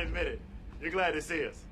Admit it. You're glad to see us.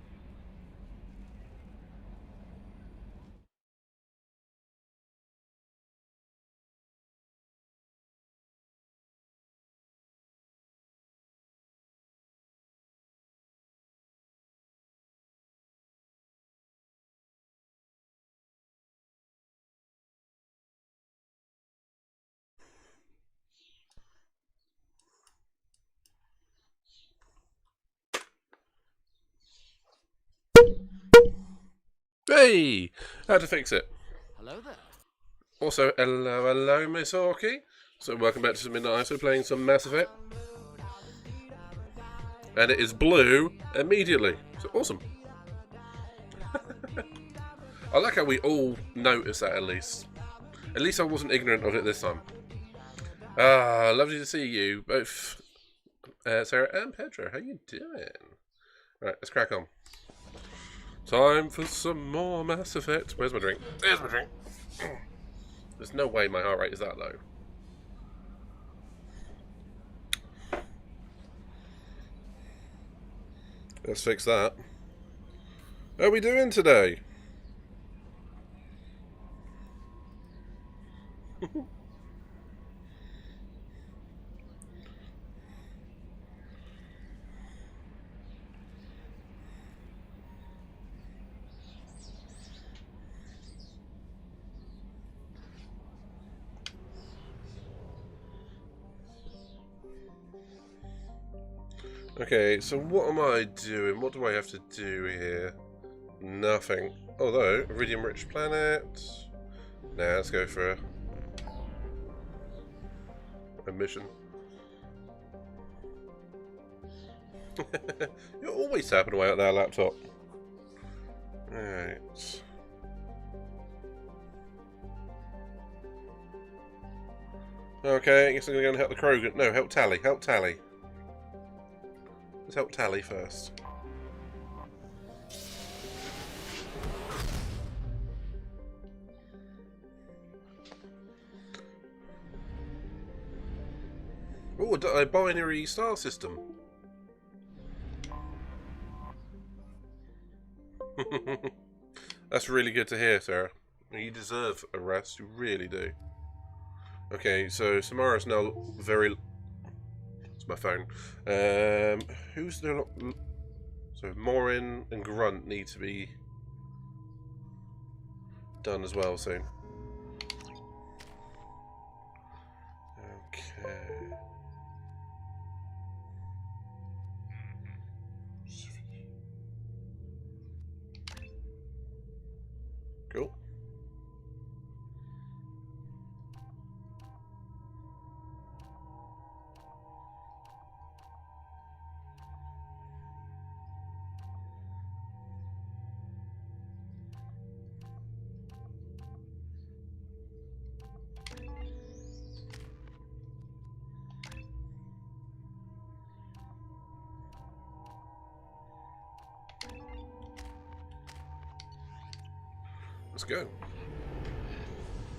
Hey! How to fix it. Hello there. Also, hello, Miss Hawkey. So, welcome back to some Midnight. So, playing some Mass Effect. And it is blue immediately. So, awesome. I like how we all notice that at least. At least I wasn't ignorant of it this time. Ah, lovely to see you both, Sarah and Pedro. How you doing? Right, let's crack on. Time for some more Mass Effect. Where's my drink? There's my drink. There's no way my heart rate is that low. Let's fix that. How are we doing today? Okay, so what am I doing? What do I have to do here? Nothing. Although, iridium-rich planet. Nah, let's go for a mission. You're always tapping away at that laptop. Right. Okay, I guess I'm going to go and help the Krogan. No, help Tally. Help Tally. Let's help Tally first. Oh, a binary star system. That's really good to hear, Sarah. You deserve a rest, you really do. Okay, so Samara's now very... It's my phone. Who's the... So Morin and Grunt need to be done as well soon. Okay. Cool. Let's go.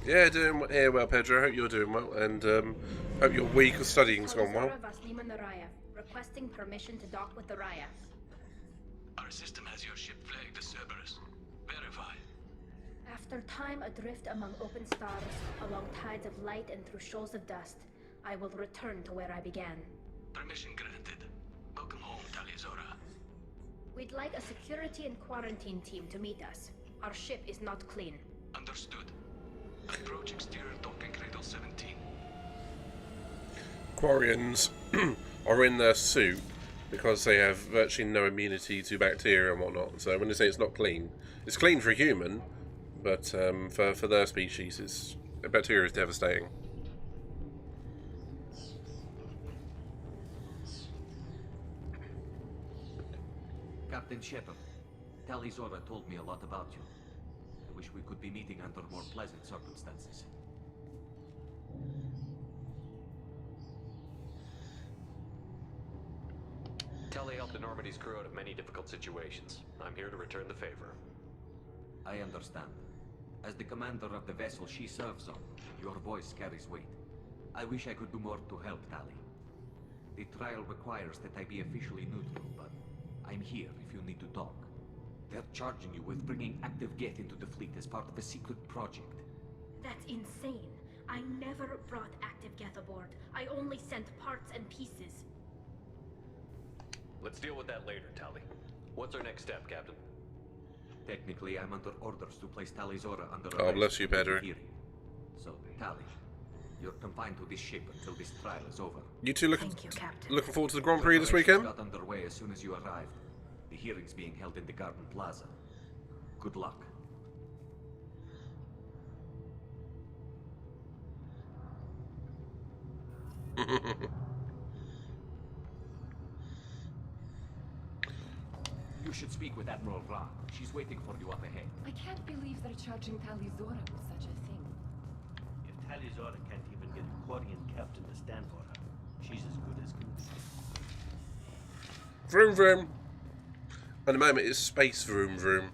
Yeah, doing well, Pedro. Hope you're doing well, and hope your week of studying's gone well. Requesting permission to dock with the Raya. Our system has your ship flagged as Cerberus. Verify. After time adrift among open stars, along tides of light and through shoals of dust, I will return to where I began. Permission granted. Welcome home, Tali'Zorah. We'd like a security and quarantine team to meet us. Our ship is not clean. Understood. Approach exterior docking cradle 17. Quarians are in their suit because they have virtually no immunity to bacteria and whatnot. So when they say it's not clean, it's clean for a human, but for their species, bacteria is devastating. Captain Shepard, Tali'Zorah told me a lot about you. I wish we could be meeting under more pleasant circumstances. Tali helped the Normandy's crew out of many difficult situations. I'm here to return the favor. I understand. As the commander of the vessel she serves on, your voice carries weight. I wish I could do more to help, Tali. The trial requires that I be officially neutral, but I'm here if you need to talk. They're charging you with bringing active Geth into the fleet as part of a secret project. That's insane. I never brought active Geth aboard. I only sent parts and pieces. Let's deal with that later, Tali. What's our next step, Captain? Technically, I'm under orders to place Tali'Zorah under Oh, arrest bless you, until the Pedro. hearing. So, Tali, you're confined to this ship until this trial is over. You two Thank you, Captain. looking forward to the Grand Prix this weekend? Got underway as soon as you arrived. The hearing's being held in the Garden Plaza. Good luck. You should speak with Admiral Ra. She's waiting for you up ahead. I can't believe they're charging Tali'Zorah with such a thing. If Tali'Zorah can't even get a Quarian captain to stand for her, she's as good as can be. Vroom vroom. At the moment, it's space vroom vroom.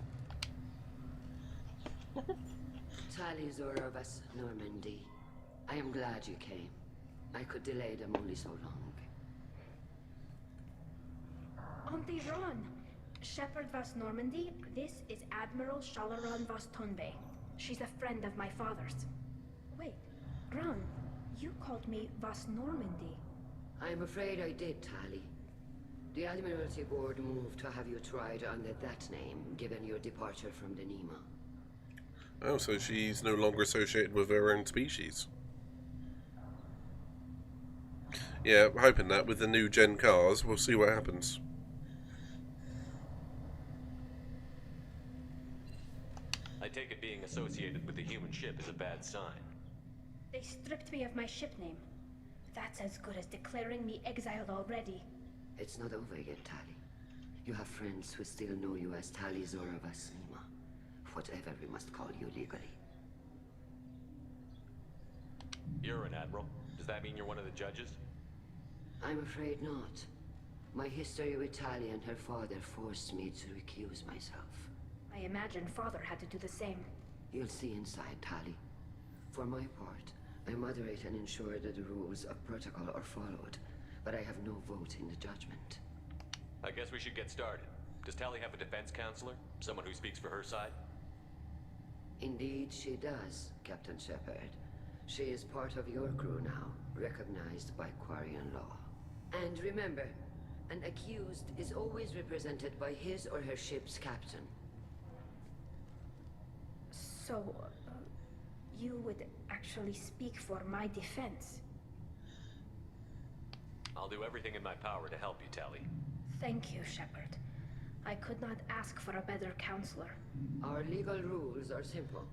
Tali'Zorah of us, Normandy. I am glad you came. I could delay them only so long. Auntie Ron! Shepard Vas Normandy, this is Admiral Shalaron Vas Tonbe. She's a friend of my father's. Wait, Ron, you called me Vas Normandy. I'm afraid I did, Tali. The Admiralty Board moved to have you tried under that name, given your departure from the Nema. Oh, so she's no longer associated with her own species. Yeah, I'm hoping that with the new gen cars, we'll see what happens. I take it being associated with the human ship is a bad sign. They stripped me of my ship name. That's as good as declaring me exiled already. It's not over yet, Tali. You have friends who still know you as Tali'Zorah Vas Nema. Whatever we must call you legally. You're an admiral. Does that mean you're one of the judges? I'm afraid not. My history with Tali and her father forced me to recuse myself. I imagine father had to do the same. You'll see inside, Tali. For my part, I moderate and ensure that the rules of protocol are followed, but I have no vote in the judgment. I guess we should get started. Does Tali have a defense counselor? Someone who speaks for her side? Indeed, she does, Captain Shepard. She is part of your crew now, recognized by Quarian law. And remember, an accused is always represented by his or her ship's captain. So, you would actually speak for my defense? I'll do everything in my power to help you, Tali. Thank you, Shepard. I could not ask for a better counselor. Our legal rules are simple.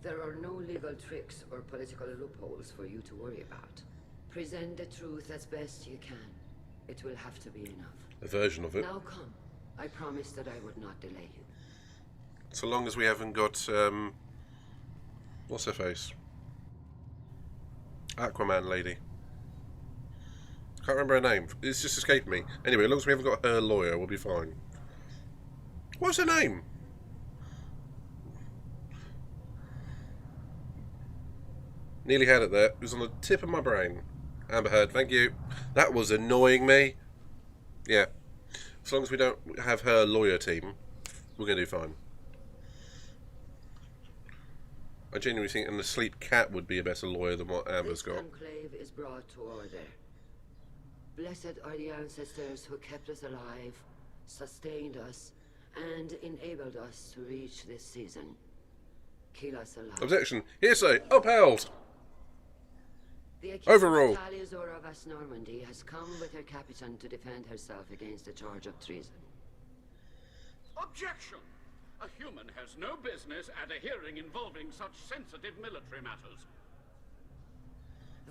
There are no legal tricks or political loopholes for you to worry about. Present the truth as best you can. It will have to be enough. A version of it. Now come. I promised that I would not delay you. So long as we haven't got, what's her face? Aquaman lady. Can't remember her name. It's just escaped me. Anyway, as long as we haven't got her lawyer, we'll be fine. What's her name? Nearly had it there. It was on the tip of my brain. Amber Heard, thank you. That was annoying me. Yeah. As long as we don't have her lawyer team, we're going to do fine. I genuinely think an asleep cat would be a better lawyer than what Amber's got. This enclave is brought to order. Blessed are the ancestors who kept us alive, sustained us, and enabled us to reach this season. Kill us alive. Objection. Hearsay. Upheld. The accused Overrule. Tali Zora of Normandy has come with her captain to defend herself against the charge of treason. Objection! A human has no business at a hearing involving such sensitive military matters.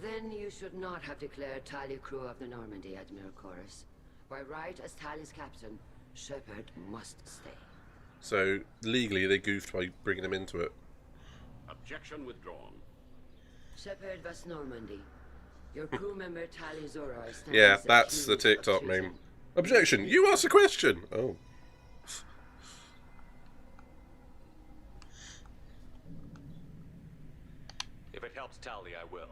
Then you should not have declared Tali crew of the Normandy, Admiral Chorus. By right, as Tali's captain, Shepard must stay. So, legally, they goofed by bringing him into it. Objection withdrawn. Shepard was Normandy. Your crew member Tali Zora stands Yeah, that's the accused of TikTok treason. meme. Objection! You asked a question! Oh. If it helps Tali, I will.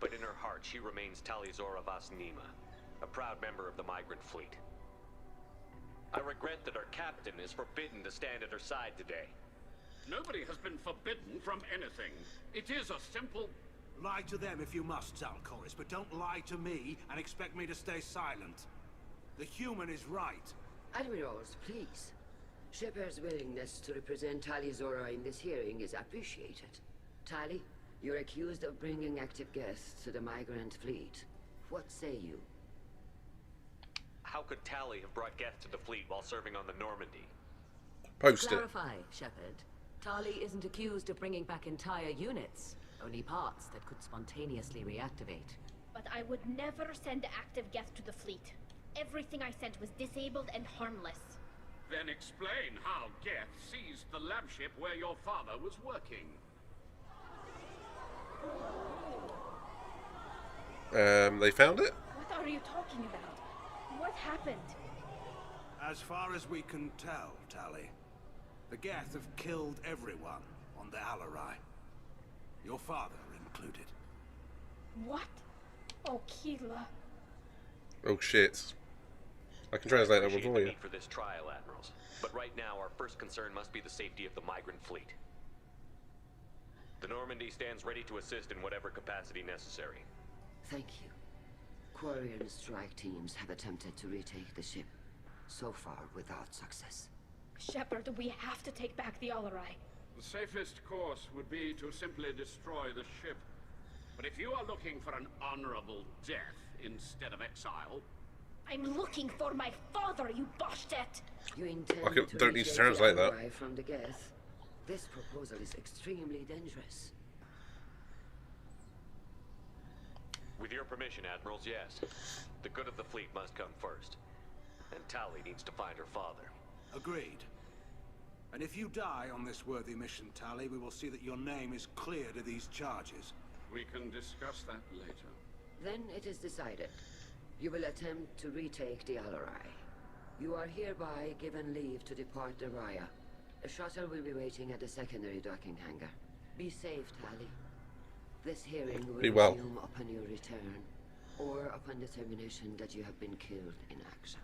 But in her heart, she remains Tali Zora Vas Nima, a proud member of the migrant fleet. I regret that our captain is forbidden to stand at her side today. Nobody has been forbidden from anything. It is a simple... Lie to them if you must, Zalcoris, but don't lie to me and expect me to stay silent. The human is right. Admirals, please. Shepard's willingness to represent Tali Zora in this hearing is appreciated. Tali, you're accused of bringing active guests to the migrant fleet. What say you? How could Tali have brought guests to the fleet while serving on the Normandy? Post it. Clarify, Shepard. Tali isn't accused of bringing back entire units, only parts that could spontaneously reactivate. But I would never send active guests to the fleet. Everything I sent was disabled and harmless. Then explain how Geth seized the lab ship where your father was working. They found it? What are you talking about? What happened? As far as we can tell, Tali, the Geth have killed everyone on the Alarai. Your father included. What? Oh, Keela. Oh shit. I can translate that one for you. For this trial, Admirals. But right now, our first concern must be the safety of the migrant fleet. The Normandy stands ready to assist in whatever capacity necessary. Thank you. Quarian strike teams have attempted to retake the ship, so far without success. Shepard, we have to take back the Alarai. The safest course would be to simply destroy the ship. But if you are looking for an honorable death instead of exile... I'm looking for my father, you bastet! You intend to don't need to retake translate the that. Alarai from the Geth? This proposal is extremely dangerous. With your permission, Admirals, yes. The good of the fleet must come first. And Tali needs to find her father. Agreed. And if you die on this worthy mission, Tali, we will see that your name is cleared of these charges. We can discuss that later. Then it is decided. You will attempt to retake the Alarai. You are hereby given leave to depart the Raya. A shuttle will be waiting at the secondary docking hangar. Be safe, Tali. This hearing will resume upon your return, or upon determination that you have been killed in action.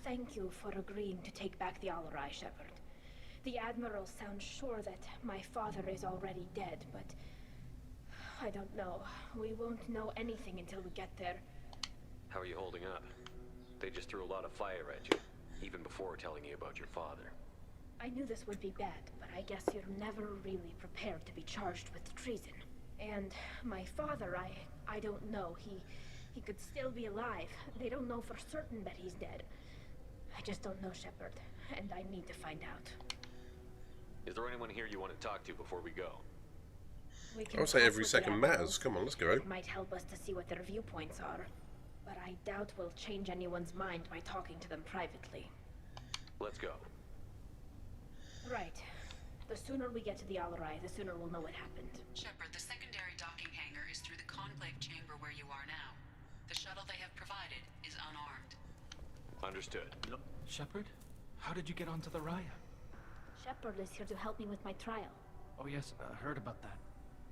thank you for agreeing to take back the Alarai, Shepard. The Admiral sounds sure that my father is already dead, but I don't know. We won't know anything until we get there. How are you holding up? They just threw a lot of fire at you, even before telling you about your father. I knew this would be bad, but I guess you're never really prepared to be charged with treason. And my father, I don't know. He could still be alive. They don't know for certain that he's dead. I just don't know, Shepard, and I need to find out. Is there anyone here you want to talk to before we go? I would say every second matters. Come on, let's go. It might help us to see what their viewpoints are, but I doubt we'll change anyone's mind by talking to them privately. Let's go. Right. The sooner we get to the Alarai, the sooner we'll know what happened. Shepard, the secondary docking hangar is through the conclave chamber where you are now. The shuttle they have provided is unarmed. Understood. Look, Shepard, how did you get onto the Raya? Shepard is here to help me with my trial. Oh yes, I heard about that.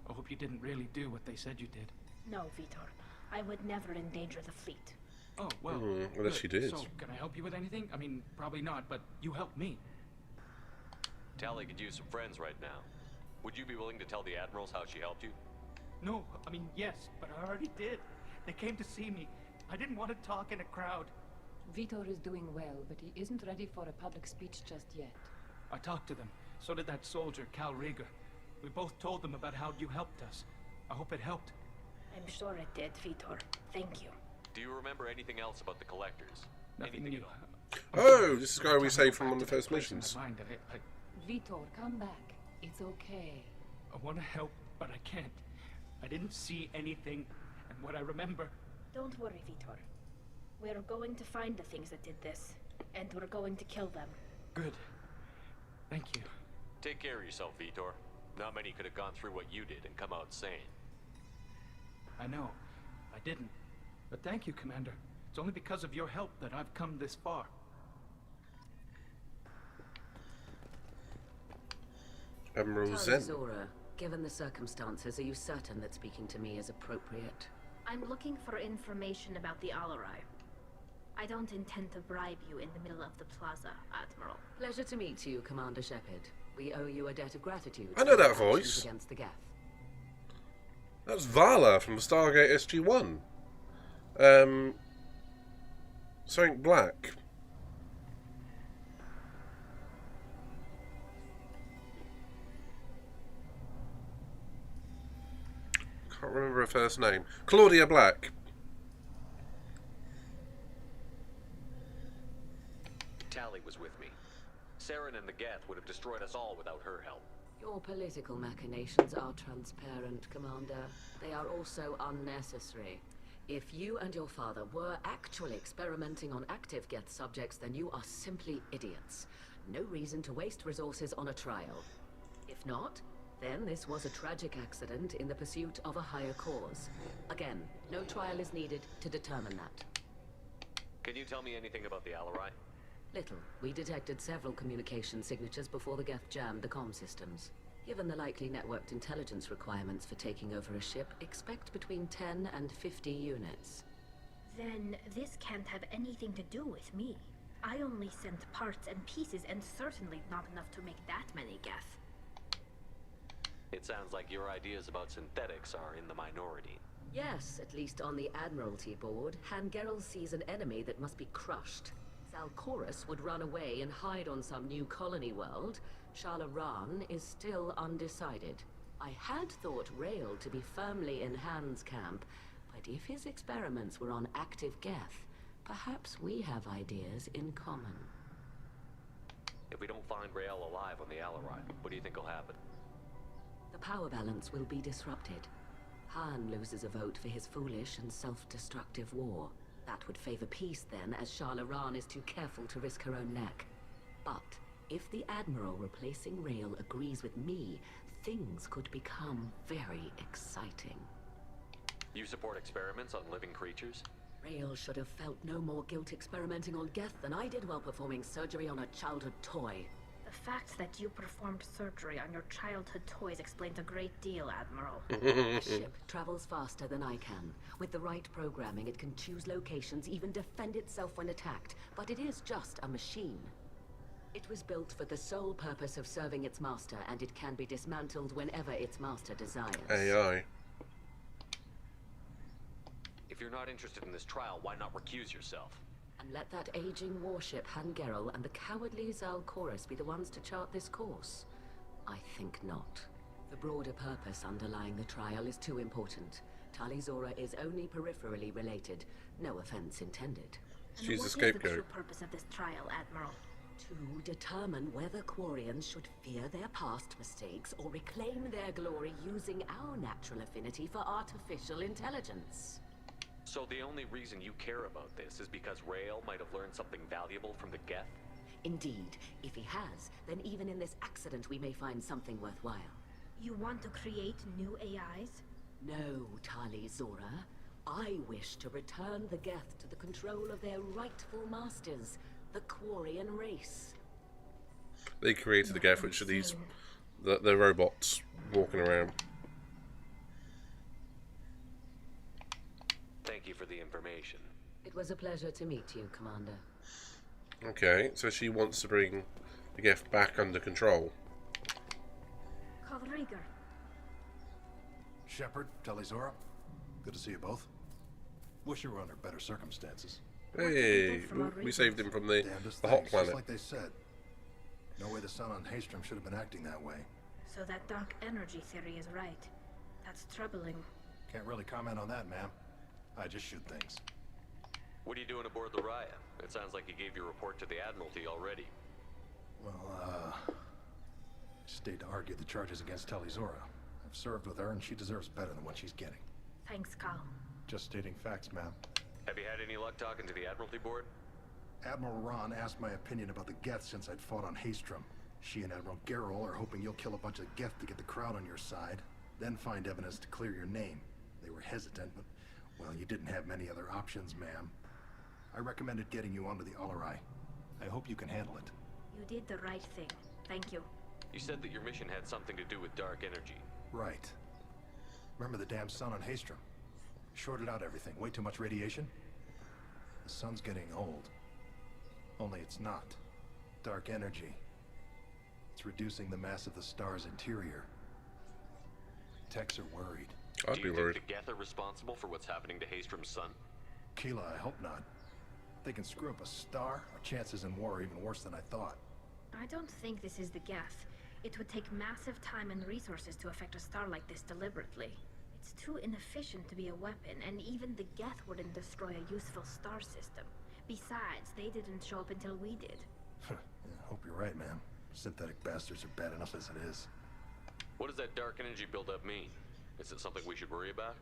I hope you didn't really do what they said you did. No, Vitor. I would never endanger the fleet. Oh, well, unless you did. So, can I help you with anything? I mean, probably not, but you helped me. Tali could use some friends right now. Would you be willing to tell the Admirals how she helped you? No, I mean, yes, but I already did. They came to see me. I didn't want to talk in a crowd. Vitor is doing well, but he isn't ready for a public speech just yet. I talked to them. So did that soldier, Cal Rieger. We both told them about how you helped us. I hope it helped. I'm sure it did, Vitor. Thank you. Do you remember anything else about the Collectors? Nothing anything new. Oh, this is the guy we saved from one of the first missions. Vitor, come back. It's okay. I want to help, but I can't. I didn't see anything, and what I remember... Don't worry, Vitor. We're going to find the things that did this, and we're going to kill them. Good. Thank you. Take care of yourself, Vitor. Not many could have gone through what you did and come out sane. I know. I didn't. But thank you, Commander. It's only because of your help that I've come this far. Admiral Zen. Zora, given the circumstances, are you certain that speaking to me is appropriate? I'm looking for information about the Alarai. I don't intend to bribe you in the middle of the plaza, Admiral. Pleasure to meet you, Commander Shepard. We owe you a debt of gratitude. I know that for your voice. actions against the Geth. That's Vala from Stargate SG-1. Something black. Can't remember her first name. Claudia Black. Tali was with me. Saren and the Geth would have destroyed us all without her help. Your political machinations are transparent, Commander. They are also unnecessary. If you and your father were actually experimenting on active Geth subjects, then you are simply idiots. No reason to waste resources on a trial. If not, then this was a tragic accident in the pursuit of a higher cause. Again, no trial is needed to determine that. Can you tell me anything about the Alarai? Little. We detected several communication signatures before the Geth jammed the comm systems. Given the likely networked intelligence requirements for taking over a ship, expect between 10 and 50 units. Then this can't have anything to do with me. I only sent parts and pieces, and certainly not enough to make that many Geth. It sounds like your ideas about synthetics are in the minority. Yes, at least on the Admiralty board, Hangerel sees an enemy that must be crushed. Salchorus would run away and hide on some new colony world. Shalaran is still undecided. I had thought Rael to be firmly in Han's camp, but if his experiments were on active Geth, perhaps we have ideas in common. If we don't find Rael alive on the Alarai, what do you think will happen? The power balance will be disrupted. Han loses a vote for his foolish and self-destructive war. That would favor peace then, as Shalaran is too careful to risk her own neck. But if the Admiral replacing Rael agrees with me, things could become very exciting. You support experiments on living creatures? Rael should have felt no more guilt experimenting on Geth than I did while performing surgery on a childhood toy. The The fact that you performed surgery on your childhood toys explains a great deal, Admiral. The ship travels faster than I can. With the right programming, it can choose locations, even defend itself when attacked. But it is just a machine. It was built for the sole purpose of serving its master, and it can be dismantled whenever its master desires. AI. If you're not interested in this trial, why not recuse yourself? And let that aging warship Hangerel and the cowardly Zalcorus be the ones to chart this course? I think not. The broader purpose underlying the trial is too important. Talizora is only peripherally related. No offense intended. She's a What scapegoat. is the true purpose of this trial, Admiral? To determine whether Quarians should fear their past mistakes or reclaim their glory using our natural affinity for artificial intelligence. So the only reason you care about this is because Rael might have learned something valuable from the Geth? Indeed. If he has, then even in this accident we may find something worthwhile. You want to create new AIs? No, Talizora. I wish to return the Geth to the control of their rightful masters, the Quarian race. They created the Geth, which are these the robots walking around. Thank you for the information. It was a pleasure to meet you, Commander. Okay, so she wants to bring the Geth back under control. Kalrieger. Shepard, Talizora, good to see you both. Wish you were under better circumstances. Hey, we saved him from the hot Just planet. like they said. No way the sun on Haystrom should have been acting that way. So that dark energy theory is right. That's troubling. Can't really comment on that, ma'am. I just shoot things. What are you doing aboard the Raya? It sounds like you gave your report to the Admiralty already. Well, stayed to argue the charges against Talizora. I've served with her, and she deserves better than what she's getting. Thanks, Kal. Just stating facts, ma'am. Have you had any luck talking to the Admiralty Board? Admiral Ron asked my opinion about the Geth since I'd fought on Haystrom. She and Admiral Gerrel are hoping you'll kill a bunch of Geth to get the crowd on your side, then find evidence to clear your name. They were hesitant, but, well, you didn't have many other options, ma'am. I recommended getting you onto the Alarai. I hope you can handle it. You did the right thing. Thank you. You said that your mission had something to do with dark energy. Right. Remember the damn sun on Haystrom? Shorted out everything. Way too much radiation? The sun's getting old. Only it's not. Dark energy. It's reducing the mass of the star's interior. Techs are worried. I'd be worried. Do you think the Geth are responsible for what's happening to Haystrom's sun? Keela, I hope not. If they can screw up a star, our chances in war are even worse than I thought. I don't think this is the Geth. It would take massive time and resources to affect a star like this deliberately. It's too inefficient to be a weapon, and even the Geth wouldn't destroy a useful star system. Besides, they didn't show up until we did. Yeah, hope you're right, ma'am. Synthetic bastards are bad enough as it is. What does that dark energy buildup mean? Is it something we should worry about?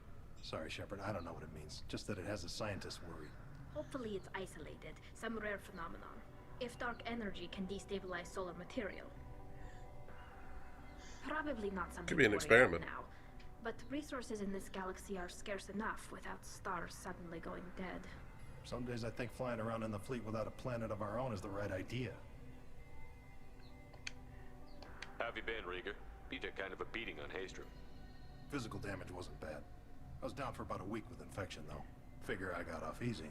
Sorry, Shepard, I don't know what it means. Just that it has the scientists worried. Hopefully it's isolated, some rare phenomenon. If dark energy can destabilize solar material. Probably not something Could be an to worry experiment. about now. But resources in this galaxy are scarce enough without stars suddenly going dead. Some days I think flying around in the fleet without a planet of our own is the right idea. How have you been, Rieger? You took kind of a beating on Haystrom. Physical damage wasn't bad. I was down for about a week with infection, though. Figure I got off easy.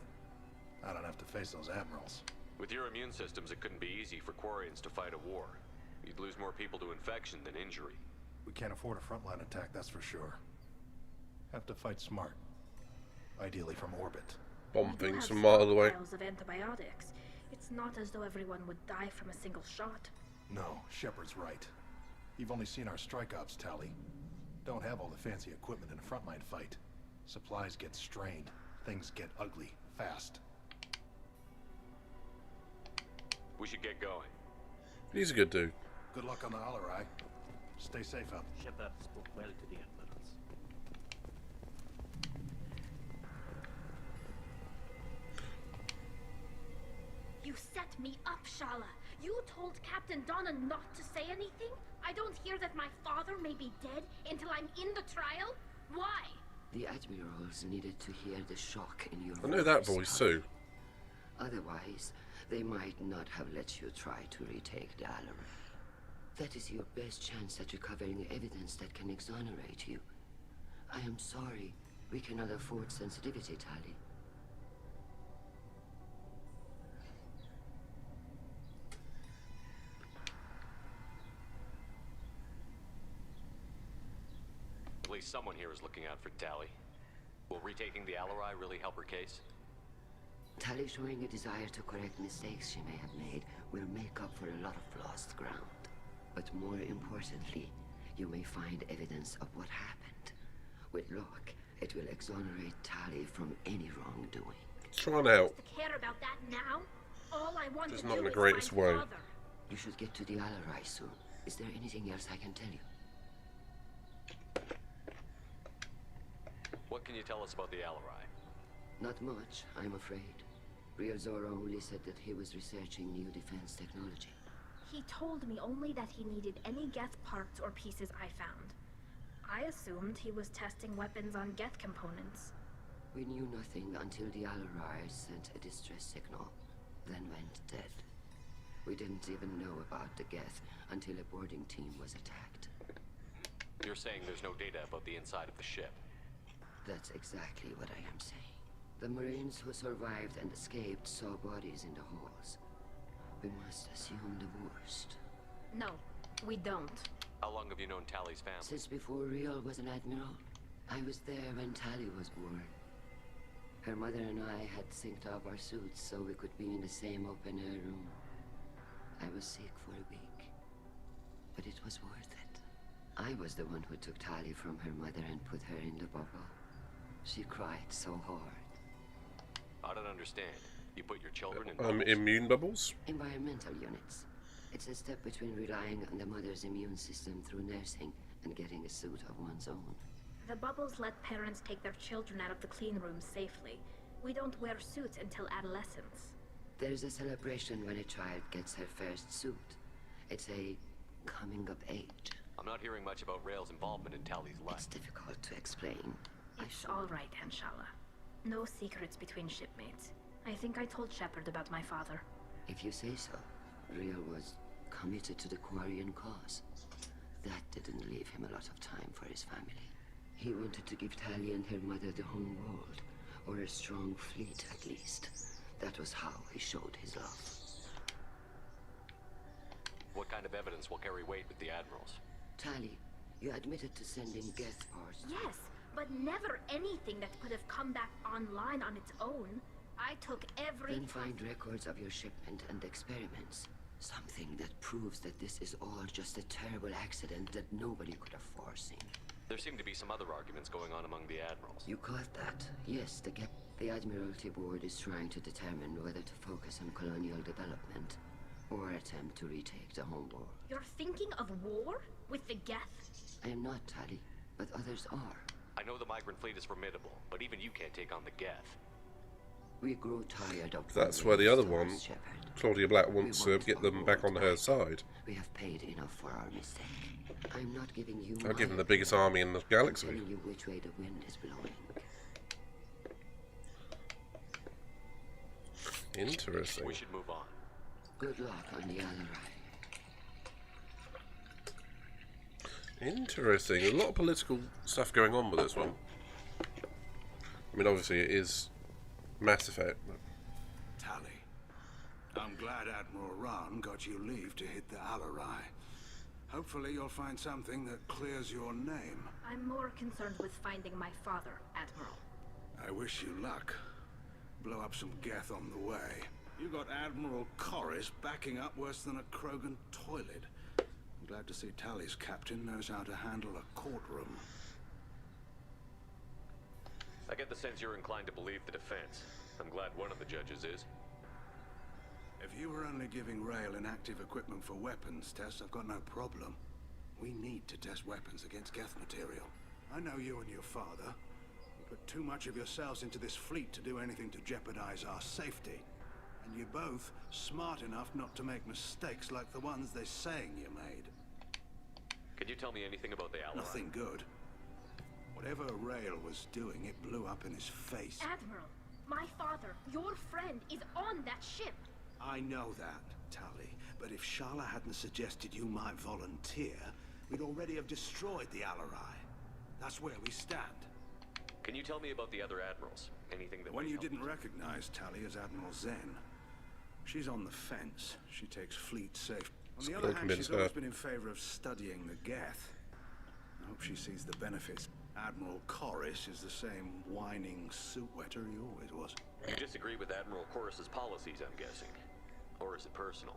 I don't have to face those admirals. With your immune systems, it couldn't be easy for Quarians to fight a war. You'd lose more people to infection than injury. We can't afford a frontline attack, that's for sure. Have to fight smart. Ideally from orbit. Bomb We do things have from miles away. stockpiles of antibiotics. It's not as though everyone would die from a single shot. No, Shepard's right. You've only seen our strike ops tally. Don't have all the fancy equipment in a frontline fight. Supplies get strained. Things get ugly, fast. We should get going. He's a good dude. Good luck on the Alarai. Stay safe out. Shepard spoke well to the admirals. You set me up, Shala. You told Captain Donna not to say anything? I don't hear that my father may be dead until I'm in the trial? Why? The admirals needed to hear the shock in your I know that voice too. Otherwise, they might not have let you try to retake the Alarai. That is your best chance at recovering evidence that can exonerate you. I am sorry. We cannot afford sensitivity, Tali. At least someone here is looking out for Tali. Will retaking the Alarai really help her case? Tali showing a desire to correct mistakes she may have made will make up for a lot of lost ground. But more importantly, you may find evidence of what happened. With luck, it will exonerate Tali from any wrongdoing. Trying out. Care about that now? All I want Just to not do in the is greatest find way. Father. You should get to the Alarai soon. Is there anything else I can tell you? What can you tell us about the Alarai? Not much, I'm afraid. Real Zora only said that he was researching new defense technology. He told me only that he needed any Geth parts or pieces I found. I assumed he was testing weapons on Geth components. We knew nothing until the Alarai sent a distress signal, then went dead. We didn't even know about the Geth until a boarding team was attacked. You're saying there's no data about the inside of the ship? That's exactly what I am saying. The Marines who survived and escaped saw bodies in the halls. We must assume the worst. No, we don't. How long have you known Tali's family? Since before Real was an admiral. I was there when Tali was born. Her mother and I had synced up our suits so we could be in the same open-air room. I was sick for a week, but it was worth it. I was the one who took Tali from her mother and put her in the bubble. She cried so hard. I don't understand. You put your children in bubbles? Immune bubbles? Environmental units. It's a step between relying on the mother's immune system through nursing and getting a suit of one's own. The bubbles let parents take their children out of the clean rooms safely. We don't wear suits until adolescence. There's a celebration when a child gets her first suit. It's a coming of age. I'm not hearing much about Rail's involvement in Tali's life. It's difficult to explain. It's all right, Anshala. No secrets between shipmates. I think I told Shepard about my father. If you say so. Real was committed to the Quarian cause. That didn't leave him a lot of time for his family. He wanted to give Tali and her mother the home world, or a strong fleet at least. That was how he showed his love. What kind of evidence will carry weight with the admirals? Tali, you admitted to sending Geth parts. Yes, but never anything that could have come back online on its own. I took every... Then find records of your shipment and experiments. Something that proves that this is all just a terrible accident that nobody could have foreseen. There seem to be some other arguments going on among the admirals. You caught that? Yes, the Admiralty Board is trying to determine whether to focus on colonial development or attempt to retake the home world. You're thinking of war? With the Geth? I am not, Tali, but others are. I know the migrant fleet is formidable, but even you can't take on the Geth. We grow tired of... That's where the other one, Claudia Black, wants to get them back on her side. We have paid enough for our mistake. I'm not giving you... I'll give them the biggest army in the galaxy. I'm telling you which way the wind is blowing. Interesting. We should move on. Good luck on the Alarai. Interesting. A lot of political stuff going on with this one. I mean, obviously it is Mass Effect. But... Tali, I'm glad Admiral Rahn got you leave to hit the Alarai. Hopefully you'll find something that clears your name. I'm more concerned with finding my father, Admiral. I wish you luck. Blow up some Geth on the way. You got Admiral Corris backing up worse than a Krogan toilet. I'm glad to see Tali's captain knows how to handle a courtroom. I get the sense you're inclined to believe the defense. I'm glad one of the judges is. If you were only giving Rail inactive equipment for weapons tests, I've got no problem. We need to test weapons against Geth material. I know you and your father. You put too much of yourselves into this fleet to do anything to jeopardize our safety. And you're both smart enough not to make mistakes like the ones they're saying you made. Can you tell me anything about the Alarai? Nothing good. Whatever Rail was doing, it blew up in his face. Admiral, my father, your friend, is on that ship. I know that, Tali. But if Shala hadn't suggested you might volunteer, we'd already have destroyed the Alarai. That's where we stand. Can you tell me about the other admirals? Anything that One might you help didn't us? recognize, Tali, is Admiral Zen. She's on the fence. She takes fleet safe. On the other hand, she's always been in favor of studying the Geth. I hope she sees the benefits. Admiral Corris is the same whining suit wetter he always was. You disagree with Admiral Corus's policies, I'm guessing. Or is it personal?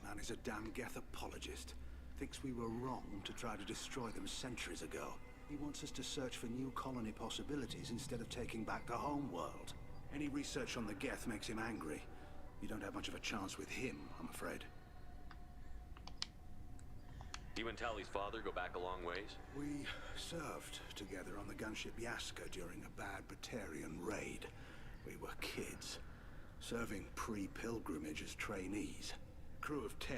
The man is a damn Geth apologist. Thinks we were wrong to try to destroy them centuries ago. He wants us to search for new colony possibilities instead of taking back the home world. Any research on the Geth makes him angry. You don't have much of a chance with him, I'm afraid. You and Tali's father go back a long ways? We served together on the gunship Yaska during a bad Batarian raid. We were kids, serving pre-pilgrimage as trainees. Crew of 10,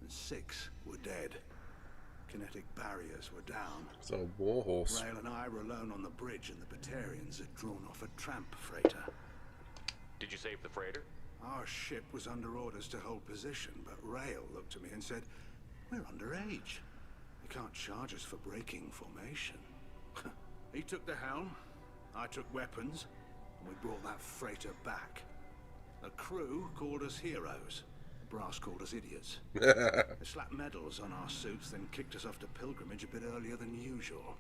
and 6 were dead. Kinetic barriers were down. It's a warhorse. Rail and I were alone on the bridge, and the Batarians had drawn off a tramp freighter. Did you save the freighter? Our ship was under orders to hold position, but Rail looked at me and said, "We're underage. You can't charge us for breaking formation." He took the helm, I took weapons, and we brought that freighter back. The crew called us heroes. The brass called us idiots. They slapped medals on our suits, then kicked us off to pilgrimage a bit earlier than usual.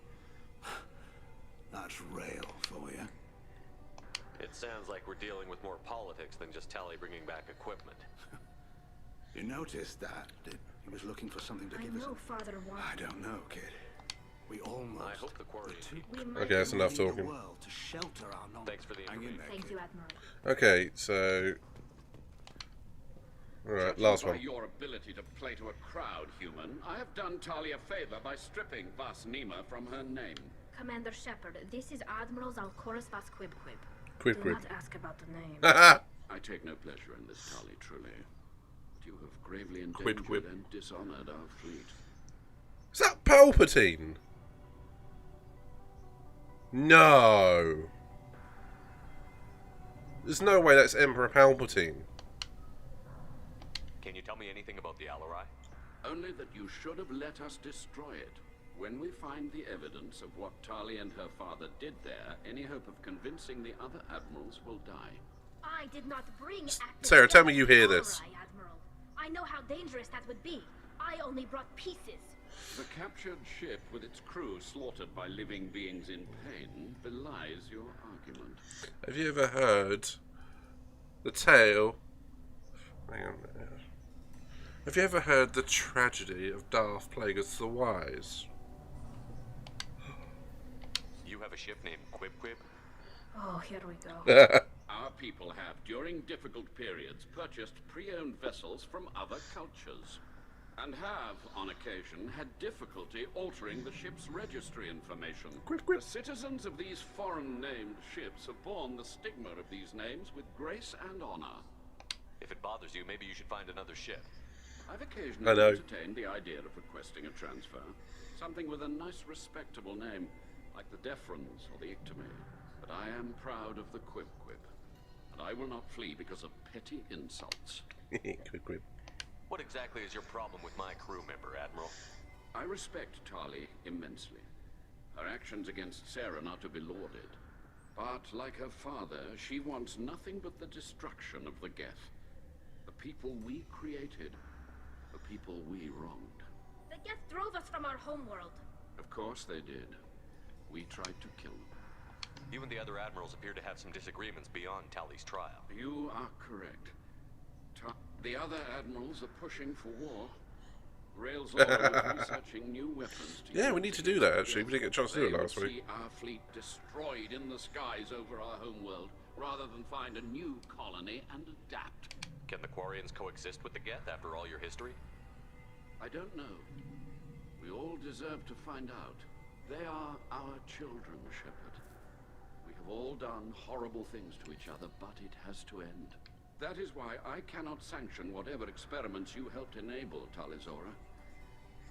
That's Rail for you. It sounds like we're dealing with more politics than just Tali bringing back equipment. You noticed that, did he was looking for something to give us? I know Father wants. I don't know, kid. We almost. I hope the quarry is Okay, that's enough talking. To shelter our knowledge. Thanks for the information. Thank you, Admiral. Okay, so... Alright, last By one. your ability to play to a crowd, human, I have done Tali a favor by stripping Vas Nima from her name. Commander Shepard, this is Admiral Zalkoris Vas Quib Quib. Quib Do Quib. not ask about the name. I take no pleasure in this, Tali, truly. You have gravely Quid endangered quid. and dishonored our fleet. Is that Palpatine? No. There's no way that's Emperor Palpatine. Can you tell me anything about the Alarai? Only that you should have let us destroy it. When we find the evidence of what Tali and her father did there, any hope of convincing the other admirals will die. I did not bring active Sarah, tell me you hear Alarai, this. Admiral. I know how dangerous that would be. I only brought pieces. The captured ship with its crew slaughtered by living beings in pain belies your argument. Have you ever heard the tale? Hang on. Have you ever heard the tragedy of Darth Plagueis the Wise? You have a ship named Quib Quib? Oh, here we go. Our people have, during difficult periods, purchased pre-owned vessels from other cultures, and have, on occasion, had difficulty altering the ship's registry information. The citizens of these foreign-named ships have borne the stigma of these names with grace and honor. If it bothers you, maybe you should find another ship. I've occasionally entertained the idea of requesting a transfer. Something with a nice, respectable name, like the Deferens or the Ictomy. But I am proud of the Quib Quib, and I will not flee because of petty insults. Quib Quib. What exactly is your problem with my crew member, Admiral? I respect Tali immensely. Her actions against Sarah are to be lauded. But, like her father, she wants nothing but the destruction of the Geth. The people we created. The people we wronged. The Geth drove us from our homeworld. Of course they did. We tried to kill them. You and the other admirals appear to have some disagreements beyond Tali's trial. You are correct. The other admirals are pushing for war. Rail's order was researching new weapons to Yeah, we need to do that actually. We didn't get a chance to do it last They will week. see our fleet destroyed in the skies over our homeworld, rather than find a new colony and adapt. Can the Quarians coexist with the Geth after all your history? I don't know. We all deserve to find out. They are our children, Shepard. We have all done horrible things to each other, but it has to end. That is why I cannot sanction whatever experiments you helped enable, Talizora.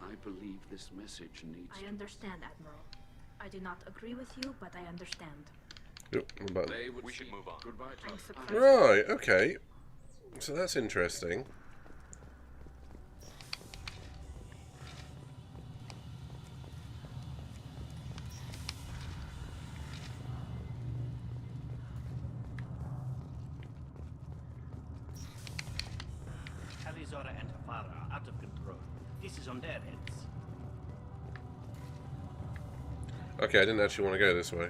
I believe this message needs I understand, Admiral. I do not agree with you, but I understand. Yep, what about We should move on. Goodbye, I'm Tal. surprised. Right, okay. So that's interesting. Talizora and her father are out of control. This is on their heads. Okay, I didn't actually want to go this way.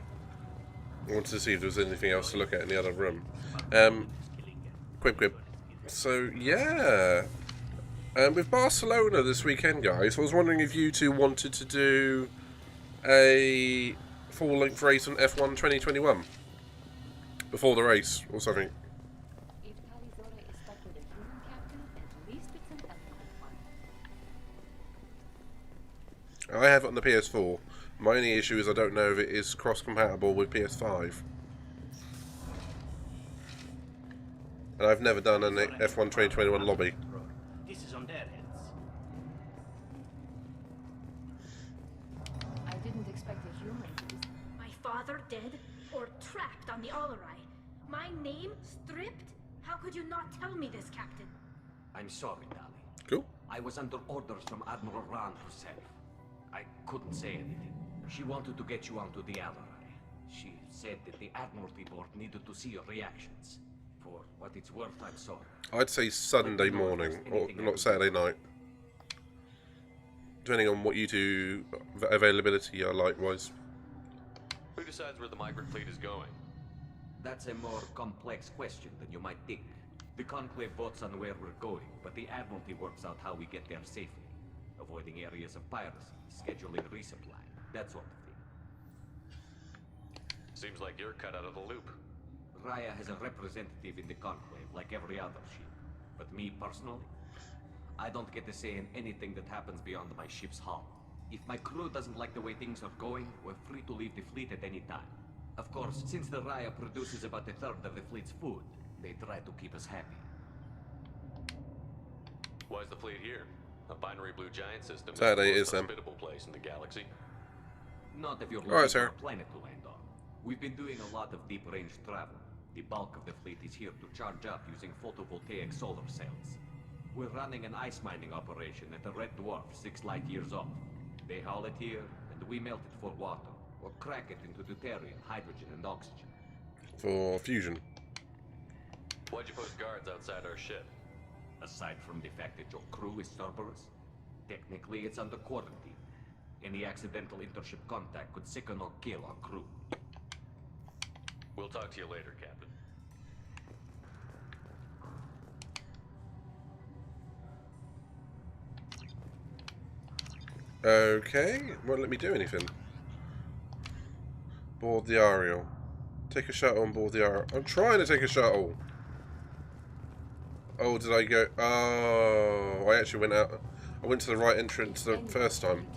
I wanted to see if there was anything else to look at in the other room. Quib. So, yeah. With Barcelona this weekend, guys, I was wondering if you two wanted to do a full-length race on F1 2021 before the race or something. If Talizora is stuck with a human captain, at least it's an ethical one. I have it on the PS4. My only issue is I don't know if it is cross-compatible with PS5. And I've never done an F1 2021 lobby. This is on their heads. I didn't expect a human to be... My father dead or trapped on the Alarai? My name stripped? How could you not tell me this, Captain? I'm sorry, Tali. Cool. I was under orders from Admiral Rand herself. I couldn't say anything. She wanted to get you onto the Alarai. She said that the Admiralty Board needed to see your reactions. For what it's worth, I'm sorry. I'd say Sunday morning, or not Saturday night. Depending on what you two availability are likewise. Who decides where the migrant fleet is going? That's a more complex question than you might think. The Conclave votes on where we're going, but the Admiralty works out how we get there safely. Avoiding areas of piracy, scheduling resupply, that sort of thing. Seems like you're cut out of the loop. Raya has a representative in the Conclave, like every other ship. But me, personally, I don't get to say in anything that happens beyond my ship's hull. If my crew doesn't like the way things are going, we're free to leave the fleet at any time. Of course, since the Raya produces about a third of the fleet's food, they try to keep us happy. Why is the fleet here? A binary blue giant system Saturday is is the most hospitable place in the galaxy. Not if you're All right, looking sir. for a planet to land on. We've been doing a lot of deep-range travel. The bulk of the fleet is here to charge up using photovoltaic solar cells. We're running an ice mining operation at the Red Dwarf 6 light years off. They haul it here, and we melt it for water, or crack it into deuterium, hydrogen, and oxygen. For fusion. Why'd you post guards outside our ship? Aside from the fact that your crew is Cerberus, technically it's under quarantine. Any accidental intership contact could sicken or kill our crew. We'll talk to you later, Captain. Okay, won't let me do anything. Board the Ariel. Take a shuttle on board the Ariel. I'm trying to take a shuttle. Oh, did I go? Oh, I actually went out. I went to the right entrance the first time.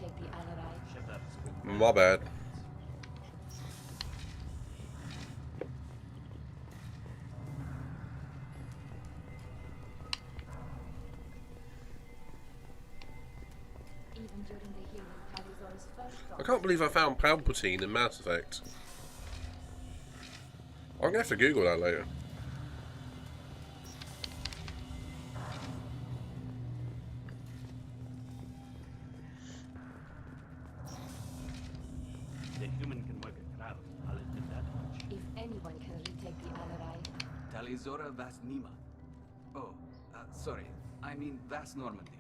My bad. Even during the healing, Talizora's first I can't believe I found Palpatine in Mass Effect. I'm gonna have to Google that later. The human can work a crowd. I'll admit that much. If anyone can retake the Alarai, Talizora Vas Nima. Oh, sorry. I mean Vas Normandy.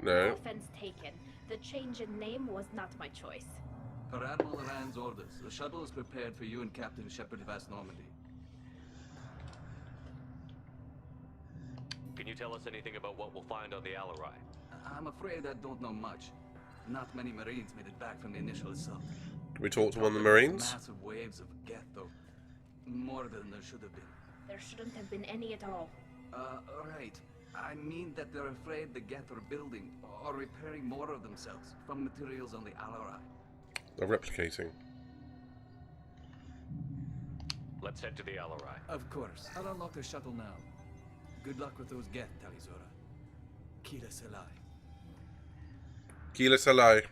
No. Offense taken. The change in name was not my choice. Per Admiral Rand's orders, the shuttle is prepared for you and Captain Shepard Vas Normandy. Can you tell us anything about what we'll find on the Alarai? I'm afraid I don't know much. Not many Marines made it back from the initial assault. Can we talk to one of the Marines? Massive waves of Geth, though. More than there should have been. There shouldn't have been any at all. Right. I mean that they're afraid the Geth are building or repairing more of themselves from materials on the Alarai. They're replicating. Let's head to the Alarai. Of course. I'll unlock the shuttle now. Good luck with those Geth, Talizora. Kila Selai. Kila Salai.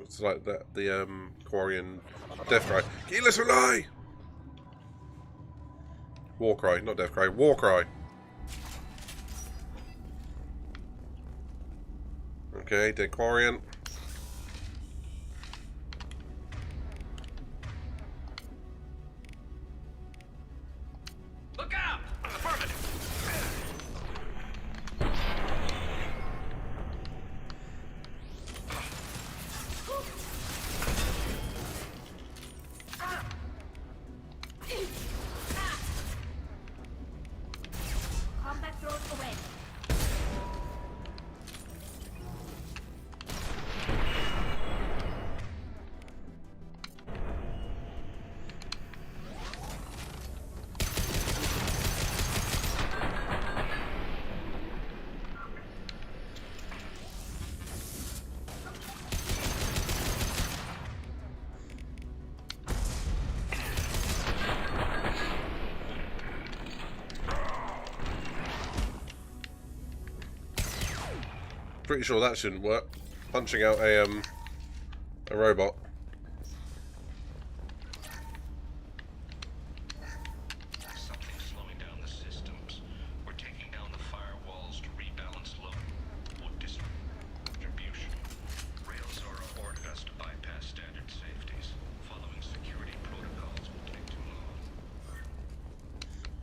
It's like that, the Quarian death cry. Kila Salai! War cry, not death cry, war cry. Okay, dead Quarian. Look out! Affirmative! Pretty sure that shouldn't work. Punching out a robot. Something's slowing down the systems. We're taking down the firewalls to rebalance load distribution. Railzora ordered us to bypass standard safeties. Following security protocols will take too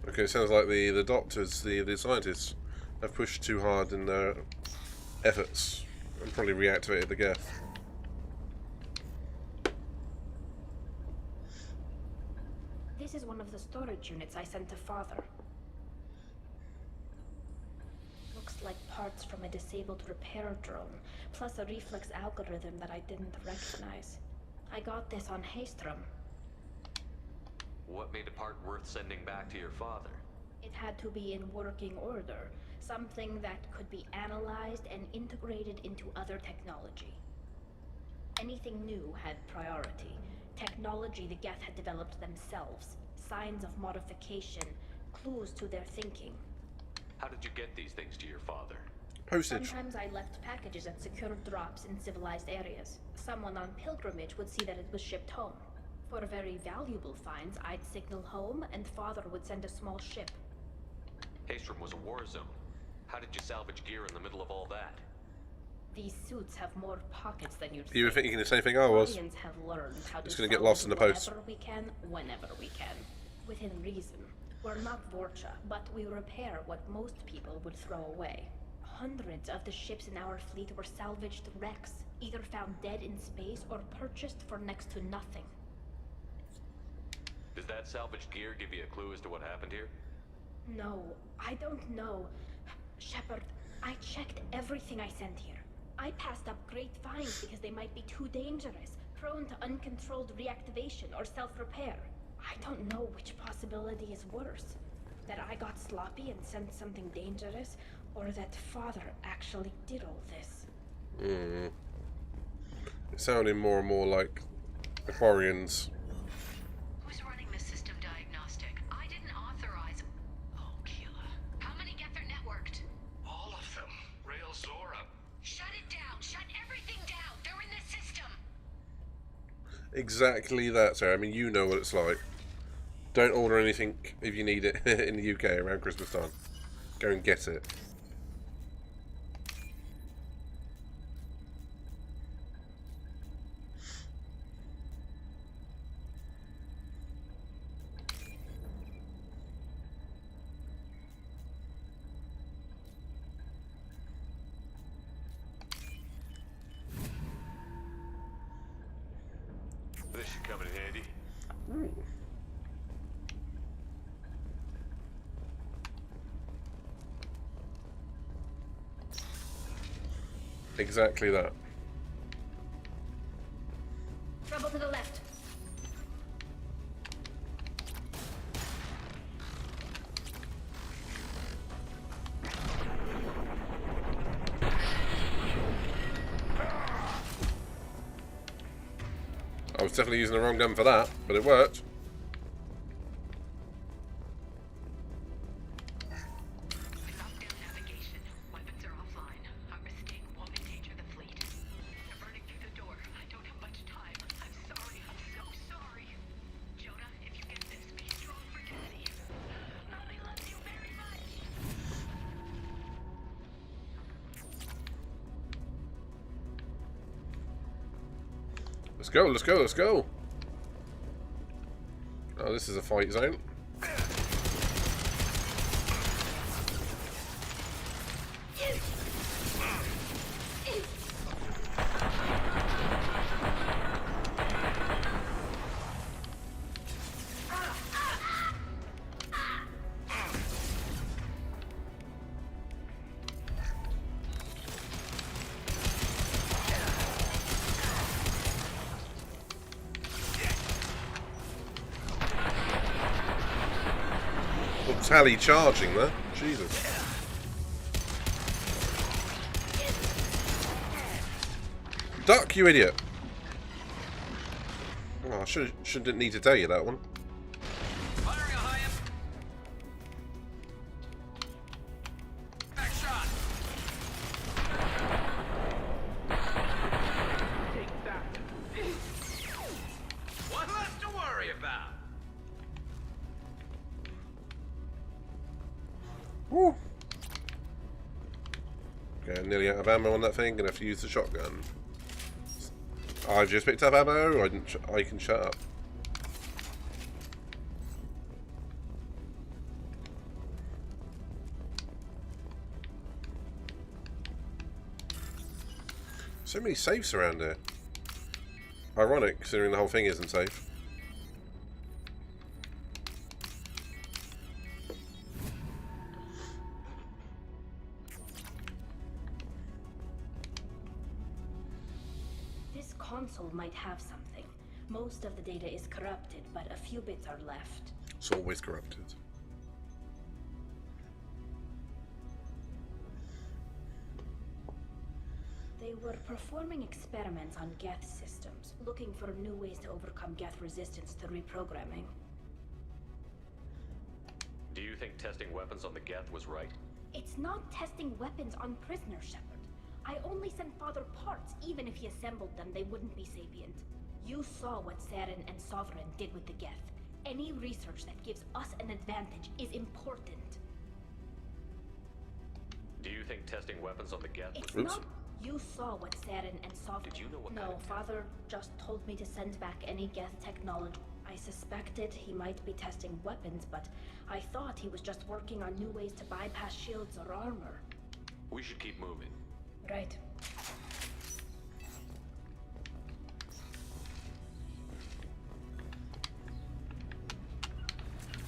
long. Okay, sounds like the doctors, the scientists, have pushed too hard in their efforts and probably reactivated the Geth. This is one of the storage units I sent to Father. Looks like parts from a disabled repair drone, plus a reflex algorithm that I didn't recognize. I got this on Haystrom. What made a part worth sending back to your father? It had to be in working order, something that could be analyzed and integrated into other technology. Anything new had priority. Technology the Geth had developed themselves, signs of modification, clues to their thinking. How did you get these things to your father? Postage. Sometimes I left packages at secure drops in civilized areas. Someone on pilgrimage would see that it was shipped home. For very valuable finds, I'd signal home, and Father would send a small ship. Haystrom was a war zone. How did you salvage gear in the middle of all that? These suits have more pockets than you'd You were think. thinking the same thing I was. Guardians have learned how It's to going to get lost in the salvage post. whatever we can, whenever we can. Within reason. We're not Vorcha, but we repair what most people would throw away. Hundreds of the ships in our fleet were salvaged wrecks, either found dead in space or purchased for next to nothing. Does that salvaged gear give you a clue as to what happened here? No, I don't know. Shepard, I checked everything I sent here. I passed up great finds because they might be too dangerous, prone to uncontrolled reactivation or self-repair. I don't know which possibility is worse. That I got sloppy and sent something dangerous, or that Father actually did all this. It's sounding more and more like Aquarians. Who's running the system diagnostic? I didn't authorize. Oh, Keela. How many Geth are networked? All of them. Railzora. Shut it down. Shut everything down. They're in the system. Exactly that, Sarah. I mean, you know what it's like. Don't order anything if you need it in the UK around Christmas time. Go and get it. This should come in handy. Ooh. Exactly that. Trouble to the left. I was definitely using the wrong gun for that, but it worked. Lockdown navigation. Weapons are offline. Our mistake won't endanger the fleet. They're burning through the door. I don't have much time. I'm sorry. I'm so sorry. Jonah, if you get this, be strong for Cassie. Mommy loves you very much. Let's go, let's go, let's go. Oh, this is a fight zone. Tally charging there. Jesus. Duck, you idiot. Oh, I shouldn't need to tell you that one. Firing a high back shot. Woo! Okay, I'm nearly out of ammo on that thing. Gonna have to use the shotgun. I've just picked up ammo. I can shut up. So many safes around here. Ironic, considering the whole thing isn't safe. This console might have something. Most of the data is corrupted, but a few bits are left. It's always corrupted. They were performing experiments on Geth systems, looking for new ways to overcome Geth resistance to reprogramming. Do you think testing weapons on the Geth was right? It's not testing weapons on prisoners, Shepard. I only sent Father parts. Even if he assembled them, they wouldn't be sapient. You saw what Saren and Sovereign did with the Geth. Any research that gives us an advantage is important. Do you think testing weapons on the Geth It's was not. You saw what Saren and Sovereign. Did you know what No, kind of Father just told me to send back any Geth technology. I suspected he might be testing weapons, but I thought he was just working on new ways to bypass shields or armor. We should keep moving. Right.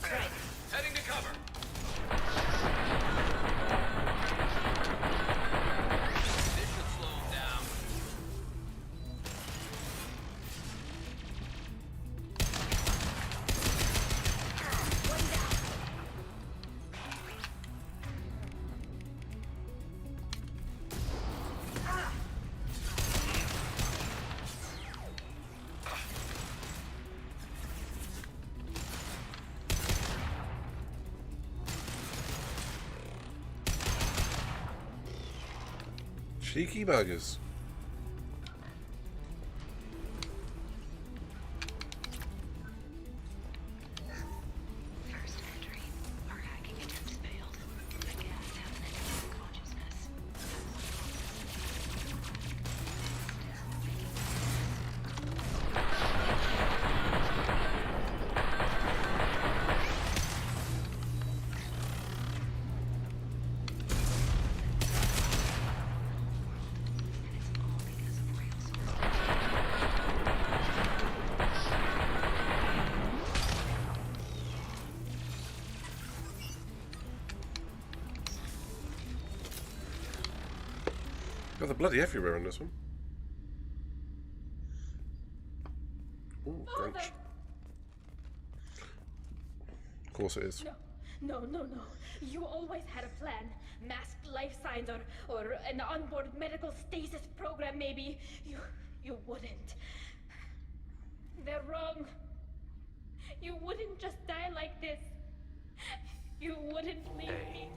Right. Heading to cover. This should slow him down. Cheeky buggers. First entry. Our hacking attempts failed. The gas have an enhanced consciousness. Got the bloody everywhere on this one. Ooh, crunch. Of course it is. No. You always had a plan. Masked life signs or an onboard medical stasis program, maybe. You wouldn't. They're wrong. You wouldn't just die like this. You wouldn't leave me.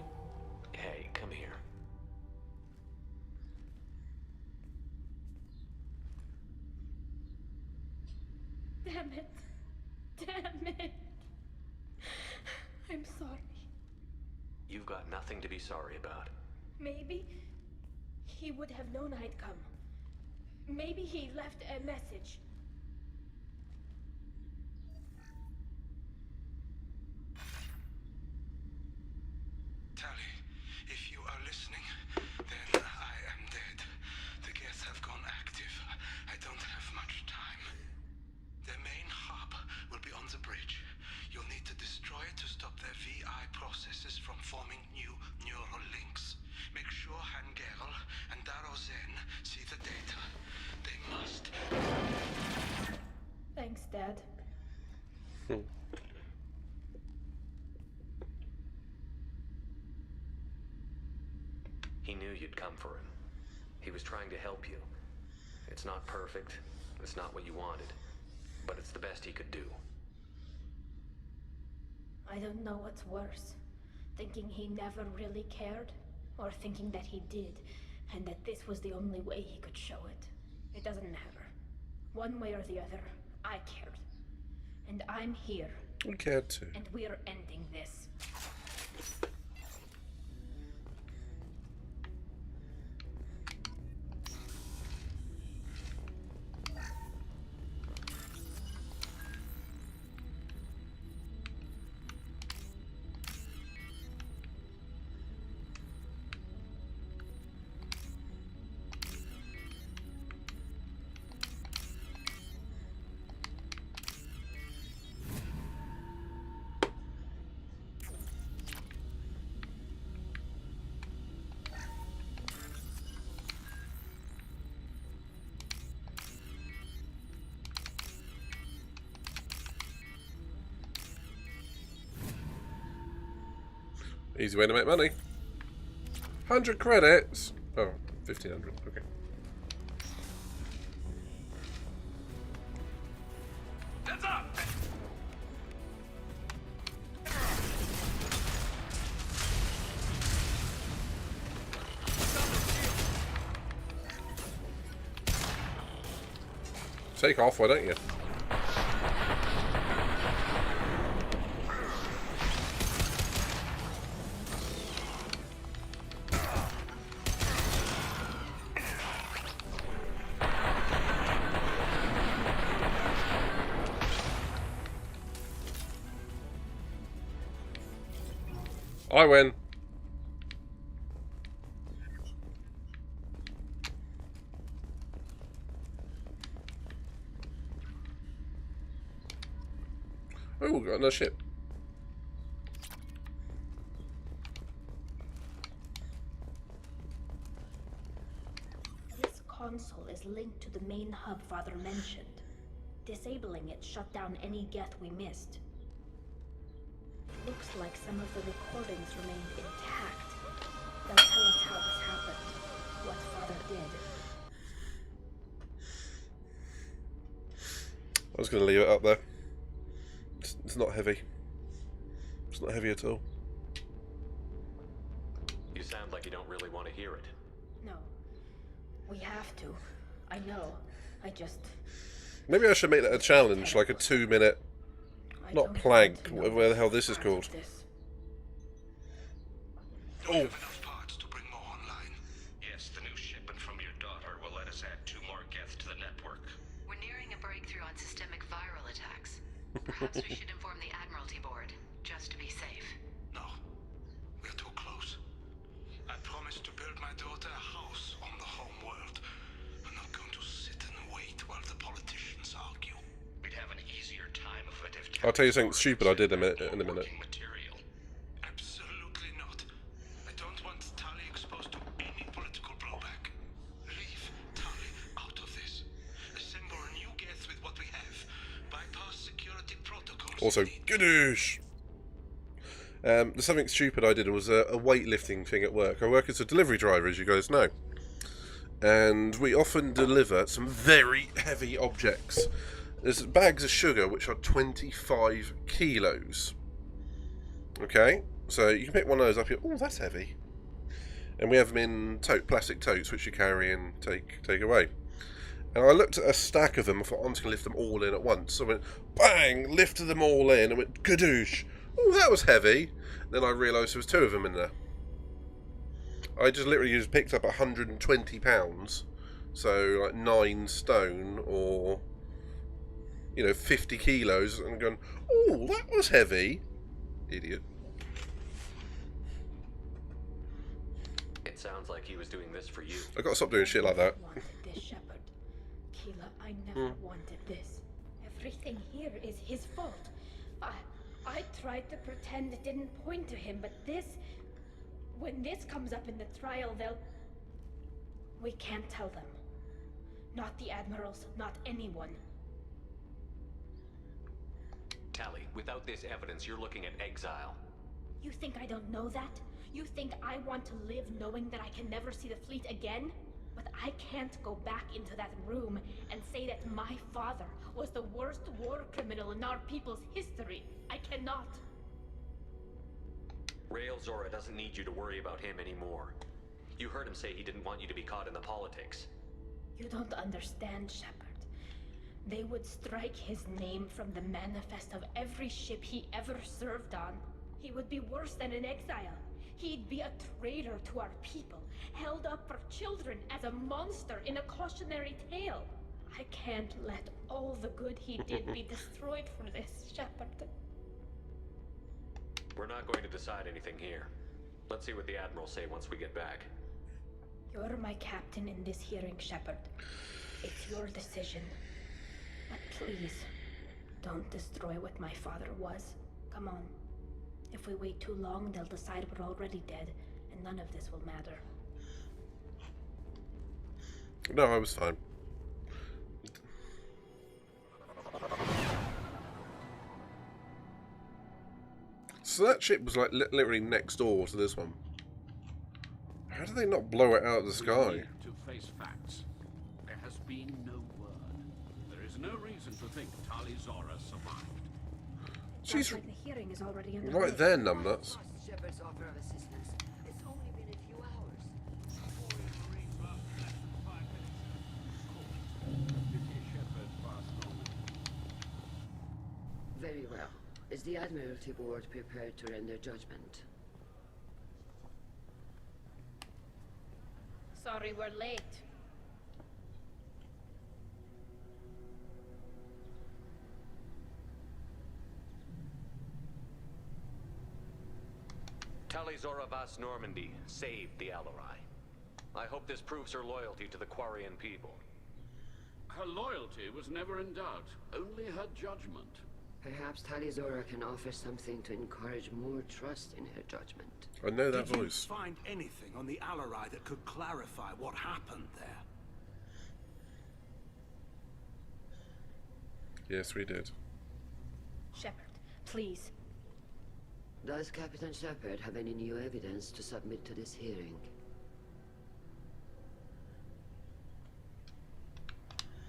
Hey, come here. Damn it. I'm sorry. You've got nothing to be sorry about. Maybe he would have known I'd come. Maybe he left a message. Tally, if you are listening, then I am dead. The Geth have gone active. I don't have much time. Their main hub will be on the bridge. You'll need to destroy it to stop their VI processes from forming new neural links. Make sure Hangerl and Darozen see the data. They must. Thanks, Dad. He knew you'd come for him. He was trying to help you. It's not perfect. It's not what you wanted. But it's the best he could do. I don't know what's worse. Thinking he never really cared, or thinking that he did, and that this was the only way he could show it. It doesn't matter. One way or the other, I cared. And I'm here. We cared too. And we're ending this. Easy way to make money. 100 credits. Oh, 1,500. Okay. Heads up! Take off, why don't you? I win. Oh, got another ship. This console is linked to the main hub Father mentioned. Disabling it shut down any Geth we missed. Looks like some of the recordings remained intact. They'll tell us how this happened, what Father did. I was going to leave it up there. It's not heavy. It's not heavy at all. You sound like you don't really want to hear it. No. We have to. I know. I just... Maybe I should make that a challenge, like a 2-minute... Not plank, whatever the hell this is called. Oh! Yes, the new shipment from your daughter will let us add 2 more Geth to the network. We're nearing a breakthrough on systemic viral attacks. Perhaps we should inform the Admiralty Board, just to be safe. No. We're too close. I promised to build my daughter a house on the home world. I'm not going to sit and wait while the politicians argue. We'd have an easier time of it if... I'll tell you something stupid I did in a minute. Absolutely not. I don't want Tali exposed to any political blowback. Leave Tali out of this. Assemble a new Geth with what we have. Bypass security protocols. Also, gadoosh! There's something stupid I did. It was a weightlifting thing at work. I work as a delivery driver, as you guys know. And we often deliver some very heavy objects. There's bags of sugar which are 25 kilos. Okay? So you can pick one of those up here. Oh, that's heavy. And we have them in plastic totes which you carry and take away. And I looked at a stack of them. I thought, I'm just going to lift them all in at once. So I went, bang! Lifted them all in and went, gadoosh! Oh, that was heavy. Then I realised there was 2 of them in there. I just literally just picked up 120 pounds. So like 9 stone or... 50 kilos, and going, oh, that was heavy. Idiot. It sounds like he was doing this for you. I gotta stop doing shit like that. I wanted this, Shepard. Keela, I never wanted this. Everything here is his fault. I tried to pretend it didn't point to him, but this... When this comes up in the trial, they'll... We can't tell them. Not the admirals, not anyone. Tali, without this evidence, you're looking at exile. You think I don't know that? You think I want to live knowing that I can never see the fleet again? But I can't go back into that room and say that my father was the worst war criminal in our people's history. I cannot. Rael Zora doesn't need you to worry about him anymore. You heard him say he didn't want you to be caught in the politics. You don't understand, Shepard. They would strike his name from the manifest of every ship he ever served on. He would be worse than an exile. He'd be a traitor to our people, held up for children as a monster in a cautionary tale. I can't let all the good he did be destroyed for this, Shepard. We're not going to decide anything here. Let's see what the Admirals say once we get back. You're my captain in this hearing, Shepard. It's your decision. But please, don't destroy what my father was. Come on. If we wait too long, they'll decide we're already dead, and none of this will matter. No, I was fine. So, So that ship was like literally next door to this one. How did they not blow it out of the sky? We need to face facts. There has been no word. There is no reason to think Tali Zora survived. She's Sounds like the hearing is already underway. right there, numbnuts. Shepard's offer of assistance. It's only been a few hours. Very well. Is the Admiralty Board prepared to render judgment? Sorry we're late. Tali Zora Vas Normandy saved the Alarai. I hope this proves her loyalty to the Quarian people. Her loyalty was never in doubt, only her judgment. Perhaps Tali Zora can offer something to encourage more trust in her judgment. I know that Did voice. you find anything on the Alarai that could clarify what happened there? Yes, we did. Shepard, please. Does Captain Shepard have any new evidence to submit to this hearing?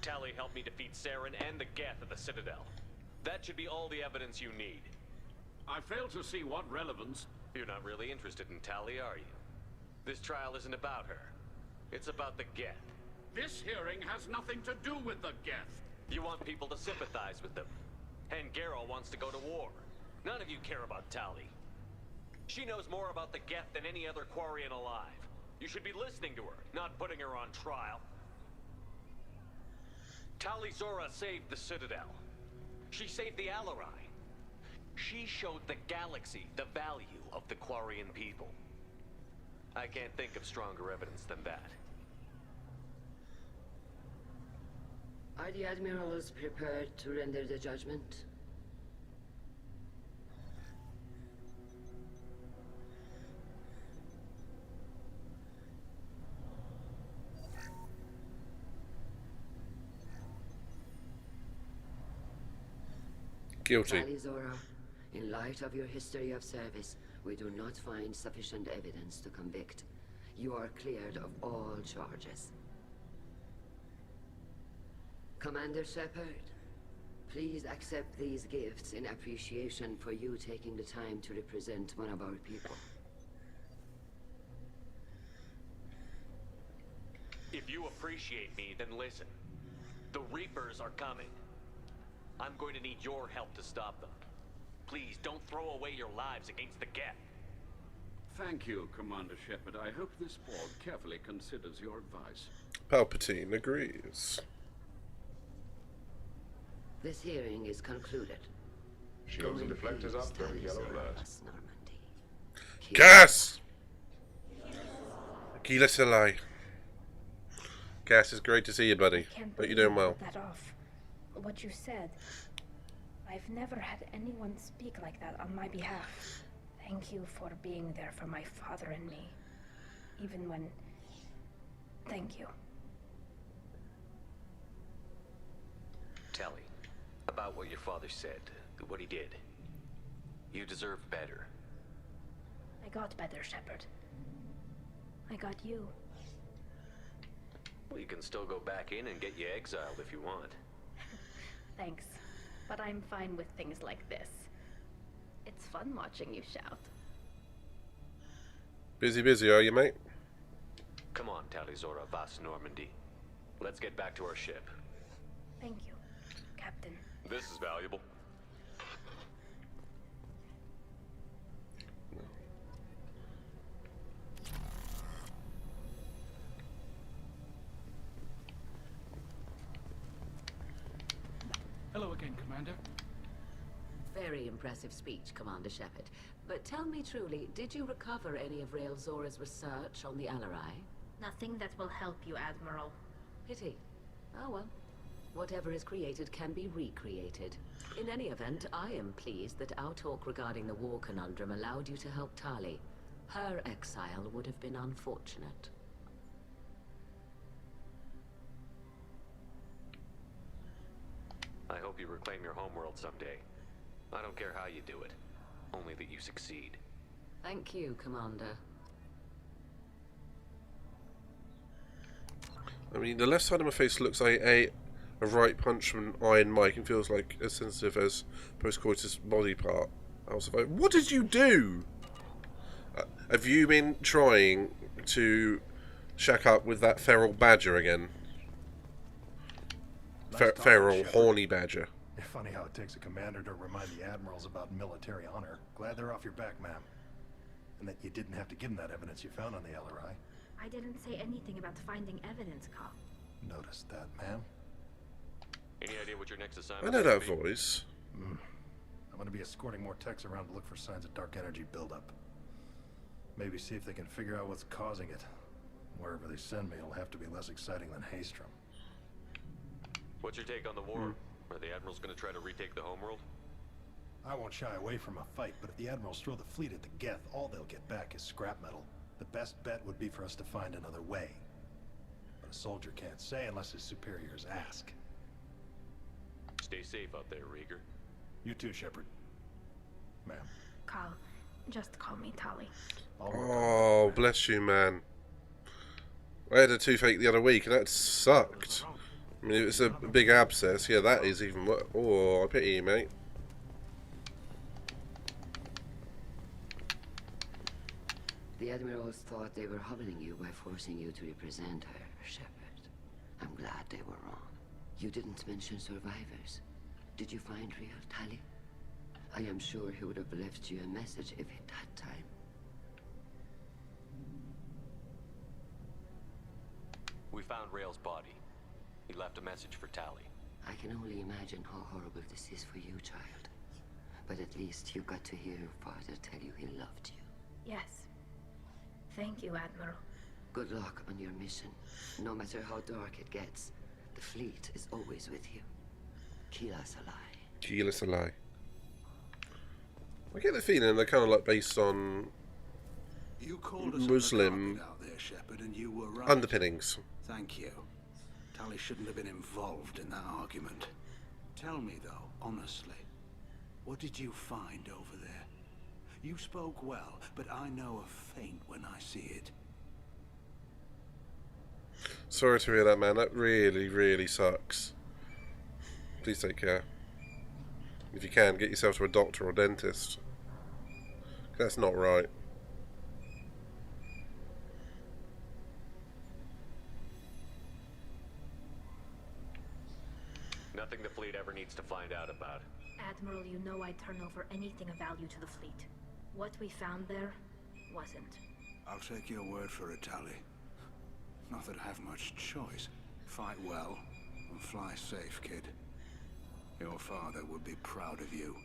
Tali helped me defeat Saren and the Geth at the Citadel. That should be all the evidence you need. I fail to see what relevance. You're not really interested in Tali, are you? This trial isn't about her. It's about the Geth. This hearing has nothing to do with the Geth. You want people to sympathize with them. And Garrow wants to go to war. None of you care about Tali. She knows more about the Geth than any other Quarian alive. You should be listening to her, not putting her on trial. Tali Zora saved the Citadel. She saved the Alarai. She showed the galaxy the value of the Quarian people. I can't think of stronger evidence than that. Are the admirals prepared to render the judgment? Guilty. Tali Zora, in light of your history of service, we do not find sufficient evidence to convict. You are cleared of all charges. Commander Shepard, please accept these gifts in appreciation for you taking the time to represent one of our people. If you appreciate me, then listen. The Reapers are coming. I'm going to need your help to stop them. Please, don't throw away your lives against the Geth. Thank you, Commander Shepard. I hope this board carefully considers your advice. Palpatine agrees. This hearing is concluded. Shields and deflectors up, very yellow alert. Gas! Gila Salai. Gas, it's great to see you, buddy. But you're doing well. That off. What you said. I've never had anyone speak like that on my behalf. Thank you for being there for my father and me. Even when... Thank you. Tali, about what your father said, what he did. You deserve better. I got better, Shepard. I got you. Well, you can still go back in and get you exiled if you want. Thanks. But I'm fine with things like this. It's fun watching you shout. Busy, are you, mate? Come on, Tali Zora Vas Normandy. Let's get back to our ship. Thank you, Captain. This is valuable. Hello again, Commander. Very impressive speech, Commander Shepard. But tell me truly, did you recover any of Rael Zora's research on the Alarai? Nothing that will help you, Admiral. Pity. Oh well. Whatever is created can be recreated. In any event, I am pleased that our talk regarding the war conundrum allowed you to help Tali. Her exile would have been unfortunate. I hope you reclaim your homeworld someday. I don't care how you do it. only that you succeed. Thank you, Commander. I mean, the left side of my face looks like a right punch from an Iron Mike and feels like as sensitive as post-coitus body part. I was like, what did you do? Have you been trying to shack up with that feral badger again? Feral, horny badger. Funny how it takes a commander to remind the admirals about military honor. Glad they're off your back, ma'am. And that you didn't have to give them that evidence you found on the LRI. I didn't say anything about finding evidence, Carl. Noticed that, ma'am. Any idea what your next I assignment know is? that voice. I'm going to be escorting more techs around to look for signs of dark energy buildup. Maybe see if they can figure out what's causing it. Wherever they send me, it'll have to be less exciting than Haystrom. What's your take on the war? Are the admirals going to try to retake the homeworld? I won't shy away from a fight, but if the admirals throw the fleet at the Geth, all they'll get back is scrap metal. The best bet would be for us to find another way. But a soldier can't say unless his superiors ask. Stay safe out there, Rieger. You too, Shepard. Ma'am. Carl, just call me Tali. Oh, bless you, man. I had a toothache the other week and that sucked. I mean, it's a big abscess. Yeah, that is even worse. Oh, I pity you, mate. The admirals thought they were humbling you by forcing you to represent her, Shepard. I'm glad they were wrong. You didn't mention survivors. Did you find real Tali? I am sure he would have left you a message if he'd had time. We found Rail's body. He left a message for Tali. I can only imagine how horrible this is for you, child. But at least you got to hear your father tell you he loved you. Yes. Thank you, Admiral. Good luck on your mission. No matter how dark it gets, the fleet is always with you. Keela Salai. Keela Salai. I get the feeling they're kind of like based on You called us Muslim out there, Shepard, and you were right. underpinnings. Thank you. Tali shouldn't have been involved in that argument. Tell me, though, honestly, what did you find over there? You spoke well, but I know a feint when I see it. Sorry to hear that, man. That really, really sucks. Please take care. If you can, get yourself to a doctor or dentist. That's not right. Nothing the fleet ever needs to find out about. Admiral, you know I'd turn over anything of value to the fleet. What we found there wasn't. I'll take your word for it, Tali. Not that I have much choice. Fight well and fly safe, kid. Your father would be proud of you.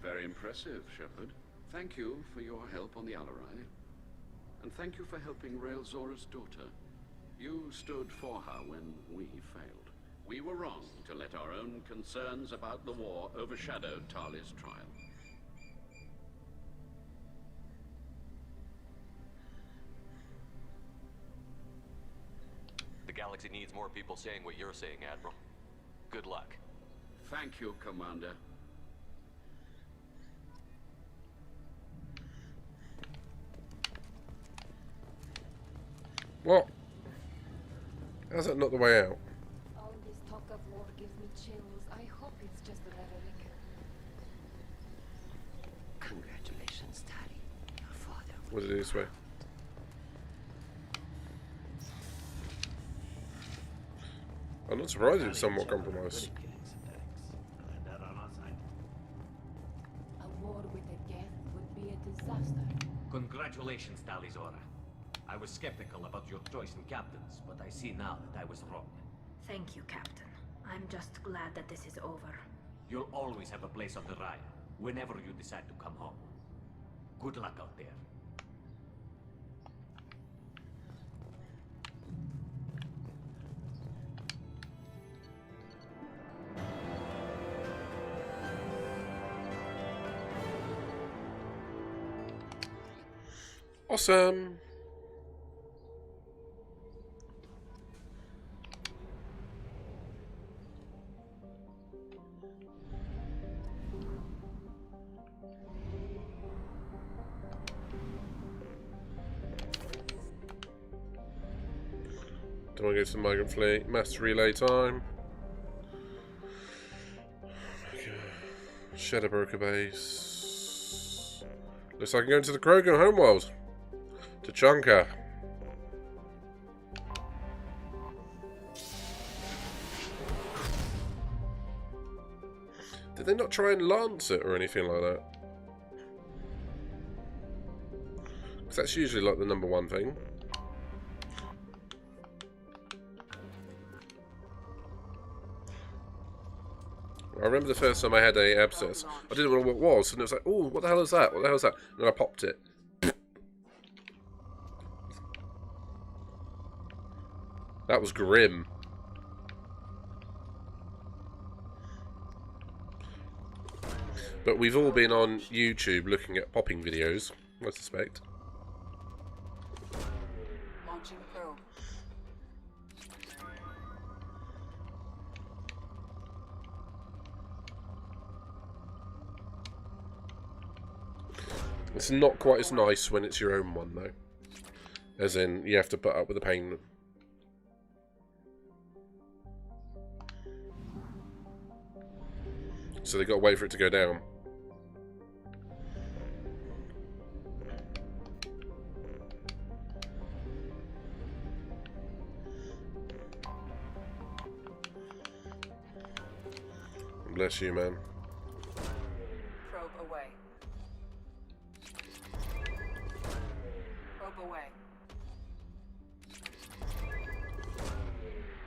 Very impressive, Shepard. Thank you for your help on the Alarai. And thank you for helping Rail Zora's daughter. You stood for her when we failed. We were wrong to let our own concerns about the war overshadow Tali's trial. The galaxy needs more people saying what you're saying, Admiral. Good luck. Thank you, Commander. What? How's that not the way out? All this talk of war gives me chills. I hope it's just rhetoric. Congratulations, Tali. Your father. What did it this way? I'm not surprised it's somewhat compromised. A war with the Geth would be a disaster. Congratulations, Tali Zora. I was skeptical about your choice in captains, but I see now that I was wrong. Thank you, Captain. I'm just glad that this is over. You'll always have a place on the Raya, whenever you decide to come home. Good luck out there. Awesome. Don't want to go to the migrant fleet. Master relay time. Shadow Broker base. Looks like I'm going to the Krogan homeworld. To Chunka. Did they not try and lance it or anything like that? Because that's usually like the #1 thing. I remember the first time I had a abscess, I didn't know what it was, and it was like, oh, what the hell is that? What the hell is that? And then I popped it. That was grim. But we've all been on YouTube looking at popping videos, I suspect. Launching probe. It's not quite as nice when it's your own one, though. As in, you have to put up with the pain. So they've got to wait for it to go down. Bless you, man. Probe away. Probe away.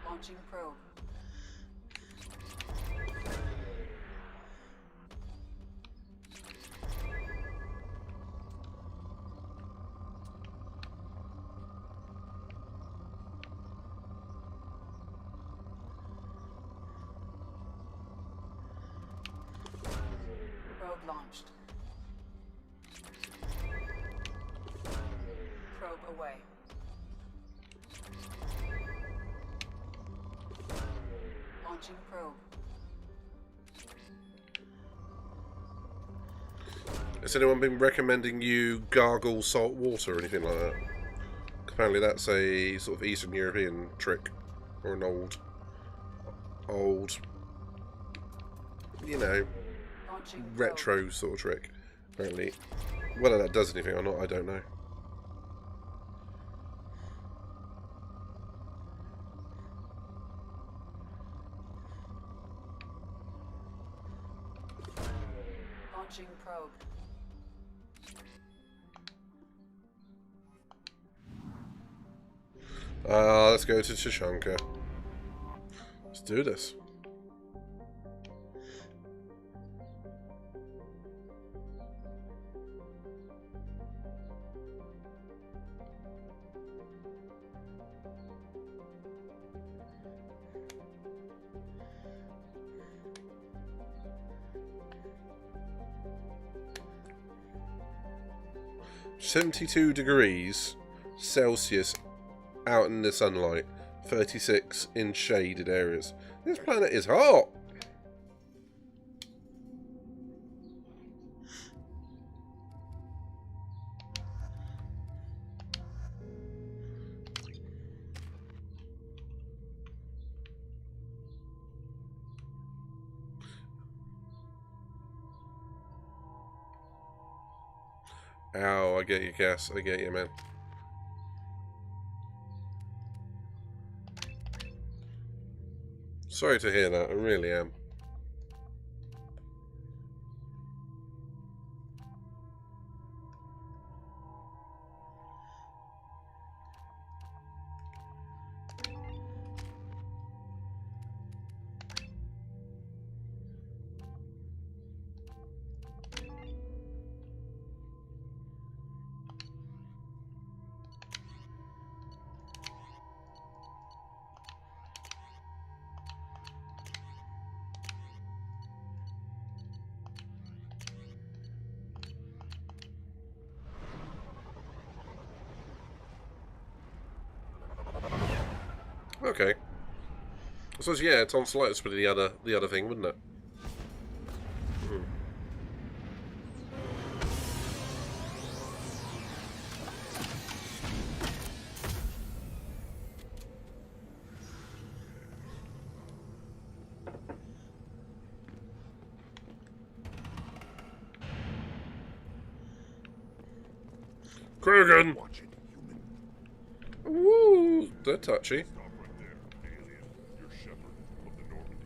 Launching probe. Probe launched. Probe away. Launching probe. Has anyone been recommending you gargle salt water or anything like that? Apparently that's a sort of Eastern European trick. Or an old, you know, retro sort of trick. Apparently. Whether that does anything or not, I don't know. Launching probe. Let's go to Tashanka. Let's do this. (72 degrees Celsius out in the sunlight, 36 in shaded areas. This planet is hot. Ow, I get you, Cass. I get you, man. Sorry to hear that, I really am. Okay. I suppose, yeah, tonsillitis would be the other thing, wouldn't it? Krogan! Ooh, they're touchy. Stop right there, alien. You're Shepard of the Normandy.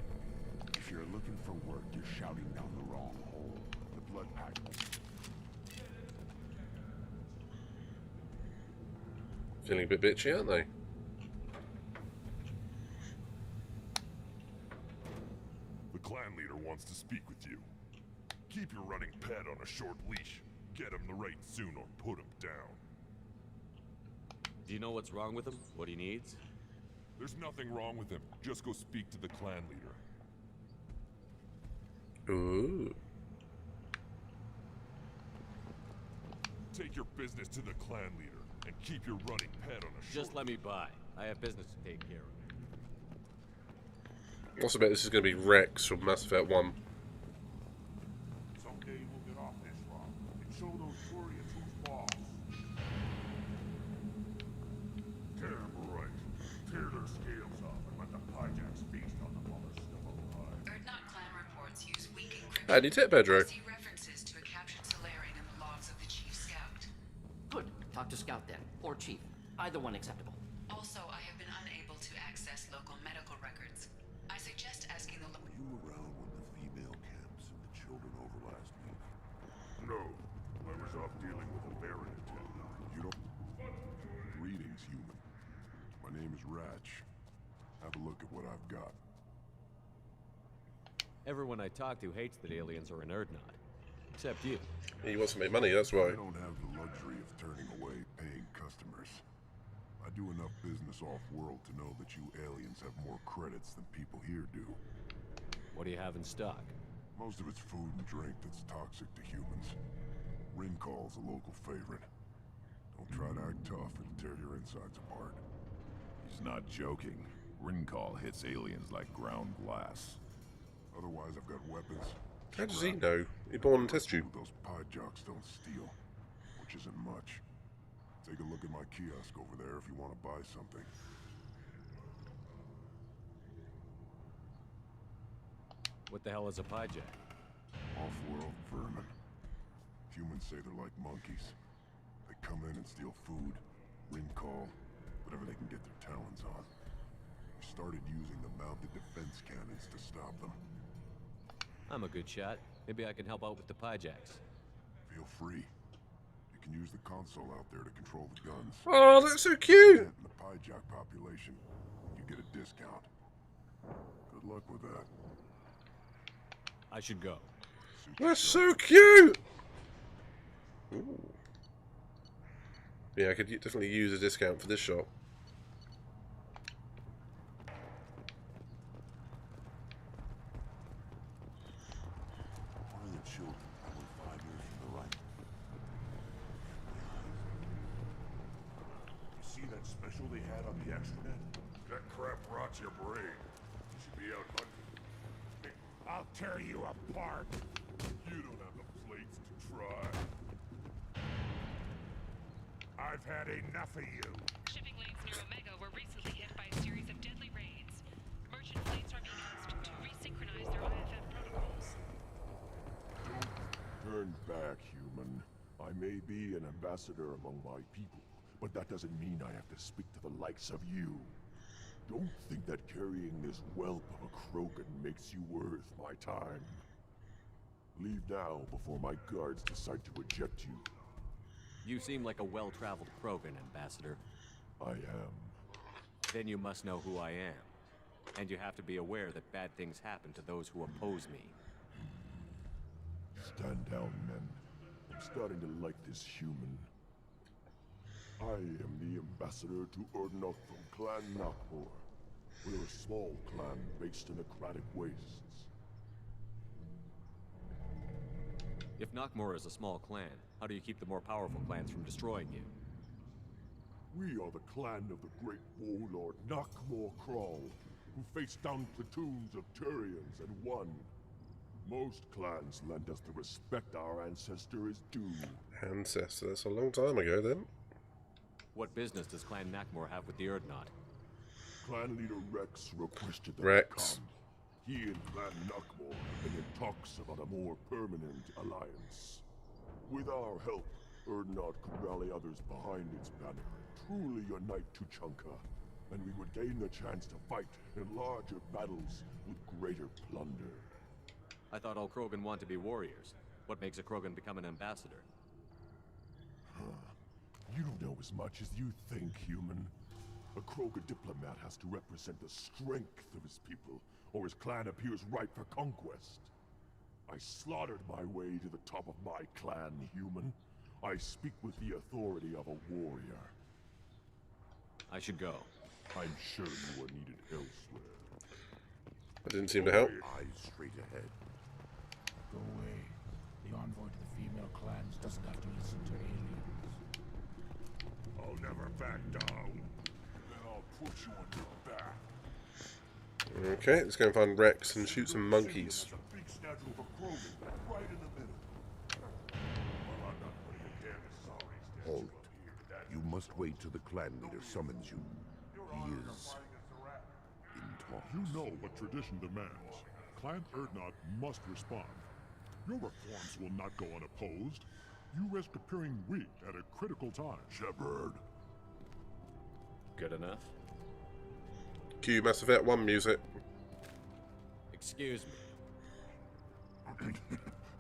If you're looking for work, you're shouting down the wrong hole. The blood pack. Feeling a bit bitchy, aren't they? The clan leader wants to speak with you. Keep your running pet on a short leash. Get him the right soon or put him down. Do you know what's wrong with him? What he needs? There's nothing wrong with him. Just go speak to the clan leader. Ooh. Take your business to the clan leader and keep your running pet on a short Just let me by. I have business to take care of. Also bet this is going to be Rex from Mass Effect 1. Someday we'll get off this rock and show those Turians who's boss. Tear them right. Tear their scales off and let the Pyjaks feast on the mother stuff alive. Erdnot clan reports use weak encryption. How do you tip, Pedro? See references to a captured Solarian in the logs of the Chief Scout. Good. Talk to Scout then. Or Chief. Either one acceptable. Also, I have been unable to access local medical records. I suggest asking the Were you around when the female camps and the children over last week? No. I was off dealing with a variant. You don't... Greetings, human. My name is Ratch. Have a look at what I've got. Everyone I talk to hates that aliens are an Erdnot. Except you. He wants to make money, that's why. I don't have the luxury of turning away paying customers. I do enough business off-world to know that you aliens have more credits than people here do. What do you have in stock? Most of it's food and drink that's toxic to humans. Rincall's a local favorite. Don't try to act tough, it'll tear your insides apart. He's not joking. Rincall hits aliens like ground glass. Otherwise, I've got weapons. How does he know? He born in a test tube. Those Pyjaks don't steal, which isn't much. Take a look at my kiosk over there if you want to buy something. What the hell is a Pyjak? Off-world vermin. Humans say they're like monkeys. They come in and steal food, Rincall, whatever they can get their talons on. We started using the mounted defense cannons to stop them. I'm a good shot. Maybe I can help out with the Pyjaks. Feel free. You can use the console out there to control the guns. Oh, that's so cute! In the Pyjak population, you get a discount. Good luck with that. I should go. That's so cute! Ooh. Yeah, I could definitely use a discount for this shop. One of the children, probably 5 years from the right. You see that special they had on the extranet? That crap rots your brain. You should be out hunting. I'll tear you apart. You don't have the plates to try. I've had enough of you. Shipping lanes near Omega were recently hit by a series of deadly raids. Merchant fleets are being asked to resynchronize their IFF protocols. Don't turn back, human. I may be an ambassador among my people, but that doesn't mean I have to speak to the likes of you. Don't think that carrying this whelp of a Krogan makes you worth my time. Leave now before my guards decide to eject you. You seem like a well-traveled Krogan, Ambassador. I am. Then you must know who I am. And you have to be aware that bad things happen to those who oppose me. Stand down, men. I'm starting to like this human. I am the ambassador to Erdnot from Clan Nakmor. We're a small clan based in aquatic wastes. If Nakmor is a small clan, how do you keep the more powerful clans from destroying you? We are the clan of the great warlord Nakmor Krall, who faced down platoons of Turians and won. Most clans lend us the respect our ancestor is due. Ancestor, that's a long time ago then. What business does Clan Nakmor have with the Erdnot? Clan leader Rex requested that Rex. I come. He and Clan Nakmor have been in talks about a more permanent alliance. With our help, Erdnot could rally others behind its banner and truly unite Tuchanka, and we would gain the chance to fight in larger battles with greater plunder. I thought all Krogan want to be warriors. What makes a Krogan become an ambassador? You don't know as much as you think, human. A Krogan diplomat has to represent the strength of his people, or his clan appears ripe for conquest. I slaughtered my way to the top of my clan, human. I speak with the authority of a warrior. I should go. I'm sure you are needed elsewhere. That didn't seem to help. Eyes straight ahead. Go away. The envoy to the female clans doesn't have to listen to aliens. I'll never back down. Then I'll put you on your back. Okay, let's go and find Rex and shoot some monkeys. There's a big statue of a Krogan right in the middle. Well, I'm not putting a damn sorry statue Hold. up here. You must wait till the clan leader summons you. He is in talks. You know what tradition demands. Clan Erdnot must respond. Your reforms will not go unopposed. You risk appearing weak at a critical time. Shepard. Good enough? Cue Mass Effect 1 music. Excuse me.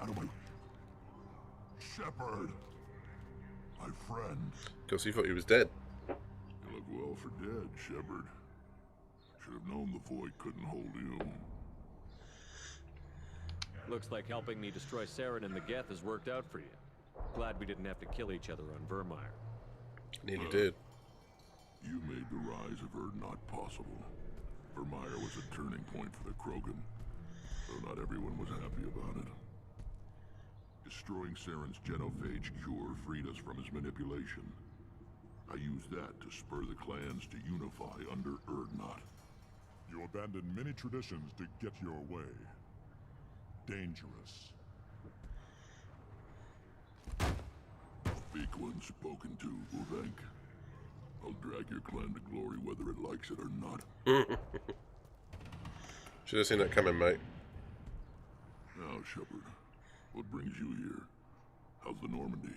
Out of my... Shepard. My friend. Because he thought he was dead. You look well for dead, Shepard. Should have known the Void couldn't hold you. Looks like helping me destroy Saren and the Geth has worked out for you. Glad we didn't have to kill each other on Vermeer. Nearly did. You made the rise of Erdnot possible. Vermeer was a turning point for the Krogan, though not everyone was happy about it. Destroying Saren's genophage cure freed us from his manipulation. I used that to spur the clans to unify under Erdnot. You abandoned many traditions to get your way. Dangerous. Speak when spoken to, Uvenk. I'll drag your clan to glory whether it likes it or not. Should have seen that coming, mate. Now, Shepard, what brings you here? How's the Normandy?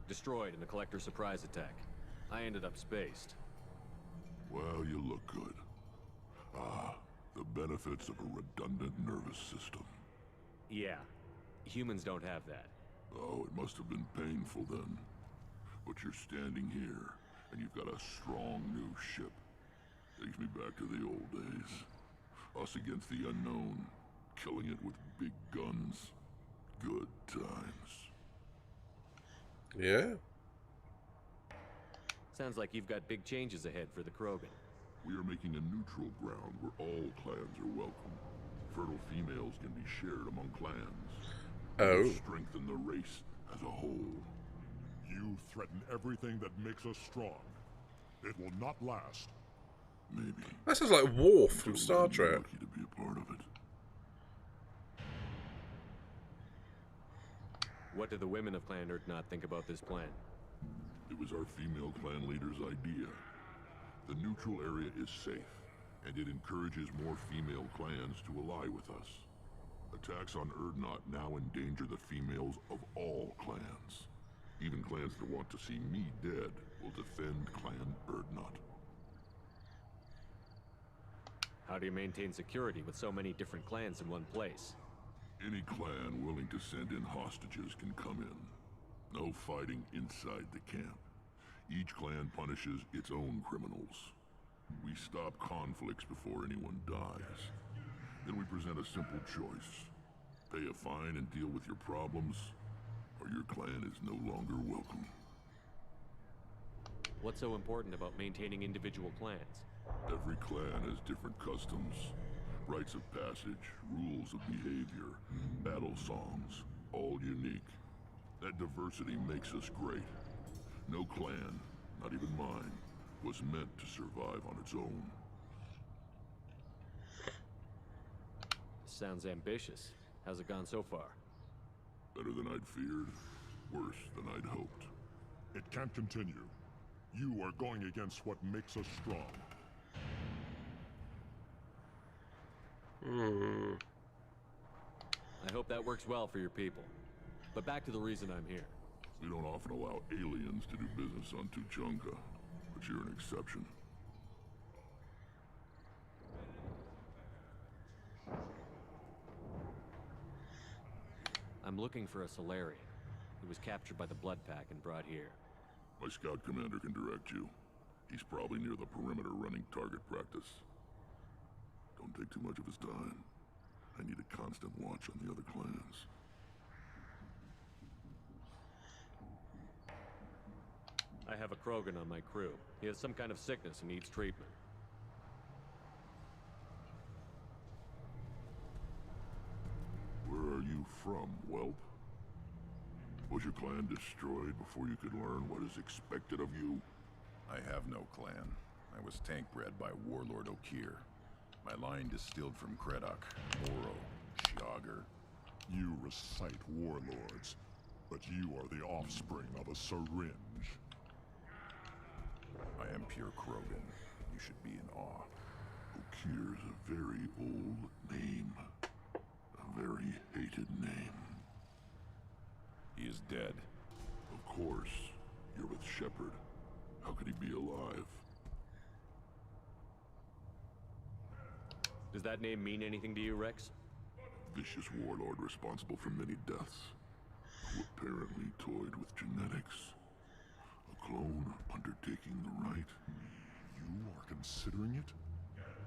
Destroyed in the Collector surprise attack. I ended up spaced. Well, you look good. Ah, the benefits of a redundant nervous system. Yeah. Humans don't have that. Oh, it must have been painful then. But you're standing here, and you've got a strong new ship. Takes me back to the old days. Us against the unknown, killing it with big guns. Good times. Yeah? Sounds like you've got big changes ahead for the Krogan. We are making a neutral ground where all clans are welcome. Fertile females can be shared among clans. Oh. We'll strengthen the race as a whole. You threaten everything that makes us strong. It will not last. Maybe. That sounds like Worf from Star Trek. Lucky to be a part of it. What do the women of Clan Erdnot think about this plan? It was our female clan leader's idea. The neutral area is safe, and it encourages more female clans to ally with us. Attacks on Erdnot now endanger the females of all clans. Even clans that want to see me dead will defend Clan Erdnot. How do you maintain security with so many different clans in one place? Any clan willing to send in hostages can come in. No fighting inside the camp. Each clan punishes its own criminals. We stop conflicts before anyone dies. Then we present a simple choice. Pay a fine and deal with your problems, or your clan is no longer welcome. What's so important about maintaining individual clans? Every clan has different customs, rites of passage, rules of behavior, battle songs, all unique. That diversity makes us great. No clan, not even mine, was meant to survive on its own. Sounds ambitious. How's it gone so far? Better than I'd feared, worse than I'd hoped. It can't continue. You are going against what makes us strong. I hope that works well for your people. But back to the reason I'm here. We don't often allow aliens to do business on Tuchanka, but you're an exception. I'm looking for a Solarian. He was captured by the Blood Pack and brought here. My scout commander can direct you. He's probably near the perimeter running target practice. Don't take too much of his time. I need a constant watch on the other clans. I have a Krogan on my crew. He has some kind of sickness and needs treatment. Where are you from, whelp? Was your clan destroyed before you could learn what is expected of you? I have no clan. I was tank bred by Warlord Okir. My line distilled from Kredok, Moro, Shiagar. You recite warlords, but you are the offspring of a syringe. I am pure Krogan. You should be in awe. Okir's a very old name. A very hated name. He is dead. Of course. You're with Shepard. How could he be alive? Does that name mean anything to you, Rex? Vicious warlord responsible for many deaths, who apparently toyed with genetics. A clone undertaking the rite. You are considering it?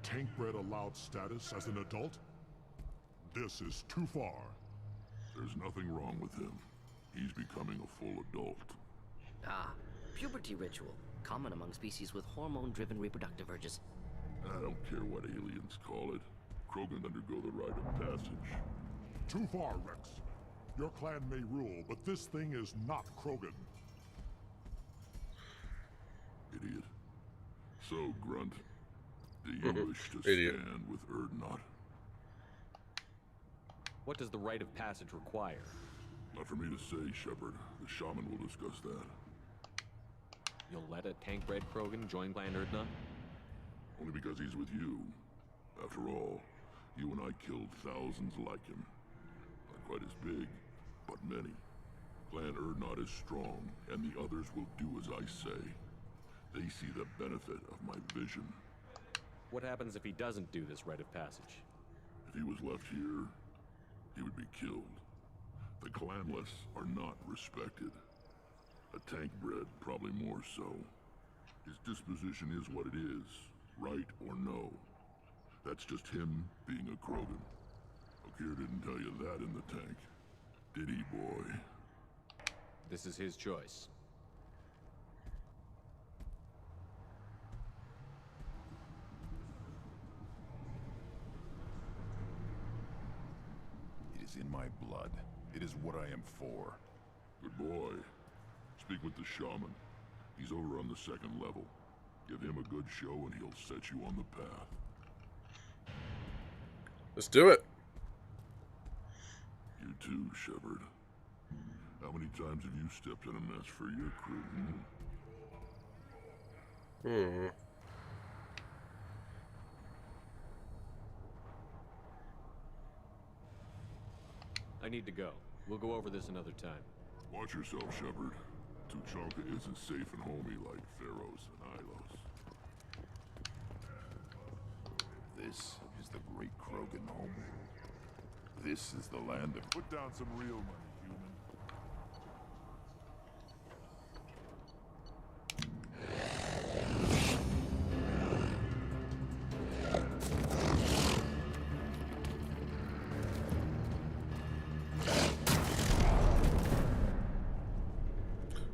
Tank-bred allowed status as an adult? This is too far. There's nothing wrong with him. He's becoming a full adult. Ah, puberty ritual. Common among species with hormone-driven reproductive urges. I don't care what aliens call it. Krogan undergo the rite of passage. Too far, Rex. Your clan may rule, but this thing is not Krogan. Idiot. So, Grunt, do you wish to stand with Erdnot? What does the rite of passage require? Not for me to say, Shepard. The shaman will discuss that. You'll let a tank-bred Krogan join Clan Erdnot? Only because he's with you. After all, you and I killed thousands like him. Not quite as big, but many. Clan Erdnot is strong, and the others will do as I say. They see the benefit of my vision. What happens if he doesn't do this rite of passage? If he was left here, he would be killed. The clanless are not respected. A tank-bred, probably more so. His disposition is what it is, right or no. That's just him being a Krogan. Okir didn't tell you that in the tank. Did he, boy? This is his choice. It is in my blood. It is what I am for. Good boy. Speak with the shaman. He's over on the second level. Give him a good show and he'll set you on the path. Let's do it. You too, Shepard. How many times have you stepped in a mess for your crew? I need to go. We'll go over this another time. Watch yourself, Shepard. Tuchanka isn't safe and homey like Theros and Ilos. This is the great Krogan home. This is the land of... Put down some real money, human.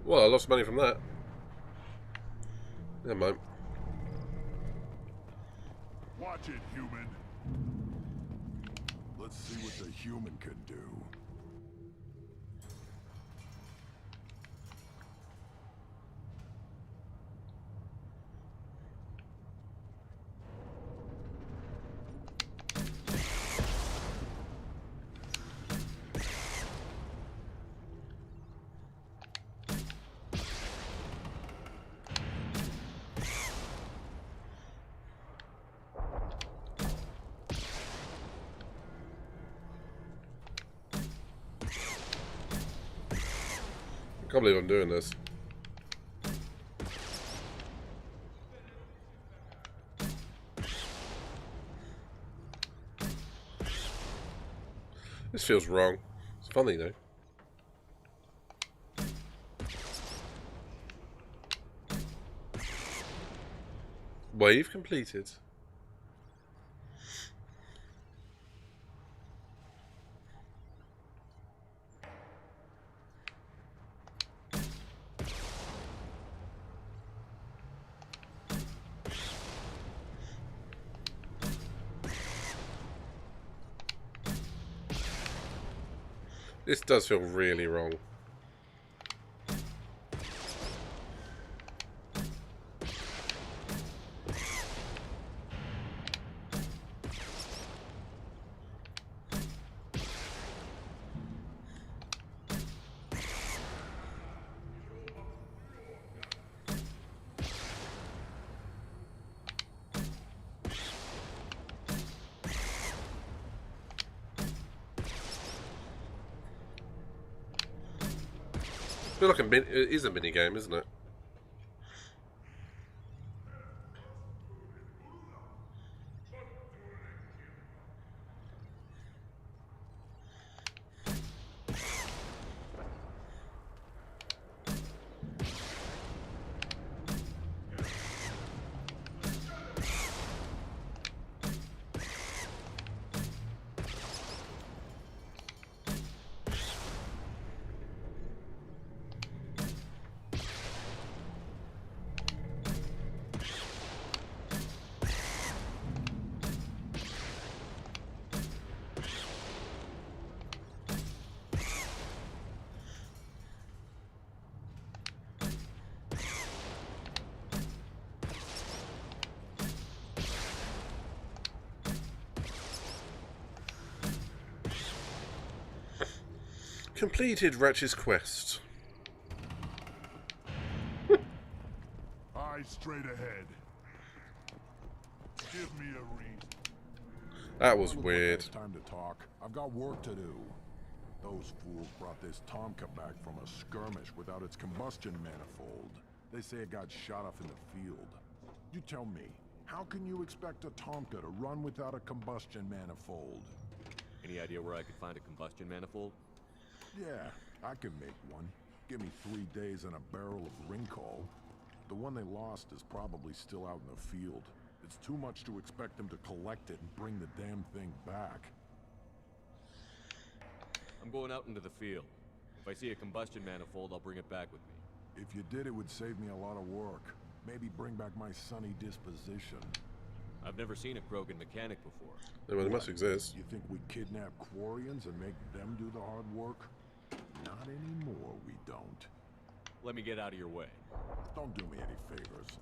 Well, I lost money from that. Never mind. Watch it, human. Let's see what the human can do. I can't believe I'm doing this. This feels wrong. It's funny though. Wave completed. This does feel really wrong. I feel like it is a mini game, isn't it? Completed Ratchet's quest. Eyes straight ahead. Give me a reason. That was weird. It's time to talk. I've got work to do. Those fools brought this Tomka back from a skirmish without its combustion manifold. They say it got shot off in the field. You tell me, how can you expect a Tomka to run without a combustion manifold? Any idea where I could find a combustion manifold? Yeah, I can make one. Give me 3 days and a barrel of Rincol. The one they lost is probably still out in the field. It's too much to expect them to collect it and bring the damn thing back. I'm going out into the field. If I see a combustion manifold, I'll bring it back with me. If you did, it would save me a lot of work. Maybe bring back my sunny disposition. I've never seen a Krogan mechanic before. Well, they must exist. You think we kidnap Quarians and make them do the hard work? Not anymore, we don't. Let me get out of your way. Don't do me any favors.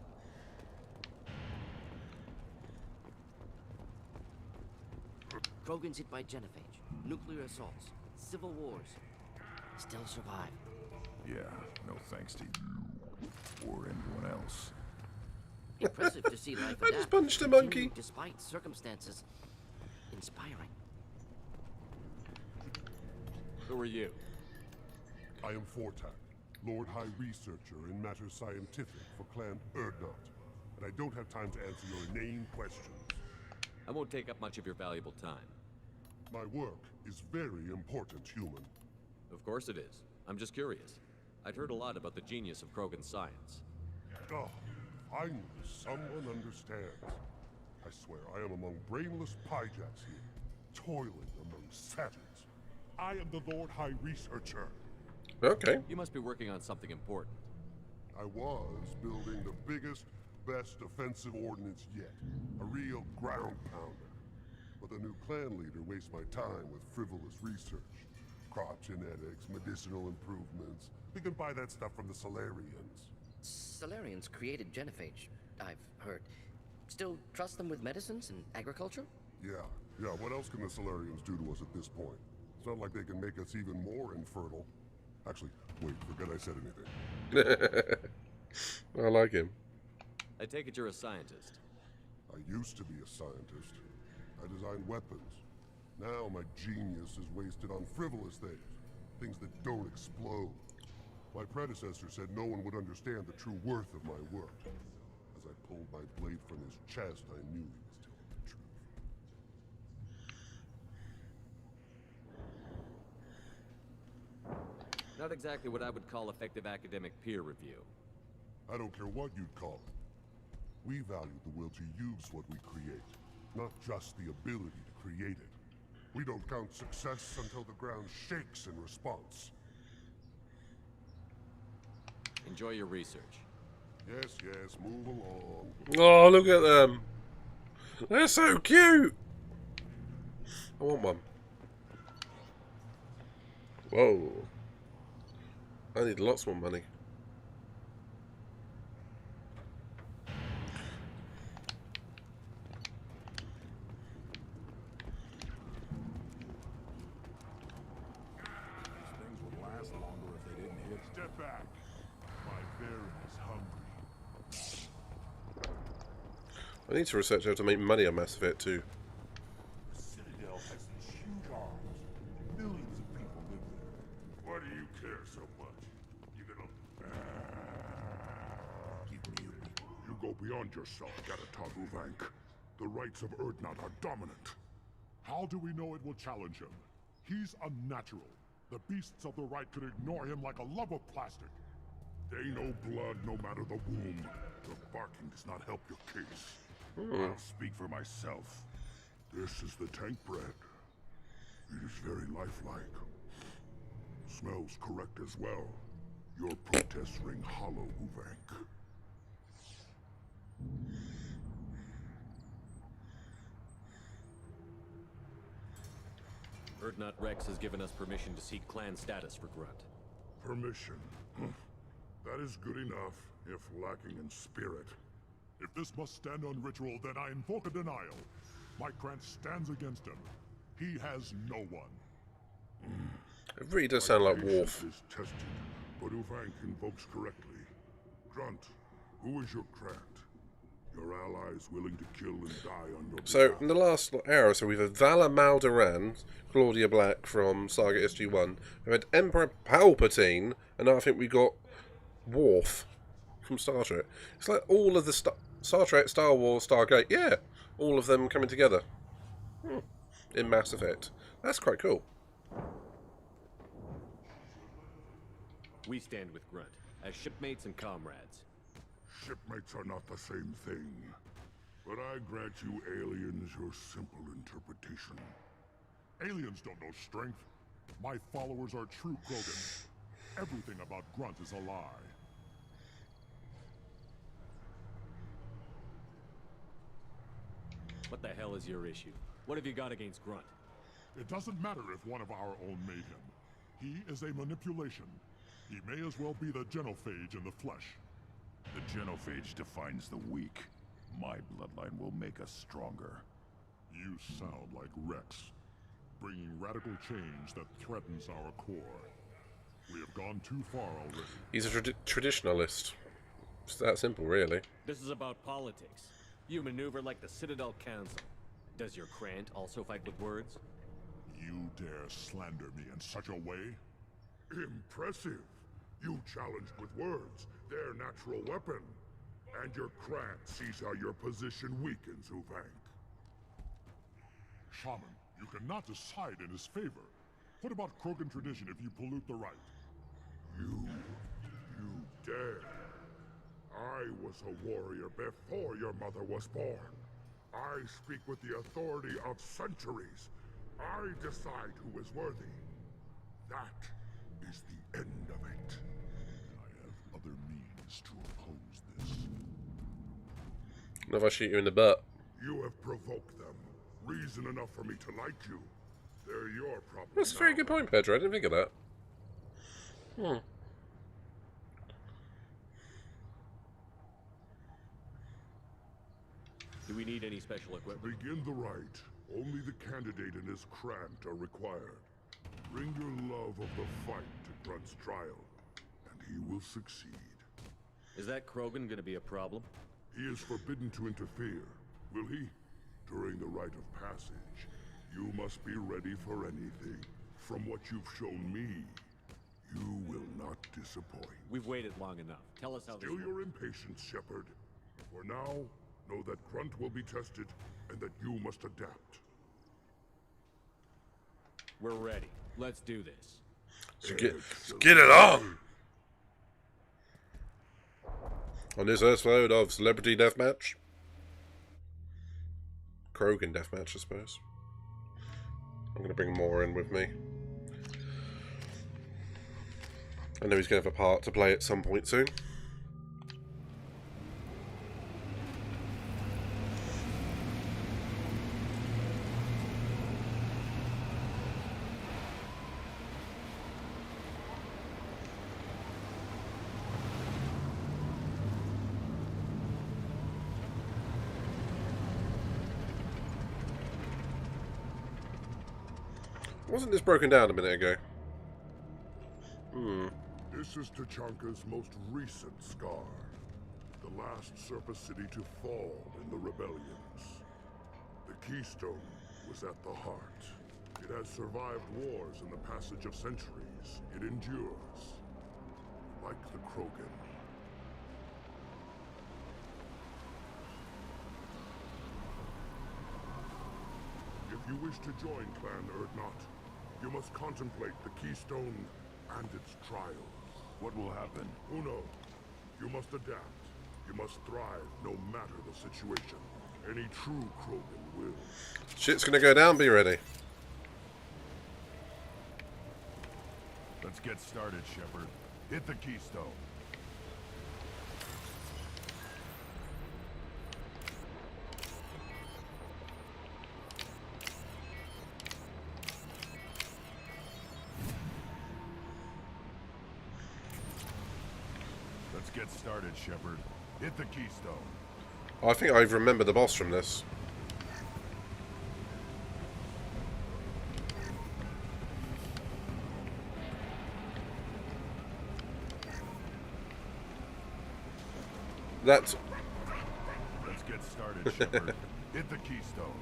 Krogans hit by genophage, nuclear assaults, civil wars. Still survive. Yeah, no thanks to you or anyone else. Impressive to see life I just adapt, punched a continue monkey. despite circumstances. Inspiring. Who are you? I am Fortak, Lord High Researcher in matters scientific for Clan Erdnot, and I don't have time to answer your inane questions. I won't take up much of your valuable time. My work is very important, human. Of course it is. I'm just curious. I'd heard a lot about the genius of Krogan science. Oh, finally someone understands. I swear I am among brainless pyjaks here, toiling among savages. I am the Lord High Researcher. Okay. You must be working on something important. I was building the biggest, best offensive ordnance yet. A real ground pounder. But the new clan leader wastes my time with frivolous research. Crop genetics, medicinal improvements. We can buy that stuff from the Solarians. Solarians created genophage, I've heard. Still trust them with medicines and agriculture? Yeah. What else can the Solarians do to us at this point? It's not like they can make us even more infertile. Actually, wait, forget I said anything. I like him. I take it you're a scientist. I used to be a scientist. I designed weapons. Now my genius is wasted on frivolous things. Things that don't explode. My predecessor said no one would understand the true worth of my work. As I pulled my blade from his chest, I knew he was telling the truth. Not exactly what I would call effective academic peer review. I don't care what you'd call it. We value the will to use what we create, not just the ability to create it. We don't count success until the ground shakes in response. Enjoy your research. Yes, yes, move along. Oh, look at them. They're so cute. I want one. Whoa. I need lots more money. Step back. My baron is hungry. I need to research how to make money on Mass Effect 2. The Citadel has these huge arms. Millions of people live there. Why do you care so much? You gonna... Give me a beat. You go beyond yourself, Gatatog Uvank. The rights of Urdnot are dominant. How do we know it will challenge him? He's unnatural. The beasts of the right could ignore him like a lump of plastic. They know blood no matter the womb. Your barking does not help your case. I'll speak for myself. This is the tank bread. It is very lifelike. Smells correct as well. Your protests ring hollow, Uvank. Urdnot Rex has given us permission to seek clan status for Grunt. Permission. That is good enough, if lacking in spirit. If this must stand on ritual, then I invoke a denial. My Grant stands against him. He has no one. It really does sound like Worf. Is tested, but Uvank invokes correctly. Grunt, who is your Grant? Your allies willing to kill and die on your So, behalf? in the last era, so we've had Vala Maldoran, Claudia Black from Saga SG-1, we've had Emperor Palpatine, and now I think we got Worf from Star Trek. It's like all of the Star Trek, Star Wars, Stargate, yeah, all of them coming together in Mass Effect. That's quite cool. We stand with Grunt, as shipmates and comrades. Shipmates are not the same thing. But I grant you aliens your simple interpretation. Aliens don't know strength. My followers are true Krogan. Everything about Grunt is a lie. What the hell is your issue? What have you got against Grunt? It doesn't matter if one of our own made him. He is a manipulation. He may as well be the genophage in the flesh. The genophage defines the weak. My bloodline will make us stronger. You sound like Rex, bringing radical change that threatens our core. We have gone too far already. He's a traditionalist. It's that simple, really. This is about politics. You maneuver like the Citadel Council. Does your Krant also fight with words? You dare slander me in such a way? Impressive. You challenged with words, their natural weapon. And your Krant sees how your position weakens, Uvank. Shaman, you cannot decide in his favor. What about Krogan tradition if you pollute the rite? You dare. I was a warrior before your mother was born. I speak with the authority of centuries. I decide who is worthy. That is the end of it. I have other means to oppose this. Not if I shoot you in the butt. You have provoked them. Reason enough for me to like you. They're your problem. That's a very good point, Pedro. I didn't think of that. Do we need any special equipment? To begin the rite, only the candidate and his Krant are required. Bring your love of the fight to Grunt's trial, and he will succeed. Is that Krogan gonna be a problem? He is forbidden to interfere, will he? During the rite of passage, you must be ready for anything. From what you've shown me, You will not disappoint. We've waited long enough. Tell us how Still your impatience, Shepard. For now, know that Grunt will be tested, and that you must adapt. We're ready. Let's do this. Let's get it on! On this episode of Celebrity Deathmatch. Krogan Deathmatch, I suppose. I'm going to bring more in with me. I know he's going to have a part to play at some point soon. Wasn't this broken down a minute ago? This is Tachanka's most recent scar. The last surface city to fall in the rebellions. The Keystone was at the heart. It has survived wars and the passage of centuries. It endures. Like the Krogan. If you wish to join Clan Urdnot, you must contemplate the Keystone and its trials. What will happen? Who knows? You must adapt. You must thrive no matter the situation. Any true Krogan will. Shit's gonna go down, be ready. Let's get started, Shepard. Hit the Keystone. Get started, Shepard. Hit the Keystone. Oh, I think I remember the boss from this. That's... Let's get started, Shepard. Hit the Keystone.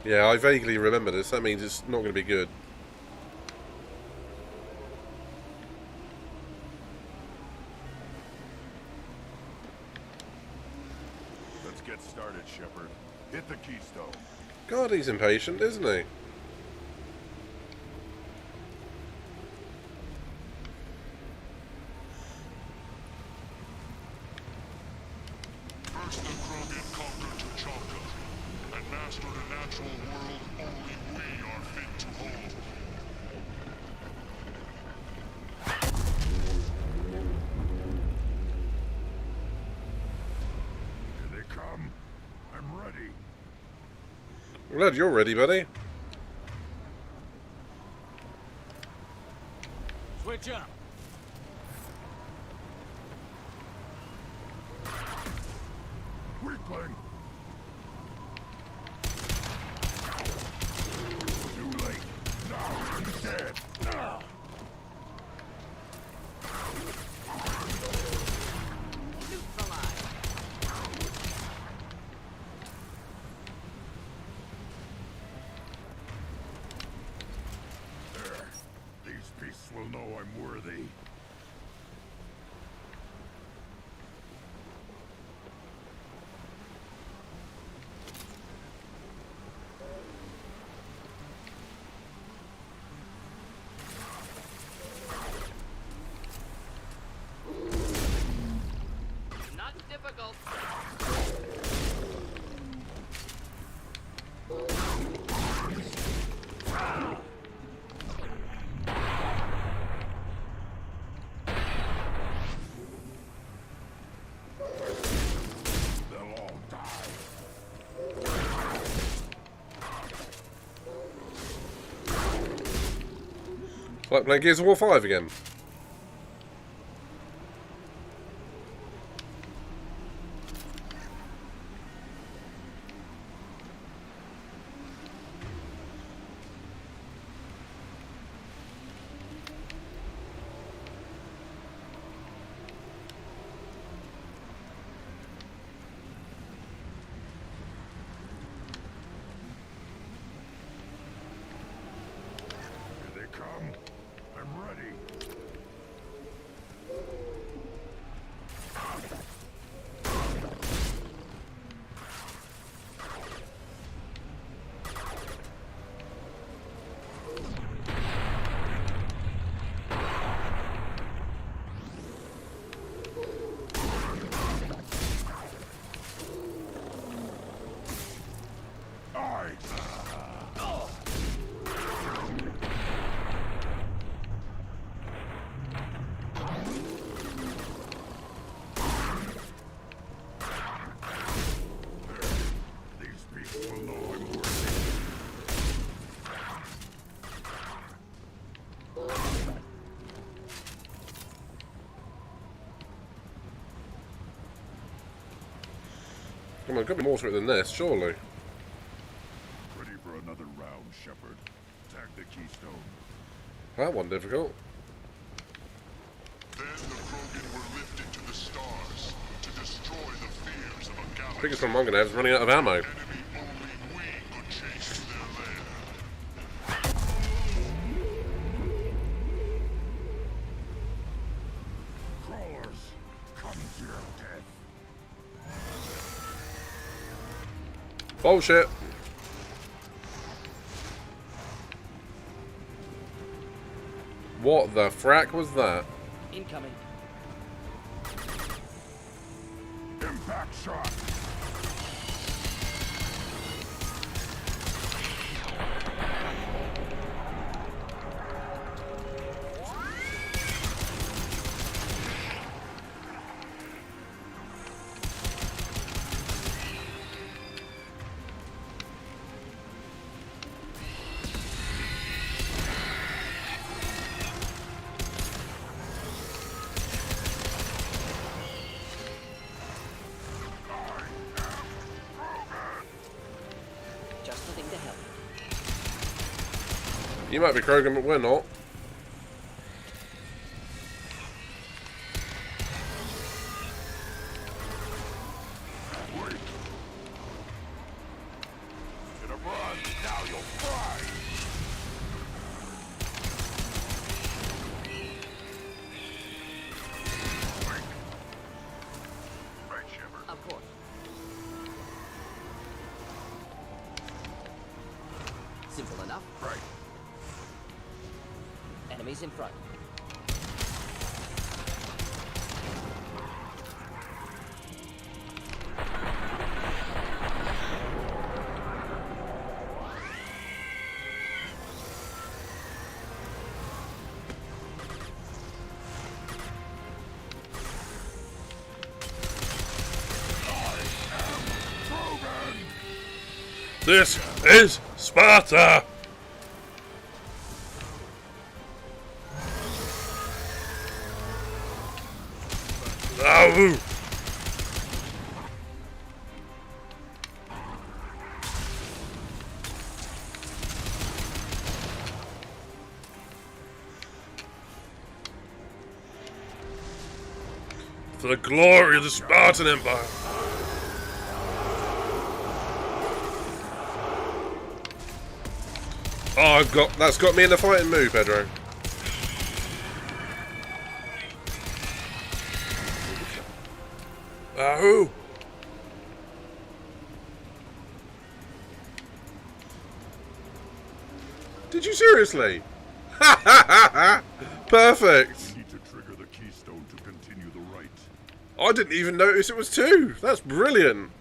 Yeah, I vaguely remember this. That means it's not going to be good. Get started, Shepard. Hit the Keystone. God, he's impatient, isn't he? First the Krogan conquered Tachanka, and mastered a natural world only we are fit to hold. Glad you're ready, buddy. Switch up. Weakling. Too late. Now he's dead. Now. Will know I'm worthy. Not difficult. It's like playing Gears of War 5 again. come. I'm ready. Come on, got to be more to it than this, surely. Ready for another round, Shepard. Tag the keystone. That one difficult. Then the Krogan were lifted to the stars to destroy the fears of a galaxy. Biggest one I'm gonna have is running out of ammo. Enemy only we could chase to their lair. Crawlers, come to your death. Bullshit. What the frack was that? Incoming. Impact shot. Just the thing to help. You might be Krogan, but we're not. Gonna run, now you'll fry. Right, Shepard. Of course. Simple enough. Right. Enemies in front. This is Sparta! Ow! For the glory of the Spartan Empire! Oh, that's got me in the fighting mood, Pedro. Who? Did you seriously? Ha ha ha ha! Perfect. You need to trigger the keystone to continue the right. I didn't even notice it was 2. That's brilliant.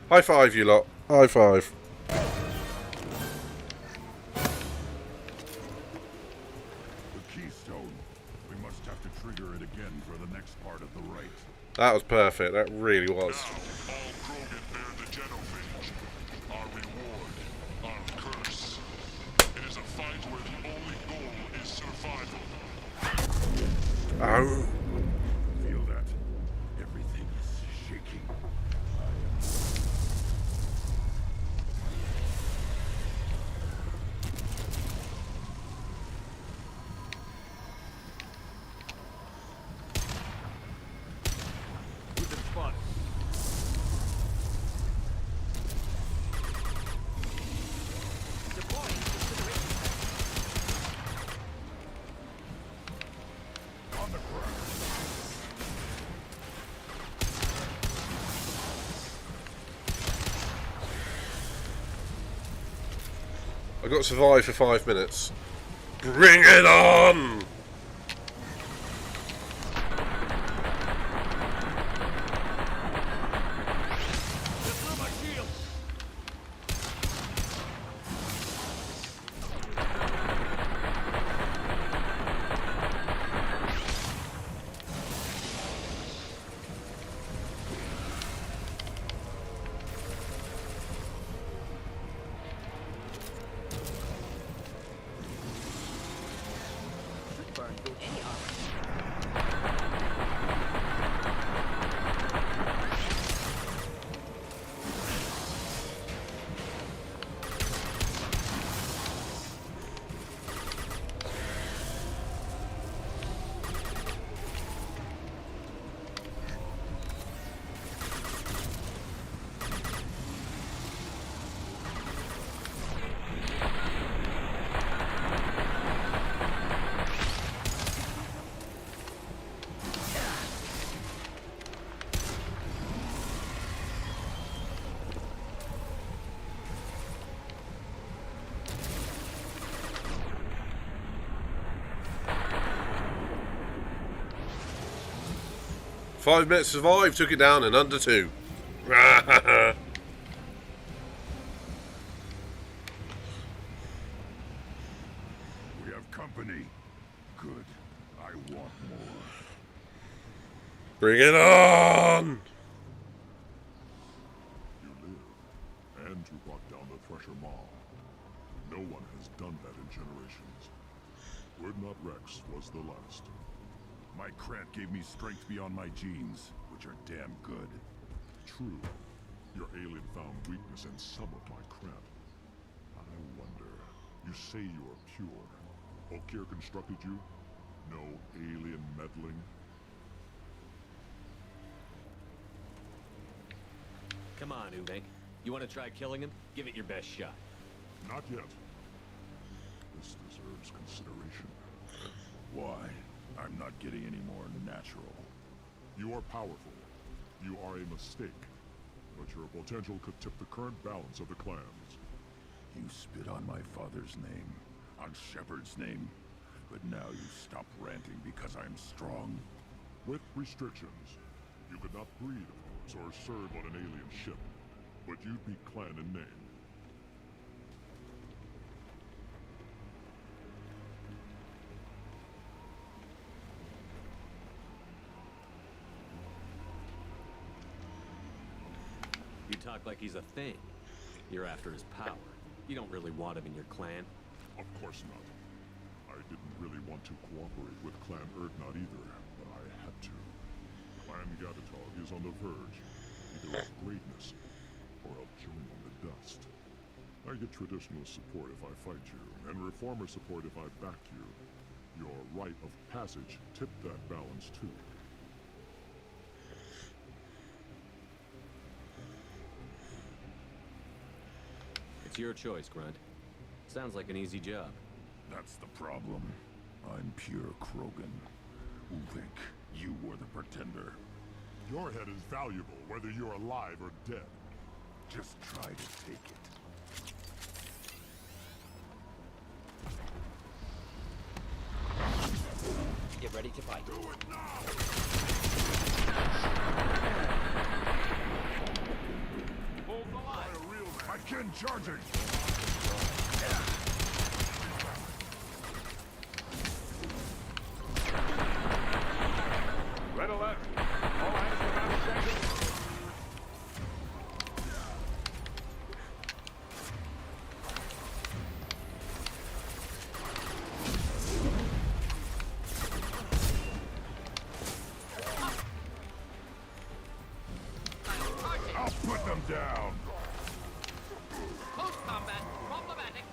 High five, you lot. High five. The keystone. We must have to trigger it again for the next part of the right. That was perfect. That really was. Now, all Krogan bear the genophage. Our reward, our curse. It is a fight where the only goal is survival. Oh. Feel that? Everything is shaking. We've been spotted. Deploying incineration. I got to survive for 5 minutes. Bring it on! Five minutes to survive, took it down in under 2. We have company. Good. I want more. Bring it on! You live, and you brought down the Thresher Maw. No one has done that in generations. Wordnot Rex was the last. My Krant gave me strength beyond my genes, which are damn good. True. Your alien found weakness in some of my Krant. I wonder. You say you are pure. Okier constructed you? No alien meddling? Come on, Uvek. You want to try killing him? Give it your best shot. Not yet. This deserves consideration. Why? I'm not getting any more natural. You are powerful. You are a mistake. But your potential could tip the current balance of the clans. You spit on my father's name, on Shepard's name, but now you stop ranting because I'm strong. With restrictions. You could not breed, of course, or serve on an alien ship. But you'd be clan in name. You talk like he's a thing. You're after his power. You don't really want him in your clan. Of course not. I didn't really want to cooperate with Clan Urdnot either, but I had to. Clan Gatatog is on the verge, either of greatness or of joining the dust. I get traditional support if I fight you, and reformer support if I back you. Your rite of passage tipped that balance too. It's your choice, Grunt. Sounds like an easy job. That's the problem. I'm pure Krogan. Uvek, you were the pretender. Your head is valuable, whether you're alive or dead. Just try to take it. Get ready to fight. Do it now! Hold the line! My kin charging! Red alert! All hands to battle station! I'll put them down! Close combat, problematic.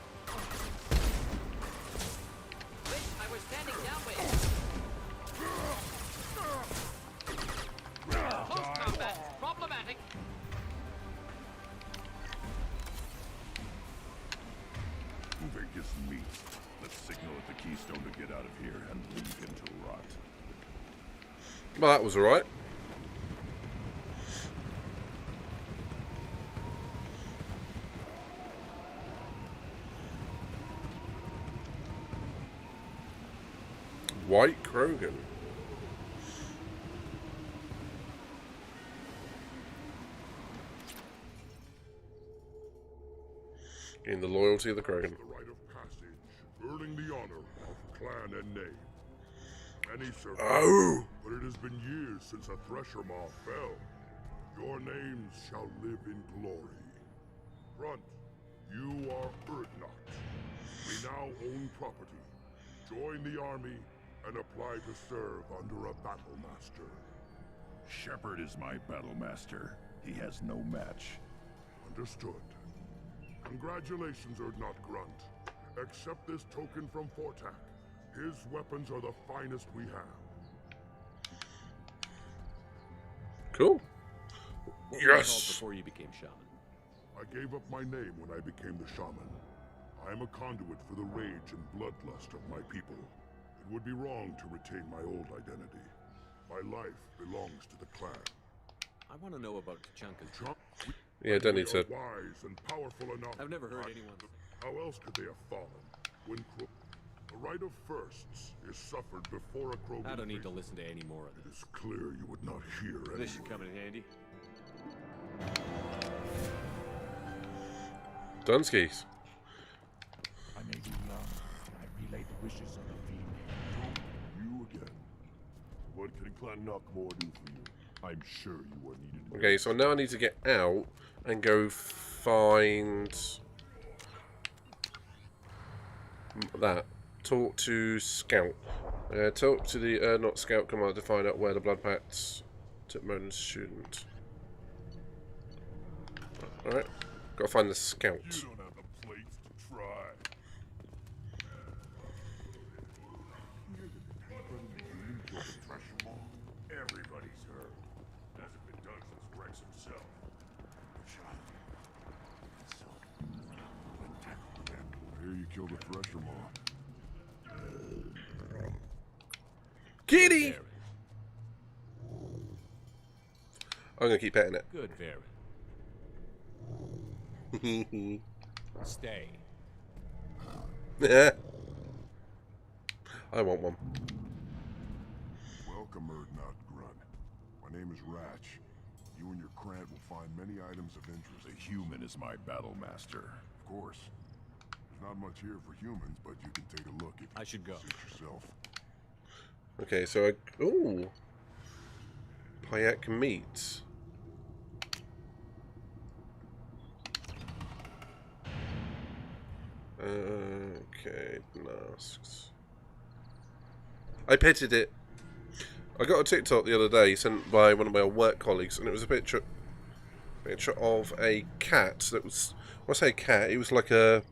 Wait, I was standing downwind. Close combat, problematic. Uvek is meat. Let's signal at the Keystone to get out of here and leave him to rot. Well, that was alright. White Krogan. In the loyalty of the Krogan. The rite of passage, earning the honor of clan and name. Many survived, Oh! but it has been years since a Thresher Maw fell. Your names shall live in glory. Grunt, you are Urdnot. We now own property. Join the army and apply to serve under a battle master. Shepard is my battle master. He has no match. Understood. Congratulations, Urdnot Grunt. Accept this token from Fortak. His weapons are the finest we have. Cool. What were you called Yes! before you became shaman? I gave up my name when I became the shaman. I am a conduit for the rage and bloodlust of my people. It would be wrong to retain my old identity. My life belongs to the clan. I want to know about Tachanka's. Yeah, don't need to. Wise and powerful enough. I've never heard anyone. How else could they have fallen? When the rite of firsts is suffered before a Krogan. I don't need to listen to any more of It is clear you would not hear any. this. Should come in handy. Dunskies. I may be young, but I relay the wishes of the female. You again. What can Clan Knockmore do for you? I'm sure you are needed. Okay, so now I need to get out and go find that. Talk to Scout. Talk to the not Scout commander to find out where the Blood Pacts took Modon's student. Alright, gotta find the Scout. You don't have the plates to try. Everybody's heard. Hasn't been done since Rex himself. I hear you killed a Thresher Maw. Kitty! I'm gonna keep petting it. Good, Varyn. Stay. I want one. Welcome, Urdnot Grunt. My name is Ratch. You and your Krant will find many items of interest. A human is my battle master. Of course. There's not much here for humans, but you can take a look if I should go. Suit yourself. Okay, so I... Ooh. Payak meat. Okay, masks. I petted it. I got a TikTok the other day sent by one of my work colleagues, and it was a picture of a cat that was... When I say cat, it was like a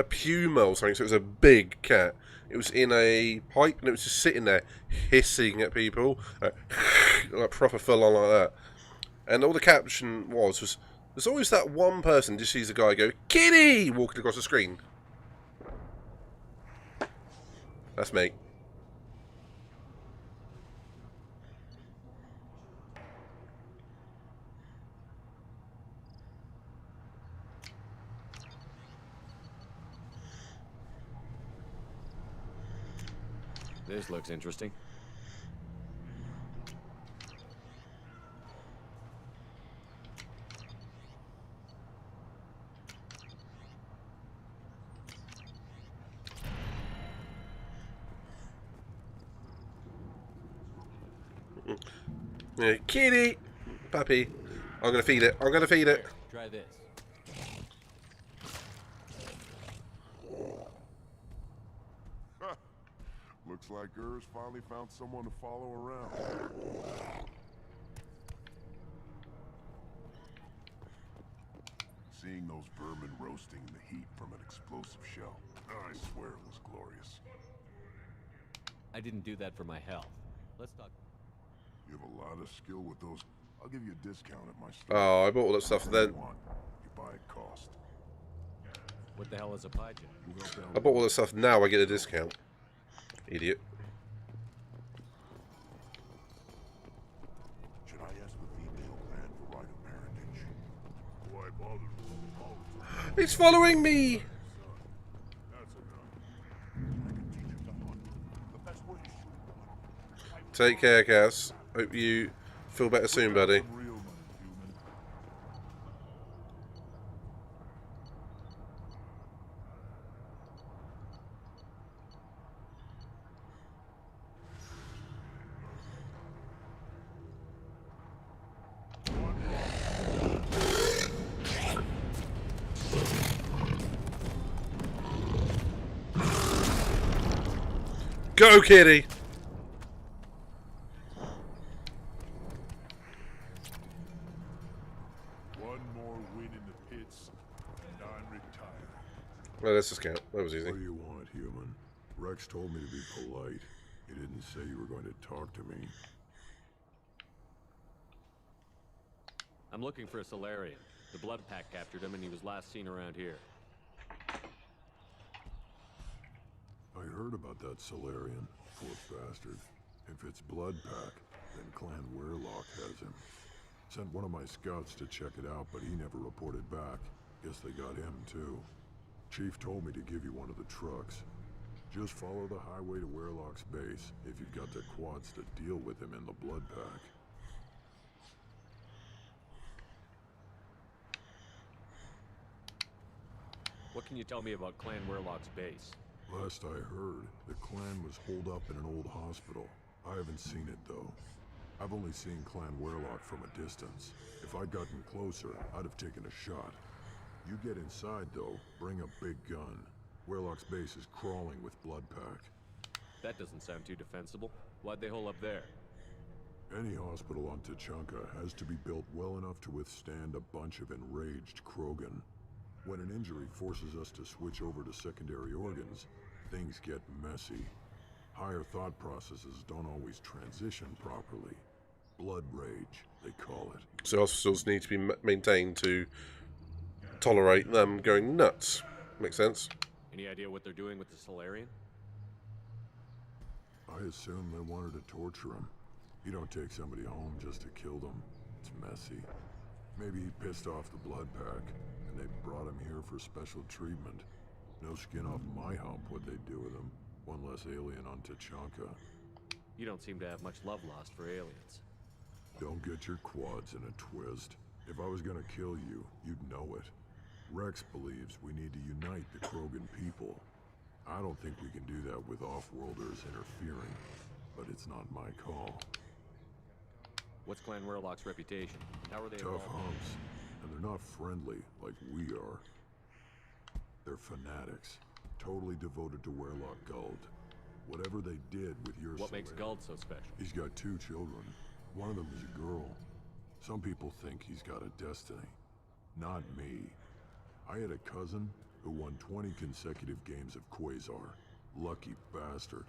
puma or something, so it was a big cat. It was in a pipe, and it was just sitting there, hissing at people, like proper full on like that. And all the caption was there's always that one person just sees a guy go, "Kitty!" walking across the screen. That's me. This looks interesting. Yeah, kitty! Puppy. I'm gonna feed it. I'm gonna feed it. Try this. Looks like Urs finally found someone to follow around. Seeing those vermin roasting in the heat from an explosive shell, I swear it was glorious. I didn't do that for my health. Let's talk. You have a lot of skill with those. I'll give you a discount at my store. Oh, I bought all that stuff then. You buy at cost. What the hell is a pie jet? I bought all that stuff, now I get a discount. Idiot. Should I ask the female clan for rite of parentage? Why bother? It's following me! That's enough. I can teach you to hunt. The best Take care, Cass. Hope you feel better soon, buddy. Go, kitty! One more win in the pits, and I'm retired. Well, let's just count. That was easy. What do you want, human? Rex told me to be polite. He didn't say you were going to talk to me. I'm looking for a Solarian. The Blood Pack captured him and he was last seen around here. I heard about that Solarian, poor bastard. If it's Blood Pack, then Clan Werelock has him. Sent one of my scouts to check it out, but he never reported back. Guess they got him too. Chief told me to give you one of the trucks. Just follow the highway to Werelock's base if you've got the quads to deal with him in the Blood Pack. What can you tell me about Clan Werelock's base? Last I heard, the clan was holed up in an old hospital. I haven't seen it though. I've only seen Clan Werelock from a distance. If I'd gotten closer, I'd have taken a shot. You get inside though, bring a big gun. Werelock's base is crawling with Blood Pack. That doesn't sound too defensible. Why'd they hole up there? Any hospital on Tachanka has to be built well enough to withstand a bunch of enraged Krogan. When an injury forces us to switch over to secondary organs, things get messy. Higher thought processes don't always transition properly. Blood rage, they call it. So hospitals need to be maintained to tolerate them going nuts. Makes sense. Any idea what they're doing with the Solarian? I assume they wanted to torture him. You don't take somebody home just to kill them. It's messy. Maybe he pissed off the Blood Pack, and they brought him here for special treatment. No skin off my hump what they do with him. One less alien on Tachanka. You don't seem to have much love lost for aliens. Don't get your quads in a twist. If I was gonna kill you, you'd know it. Rex believes we need to unite the Krogan people. I don't think we can do that with off-worlders interfering, but it's not my call. What's Clan Werelock's reputation? How are they Tough involved? humps, and they're not friendly like we are. They're fanatics, totally devoted to Werelock Guld. Whatever they did with your What makes Solarian- Guld so special? He's got 2 children. One of them is a girl. Some people think he's got a destiny. Not me. I had a cousin who won 20 consecutive games of Quasar. Lucky bastard.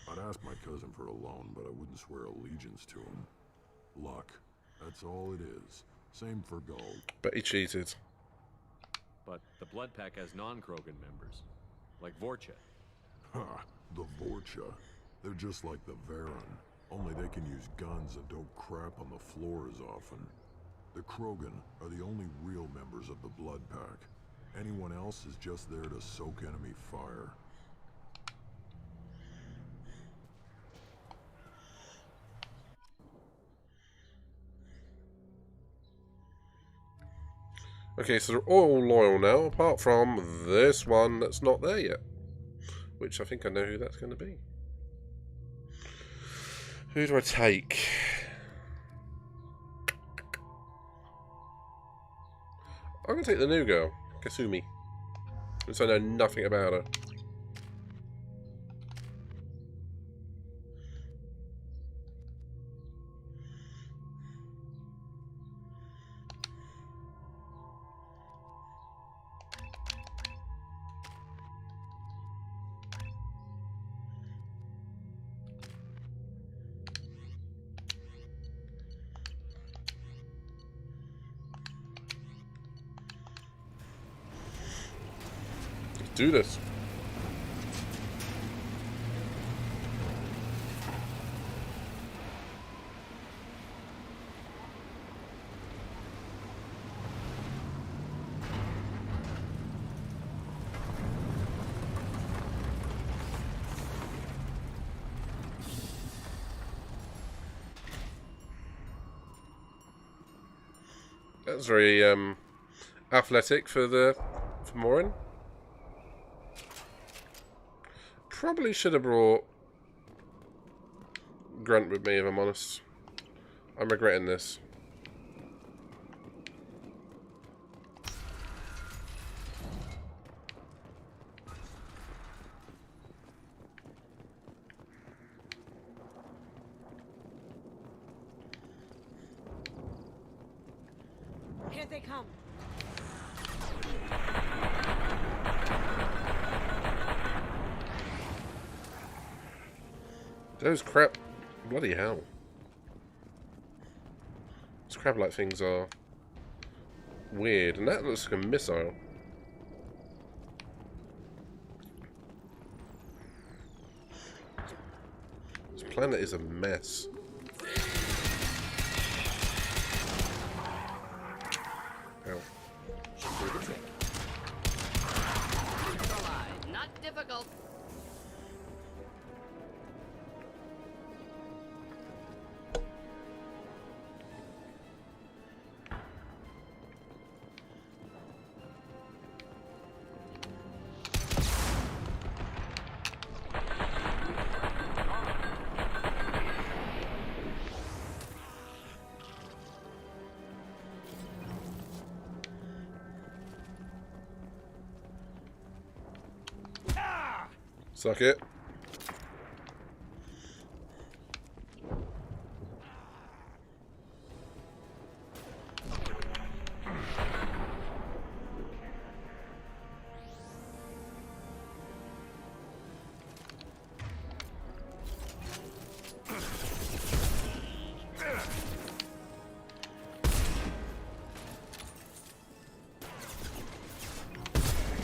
I'd ask my cousin for a loan, but I wouldn't swear allegiance to him. Luck. That's all it is. Same for Guld. But he cheated. But the Blood Pack has non-Krogan members, like Vorcha. Ha! The Vorcha. They're just like the Varen. Only they can use guns and don't crap on the floor as often. The Krogan are the only real members of the Blood Pack. Anyone else is just there to soak enemy fire. Okay, so they're all loyal now, apart from this one that's not there yet. Which I think I know who that's going to be. Who do I take? I'm going to take the new girl, Kasumi. Since I know nothing about her. Do this. That's very athletic for Morin. Probably should have brought Grunt with me, if I'm honest. I'm regretting this. Here they come. Those crap... Bloody hell. Those crab-like things are weird. And that looks like a missile. This planet is a mess. Ow. Not difficult. Suck it.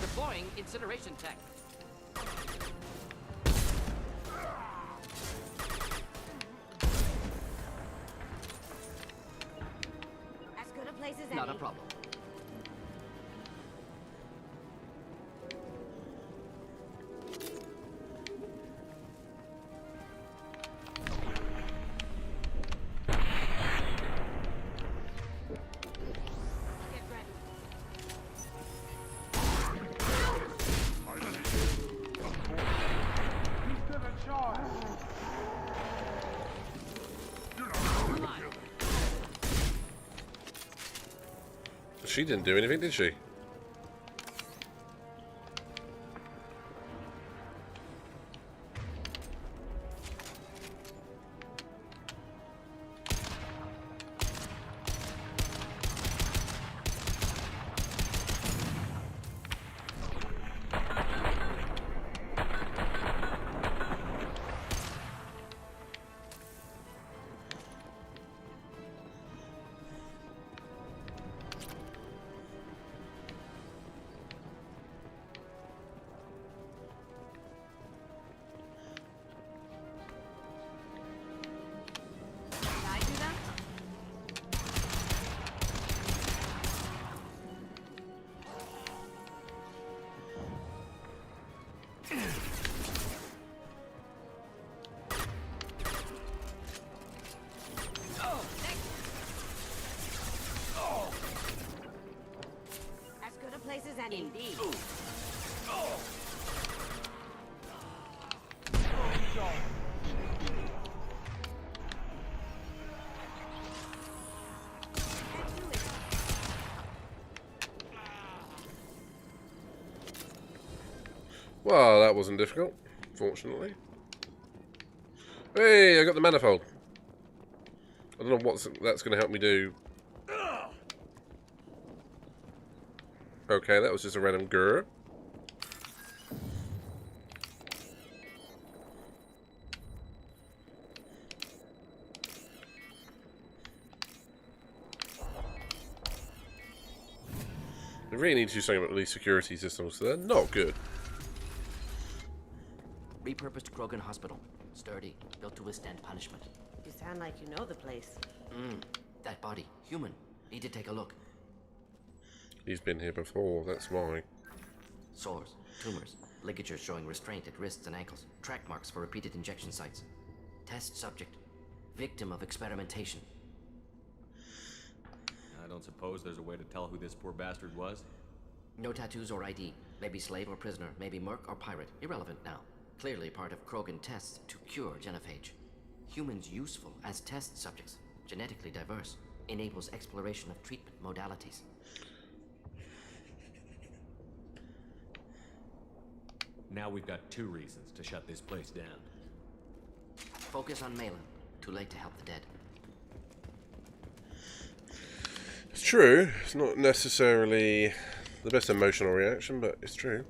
Deploying incineration tech. As good a place as Not a any. problem. Get ready. She didn't do anything, did she? Did I do that? As good a place as any. Indeed. Well, that wasn't difficult, fortunately. Hey, I got the manifold. I don't know what that's going to help me do. Okay, that was just a random grr. They really need to do something about these security systems, so they're not good. Repurposed Krogan Hospital. Sturdy, built to withstand punishment. You sound like you know the place. That body, human. Need to take a look. He's been here before, that's why. Sores, tumors, ligatures showing restraint at wrists and ankles, track marks for repeated injection sites. Test subject, victim of experimentation. I don't suppose there's a way to tell who this poor bastard was? No tattoos or ID. Maybe slave or prisoner. Maybe merc or pirate. Irrelevant now. Clearly part of Krogan tests to cure genophage. Humans useful as test subjects. Genetically diverse. Enables exploration of treatment modalities. Now we've got 2 reasons to shut this place down. Focus on Malin. Too late to help the dead. It's true. It's not necessarily the best emotional reaction, but it's true.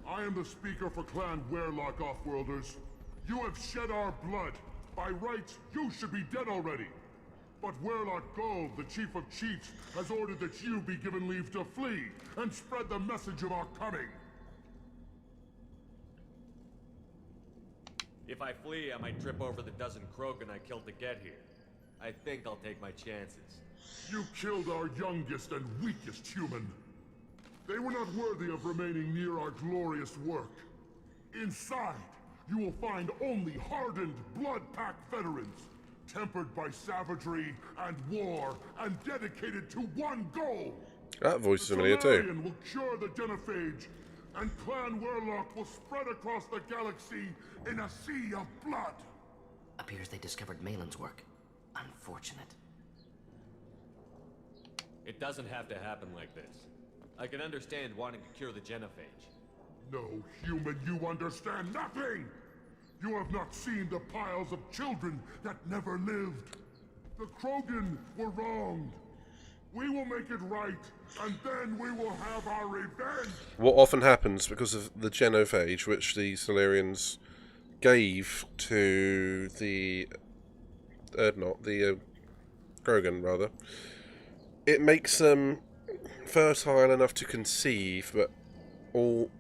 I am the speaker for Clan Werlock, Offworlders. You have shed our blood. By rights, you should be dead already. But Werlock Gold, the Chief of Chiefs, has ordered that you be given leave to flee and spread the message of our coming. If I flee, I might trip over the dozen Krogan I killed to get here. I think I'll take my chances. You killed our youngest and weakest human. They were not worthy of remaining near our glorious work. Inside, you will find only hardened, blood-packed veterans, tempered by savagery and war, and dedicated to one goal. That voice is familiar too. Solarian will cure the genophage, and Clan Werlock will spread across the galaxy in a sea of blood. Appears they discovered Malin's work. Unfortunate. It doesn't have to happen like this. I can understand wanting to cure the genophage. No, human, you understand nothing! You have not seen the piles of children that never lived. The Krogan were wronged. We will make it right, and then we will have our revenge! What often happens because of the genophage, which the Solarians gave to the Krogan, rather, it makes them fertile enough to conceive, but all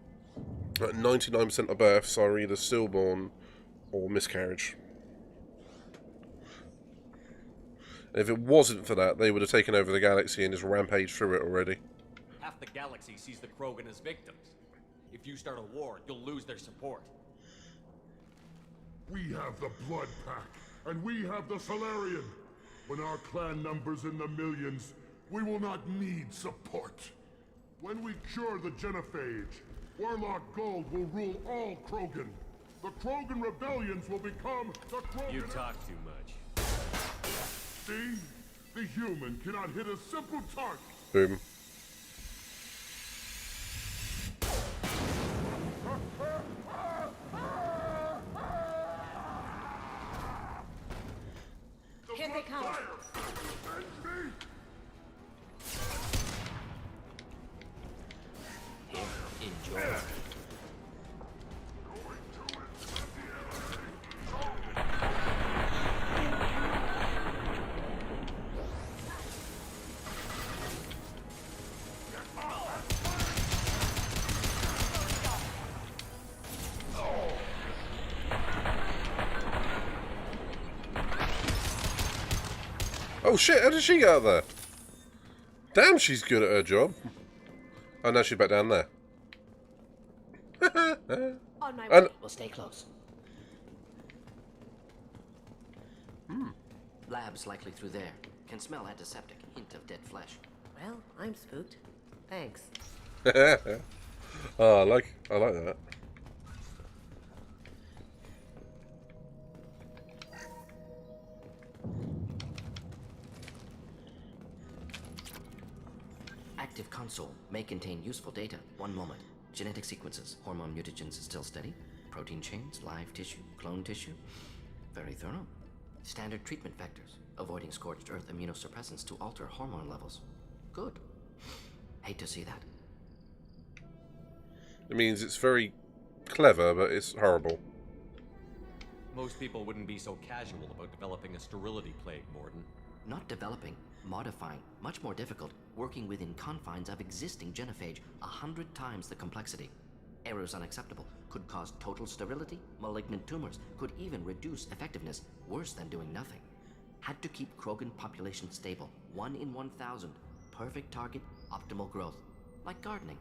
99% of births are either stillborn or miscarriage. And if it wasn't for that, they would have taken over the galaxy and just rampaged through it already. Half the galaxy sees the Krogan as victims. If you start a war, you'll lose their support. We have the Blood Pack, and we have the Solarian. When our clan numbers in the millions, we will not need support. When we cure the genophage, Werlock Gold will rule all Krogan. The Krogan rebellions will become the Krogan... You talk too much. See? The human cannot hit a simple target. Boom. Here they come. Enjoy. Oh shit, how did she get out there? Damn, she's good at her job. Oh, now she's back down there. On my And way. We'll stay close. Lab's likely through there. Can smell antiseptic. Hint of dead flesh. Well, I'm spooked. Thanks. Oh, I like that. Active console may contain useful data. One moment. Genetic sequences. Hormone mutagens is still steady. Protein chains, live tissue, clone tissue. Very thorough. Standard treatment vectors. Avoiding scorched earth immunosuppressants to alter hormone levels. Good. Hate to see that. It means it's very clever, but it's horrible. Most people wouldn't be so casual about developing a sterility plague, Morden. Not developing, modifying, much more difficult, working within confines of existing genophage, 100 times the complexity. Errors unacceptable, could cause total sterility, malignant tumors, could even reduce effectiveness, worse than doing nothing. Had to keep Krogan population stable, 1 in 1,000, perfect target, optimal growth, like gardening.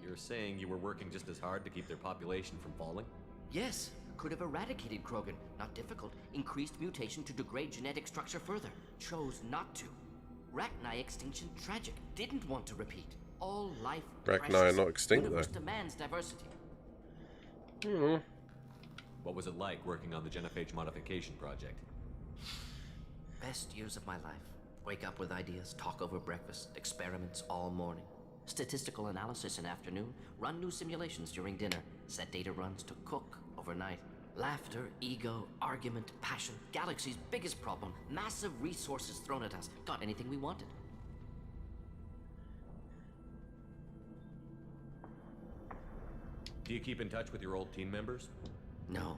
You're saying you were working just as hard to keep their population from falling? Yes, could have eradicated Krogan. Not difficult. Increased mutation to degrade genetic structure further. Chose not to. Rachni extinction tragic. Didn't want to repeat. All life Rachni are not extinct, Universe though. demands diversity. What was it like working on the genophage modification project? Best years of my life. Wake up with ideas, talk over breakfast, experiments all morning. Statistical analysis in afternoon, run new simulations during dinner, set data runs to cook overnight. Laughter, ego, argument, passion, galaxy's biggest problem, massive resources thrown at us. Got anything we wanted. Do you keep in touch with your old team members? No.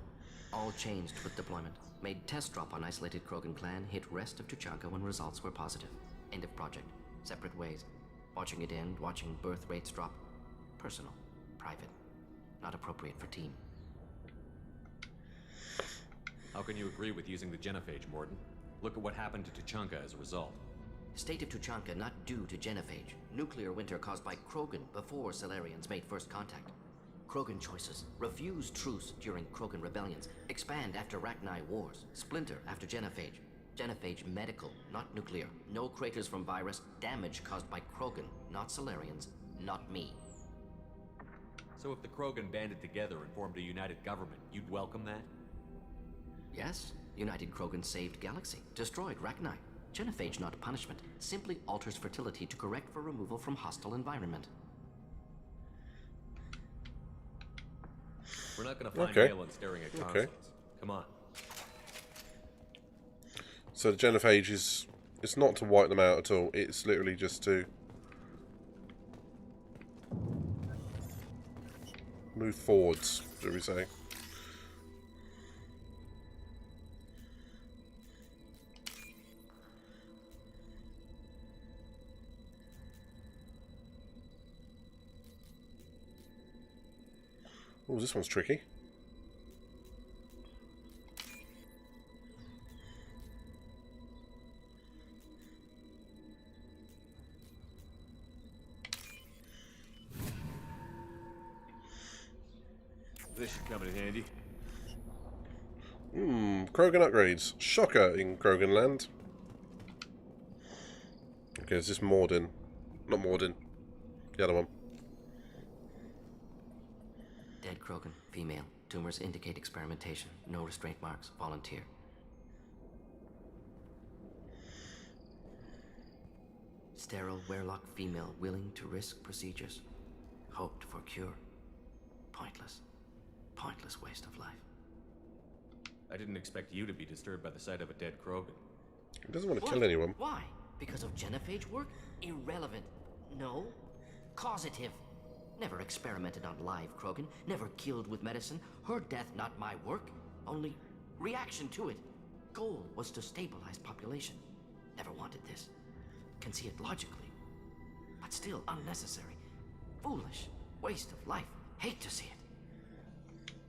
All changed with deployment. Made test drop on isolated Krogan clan, hit rest of Tuchanka when results were positive. End of project. Separate ways. Watching it end, watching birth rates drop. Personal. Private. Not appropriate for team. How can you agree with using the genophage, Morden? Look at what happened to Tuchanka as a result. State of Tuchanka not due to genophage. Nuclear winter caused by Krogan before Solarians made first contact. Krogan choices. Refuse truce during Krogan rebellions. Expand after Rachni wars. Splinter after genophage. Genophage medical, not nuclear. No craters from virus. Damage caused by Krogan, not Solarians, not me. So if the Krogan banded together and formed a united government, you'd welcome that? Yes. United Krogan saved Galaxy. Destroyed Rachni. Genophage not punishment. Simply alters fertility to correct for removal from hostile environment. We're not gonna find Halen staring at consoles. Come on. So the genophage is... It's not to wipe them out at all. It's literally just to... move forwards, should we say. Oh, this one's tricky. This should come in handy. Krogan upgrades. Shocker in Krogan land. Okay, is this Morden? Not Morden. The other one. Dead Krogan, female. Tumors indicate experimentation. No restraint marks. Volunteer. Sterile Werelock female willing to risk procedures. Hoped for cure. Pointless. Pointless waste of life. I didn't expect you to be disturbed by the sight of a dead Krogan. He doesn't want to kill anyone. Why? Because of genophage work? Irrelevant. No. Causative. Never experimented on live Krogan. Never killed with medicine. Her death not my work. Only reaction to it. Goal was to stabilize population. Never wanted this. Can see it logically. But still unnecessary. Foolish. Waste of life. Hate to see it.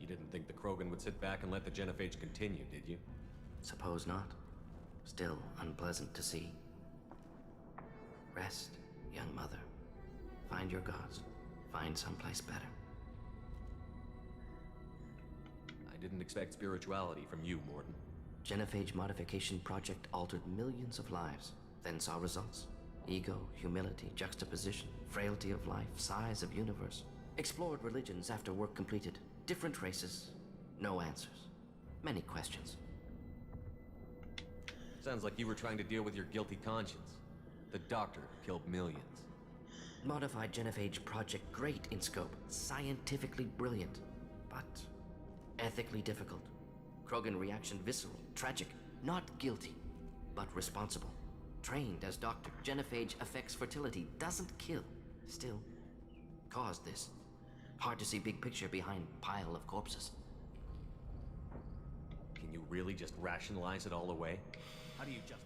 You didn't think the Krogan would sit back and let the genophage continue, did you? Suppose not. Still unpleasant to see. Rest, young mother. Find your gods. Find someplace better. I didn't expect spirituality from you, Morden. Genophage modification project altered millions of lives, then saw results. Ego, humility, juxtaposition, frailty of life, size of universe. Explored religions after work completed. Different races. No answers. Many questions. Sounds like you were trying to deal with your guilty conscience. The doctor who killed millions. Modified genophage project great in scope. Scientifically brilliant. But ethically difficult. Krogan reaction visceral. Tragic. Not guilty. But responsible. Trained as doctor. Genophage affects fertility. Doesn't kill. Still. Caused this. Hard to see big picture behind pile of corpses. Can you really just rationalize it all away? How do you just...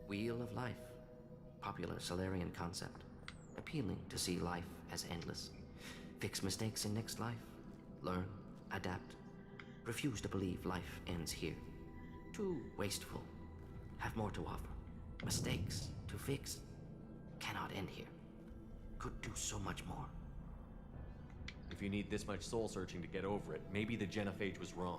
Wheel of life. Popular Solarian concept. Appealing to see life as endless. Fix mistakes in next life. Learn. Adapt. Refuse to believe life ends here. Too wasteful. Have more to offer. Mistakes to fix. Cannot end here. Could do so much more. If you need this much soul-searching to get over it, maybe the Genophage was wrong.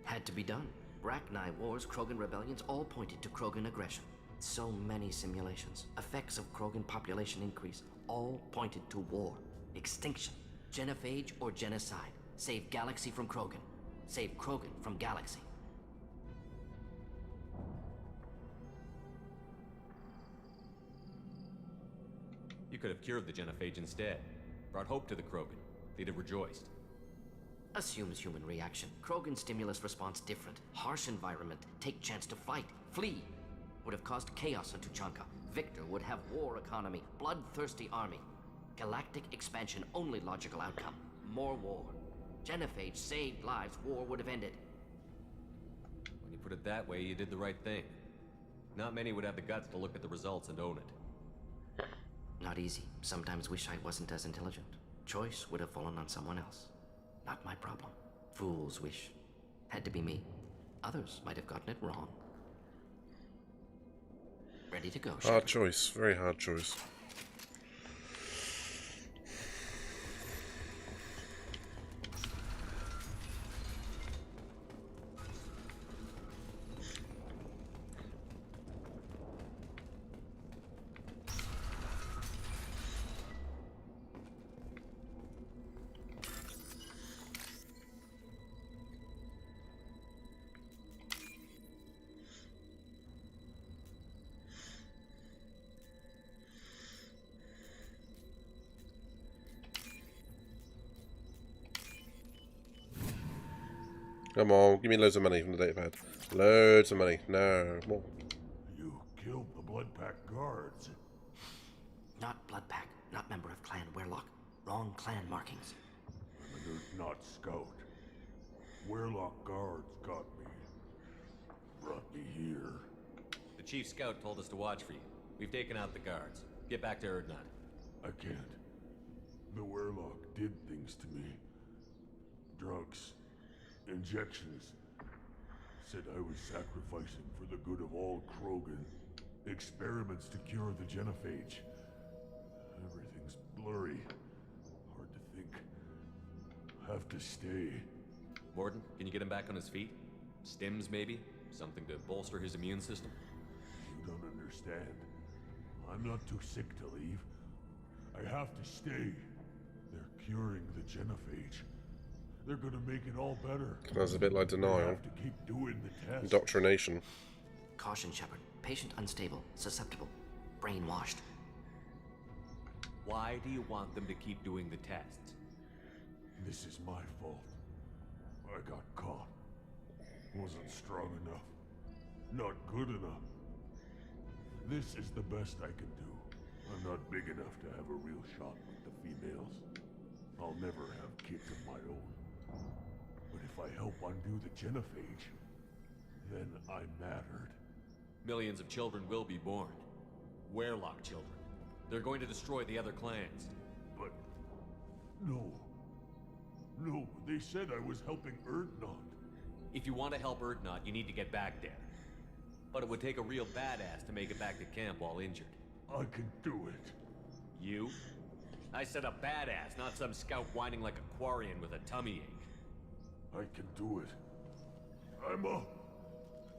Had to be done. Bracknai Wars, Krogan rebellions, all pointed to Krogan aggression. So many simulations, effects of Krogan population increase, all pointed to war, extinction, genophage or genocide. Save galaxy from Krogan. Save Krogan from galaxy. You could have cured the Genophage instead. Brought hope to the Krogan. They'd have rejoiced. Assumes human reaction. Krogan stimulus response different. Harsh environment. Take chance to fight. Flee. Would have caused chaos on Tuchanka. Victor would have war economy. Bloodthirsty army. Galactic expansion only logical outcome. More war. Genophage saved lives. War would have ended. When you put it that way, you did the right thing. Not many would have the guts to look at the results and own it. Not easy. Sometimes wish I wasn't as intelligent. Choice would have fallen on someone else. Not my problem. Fool's wish. Had to be me. Others might have gotten it wrong. Ready to go, Shepard. Hard choice. Very hard choice. Come on, give me loads of money from the datapad. Loads of money. No, more. You killed the Bloodpack guards. Not Bloodpack, not member of Clan Werlock. Wrong clan markings. I'm not Scout. Werlock guards got me. Brought me here. The Chief Scout told us to watch for you. We've taken out the guards. Get back to Erdnot. I can't. The Werlock did things to me. Drugs. Injections. Said I was sacrificing for the good of all Krogan. Experiments to cure the Genophage. Everything's blurry. Hard to think. Have to stay. Morden, can you get him back on his feet? Stims, maybe? Something to bolster his immune system? You don't understand. I'm not too sick to leave. I have to stay. They're curing the Genophage. They're gonna make it all better. Sounds a bit like denial. They have to keep doing the tests. Indoctrination. Caution, Shepard. Patient unstable, susceptible, brainwashed. Why do you want them to keep doing the tests? This is my fault. I got caught. Wasn't strong enough. Not good enough. This is the best I can do. I'm not big enough to have a real shot with the females. I'll never have kids of my own. But if I help undo the Genophage, then I mattered. Millions of children will be born. Werlock children. They're going to destroy the other clans. But... no. No, they said I was helping Erdnot. If you want to help Erdnot, you need to get back there. But it would take a real badass to make it back to camp while injured. I can do it. You? I said a badass, not some scout whining like a Quarian with a tummy ache. I can do it. I'm up.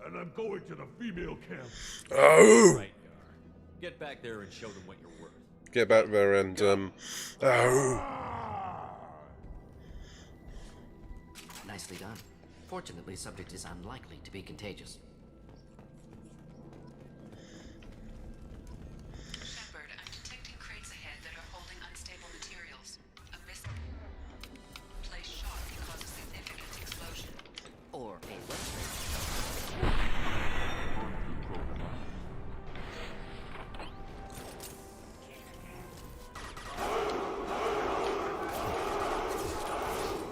And I'm going to the female camp. Oh! Right, you are. Get back there and show them what you're worth. Get back there and, oh! Nicely done. Fortunately, subject is unlikely to be contagious. Shepard, I'm detecting crates ahead that are holding unstable materials. A misplaced shot can cause a significant explosion. Or a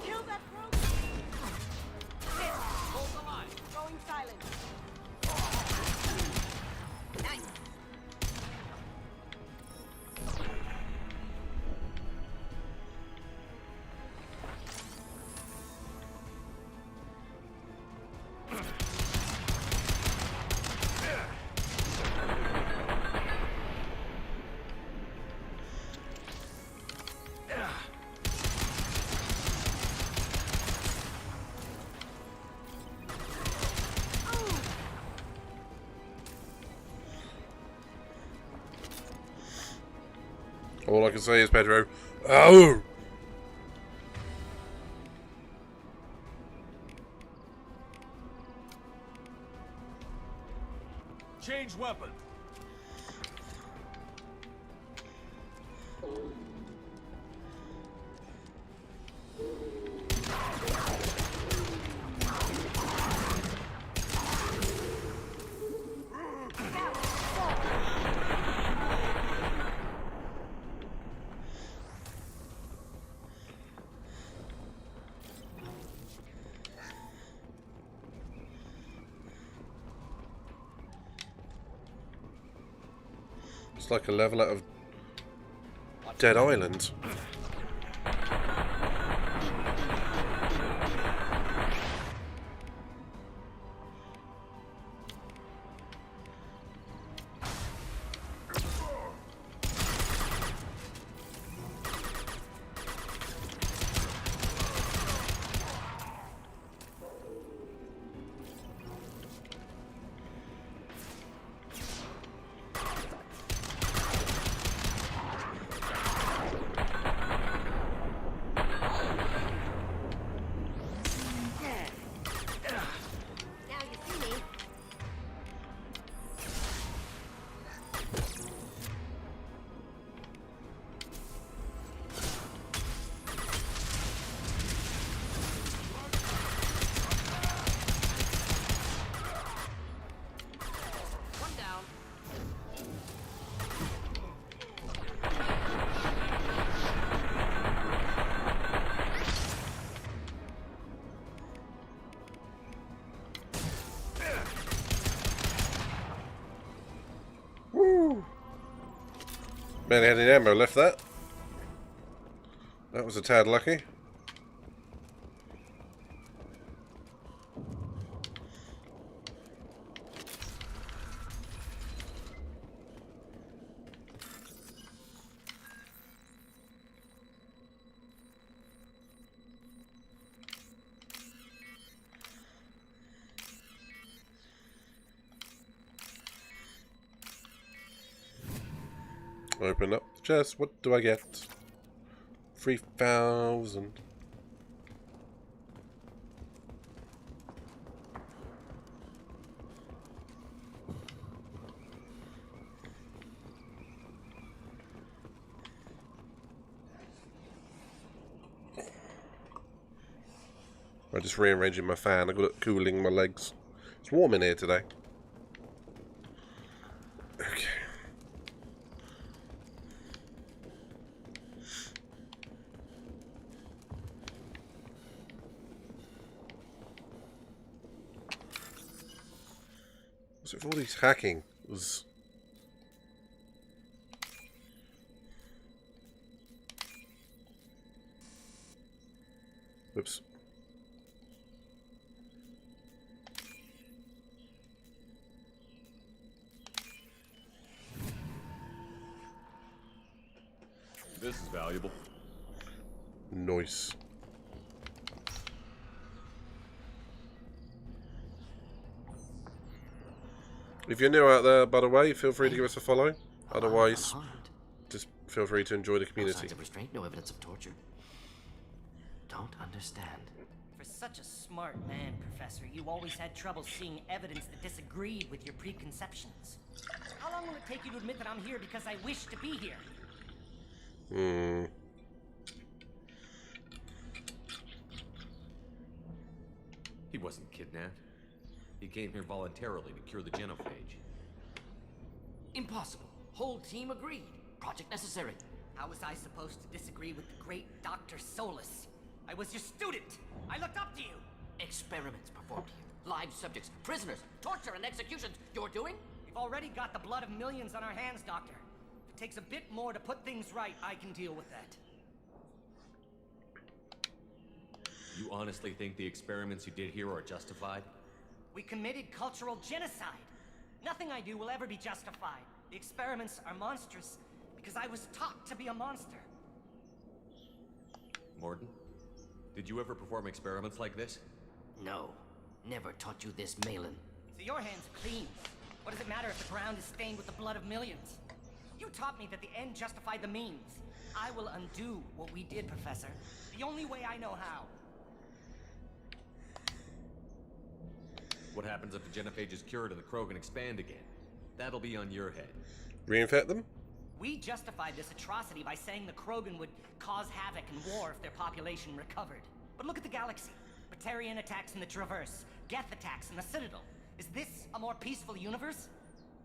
Kill that rogue! Hit! Hold the line. Going silent. All I can say is, Pedro, oh! Change weapon. It's like a level out of Dead Island. Barely had any ammo left that. That was a tad lucky. Open up the chest. What do I get? 3,000. I'm just rearranging my fan. I got it cooling my legs. It's warm in here today. Okay. What's it for all these hacking? Was whoops. This is valuable. Nice. If you're new out there, by the way, feel free to give us a follow. Otherwise, just feel free to enjoy the community. No signs of restraint, no evidence of torture. Don't understand. For such a smart man, Professor, you always had trouble seeing evidence that disagreed with your preconceptions. How long will it take you to admit that I'm here because I wish to be here? He wasn't kidnapped. He came here voluntarily to cure the genophage. Impossible. Whole team agreed. Project necessary. How was I supposed to disagree with the great Dr. Solus? I was your student. I looked up to you. Experiments performed here. Live subjects, prisoners, torture and executions. You're doing? We've already got the blood of millions on our hands, Doctor. If it takes a bit more to put things right, I can deal with that. You honestly think the experiments you did here are justified? We committed cultural genocide. Nothing I do will ever be justified. The experiments are monstrous because I was taught to be a monster. Morden, did you ever perform experiments like this? No. Never taught you this, Malin. So your hands are clean. What does it matter if the ground is stained with the blood of millions? You taught me that the end justified the means. I will undo what we did, Professor. The only way I know how. What happens if the genophage is cured and the Krogan expand again? That'll be on your head. Reinfect them? We justified this atrocity by saying the Krogan would cause havoc and war if their population recovered. But look at the galaxy. Batarian attacks in the Traverse, Geth attacks in the Citadel. Is this a more peaceful universe?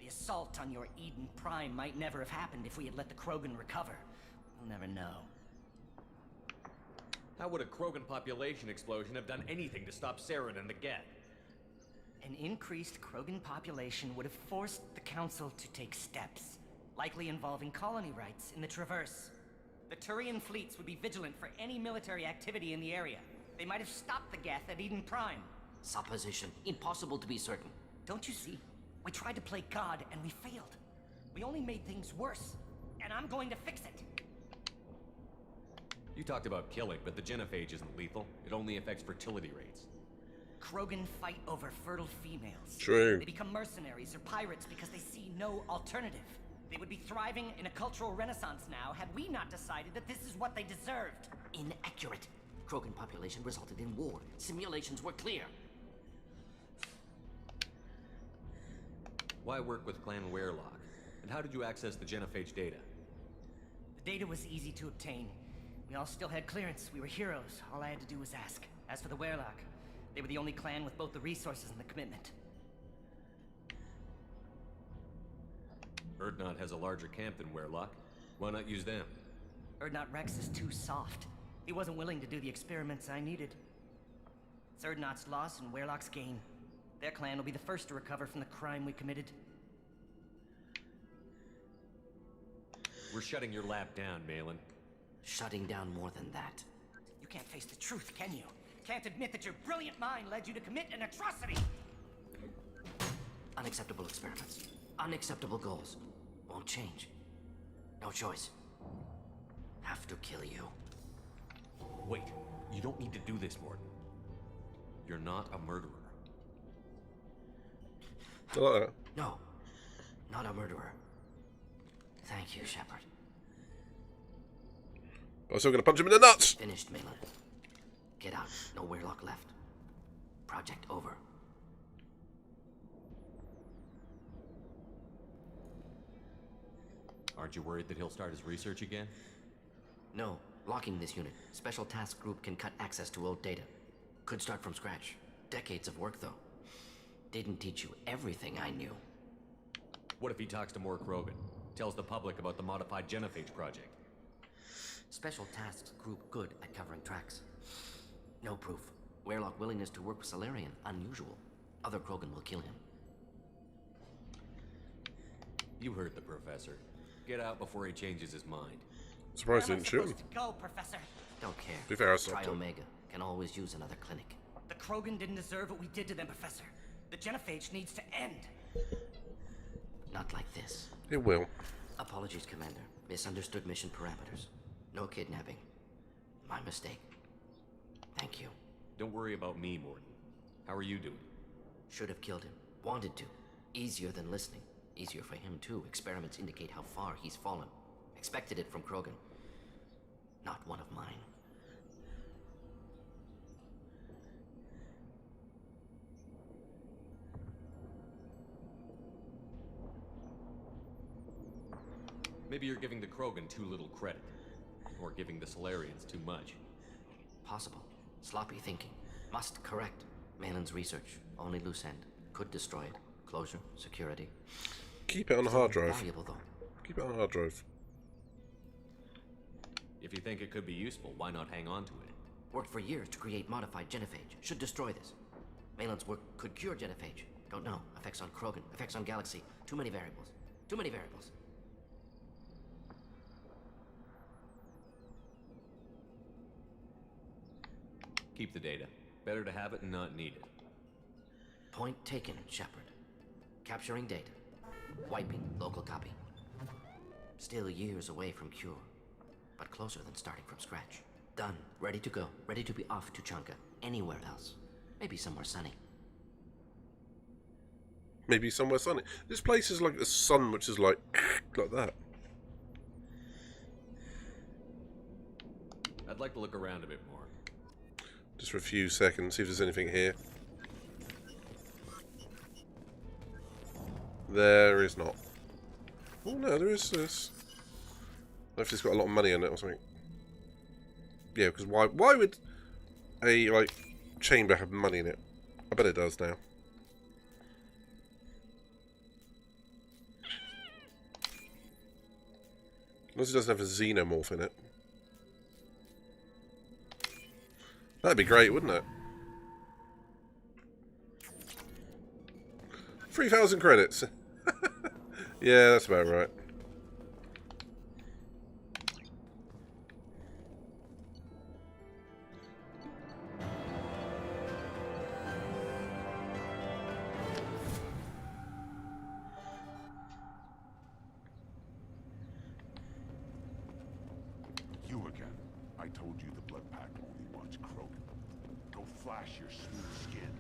The assault on your Eden Prime might never have happened if we had let the Krogan recover. We'll never know. How would a Krogan population explosion have done anything to stop Saren and the Geth? An increased Krogan population would have forced the Council to take steps, likely involving colony rights in the Traverse. The Turian fleets would be vigilant for any military activity in the area. They might have stopped the Geth at Eden Prime. Supposition. Impossible to be certain. Don't you see? We tried to play God and we failed. We only made things worse, and I'm going to fix it. You talked about killing, but the genophage isn't lethal. It only affects fertility rates. Krogan fight over fertile females. True. They become mercenaries or pirates because they see no alternative. They would be thriving in a cultural renaissance now had we not decided that this is what they deserved. Inaccurate. Krogan population resulted in war. Simulations were clear. Why work with Clan Werelock? And how did you access the genophage data? The data was easy to obtain. We all still had clearance. We were heroes. All I had to do was ask. As for the Werelock, they were the only clan with both the resources and the commitment. Urdnot has a larger camp than Werelock. Why not use them? Urdnot Rex is too soft. He wasn't willing to do the experiments I needed. It's Urdnot's loss and Werelock's gain. Their clan will be the first to recover from the crime we committed. We're shutting your lab down, Malin. Shutting down more than that. You can't face the truth, can you? Can't admit that your brilliant mind led you to commit an atrocity! Unacceptable experiments. Unacceptable goals. Won't change. No choice. Have to kill you. Wait, you don't need to do this, Morton. You're not a murderer. I like that. No. Not a murderer. Thank you, Shepard. I'm still gonna punch him in the nuts! Finished, Malin. Get out. No Werelock left. Project over. Aren't you worried that he'll start his research again? No. Locking this unit. Special Task Group can cut access to old data. Could start from scratch. Decades of work, though. Didn't teach you everything I knew. What if he talks to more Krogan? Tells the public about the modified genophage project? Special Tasks Group good at covering tracks. No proof. Werelock willingness to work with Salarian, unusual. Other Krogan will kill him. You heard the professor. Get out before he changes his mind. Surprised he didn't shoot him. Go, Professor. Don't care. Be fair, I stopped Try him. Omega. Can always use another clinic. The Krogan didn't deserve what we did to them, Professor. The genophage needs to end. Not like this. It will. Apologies, Commander. Misunderstood mission parameters. No kidnapping. My mistake. Thank you. Don't worry about me, Morton. How are you doing? Should have killed him. Wanted to. Easier than listening. Easier for him, too. Experiments indicate how far he's fallen. Expected it from Krogan. Not one of mine. Maybe you're giving the Krogan too little credit. Or giving the Solarians too much. Possible. Sloppy thinking. Must correct. Malin's research. Only loose end. Could destroy it. Closure. Security. Keep it on a hard drive. Valuable, though. Keep it on a hard drive. If you think it could be useful, why not hang on to it? Worked for years to create modified genophage. Should destroy this. Malin's work could cure genophage. Don't know. Effects on Krogan. Effects on Galaxy. Too many variables. Too many variables. Keep the data. Better to have it and not need it. Point taken, Shepard. Capturing data. Wiping local copy. Still years away from cure. But closer than starting from scratch. Done. Ready to go. Ready to be off to Chunka. Anywhere else. Maybe somewhere sunny. Maybe somewhere sunny. This place is like the sun, which is like that. I'd like to look around a bit more. Just for a few seconds, see if there's anything here. There is not. Oh no, there is this. I if it's got a lot of money in it or something. Yeah, because why would a like chamber have money in it? I bet it does now. Unless it doesn't have a xenomorph in it. That'd be great, wouldn't it? 3,000 credits. Yeah, that's about right. You again. I told you the blood pack only wants Krogan. Go flash your smooth skin.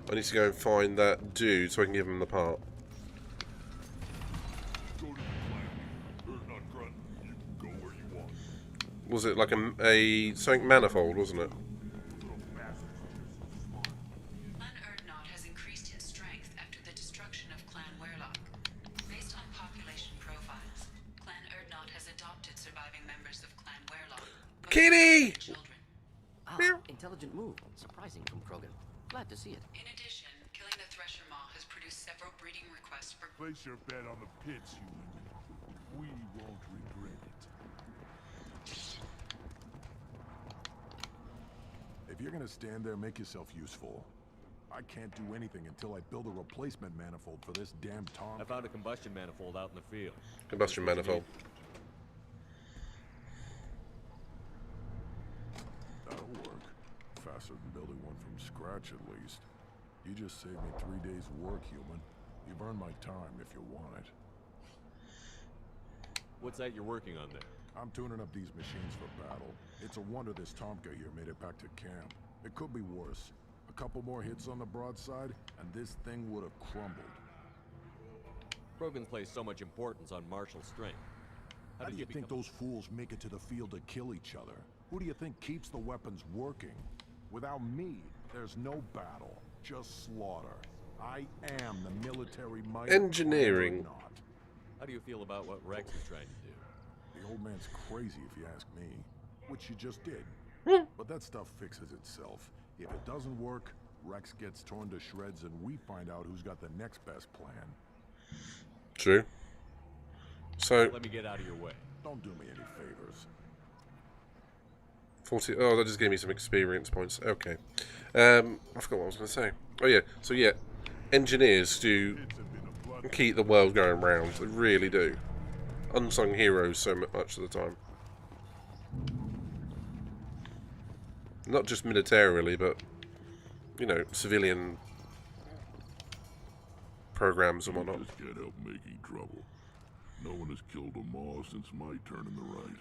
I need to go and find that dude so I can give him the part. Was it like a something manifold, wasn't it? Clan Erdnot has increased in strength after the destruction of Clan Werlock. Based on population profiles, Clan Erdnot has adopted surviving members of Clan Werlock. Kitty! Ah, intelligent move. Surprising from Krogan. Glad to see it. In addition, killing the Thresher Maw has produced several breeding requests for... Place your bet on the pits, human. We won't regret it. If you're gonna stand there, make yourself useful. I can't do anything until I build a replacement manifold for this damn Tom. I found a combustion manifold out in the field. Combustion manifold. That'll work. Faster than building one from scratch, at least. You just saved me 3 days' work, human. You've earned my time if you want it. What's that you're working on there? I'm tuning up these machines for battle. It's a wonder this Tomka here made it back to camp. It could be worse. A couple more hits on the broadside, and this thing would have crumbled. Krogan place so much importance on martial strength. How do you think those fools make it to the field to kill each other? Who do you think keeps the weapons working? Without me, there's no battle, just slaughter. I am the military might. Engineering. How do you feel about what Rex is trying to do? The old man's crazy if you ask me, which you just did. But that stuff fixes itself. If it doesn't work, Rex gets torn to shreds and we find out who's got the next best plan. True. So let me get out of your way. Don't do me any favors. 40. Oh, that just gave me some experience points. Okay. I forgot what I was going to say. Oh yeah. So yeah, engineers do keep the world going round. They really do. Unsung heroes so much of the time. Not just militarily, but you know, civilian programs and whatnot. Just can't help making trouble. No one has killed a Maw since my turn in the right.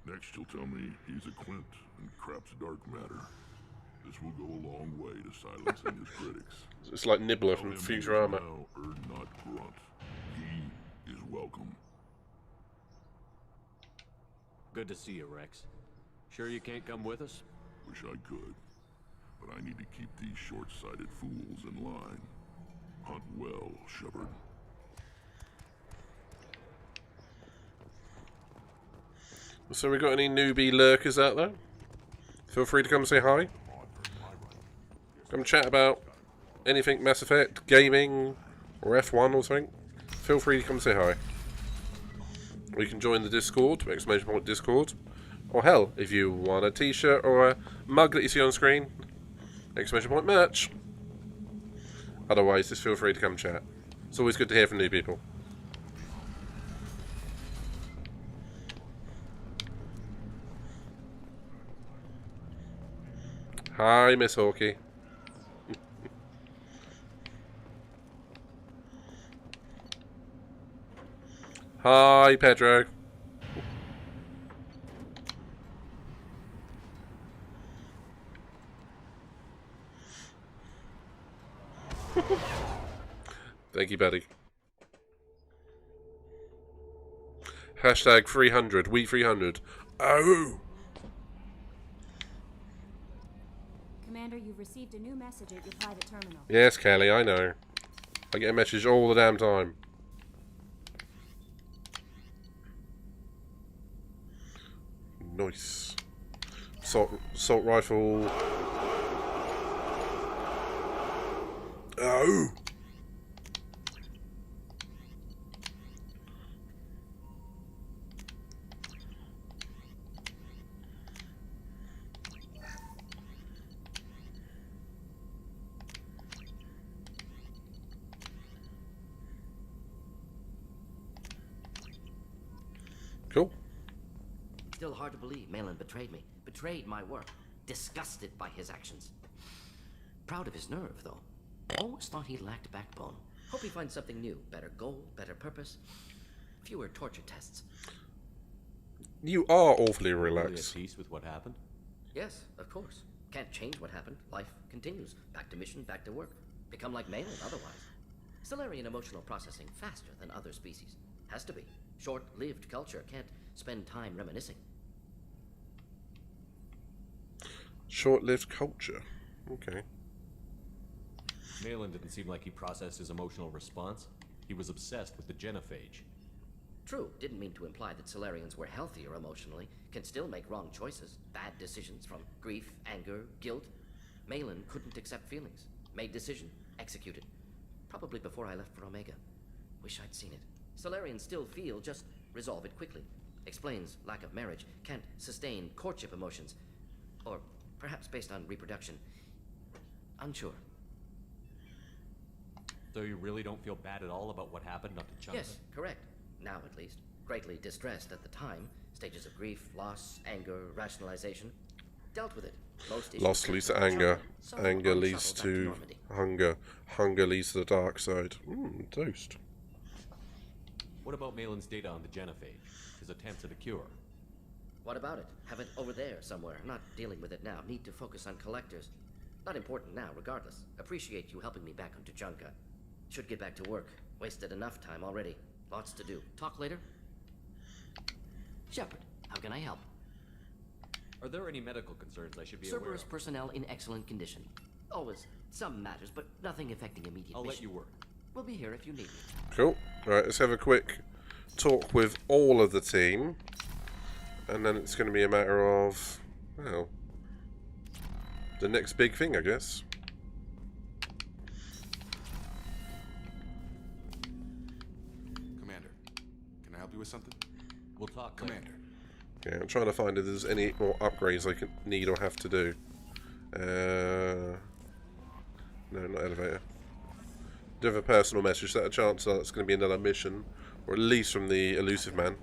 Next, you'll tell me he's a Quint and crap's dark matter. This will go a long way to silencing his critics. It's like Nibbler from Futurama. Now Erdnot Grunt. He is welcome. Good to see you, Rex. Sure you can't come with us? Wish I could, but I need to keep these short-sighted fools in line. Hunt well, Shepard. So we got any newbie lurkers out there? Feel free to come say hi. Come chat about anything Mass Effect, gaming, or F1 or something. Feel free to come say hi. Or you can join the Discord, !Discord. Or hell, if you want a t-shirt or a mug that you see on screen, !merch. Otherwise, just feel free to come chat. It's always good to hear from new people. Hi, Miss Hawkey. Hi, Pedro. Thank you, buddy. Hashtag 300, we 300. Oh! Commander, you've received a new message at your private terminal. Yes, Kelly, I know. I get a message all the damn time. Nice. Assault rifle. Oh! Cool. Still hard to believe Malin betrayed me. Betrayed my work. Disgusted by his actions. Proud of his nerve, though. Always thought he lacked backbone. Hope he finds something new. Better goal, better purpose. Fewer torture tests. You are awfully Really relaxed. at peace with what happened? Yes, of course. Can't change what happened. Life continues. Back to mission, back to work. Become like Malin otherwise. Solarian emotional processing faster than other species. Has to be. Short-lived culture can't spend time reminiscing. Short-lived culture. Okay. Malin didn't seem like he processed his emotional response. He was obsessed with the genophage. True, didn't mean to imply that Solarians were healthier emotionally, can still make wrong choices, bad decisions from grief, anger, guilt. Malin couldn't accept feelings, made decision, executed. Probably before I left for Omega. Wish I'd seen it. Solarians still feel, just resolve it quickly. Explains lack of marriage, can't sustain courtship emotions. Or perhaps based on reproduction. Unsure. So you really don't feel bad at all about what happened up to Chunka? Yes, correct. Now at least. Greatly distressed at the time. Stages of grief, loss, anger, rationalization. Dealt with it. Most issues Loss leads to anger. Anger leads to hunger. Hunger leads to the dark side. Toast. What about Malin's data on the genophage? His attempts at a cure? What about it? Have it over there somewhere. Not dealing with it now. Need to focus on collectors. Not important now, regardless. Appreciate you helping me back on Tuchanka. Should get back to work. Wasted enough time already. Lots to do. Talk later? Shepard, how can I help? Are there any medical concerns I should be aware Cerberus of? personnel in excellent condition. Always some matters, but nothing affecting immediate I'll let mission. you work. We'll be here if you need me. Cool. Right, let's have a quick talk with all of the team. And then it's going to be a matter of, well, the next big thing, I guess. Commander, can I help you with something? We'll talk, Commander. Yeah, I'm trying to find if there's any more upgrades I can need or have to do. No, not elevator. Do have a personal message. That a chance that it's going to be another mission, or at least from the elusive man.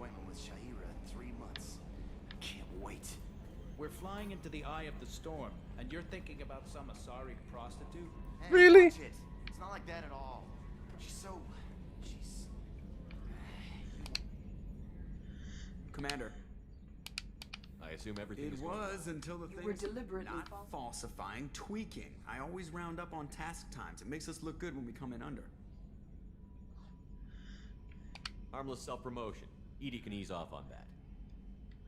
We're flying into the eye of the storm, and you're thinking about some Asari prostitute? Hey, Really? watch it. It's not like that at all. She's Commander. I assume everything It is going was until the were thing's deliberately not falsifying, tweaking. I always round up on task times. It makes us look good when we come in under. Harmless self-promotion. Edie can ease off on that.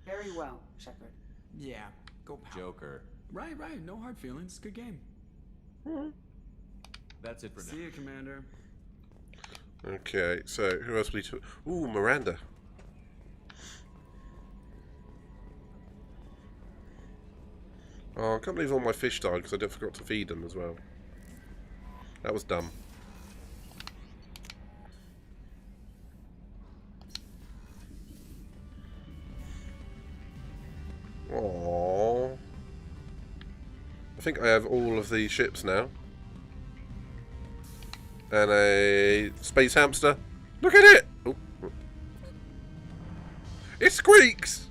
Very well, Shepard. Yeah, go pal. Joker. Right. No hard feelings. Good game. That's it for See now. you, Commander. Okay, so who else we to? Ooh, Miranda. Oh, I can't believe all my fish died because I forgot to feed them as well. That was dumb. Aww. I think I have all of the ships now. And a space hamster. Look at it! Oh. It squeaks!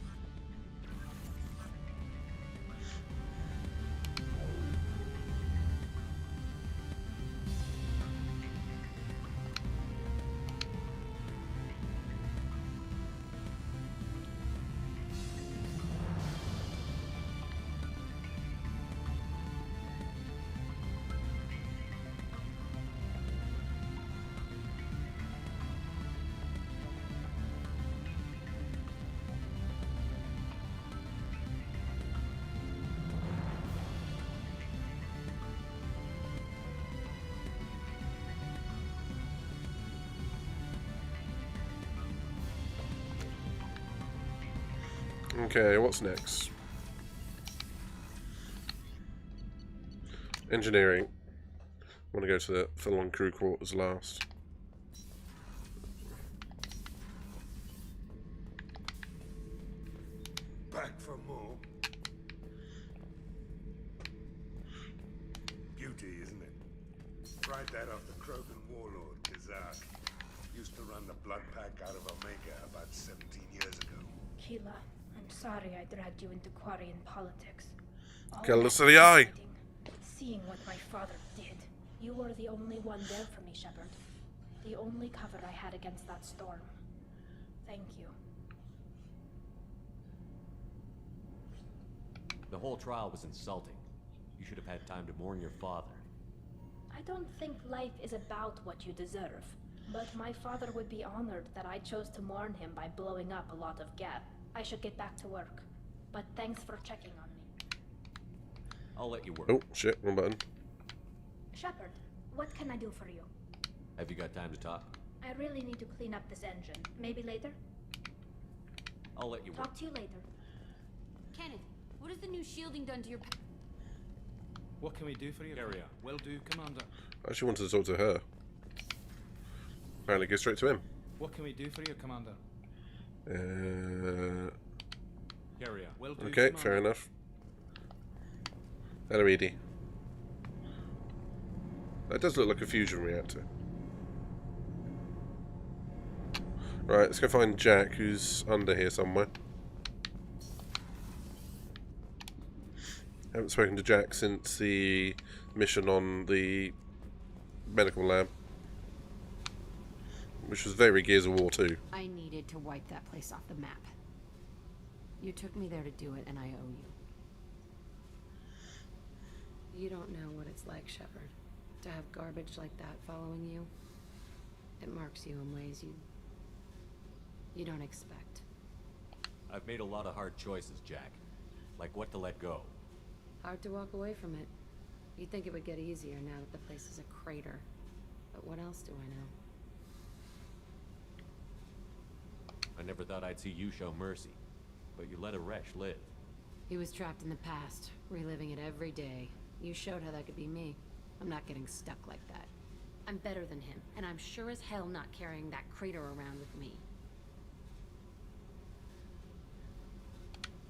Okay, what's next? Engineering. I want to go to the full-on crew quarters last. Back for more. Beauty, isn't it? Tried that off the Krogan warlord, Kazak. Used to run the blood pack out of Omega about 17 years ago. Keela, I'm sorry I dragged you into Quarian politics. All Kill that us to the eye. fighting, seeing what my father did. You were the only one there for me, Shepard. The only cover I had against that storm. Thank you. The whole trial was insulting. You should have had time to mourn your father. I don't think life is about what you deserve. But my father would be honored that I chose to mourn him by blowing up a lot of gas. I should get back to work. But thanks for checking on me. I'll let you work. Oh, shit, wrong button. Shepard, what can I do for you? Have you got time to talk? I really need to clean up this engine. Maybe later? I'll let you work. Talk to you later. Kenneth, what has the new shielding done to your... What can we do for you? Carry on. Will do, Commander. I actually wanted to talk to her. Apparently go straight to him. What can we do for you, Commander? Carry on. Will do, Okay, Commander. fair enough. Hello, Edie. That does look like a fusion reactor. Right, let's go find Jack, who's under here somewhere. Haven't spoken to Jack since the mission on the medical lab, which was very Gears of War 2. I needed to wipe that place off the map. You took me there to do it, and I owe you. You don't know what it's like, Shepard, to have garbage like that following you. It marks you in ways you don't expect. I've made a lot of hard choices, Jack. Like what to let go. Hard to walk away from it. You'd think it would get easier now that the place is a crater. But what else do I know? I never thought I'd see you show mercy. But you let a Resh live. He was trapped in the past, reliving it every day. You showed how that could be me. I'm not getting stuck like that. I'm better than him, and I'm sure as hell not carrying that crater around with me.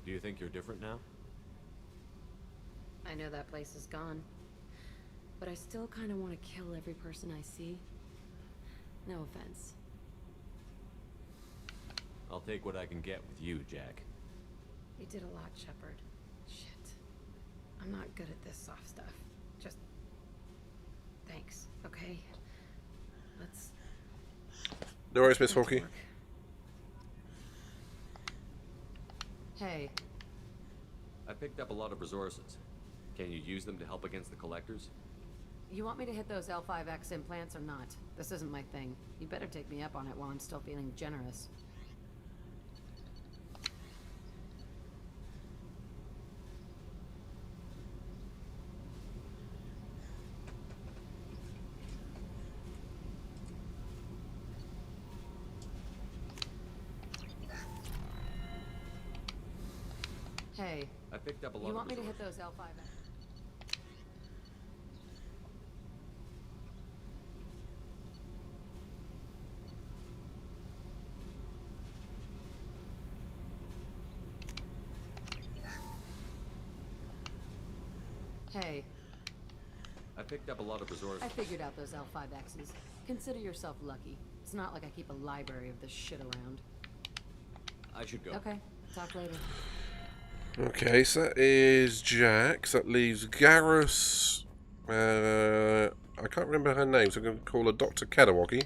Do you think you're different now? I know that place is gone. But I still kind of want to kill every person I see. No offense. I'll take what I can get with you, Jack. You did a lot, Shepard. Shit. I'm not good at this soft stuff. Just... thanks, okay? Let's... No worries, Miss Hawkey. Hey. I picked up a lot of resources. Can you use them to help against the collectors? You want me to hit those L5X implants or not? This isn't my thing. You better take me up on it while I'm still feeling generous. Hey. I picked up a lot You of want me to resources. hit those L5X? Hey. I picked up a lot of resources. I figured out those L5Xs. Consider yourself lucky. It's not like I keep a library of this shit around. I should go. Okay. Talk later. Okay, so that is Jack. So that leaves Garrus. I can't remember her name, so I'm going to call her Dr. Kadawaki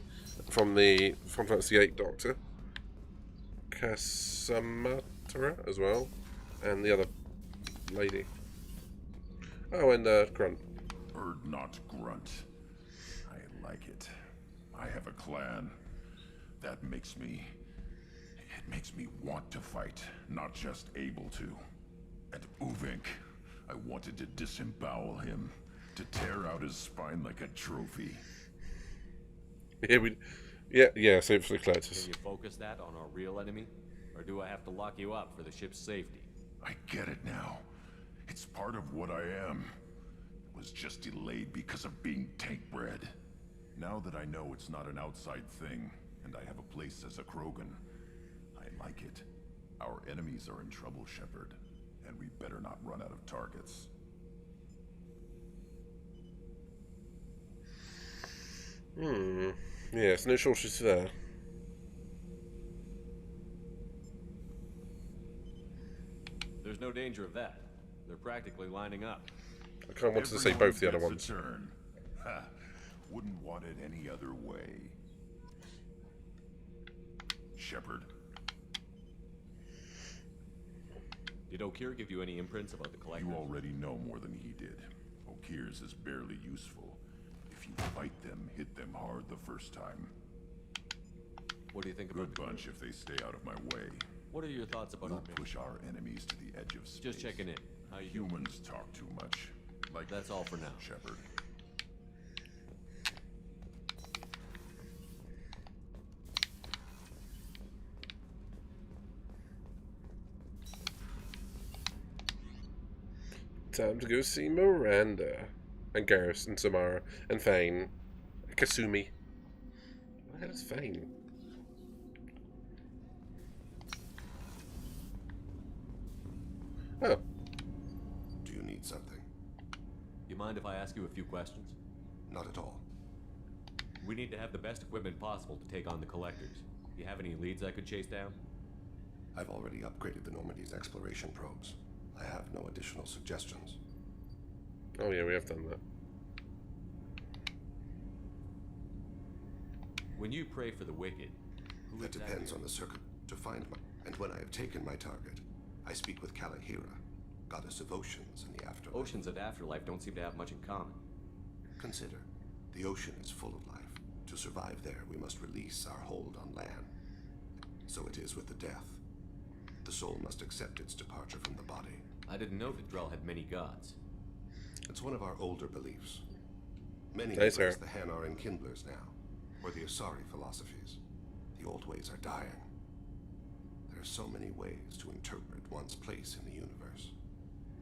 from the Final Fantasy VIII Doctor. Casamatera as well. And the other lady. Oh, and Grunt. Bird not grunt. I like it. I have a clan. That makes me... it makes me want to fight, not just able to. And Uvink, I wanted to disembowel him, to tear out his spine like a trophy. Yeah, save for the collectors. Can you focus that on our real enemy? Or do I have to lock you up for the ship's safety? I get it now. It's part of what I am. It was just delayed because of being tank bred. Now that I know it's not an outside thing, and I have a place as a Krogan, I like it. Our enemies are in trouble, Shepard, and we better not run out of targets. Yes, no shortage there. There's no danger of that. They're practically lining up. I kind of wanted to say both the other Everyone ones. gets a turn. Ha! Wouldn't want it any other way. Shepard. Did O'Keir give you any imprints about the collectors? You already know more than he did. O'Keir's is barely useful. If you fight them, hit them hard the first time. What do you think Good about the bunch if they stay out of my way. What are your thoughts about We'll our mission? push our enemies to the edge of space. Just checking in. How you doing? Humans talk too much. Like That's all for now. Shepard. Time to go see Miranda. And Garrus and Samara and Fane. Kasumi. What the hell is Fane? Oh. Do you need something? You mind if I ask you a few questions? Not at all. We need to have the best equipment possible to take on the collectors. Do you have any leads I could chase down? I've already upgraded the Normandy's exploration probes. I have no additional suggestions. Oh yeah, we have done that. When you pray for the wicked, who That depends on the circuit to find my... And when I have taken my target, I speak with Kalahira, goddess of oceans and the afterlife. Oceans and afterlife don't seem to have much in common. Consider, the ocean is full of life. To survive there, we must release our hold on land. So it is with the death. The soul must accept its departure from the body. I didn't know that Drell had many gods. It's one of our older beliefs. Many Nice, embrace sir. the Hanar and Kindlers now, or the Asari philosophies. The old ways are dying. There are so many ways to interpret one's place in the universe.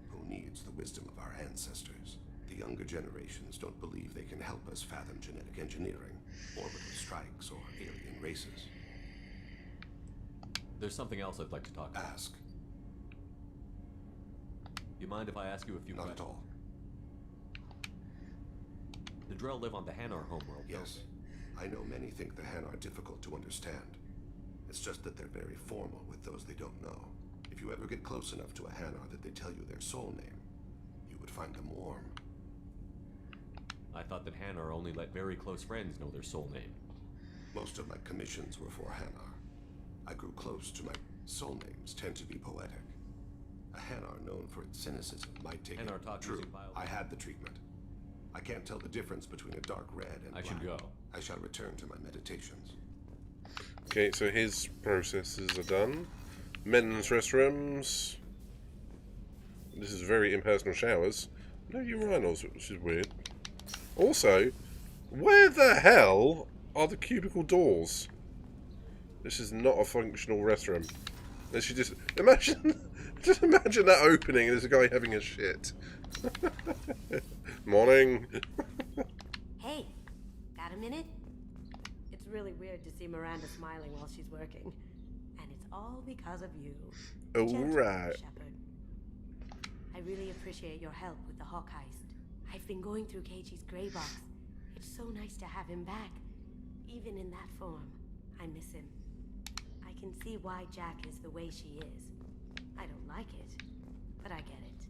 Who needs the wisdom of our ancestors? The younger generations don't believe they can help us fathom genetic engineering, orbital strikes, or alien races. There's something else I'd like to talk about. Ask. You mind if I ask you a few Not questions? at all. The Drell live on the Hanar homeworld, Yes. I know many think the Han are difficult to understand. It's just that they're very formal with those they don't know. If you ever get close enough to a Hanar that they tell you their soul name, you would find them warm. I thought that Hanar only let very close friends know their soul name. Most of my commissions were for Hanar. I grew close to my soul names tend to be poetic. A Hanar known for its cynicism might take Hanar it. talk True, using bio- I had the treatment. I can't tell the difference between a dark red and I should black. go. I shall return to my meditations. Okay, so his processes are done. Men's restrooms. This is very impersonal showers. No urinals, which is weird. Also, where the hell are the cubicle doors? This is not a functional restroom. They should just imagine that opening and there's a guy having a shit. Morning. Hey, got a minute? It's really weird to see Miranda smiling while she's working. And it's all because of you. All Gentle right. Shepard. I really appreciate your help with the Hawk heist. I've been going through Keiichi's gray box. It's so nice to have him back. Even in that form, I miss him. I can see why Jack is the way she is. I don't like it, but I get it.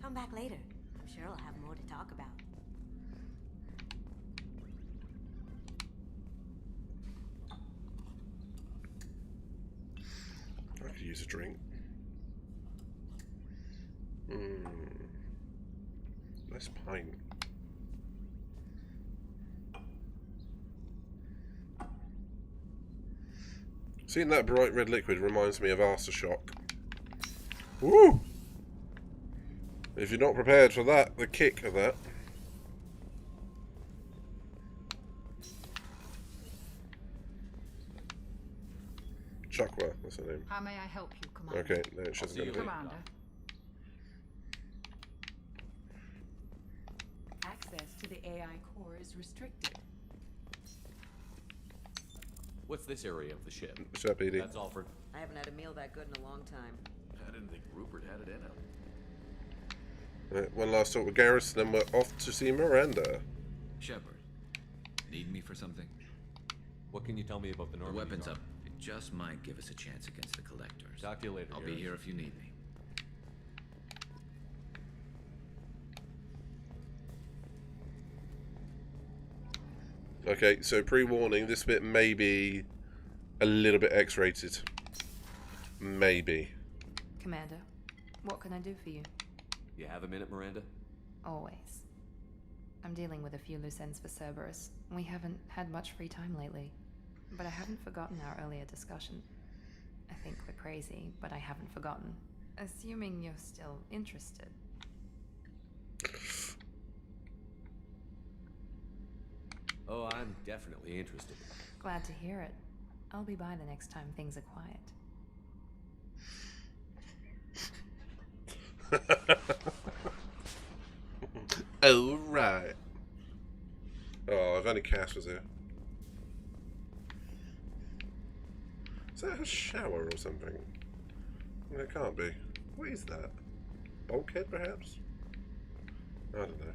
Come back later. I'm sure I'll have more to talk about. I could use a drink. Nice pint. Seeing that bright red liquid reminds me of Aftershock. Woo! If you're not prepared for that, the kick of that. Chakra, that's her name. How may I help you, Commander? Okay, no, it shouldn't be. Commander. Access to the AI core is restricted. What's this area of the ship? What's up, Edie? That's Alfred. I haven't had a meal that good in a long time. I didn't think Rupert had it in him. Right, one last talk with Garrus, then we're off to see Miranda. Shepard, need me for something? What can you tell me about the Normandy? The weapon's guard? up. It just might give us a chance against the Collectors. Talk to you later, I'll be Garrus. here if you need me. Okay, so pre-warning, this bit may be a little bit X-rated. Maybe. Commander, what can I do for you? You have a minute, Miranda? Always. I'm dealing with a few loose ends for Cerberus. We haven't had much free time lately. But I haven't forgotten our earlier discussion. I think we're crazy, but I haven't forgotten. Assuming you're still interested. Oh, I'm definitely interested. Glad to hear it. I'll be by the next time things are quiet. Oh, right. Oh, if only Cass was here. Is that a shower or something? No, it can't be. What is that? Bulkhead, perhaps? I don't know.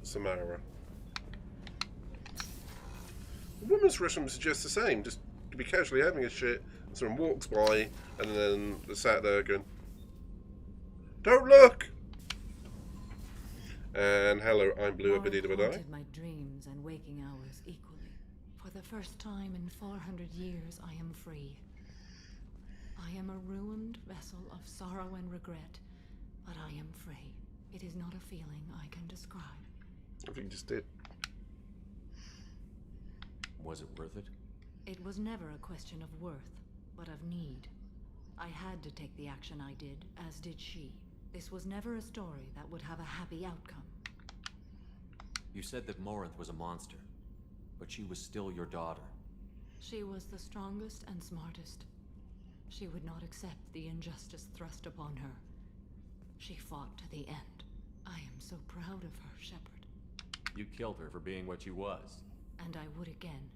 Samara. The woman's rhythm suggests the same, just to be casually having a shit, someone walks by, and then they're sat there going, "Don't look!" And hello, I'm Blue Abadida Badai. Haunted my dreams and waking hours equally. For the first time in 400 years, I am free. I am a ruined vessel of sorrow and regret, but I am free. It is not a feeling I can describe. I think you just did. Was it worth it? It was never a question of worth, but of need. I had to take the action I did, as did she. This was never a story that would have a happy outcome. You said that Morinth was a monster, but she was still your daughter. She was the strongest and smartest. She would not accept the injustice thrust upon her. She fought to the end. I am so proud of her, Shepard. You killed her for being what she was. And I would again.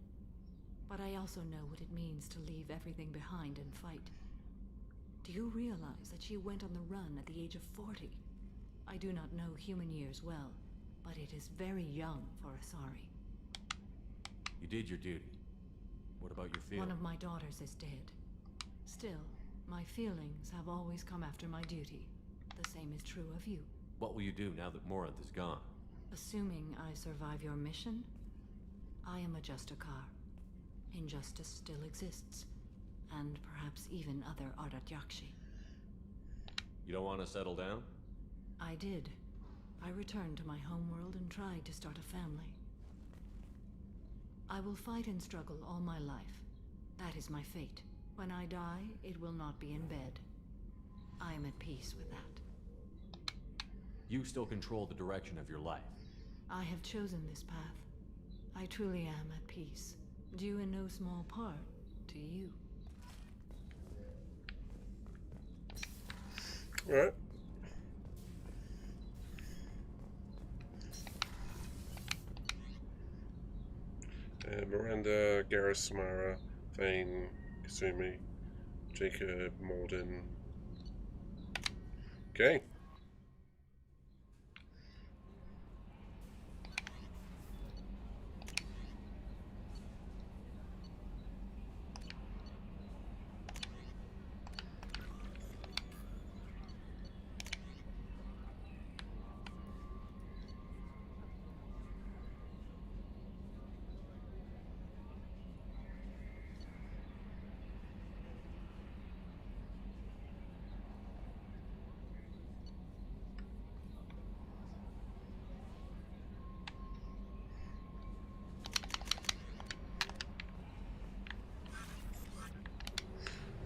But I also know what it means to leave everything behind and fight. Do you realize that she went on the run at the age of 40? I do not know human years well, but it is very young for Asari. You did your duty. What about your feelings? One of my daughters is dead. Still, my feelings have always come after my duty. The same is true of you. What will you do now that Morinth is gone? Assuming I survive your mission, I am a Justicar. Injustice still exists, and perhaps even other Ardatyakshi. You don't want to settle down? I did. I returned to my homeworld and tried to start a family. I will fight and struggle all my life. That is my fate. When I die, it will not be in bed. I am at peace with that. You still control the direction of your life. I have chosen this path. I truly am at peace, due in no small part to you. Alright. Miranda, Garrus, Samara, Thane, Kasumi, Jacob, Morden. Okay.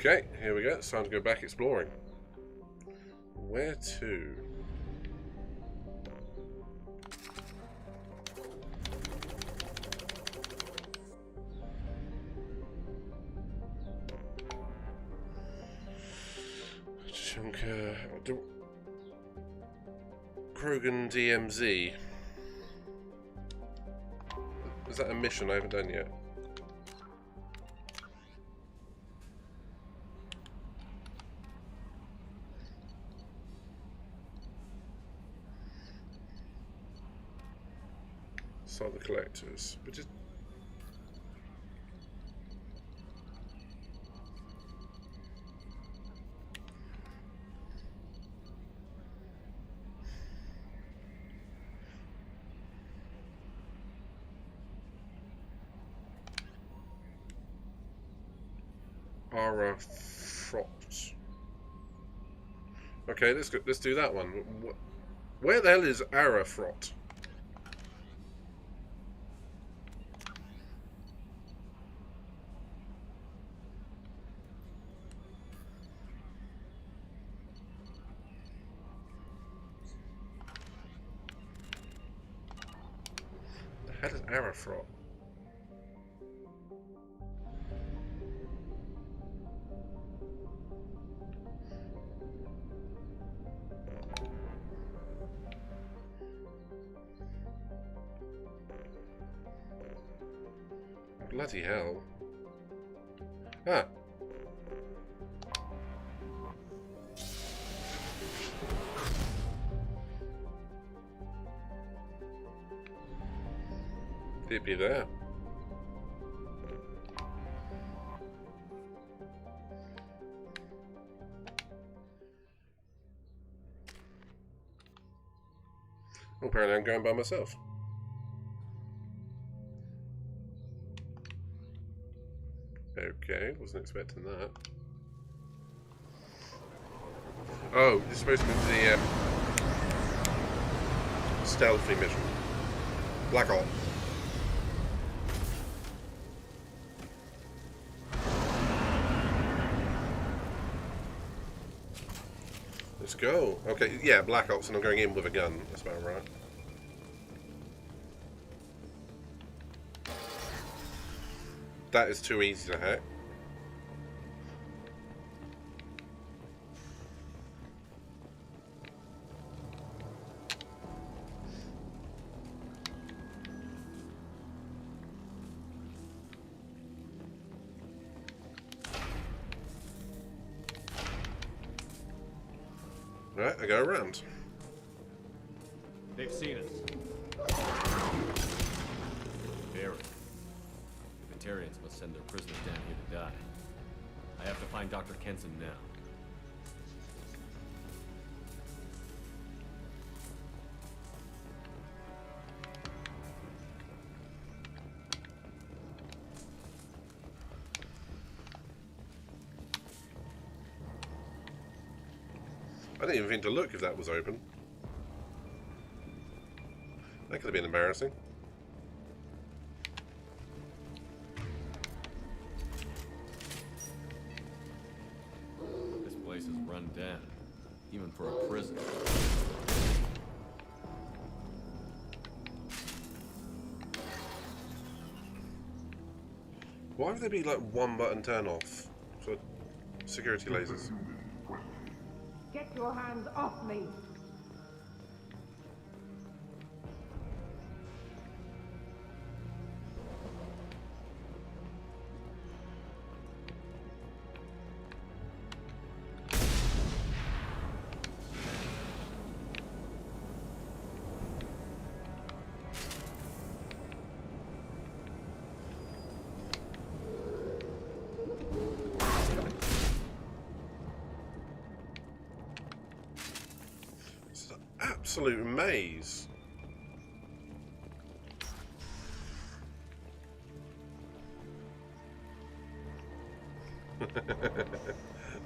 Okay, here we go. It's time to go back exploring. Where to? Chunker. Krogan DMZ. Is that a mission I haven't done yet? Sort the collectors. But just Ara Frot. Okay, let's do that one. Where the hell is Ara Frot? The hell is Ara Frot? Bloody hell. Ah. It'd be there. Well, apparently I'm going by myself. Okay, wasn't expecting that. Oh, this is supposed to be the stealthy mission. Black Ops. Let's go. Okay, yeah, Black Ops, and I'm going in with a gun. That's about right. That is too easy to hack. Right, I go around. They've seen us. Barry. The Batarians must send their prisoners down here to die. I have to find Dr. Kenson now. I didn't even think to look if that was open. That could have been embarrassing. This place is run down, even for a prison. Why would there be like one button turn off for security lasers? Get your hands off me! Absolute maze.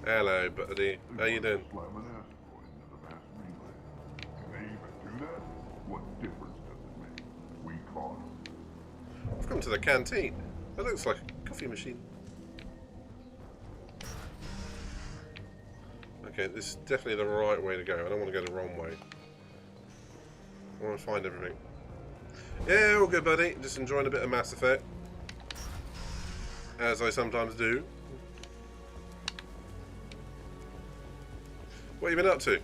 Hello, buddy. How you doing? I've come to the canteen. That looks like a coffee machine. Okay, this is definitely the right way to go. I don't want to go the wrong way. I want to find everything. Yeah, all good, buddy. Just enjoying a bit of Mass Effect. As I sometimes do. What have you been up to?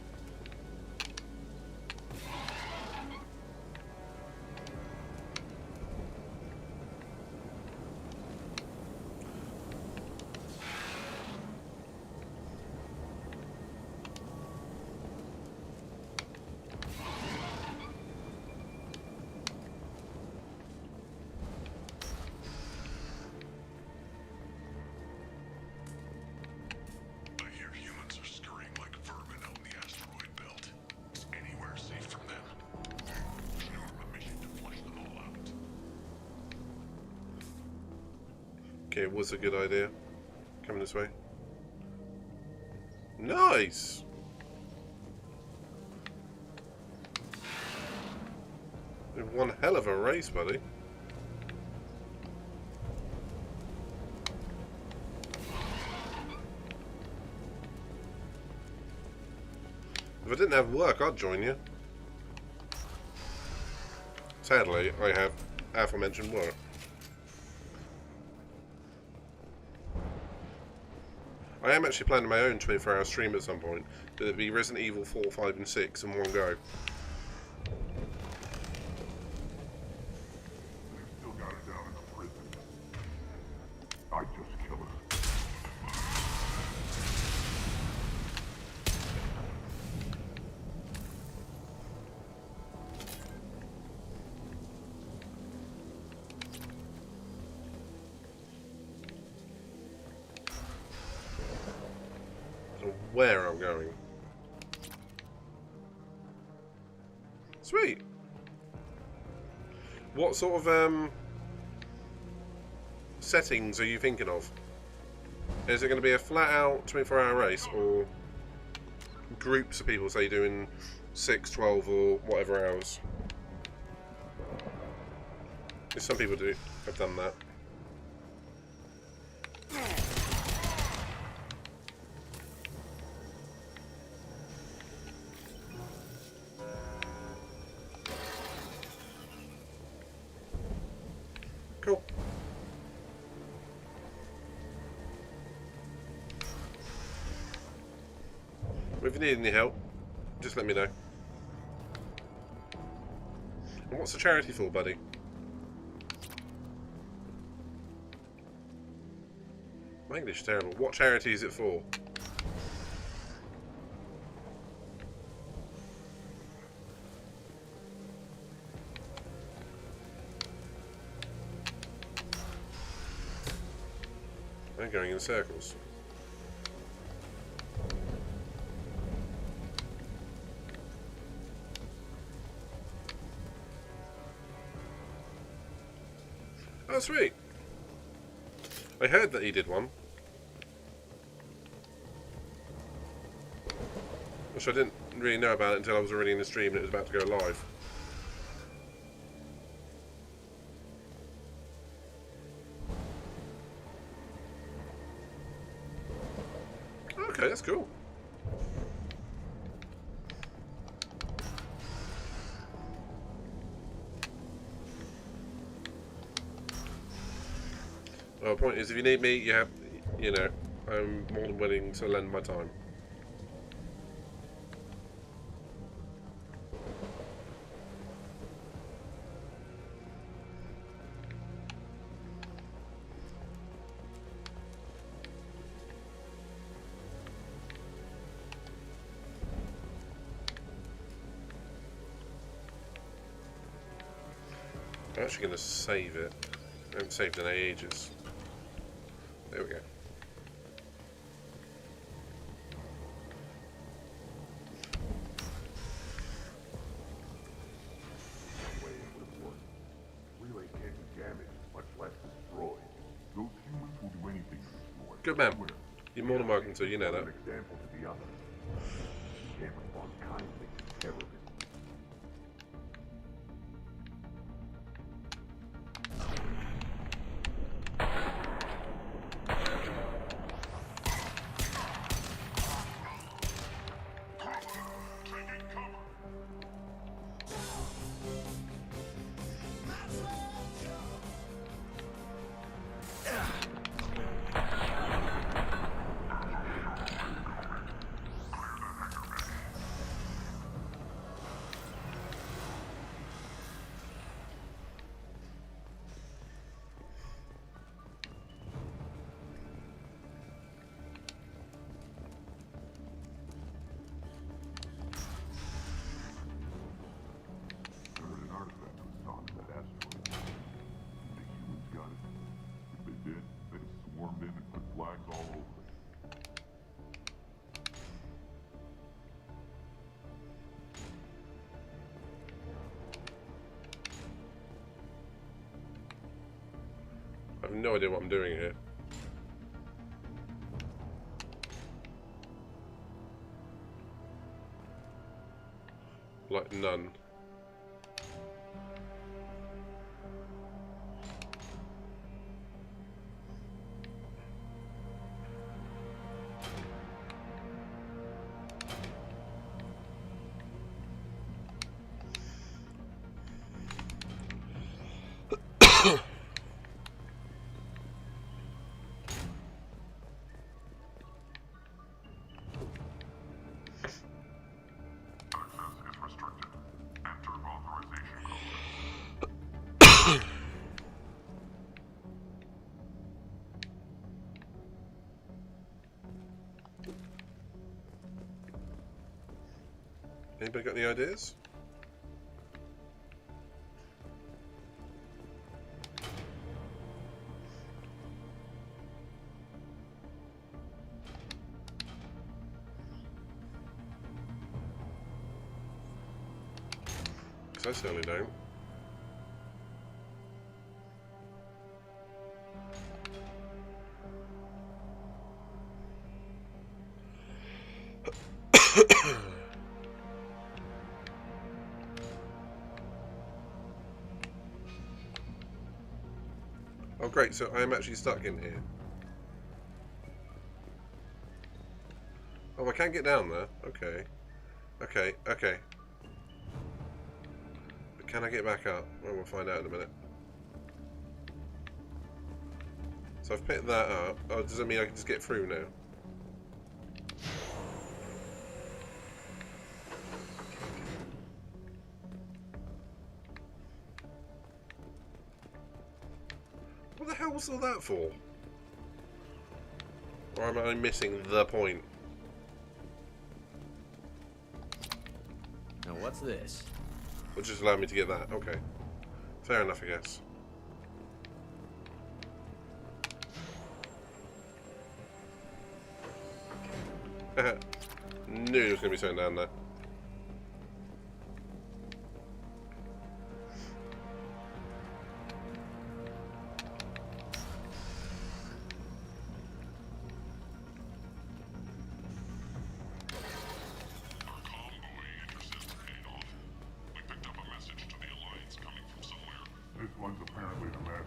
Okay, it was a good idea. Coming this way. Nice! One hell of a race, buddy. If I didn't have work, I'd join you. Sadly, I have aforementioned work. I am actually planning my own 24-hour stream at some point, but it'd be Resident Evil 4, 5 and 6 in one go. Still got her down in the prison. I just kill her. Where I'm going. Sweet. What sort of settings are you thinking of? Is it going to be a flat out 24-hour race, or groups of people, say, doing 6, 12 or whatever hours? Because some people have done that. Cool. If you need any help, just let me know. And what's the charity for, buddy? My English is terrible. What charity is it for? I'm going in circles. Oh, sweet. I heard that he did one. Which I didn't really know about until I was already in the stream and it was about to go live. Okay, that's cool. Well, the point is, if you need me, you know, I'm more than willing to lend my time. I'm actually going to save it. I haven't saved in ages. There we go. Way it would have worked. Relay can't be damaged, much less destroyed. Those humans will do anything to destroy. Good man. You're more than welcome to, you know that. An example to the others. You can't respond kindly to terrorism. have no idea what I'm doing here. Like none. Anybody got any ideas? Because I certainly don't. Oh great, so I am actually stuck in here. Oh, I can't get down there. Okay. Okay, okay. But can I get back up? Well, we'll find out in a minute. So I've picked that up. Oh, does that mean I can just get through now? What the hell was all that for? Or am I missing the point? Now what's this? Which just allowed me to get that. Okay. Fair enough, I guess. Knew there was going to be something down there. This one's apparently the magic.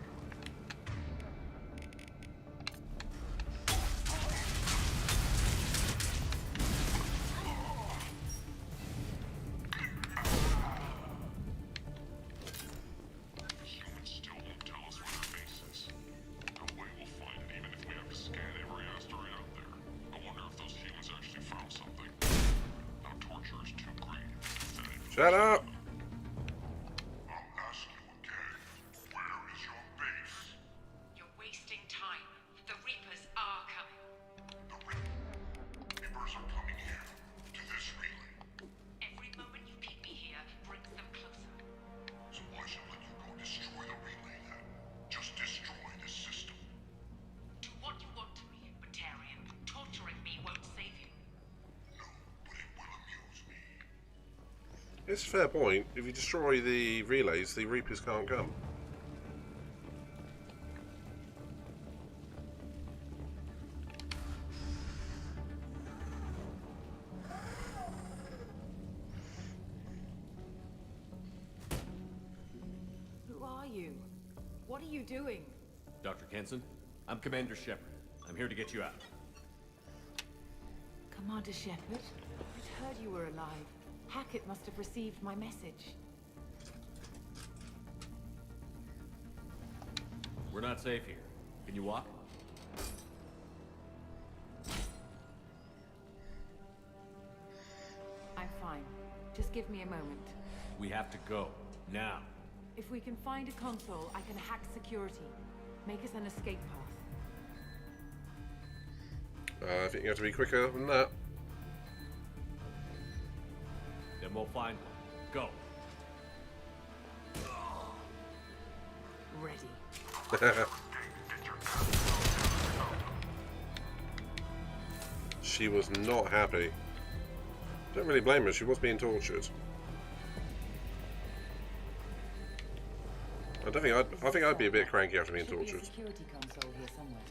Humans still won't tell us where their base is. No way we'll find it, even if we have to scan every asteroid out there. I wonder if those humans actually found something. Now torture is too great. Shut up! It's a fair point. If you destroy the relays, the Reapers can't come. Who are you? What are you doing? Dr. Kenson, I'm Commander Shepard. I'm here to get you out. Commander Shepard? I'd heard you were alive. Hackett must have received my message. We're not safe here. Can you walk? I'm fine. Just give me a moment. We have to go. Now. If we can find a console, I can hack security. Make us an escape path. I think you have to be quicker than that. Then we'll find one. Go. Ready. She was not happy. Don't really blame her, she was being tortured. I think I'd be a bit cranky after being Should be a tortured. security console here somewhere.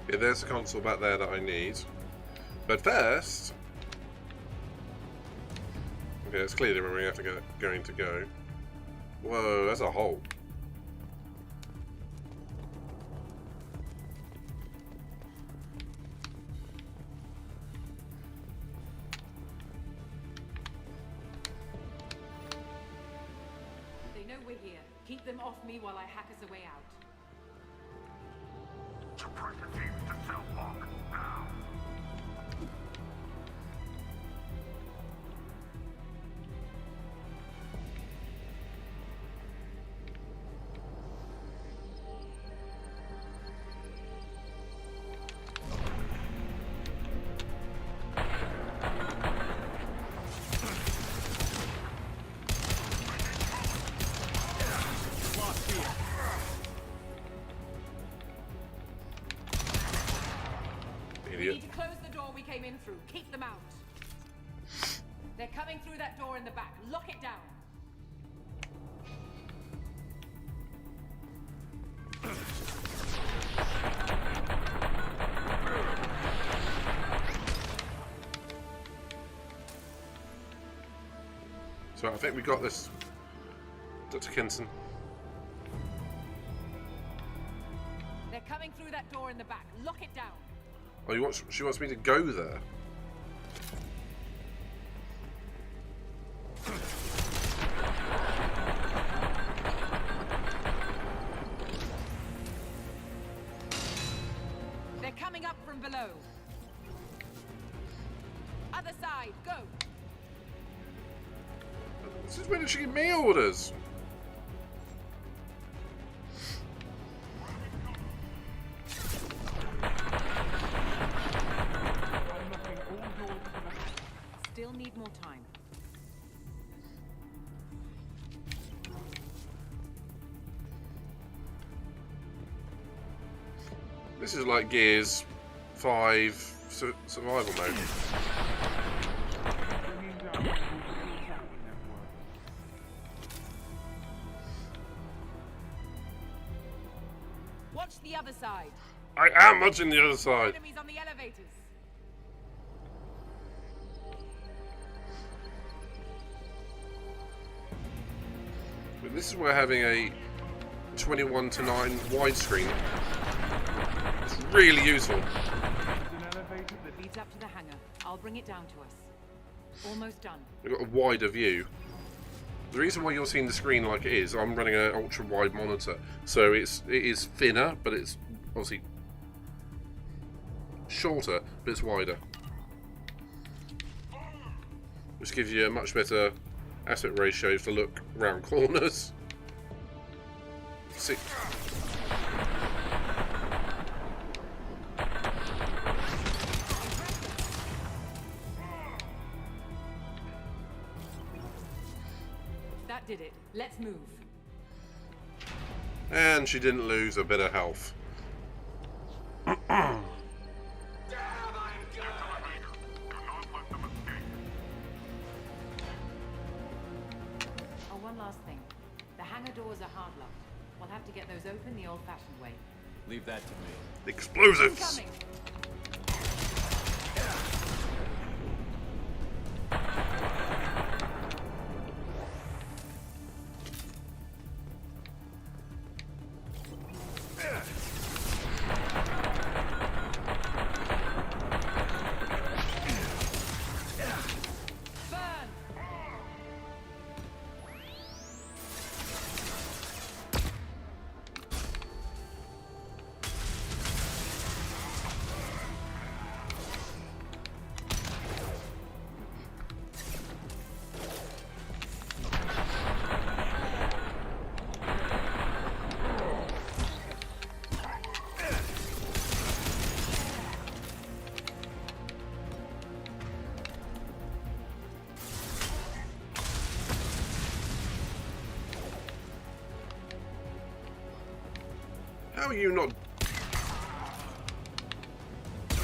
Yeah, there's a console back there that I need. But first... Okay, it's clearly where we have to going to go. Whoa, that's a hole. They know we're here. Keep them off me while I hack us a way out. Suppressor teams to cell block now. We need to close the door we came in through. Keep them out. They're coming through that door in the back. Lock it down. So I think we got this, Dr. Kinson. They're coming through that door in the back. Lock it down. Oh, she wants me to go there. They're coming up from below. Other side, go. This is when she give me orders. Still need more time. This is like Gears 5 survival mode. Watch the other side. I am watching the other side. Enemies on the elevators. But this is where having a 21:9 widescreen is really useful. Leads up to the hangar. I'll bring it down to us. Almost done. We've got a wider view. The reason why you're seeing the screen like it is, I'm running an ultra-wide monitor, so it is thinner, but it's obviously shorter, but it's wider, which gives you a much better aspect ratio to look around corners. See. That did it. Let's move. And she didn't lose a bit of health. Oh, one last thing. The hangar doors are hard locked. We'll have to get those open the old-fashioned way. Leave that to me. Explosives! Incoming. How are you not? I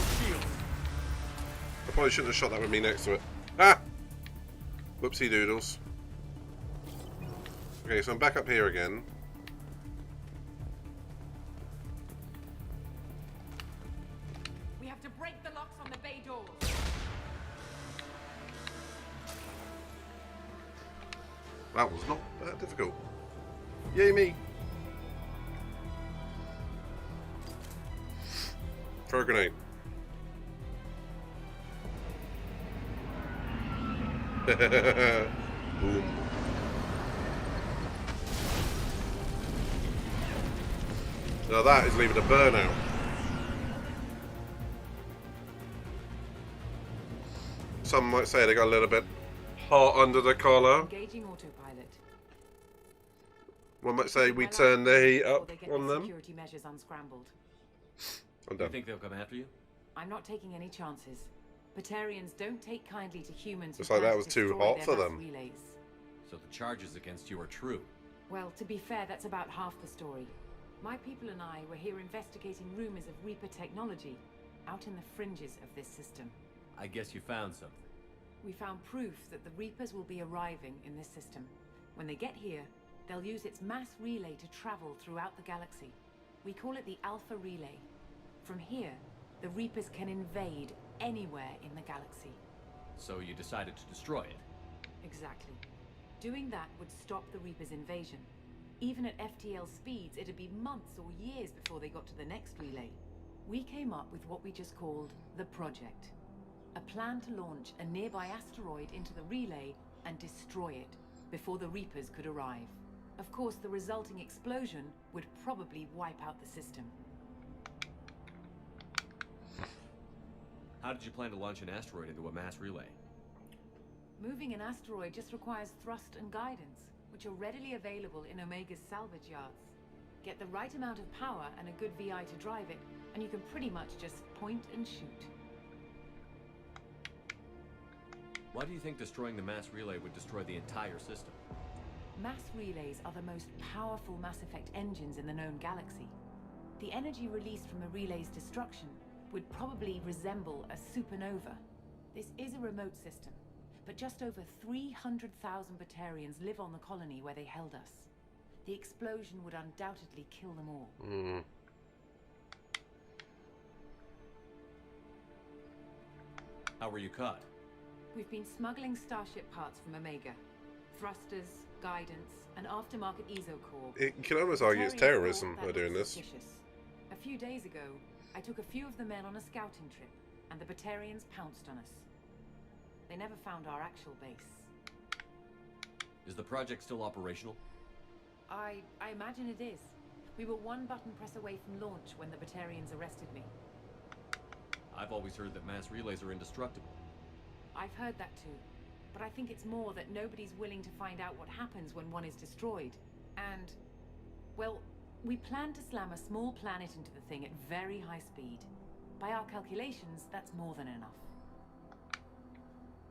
probably shouldn't have shot that with me next to it. Ah! Whoopsie doodles. Okay, so I'm back up here again. We have to break the locks on the bay doors. That was not that difficult. Yay me! Throw a grenade. Boom. Now that is leaving a burnout. Some might say they got a little bit hot under the collar. Engaging autopilot. One might say we turn the heat up on them. Security measures unscrambled. I'm done. You think they'll come after you? I'm not taking any chances. Batarians don't take kindly to humans. Looks like that was too hot for them. Relays. So the charges against you are true. Well, to be fair, that's about half the story. My people and I were here investigating rumors of Reaper technology out in the fringes of this system. I guess you found something. We found proof that the Reapers will be arriving in this system. When they get here, they'll use its mass relay to travel throughout the galaxy. We call it the Alpha Relay. From here, the Reapers can invade anywhere in the galaxy. So you decided to destroy it? Exactly. Doing that would stop the Reapers' invasion. Even at FTL speeds, it'd be months or years before they got to the next relay. We came up with what we just called the Project. A plan to launch a nearby asteroid into the relay and destroy it before the Reapers could arrive. Of course, the resulting explosion would probably wipe out the system. How did you plan to launch an asteroid into a mass relay? Moving an asteroid just requires thrust and guidance, which are readily available in Omega's salvage yards. Get the right amount of power and a good VI to drive it, and you can pretty much just point and shoot. Why do you think destroying the mass relay would destroy the entire system? Mass relays are the most powerful Mass Effect engines in the known galaxy. The energy released from a relay's destruction would probably resemble a supernova. This is a remote system, but just over 300,000 Batarians live on the colony where they held us. The explosion would undoubtedly kill them all. How were you caught? We've been smuggling Starship parts from Omega. Thrusters, guidance, and aftermarket ESO core. You can almost argue it's terrorism by doing this. A few days ago, I took a few of the men on a scouting trip, and the Batarians pounced on us. They never found our actual base. Is the project still operational? I imagine it is. We were one button press away from launch when the Batarians arrested me. I've always heard that mass relays are indestructible. I've heard that too. But I think it's more that nobody's willing to find out what happens when one is destroyed. And, well, we plan to slam a small planet into the thing at very high speed. By our calculations, that's more than enough.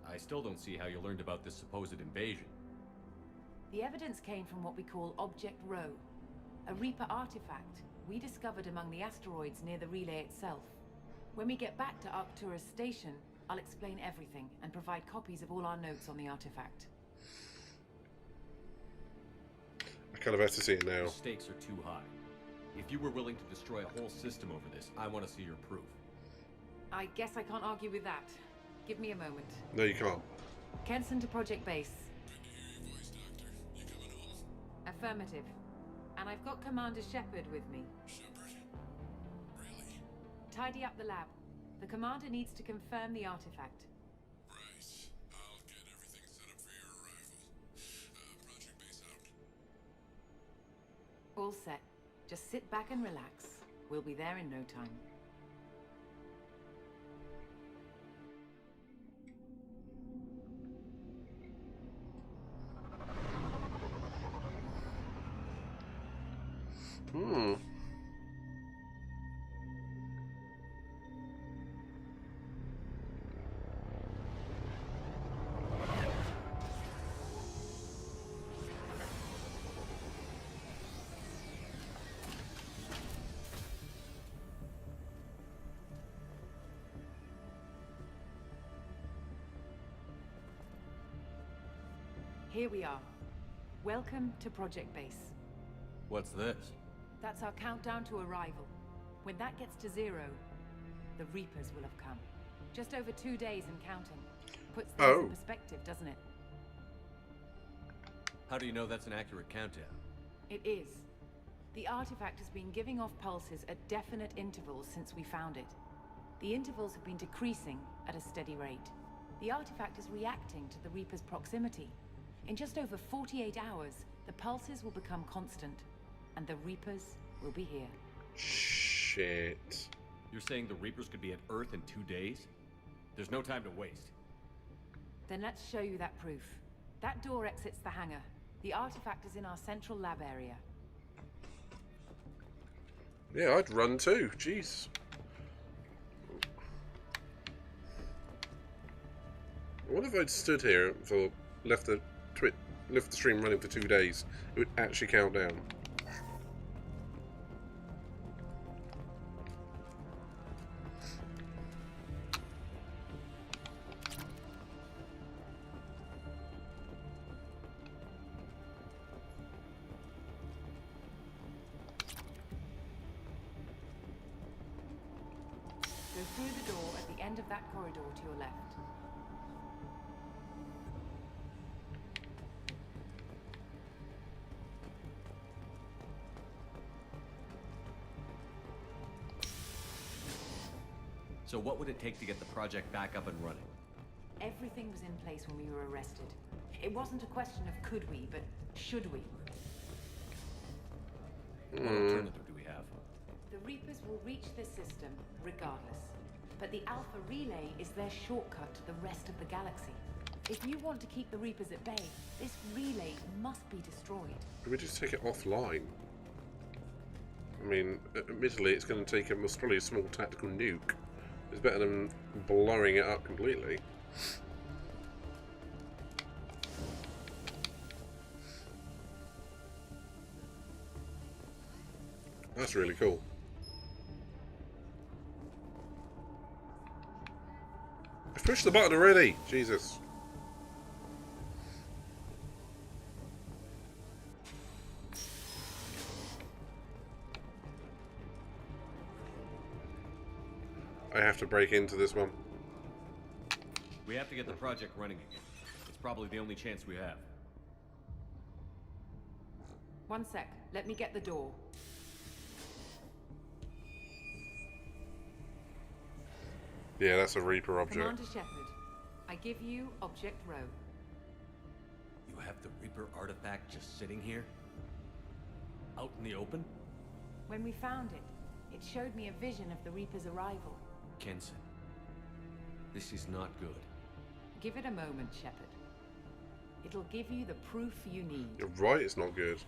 I still don't see how you learned about this supposed invasion. The evidence came from what we call Object Rho, a Reaper artifact we discovered among the asteroids near the relay itself. When we get back to Arcturus Station, I'll explain everything and provide copies of all our notes on the artifact. I kind of have to see it now. The stakes are too high. If you were willing to destroy a whole system over this, I want to see your proof. I guess I can't argue with that. Give me a moment. No, you can't. Kenson to Project Base. Affirmative. And I've got Commander Shepard with me. Shepard? Really? Tidy up the lab. The commander needs to confirm the artifact. Right. I'll get everything set up for your arrival. Project Base out. All set. Just sit back and relax. We'll be there in no time. here we are. Welcome to Project Base. What's this? That's our countdown to arrival. When that gets to 0, the Reapers will have come. Just over 2 days and counting. Puts things in perspective, doesn't it? How do you know that's an accurate countdown? It is. The artifact has been giving off pulses at definite intervals since we found it. The intervals have been decreasing at a steady rate. The artifact is reacting to the Reaper's proximity. In just over 48 hours, the pulses will become constant, and the Reapers will be here. Shit. You're saying the Reapers could be at Earth in 2 days? There's no time to waste. Then let's show you that proof. That door exits the hangar. The artifact is in our central lab area. Yeah, I'd run too. Jeez. What if I'd stood here for left the stream running for 2 days? It would actually count down. Go through the door at the end of that corridor to your left. So what would it take to get the project back up and running? Everything was in place when we were arrested. It wasn't a question of could we, but should we. What alternative do we have? The Reapers will reach this system regardless. But the Alpha Relay is their shortcut to the rest of the galaxy. If you want to keep the Reapers at bay, this relay must be destroyed. Can we just take it offline? I mean, admittedly, it's going to take most probably a small tactical nuke. It's better than blowing it up completely. That's really cool. I've pushed the button already! Jesus. I have to break into this one. We have to get the project running again. It's probably the only chance we have. One sec. Let me get the door. Yeah, that's a Reaper object. Commander Shepard, I give you Object Row. You have the Reaper artifact just sitting here? Out in the open? When we found it, it showed me a vision of the Reaper's arrival. Kenson, this is not good. Give it a moment, Shepard. It'll give you the proof you need. You're right, it's not good.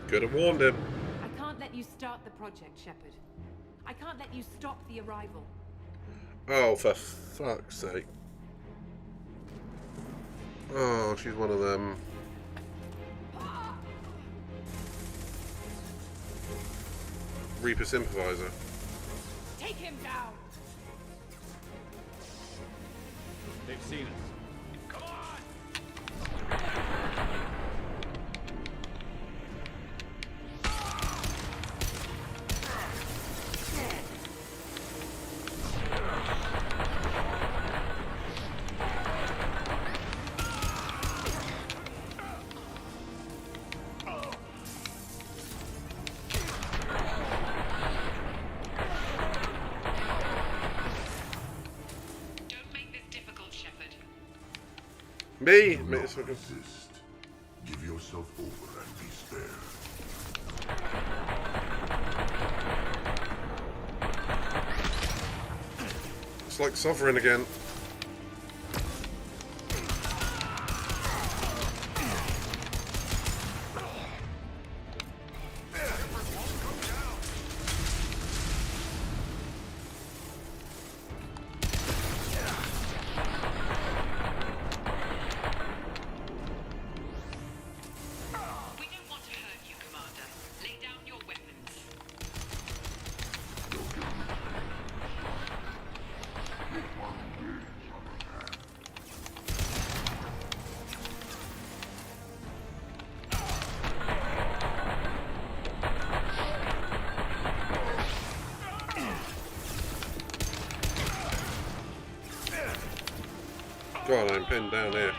Could have warned him. I can't let you start the project, Shepard. I can't let you stop the arrival. Oh, for fuck's sake. Oh, she's one of them. Reaper sympathizer. Take him down! They've seen us. Me? Do not resist. Give yourself over and be spared. It's like Sovereign again. God, I'm pinned down here.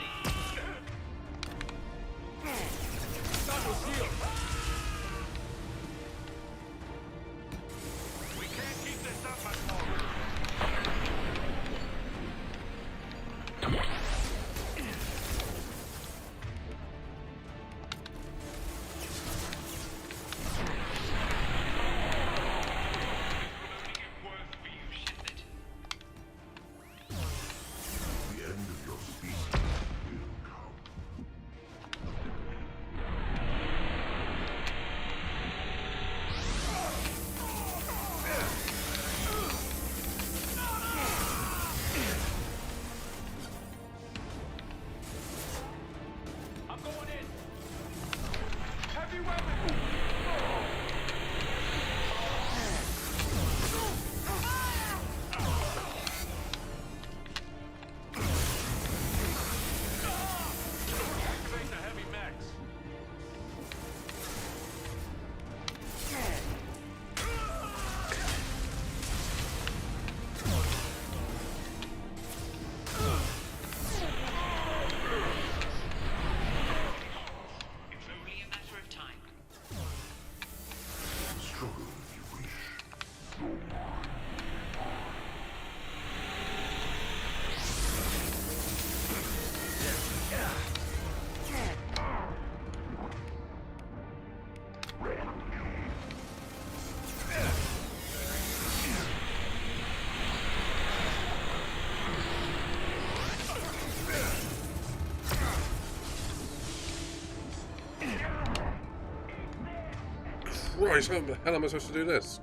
Christ, how the hell am I supposed to do this?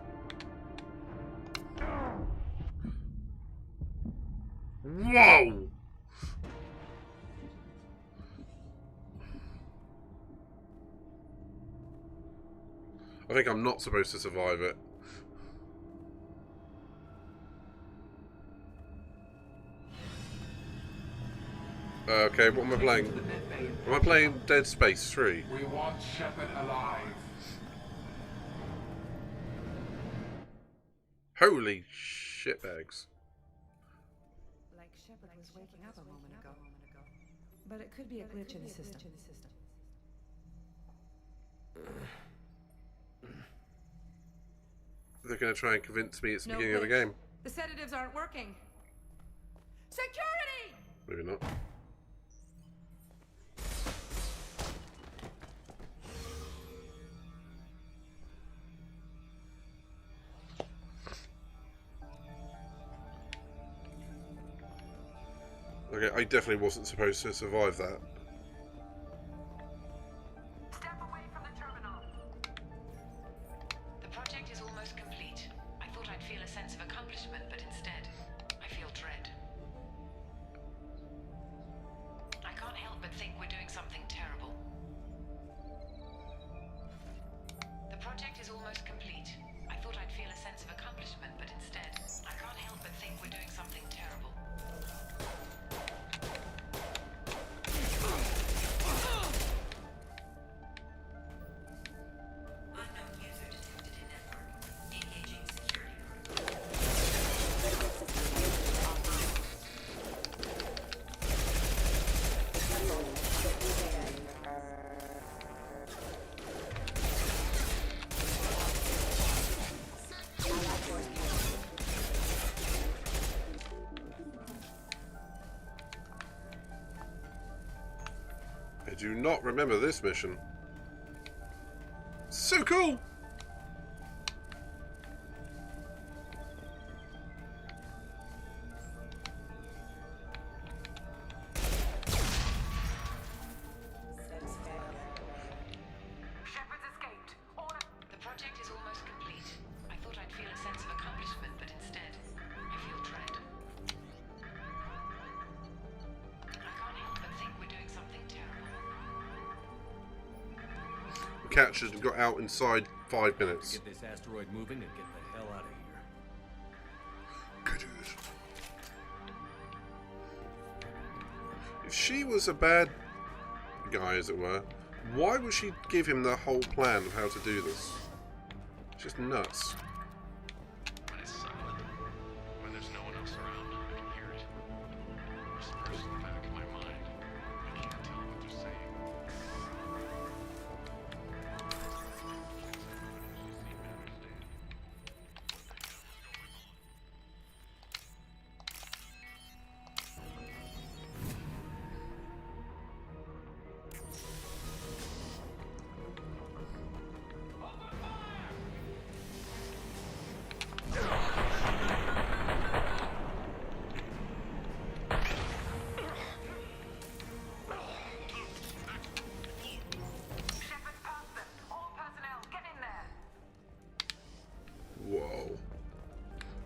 Whoa! I think I'm not supposed to survive it. Okay, what am I playing? Am I playing Dead Space 3? We want Shepard alive. Holy shitbags. Like Shepard was waking up a moment ago. But it could be a glitch in the system. They're going to try and convince me it's the No beginning of the glitch. game. The sedatives aren't working. Security! Maybe not. Okay, I definitely wasn't supposed to survive that. Step away from the terminal. The project is almost complete. I thought I'd feel a sense of accomplishment, but instead, I feel dread. I can't help but think we're doing something terrible. The project is almost complete. I thought I'd feel a sense of accomplishment, but instead, I can't help but think we're doing something terrible. I do not remember this mission. So cool! Shepard's escaped. The project is almost complete. I thought I'd feel a sense of accomplishment, but instead, I feel dread. I can't help but think we're doing something terrible. We captured and got out inside 5 minutes. Get this asteroid moving and get the hell out of here. Good. If she was a bad guy, as it were, why would she give him the whole plan of how to do this? It's just nuts. When it's silent, when there's no one else around, I can hear it. Whisper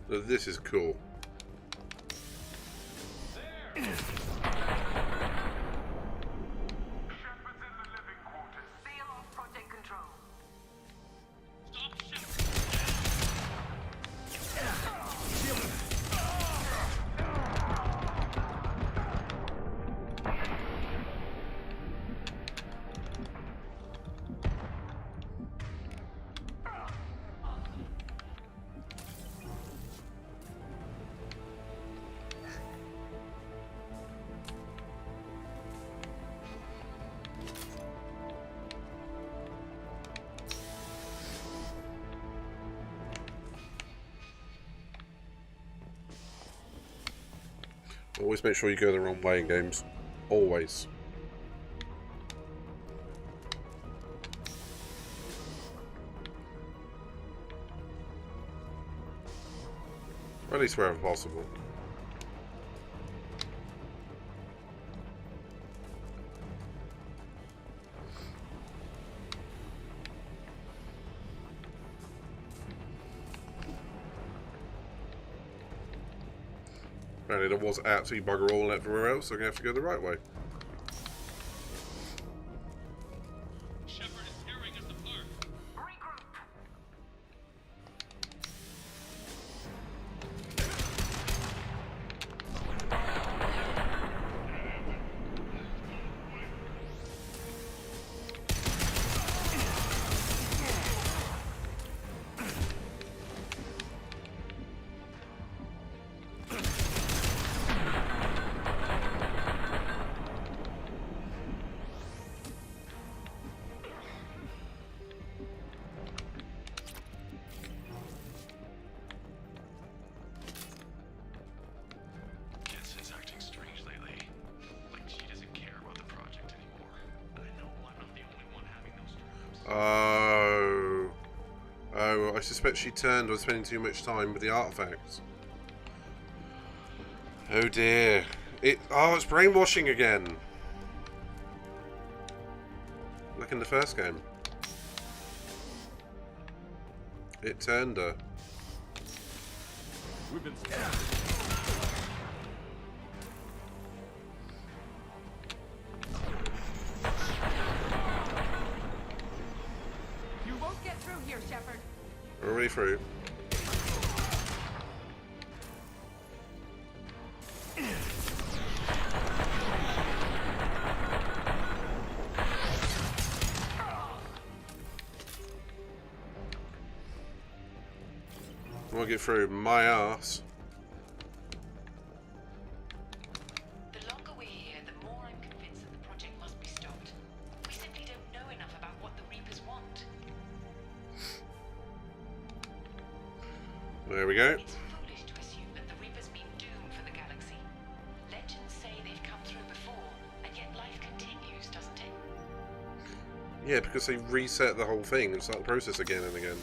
This is cool. Always make sure you go the wrong way in games. Always. Or at least wherever possible. Apparently there was absolutely bugger all everywhere else, so we're going to have to go the right way. Shepard is tearing us apart. I suspect she turned on spending too much time with the artifacts. Oh dear. It's brainwashing again. Like in the first game. It turned her. We've been You won't get through here, Shepard. Already through. I'll get through my ass. The longer we're here, the more I'm convinced that the project must be stopped. We simply don't know enough about what the Reapers want. There we go. It's foolish to assume that the Reapers mean doom for the galaxy. Legends say they've come through before, and yet life continues, doesn't it? Yeah, because they reset the whole thing and start the process again and again.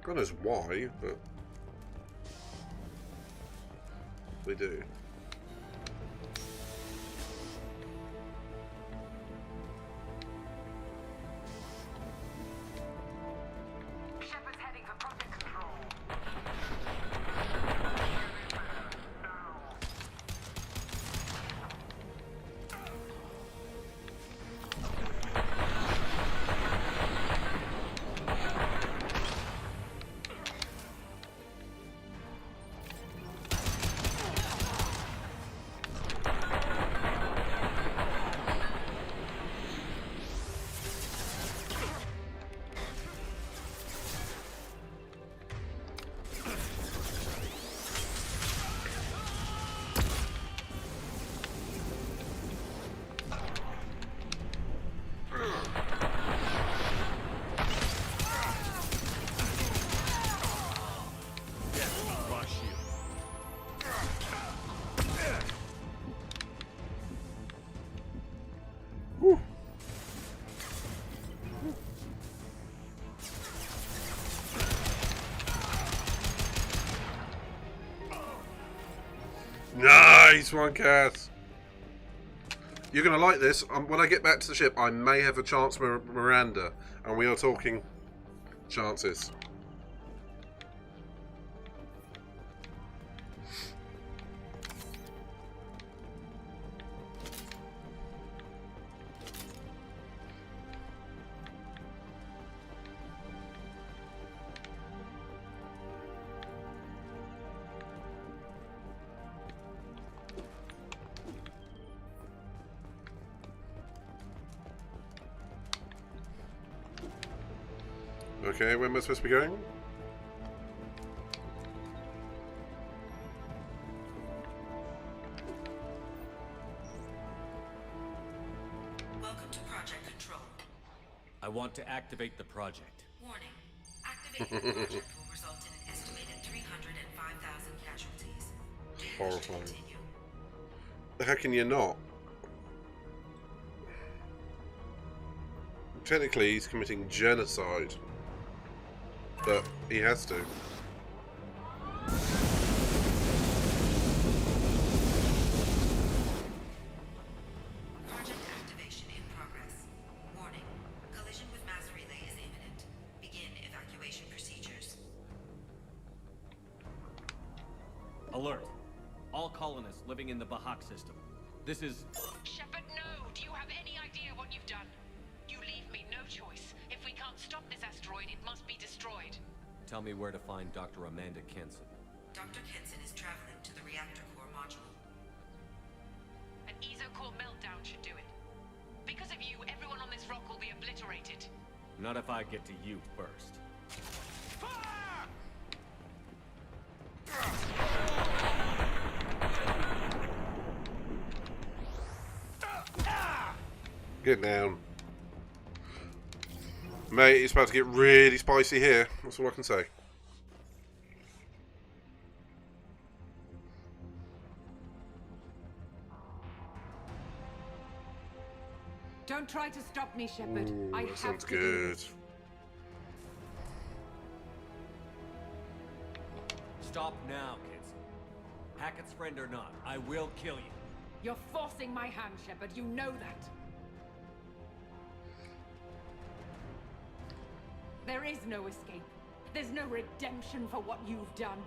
God knows why, but they do. Shepard's heading for project control. Nice one, Cass. You're going to like this. When I get back to the ship, I may have a chance with Miranda. And we are talking chances. Okay, where am I supposed to be going? Welcome to Project Control. I want to activate the project. Warning. Activating the project will result in an estimated 305,000 casualties. Do you wish to Horrifying. continue? How can you not? Technically, he's committing genocide. But he has to. Project activation in progress. Warning. Collision with mass relay is imminent. Begin evacuation procedures. Alert. All colonists living in the Bahak system. This is... Shepard, no! Do you have any idea what you've done? You leave me no choice. If we can't stop this asteroid, it must be destroyed. Tell me where to find Dr. Amanda Kenson. Dr. Kenson is traveling to the reactor core module. An ESO-core meltdown should do it. Because of you, everyone on this rock will be obliterated. Not if I get to you first. Get down. Mate, it's about to get really spicy here. That's all I can say. Don't try to stop me, Shepard. Ooh, I that have sounds to do good. this. Stop now, Kenson. Hackett's friend or not, I will kill you. You're forcing my hand, Shepard. You know that. There is no escape. There's no redemption for what you've done.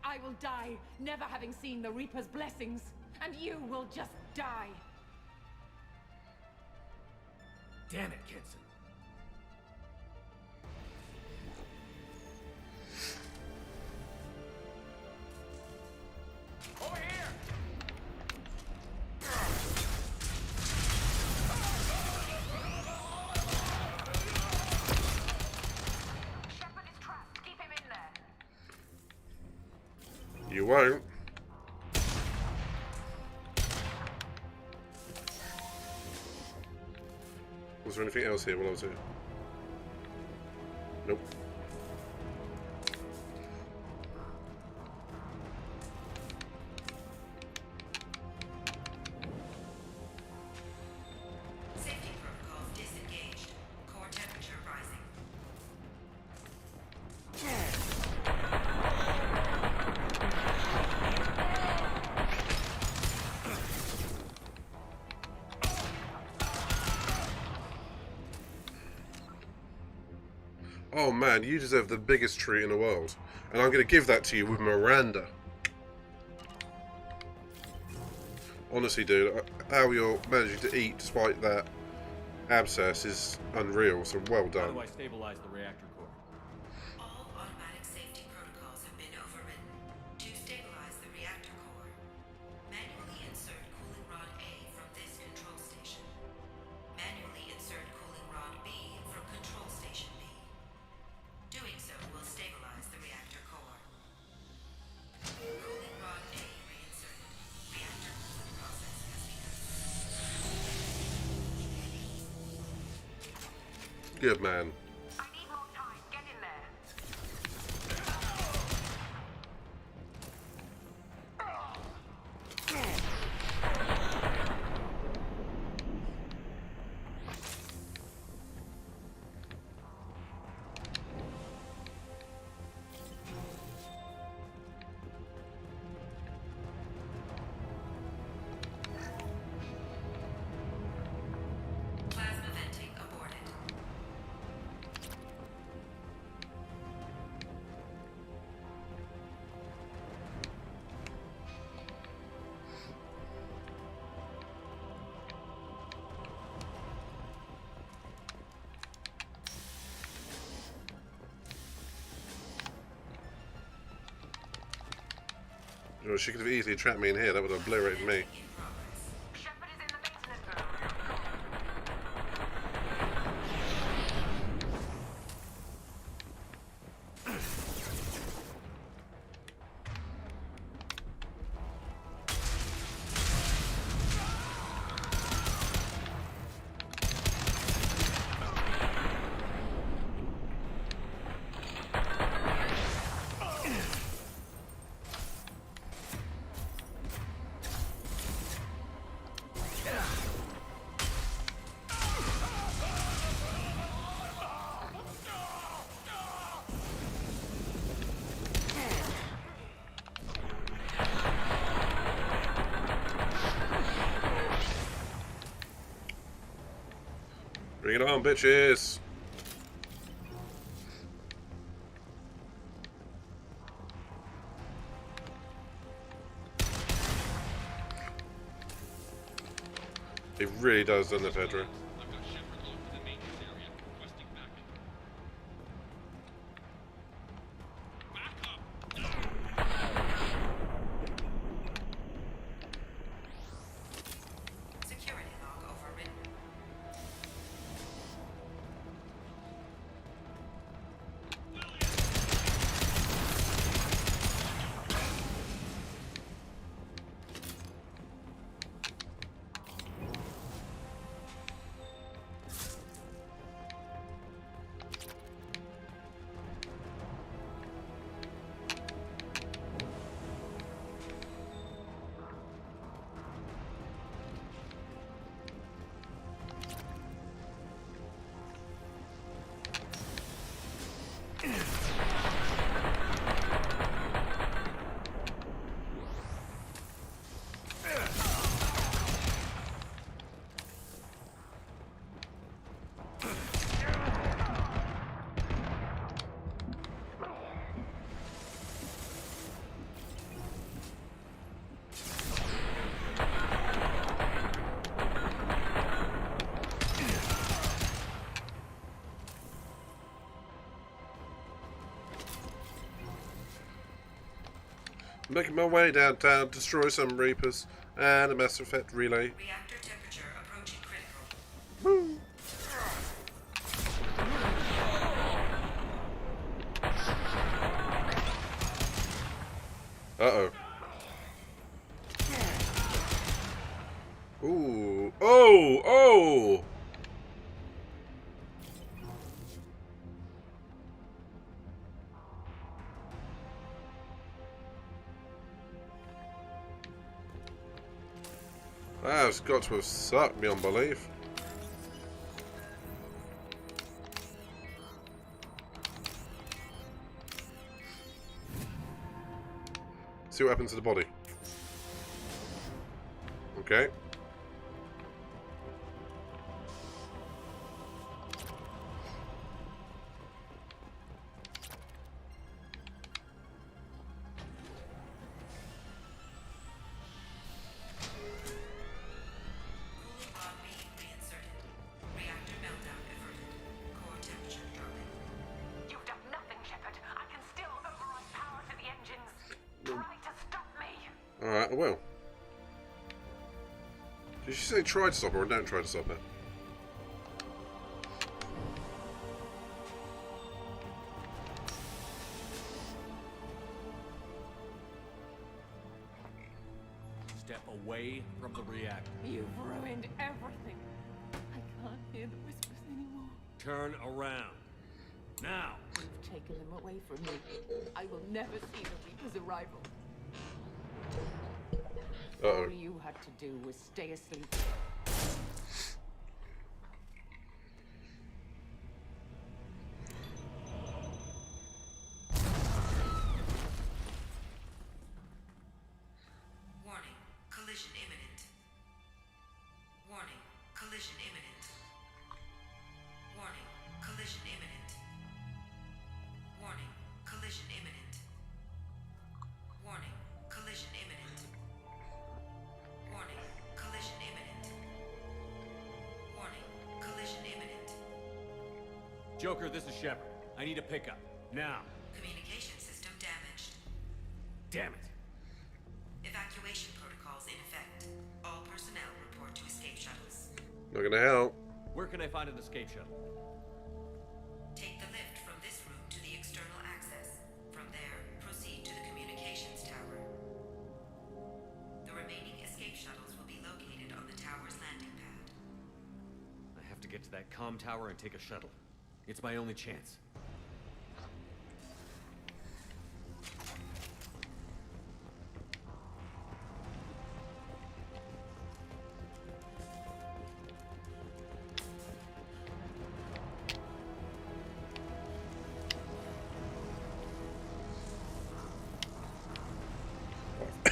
I will die, never having seen the Reaper's blessings, and you will just die. Damn it, Kenson. Over here! Shepard is trapped. Keep him in there. You won't. Was there anything else here while I was here? Nope. Safety protocols disengaged. Core temperature rising. Oh man, you deserve the biggest treat in the world. And I'm going to give that to you with Miranda. Honestly, dude, how you're managing to eat despite that abscess is unreal, so well How done. do I stabilize the reactor core? All automatic safety protocols have been overridden. To stabilize the reactor core, manually insert cooling rod A from this control station. Manually insert cooling rod B from control station B. Doing so will stabilize the reactor core. Cooling rod A reinserted. Reactor cooling process has begun. Good man. I need more time. Get in there. Plasma venting aborted. Well, she could have easily trapped me in here, that would have obliterated me. Shepard is in the maintenance room. Bring it on, bitches! It really does, doesn't it, Pedro? I've got Shepard going to the maintenance area, requesting backup. Security log overwritten. Making my way downtown, destroy some Reapers and a Mass Effect relay. Reactor temperature approaching critical. Woo! Uh-oh. Ooh. Oh! Oh! That's got to have sucked beyond belief. See what happens to the body. Okay. You've done nothing, Shepard. I can still override power to the engines. Try to stop me. Alright, I will. Did she say try to stop her or don't try to stop her? Step away from the reactor. You've ruined everything. I can't hear the whispers anymore. Turn around. Now! You've taken them away from me. I will never see the Reaper's arrival. Uh-oh. All you had to do was stay asleep. Warning, collision imminent. Warning, collision imminent. Warning, collision imminent. Warning, collision imminent. Warning, collision imminent. Warning, collision imminent. Warning, collision imminent. Joker, this is Shepard. I need a pickup. Now. Communication system damaged. Damn it. Evacuation protocols in effect. All personnel report to escape shuttles. Not gonna help. Where can I find an escape shuttle? Take the lift from this room to the external access. From there, proceed to the communications tower. The remaining escape shuttles will be located on the tower's landing pad. I have to get to that comm tower and take a shuttle. It's my only chance.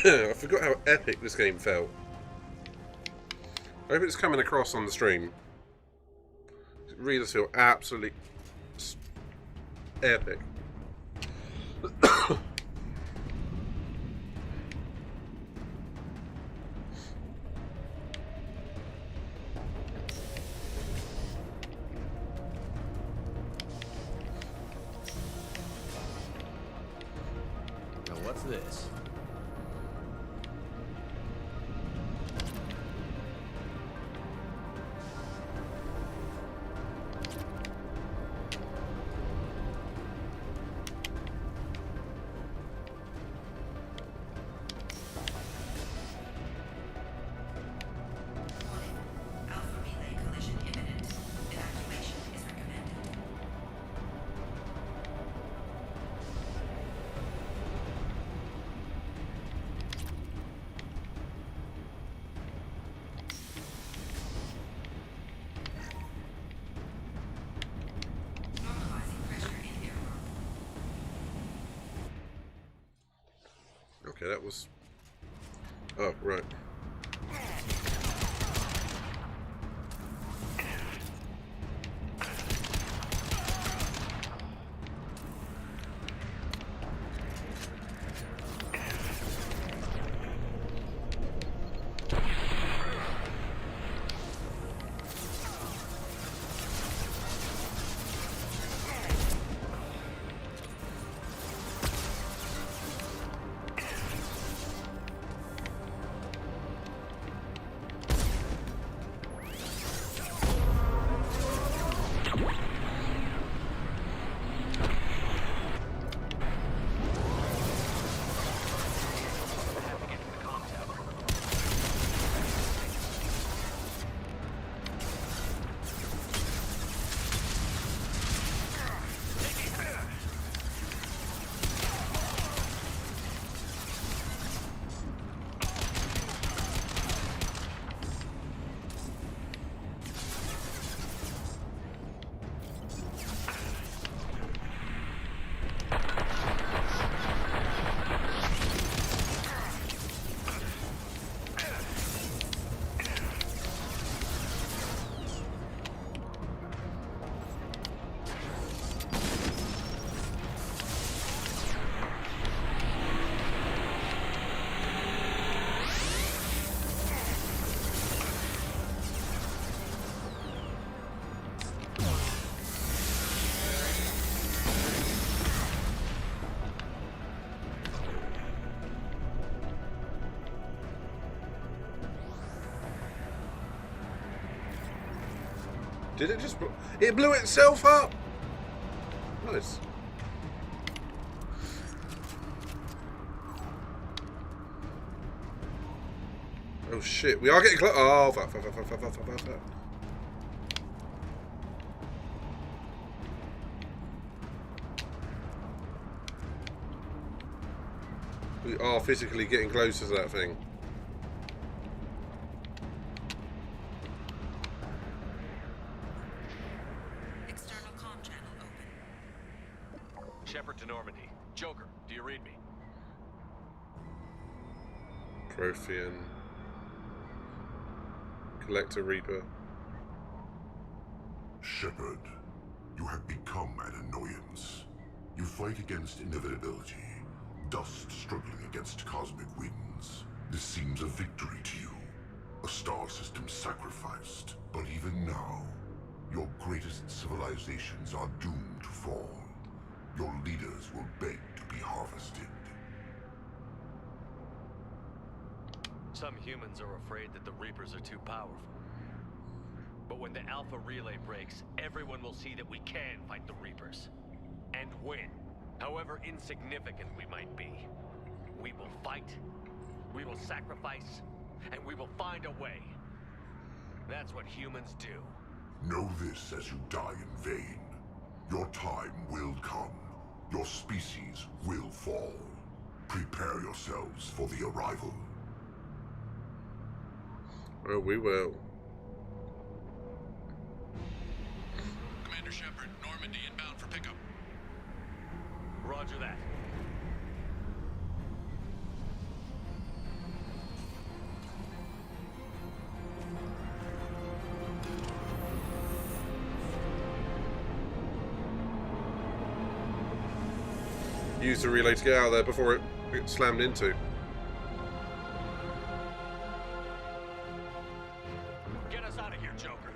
I forgot how epic this game felt. I hope it's coming across on the stream. really does feel absolutely epic. Now what's this? Alpha relay collision imminent. Evacuation is recommended. Normalizing pressure in airlock. Okay, that was... Oh, right. Did it just... It blew itself up! Nice. Oh shit, we are getting close. Oh, fuck. We are physically getting closer to that thing. External comm channel open. Shepard to Normandy. Joker, do you read me? Prothean. Collector Reaper. Shepard, you have become an annoyance. You fight against inevitability, dust struggling against cosmic winds. This seems a victory to you, a star system sacrificed. But even now, your greatest civilizations are doomed to fall. Your leaders will beg to be harvested. Some humans are afraid that the Reapers are too powerful. But when the Alpha Relay breaks, everyone will see that we can fight the Reapers. And win. However insignificant we might be. We will fight, we will sacrifice, and we will find a way. That's what humans do. Know this as you die in vain. Your time will come. Your species will fall. Prepare yourselves for the arrival. Oh, we will. Commander Shepard, Normandy inbound for pickup. Roger that. use the relay to get out of there before it gets slammed into. Get us out of here, Joker.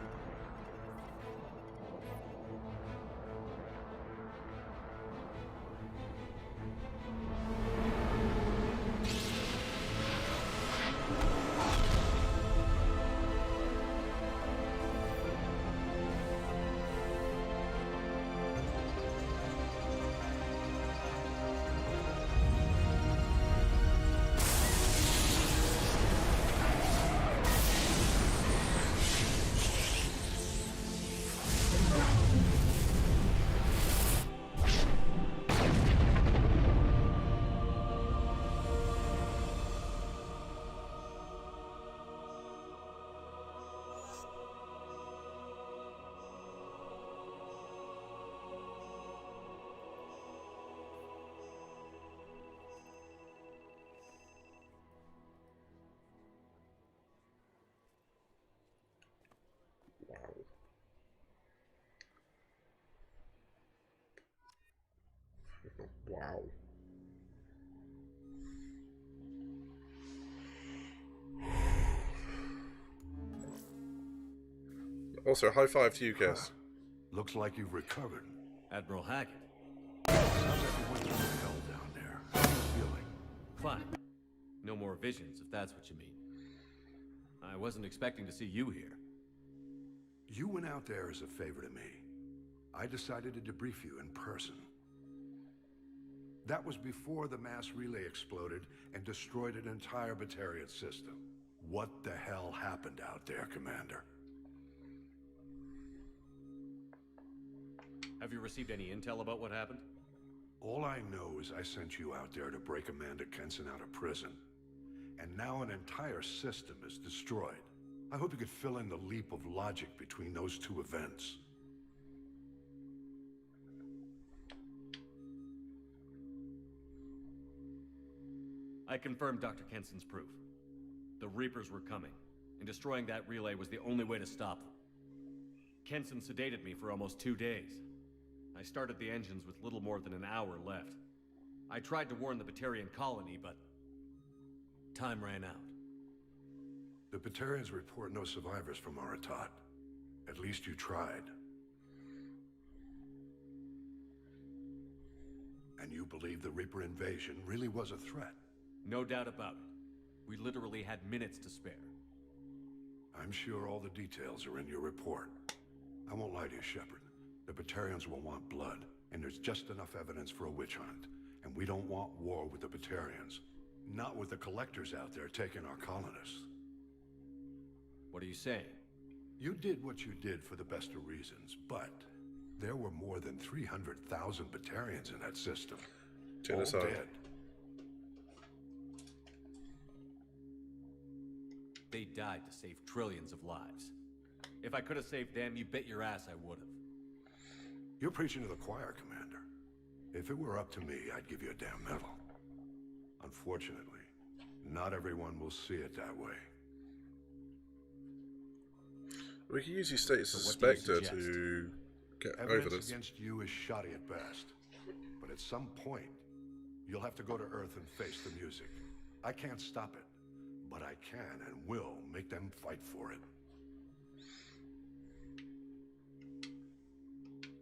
Wow. Also, high five to you, Cass. Looks like you've recovered. Admiral Hackett. Sounds like you went through hell down there. How are you feeling? Fine. No more visions, if that's what you mean. I wasn't expecting to see you here. You went out there as a favor to me. I decided to debrief you in person. That was before the mass relay exploded and destroyed an entire Batarian system. What the hell happened out there, Commander? Have you received any intel about what happened? All I know is I sent you out there to break Amanda Kenson out of prison. And now an entire system is destroyed. I hope you could fill in the leap of logic between those two events. I confirmed Dr. Kenson's proof. The Reapers were coming, and destroying that relay was the only way to stop them. Kenson sedated me for almost 2 days. I started the engines with little more than an hour left. I tried to warn the Batarian colony, but time ran out. The Batarians report no survivors from Aratat. At least you tried. And you believe the Reaper invasion really was a threat? No doubt about it. We literally had minutes to spare. I'm sure all the details are in your report. I won't lie to you, Shepard. The Batarians will want blood, and there's just enough evidence for a witch hunt. And we don't want war with the Batarians. Not with the collectors out there taking our colonists. What are you saying? You did what you did for the best of reasons, but there were more than 300,000 Batarians in that system. Genocide. All dead. They died to save trillions of lives. If I could have saved them, you bet your ass I would have. You're preaching to the choir, Commander. If it were up to me, I'd give you a damn medal. Unfortunately, not everyone will see it that way. We can use your status as suspector to get over Evidence this. against you is shoddy at best. But at some point, you'll have to go to Earth and face the music. I can't stop it, but I can and will make them fight for it.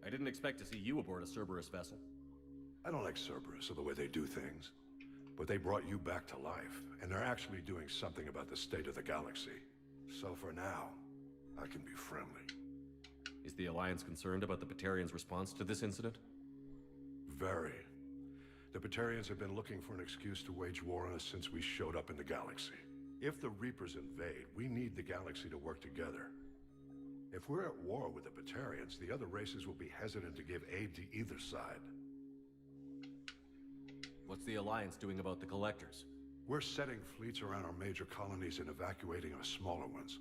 I didn't expect to see you aboard a Cerberus vessel. I don't like Cerberus or the way they do things, but they brought you back to life, and they're actually doing something about the state of the galaxy. So for now, I can be friendly. Is the Alliance concerned about the Batarians' response to this incident? Very. The Batarians have been looking for an excuse to wage war on us since we showed up in the galaxy. If the Reapers invade, we need the galaxy to work together. If we're at war with the Batarians, the other races will be hesitant to give aid to either side. What's the Alliance doing about the Collectors? We're setting fleets around our major colonies and evacuating our smaller ones.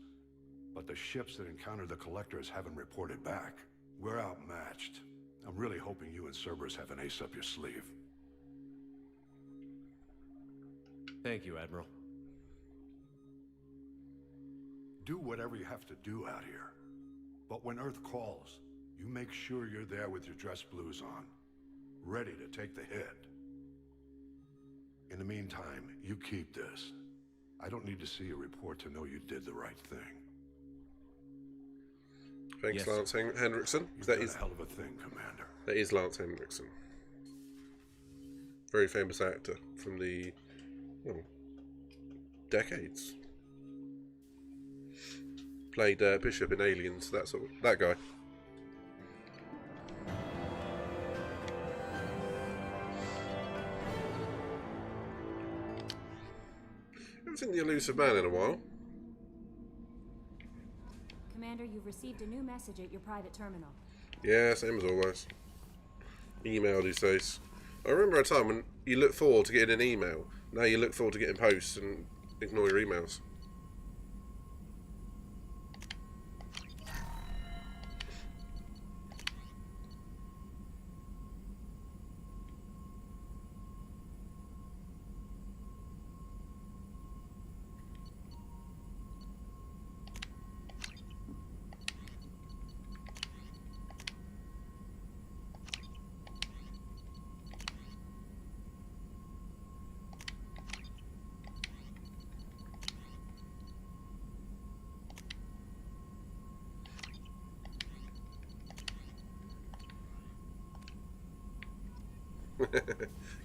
But the ships that encounter the Collectors haven't reported back. We're outmatched. I'm really hoping you and Cerberus have an ace up your sleeve. Thank you, Admiral. Do whatever you have to do out here. But when Earth calls, you make sure you're there with your dress blues on, ready to take the hit. In the meantime, you keep this. I don't need to see a report to know you did the right thing. Thanks, Yes, Lance Henriksen. You've That done is a hell of a thing, Commander. that is Lance Henriksen. Very famous actor from the decades. Played Bishop in Aliens. That guy. Haven't seen the Elusive Man in a while. Commander, you've received a new message at your private terminal. Yeah, same as always. Email these days. I remember a time when you look forward to getting an email. Now you look forward to getting posts and ignore your emails.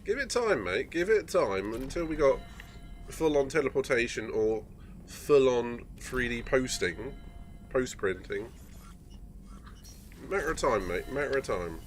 Give it time, mate. Give it time until we got full-on teleportation or full-on 3D posting, post-printing. Matter of time, mate. Matter of time.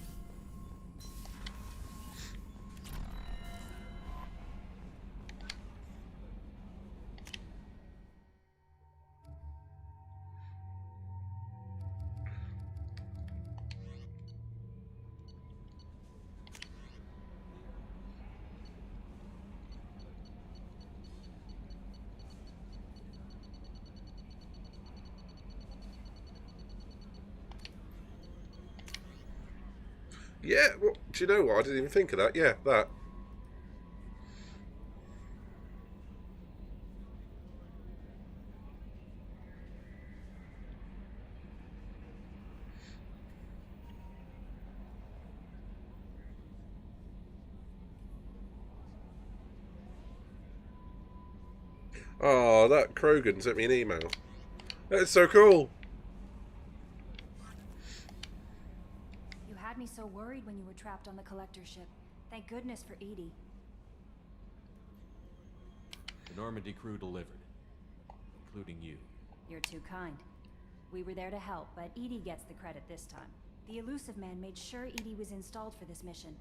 Yeah, well, do you know what? I didn't even think of that. Yeah, that. Oh, that Krogan sent me an email. That's so cool. You had me so worried when you were trapped on the collector ship. Thank goodness for Edie. The Normandy crew delivered, including you. You're too kind. We were there to help, but Edie gets the credit this time. The Elusive Man made sure Edie was installed for this mission.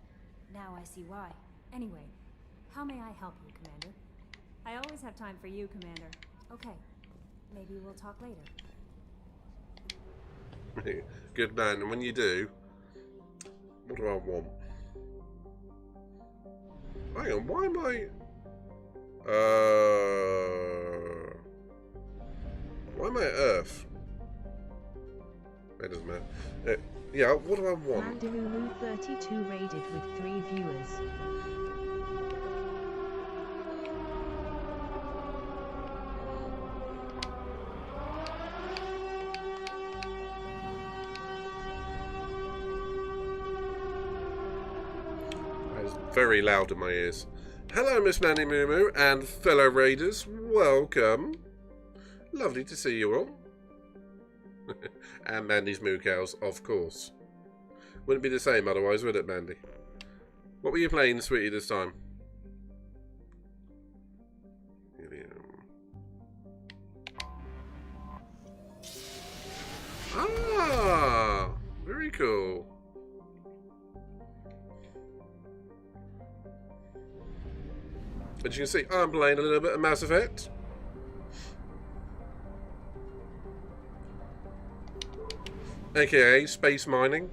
Now I see why. Anyway, how may I help you, Commander? I always have time for you, Commander. Okay, maybe we'll talk later. Good man, and when you do, what do I want? Hang on, why am I... Why am I at Earth? It doesn't matter. Yeah, what do I want? Mandarulu32 raided with 3 viewers. Very loud in my ears. Hello, Miss Mandy Moo Moo and fellow raiders. Welcome. Lovely to see you all. And Mandy's moo cows, of course. Wouldn't be the same otherwise, would it, Mandy? What were you playing, sweetie, this time? Ah, very cool. As you can see, I'm playing a little bit of Mass Effect. AKA space mining.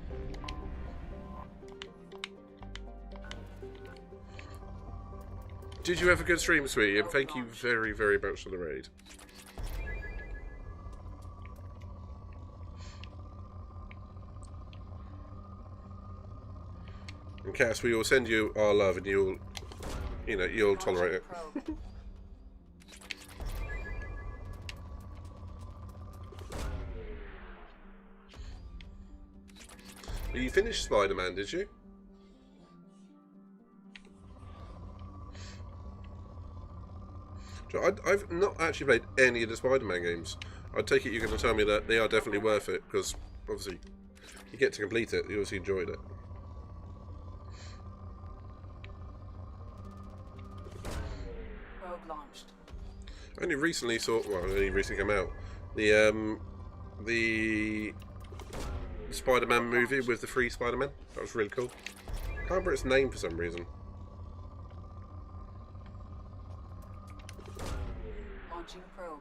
Did you have a good stream, sweetie? And thank you very, very much for the raid. And Cass, we will send you our love and you'll tolerate it. You finished Spider-Man, did you? So I've not actually played any of the Spider-Man games. I take it you're going to tell me that they are definitely worth it, because obviously you get to complete it. You obviously enjoyed it. Rogue launched. I only recently only recently came out the Spider-Man movie with the 3 Spider-Man. That was really cool. I can't remember its name for some reason. Launching probe.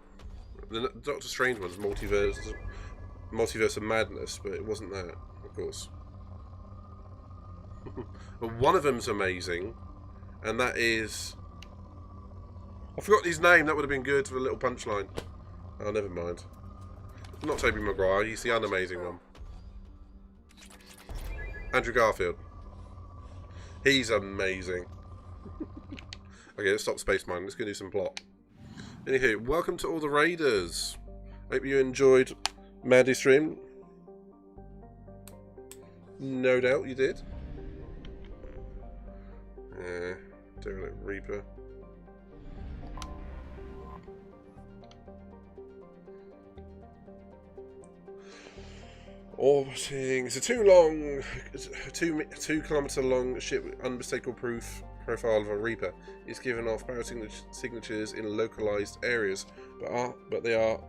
The Doctor Strange one's Multiverse of Madness, but it wasn't that, of course. But one of them's amazing, and that is... I forgot his name, that would have been good for a little punchline. Oh, never mind. Not Tobey Maguire, he's the unamazing one. Andrew Garfield. He's amazing. Okay, let's stop Space Mine, let's go do some plot. Anywho, welcome to all the raiders. Hope you enjoyed Maddie's stream. No doubt you did. Derelict Reaper. Orbiting. It's a 2 kilometer long ship with unmistakable profile of a Reaper. It's given off power signatures in localized areas, but they are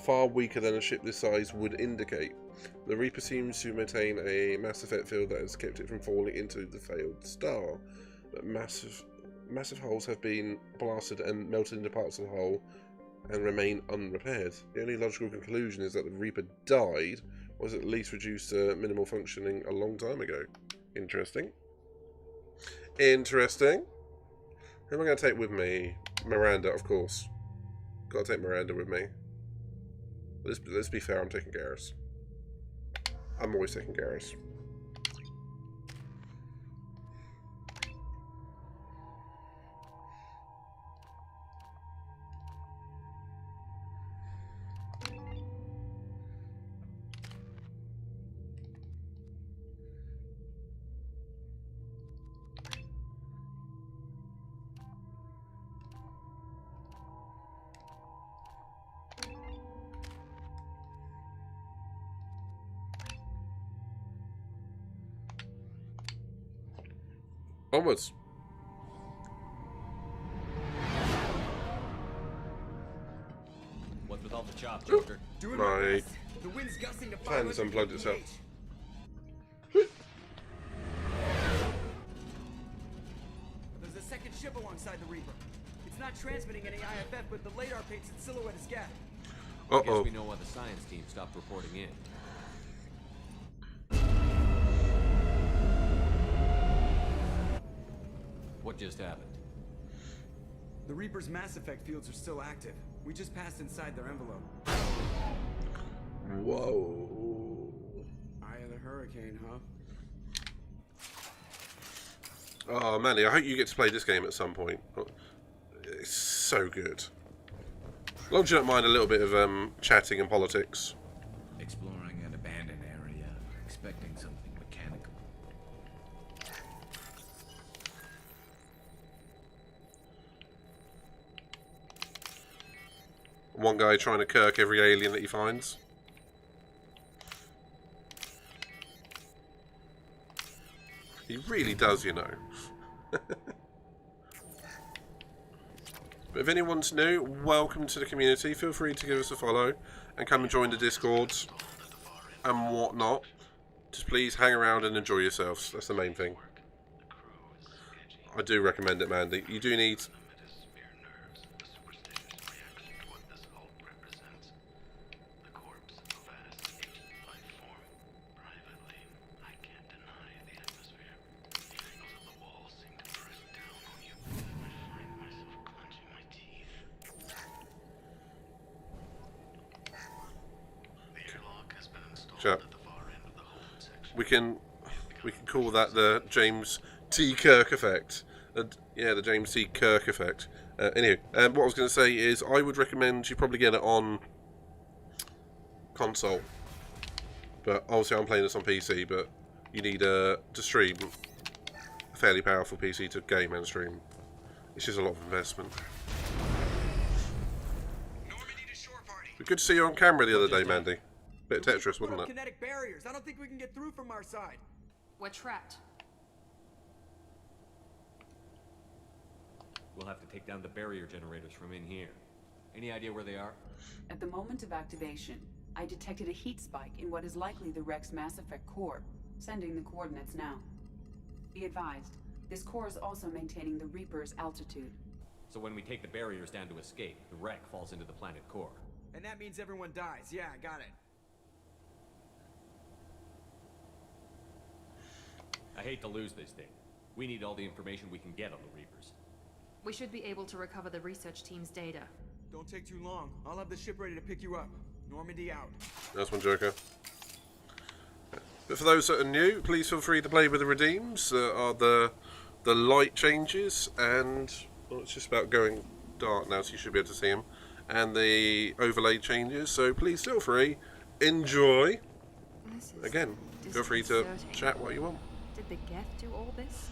far weaker than a ship this size would indicate. The Reaper seems to maintain a mass effect field that has kept it from falling into the failed star, but massive holes have been blasted and melted into parts of the hull and remain unrepaired. The only logical conclusion is that the Reaper died, or was at least reduced to minimal functioning a long time ago. Interesting. Interesting. Who am I going to take with me? Miranda, of course. Got to take Miranda with me. Let's be fair, I'm taking Garrus. I'm always taking Garrus. Onwards. What's with all the chop, Joker? My fan's unplugged itself. There's a second ship alongside the Reaper. It's not transmitting any IFF, but the radar paints its silhouette as gas. I guess we know why the science team stopped reporting in. What just happened? The Reaper's mass effect fields are still active. We just passed inside their envelope. Whoa. Eye of the hurricane, huh? Oh, Manny, I hope you get to play this game at some point. It's so good. As long as you don't mind a little bit of chatting and politics. Exploring an abandoned area, expecting something mechanical. One guy trying to kirk every alien that he finds. He really does, you know. But if anyone's new, welcome to the community. Feel free to give us a follow and come and join the Discord and whatnot. Just please hang around and enjoy yourselves. That's the main thing. I do recommend it, Mandy. You do need... We can call that the James T. Kirk effect. Yeah, the James T. Kirk effect. Anyway, what I was going to say is I would recommend you probably get it on console. But obviously I'm playing this on PC, but you need to stream a fairly powerful PC to game and stream. It's just a lot of investment. Good to see you on camera the other day, Mandy. Bit of Tetris, wasn't it? Kinetic barriers. I don't think we can get through from our side. We're trapped. We'll have to take down the barrier generators from in here. Any idea where they are? At the moment of activation, I detected a heat spike in what is likely the Rex Mass Effect core. Sending the coordinates now. Be advised, this core is also maintaining the Reaper's altitude. So when we take the barriers down to escape, the wreck falls into the planet core. And that means everyone dies. Yeah, I got it. I hate to lose this thing. We need all the information we can get on the Reapers. We should be able to recover the research team's data. Don't take too long. I'll have the ship ready to pick you up. Normandy out. Nice one, Joker. But for those that are new, please feel free to play with the redeems. Are the light changes, and well, it's just about going dark now, so you should be able to see them. And the overlay changes, so please feel free, enjoy. Again, feel free to chat what you want. Did the Geth do all this?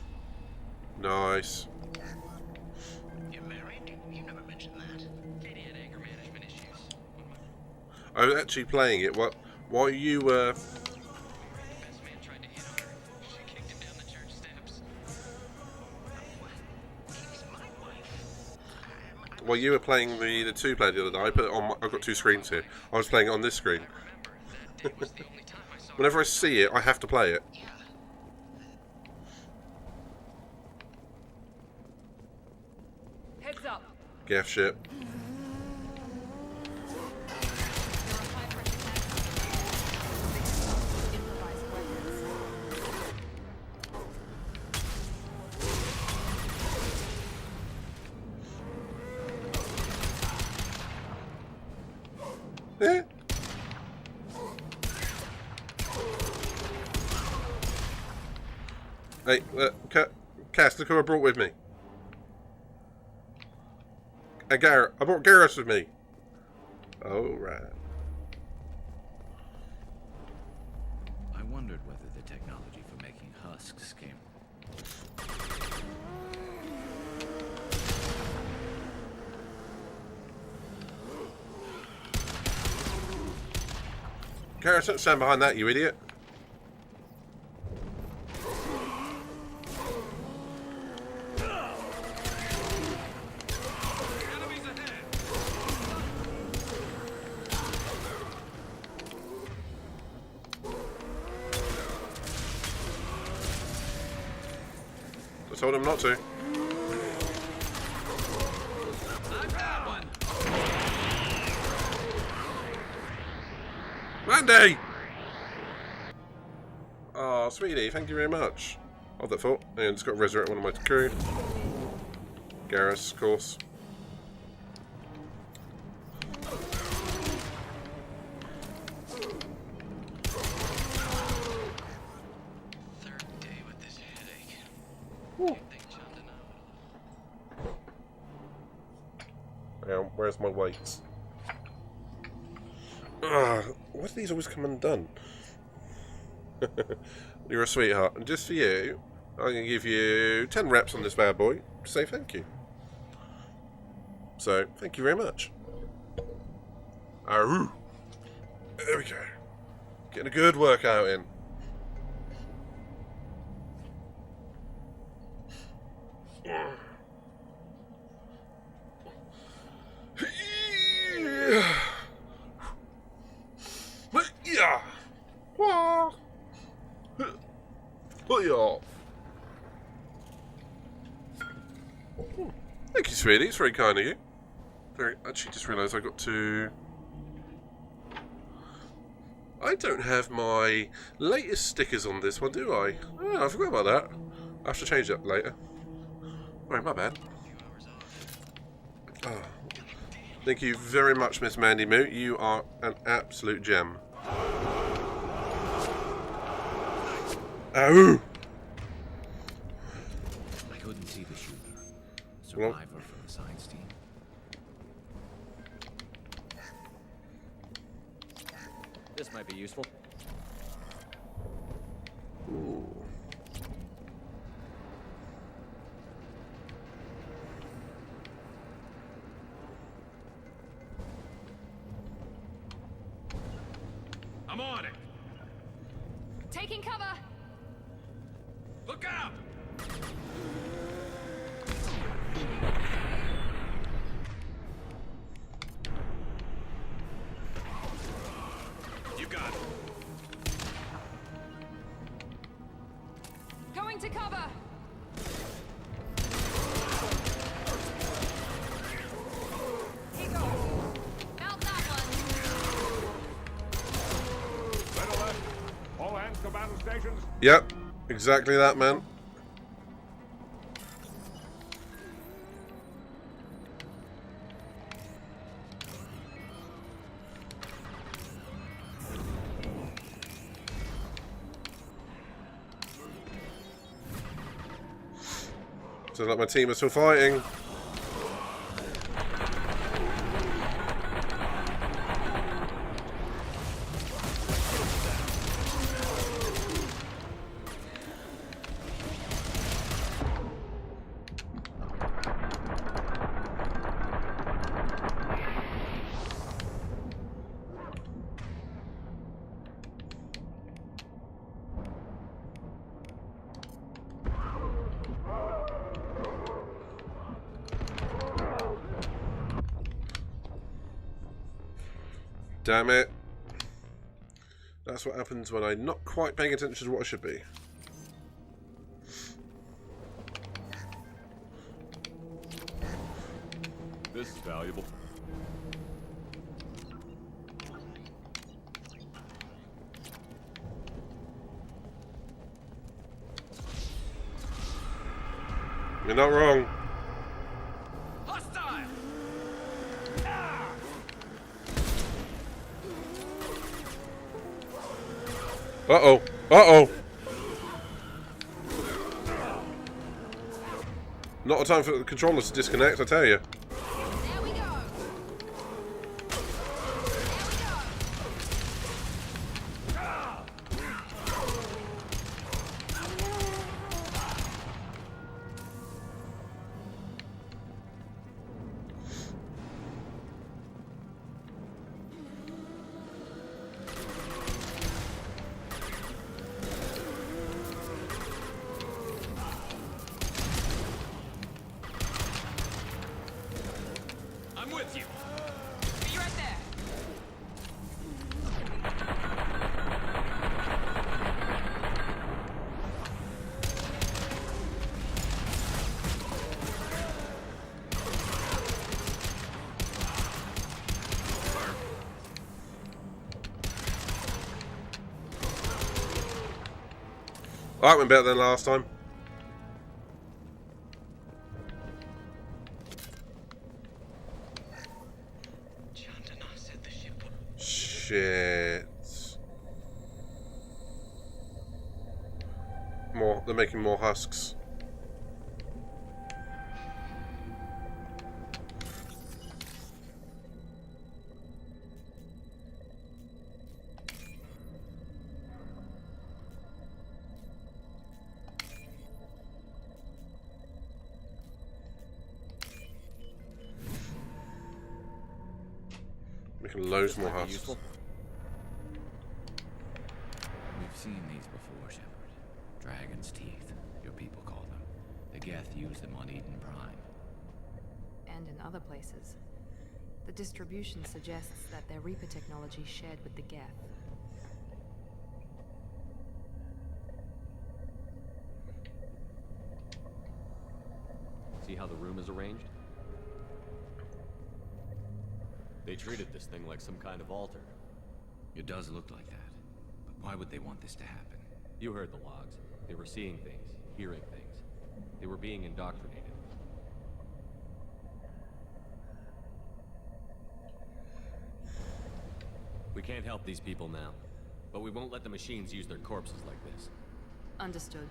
Nice. You're married? You never mentioned that. Katie had anger management issues. I was actually playing it while you were. Best man tried to hit on her. She kicked him down the church steps. What? Katie's my wife. While you were playing the 2-player the other day, I put it on. I've got 2 screens here. I was playing it on this screen. Whenever I see it, I have to play it. Heads up. Gaff shit. Eh? Hey, Cass, look who I brought with me. And Garrett, I brought Garrett with me. Oh, right. I wondered whether the technology for making husks came. Garrett, don't stand behind that, you idiot. I told him not to. Mandy! Oh, sweetie, thank you very much. Hold that thought. And just got to resurrect one of my crew. Garrus, of course. Third day with this headache. Now, where's my weights? Why do these always come undone? You're a sweetheart. And just for you, I'm going to give you 10 reps on this bad boy to say thank you. So, thank you very much. Aroo! There we go. Getting a good workout in. Yeah. Thank you, sweetie. It's very kind of you. Actually, just realised I got to. I don't have my latest stickers on this one, do I? Oh, I forgot about that. I have to change that later. Alright, my bad. Oh. Thank you very much, Miss Mandy Moo. You are an absolute gem. Oh! I couldn't see the shooter. Survivor from the science team. This might be useful. Ooh. Taking cover! Look out! You got it. Going to cover! Here goes. Mount that one. Red alert! All hands to battle stations. Yep, exactly that, man. Sounds like my team are still fighting. Damn it. That's what happens when I'm not quite paying attention to what I should be. This is valuable. You're not wrong. Hostile! Uh-oh. Uh-oh. Not a time for the controllers to disconnect, I tell you. There we go. I'm with you. Be right there. That went better than last time. Shit. More. They're making more husks. Making loads more husks. Useful. We've seen these before, Shepard. Dragon's teeth, your people call them. The Geth use them on Eden Prime. And in other places. The distribution suggests that their Reaper technology shared with the Geth. See how the room is arranged? They treated this thing like some kind of altar. It does look like that. But why would they want this to happen? You heard the logs. They were seeing things, hearing things. They were being indoctrinated. We can't help these people now, but we won't let the machines use their corpses like this. Understood.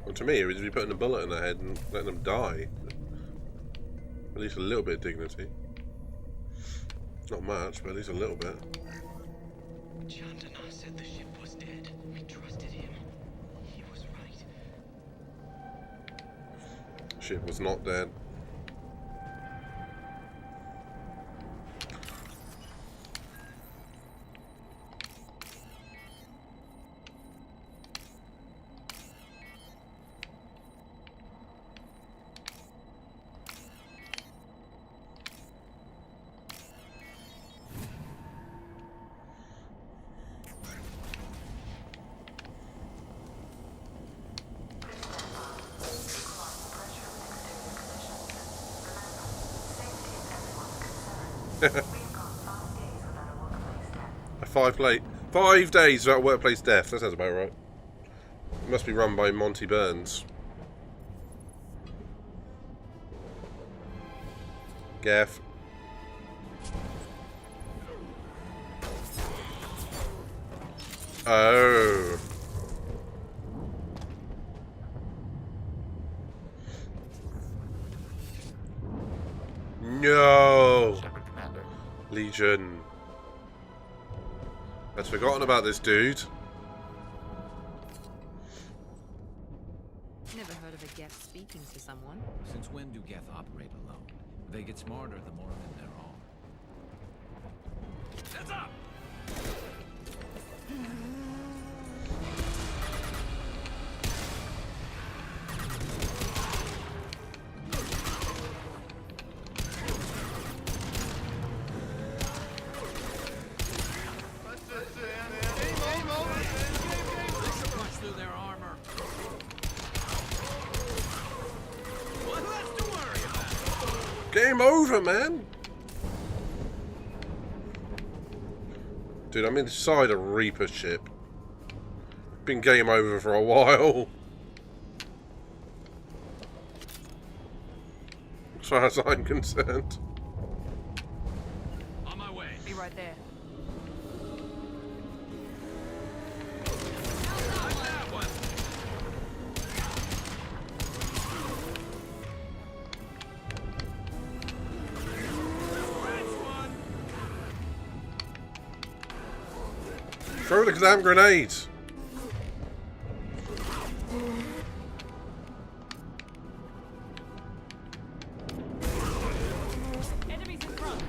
Well, to me, it would be putting a bullet in their head and letting them die. At least a little bit of dignity. Not much, but at least a little bit. Chandana said the ship was dead. We trusted him. He was right. Ship was not dead. 5 days without a workplace death. That sounds about right. It must be run by Monty Burns. Gaff. Oh. No. Shepard, Commander. Legion. I'd forgotten about this dude. Never heard of a Geth speaking to someone. Since when do Geth operate alone? They get smarter the more of them there are. Heads up! Game over, man. Dude, I'm inside a Reaper ship. Been game over for a while. As far as I'm concerned. On my way. Be right there. Throw the damn grenades. Enemies in front.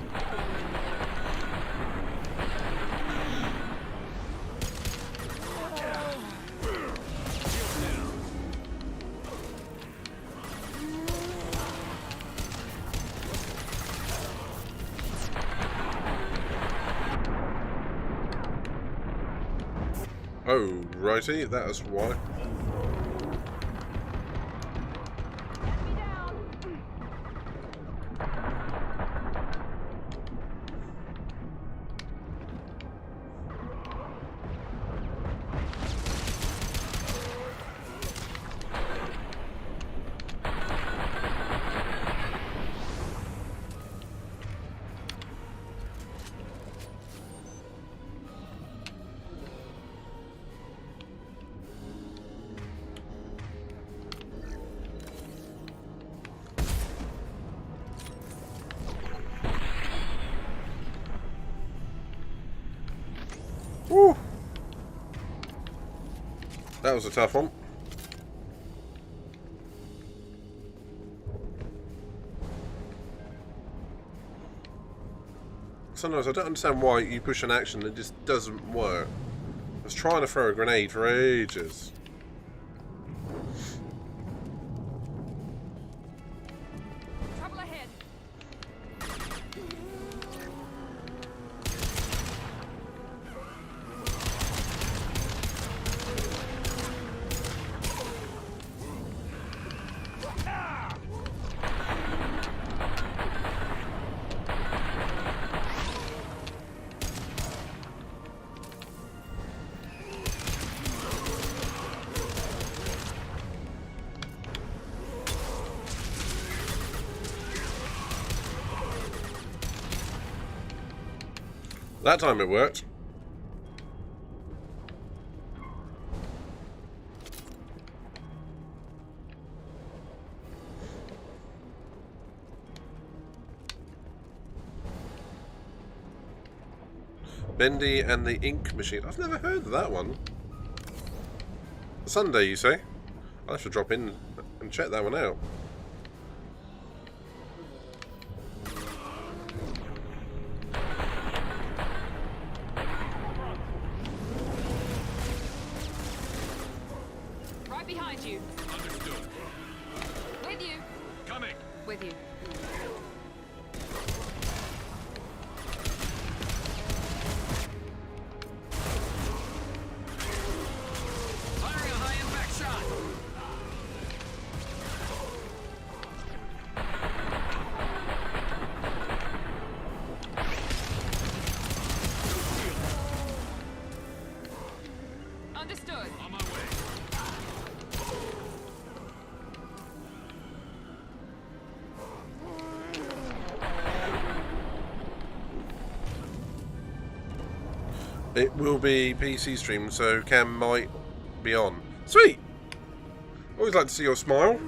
Oh, righty, that is why. Woo! That was a tough one. Sometimes I don't understand why you push an action that just doesn't work. I was trying to throw a grenade for ages. Trouble ahead. That time it worked. Bendy and the Ink Machine. I've never heard of that one. Sunday, you say? I'll have to drop in and check that one out. Right behind you. Understood. With you. Coming. With you. Firing a high impact shot. It will be PC stream, so Cam might be on. Sweet! Always like to see your smile.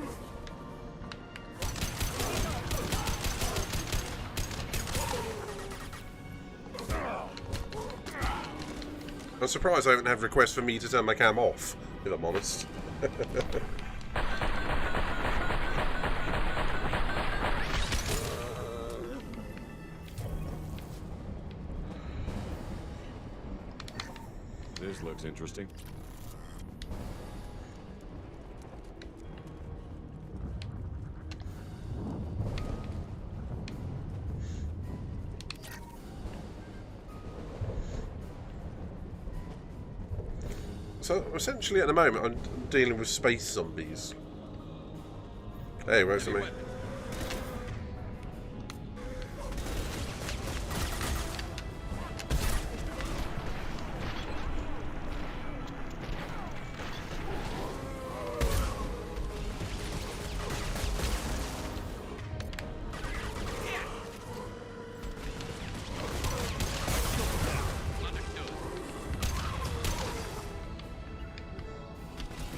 I'm surprised I haven't had requests for me to turn my cam off, if I'm honest. This looks interesting. So, essentially at the moment, I'm dealing with space zombies. Hey, where's something?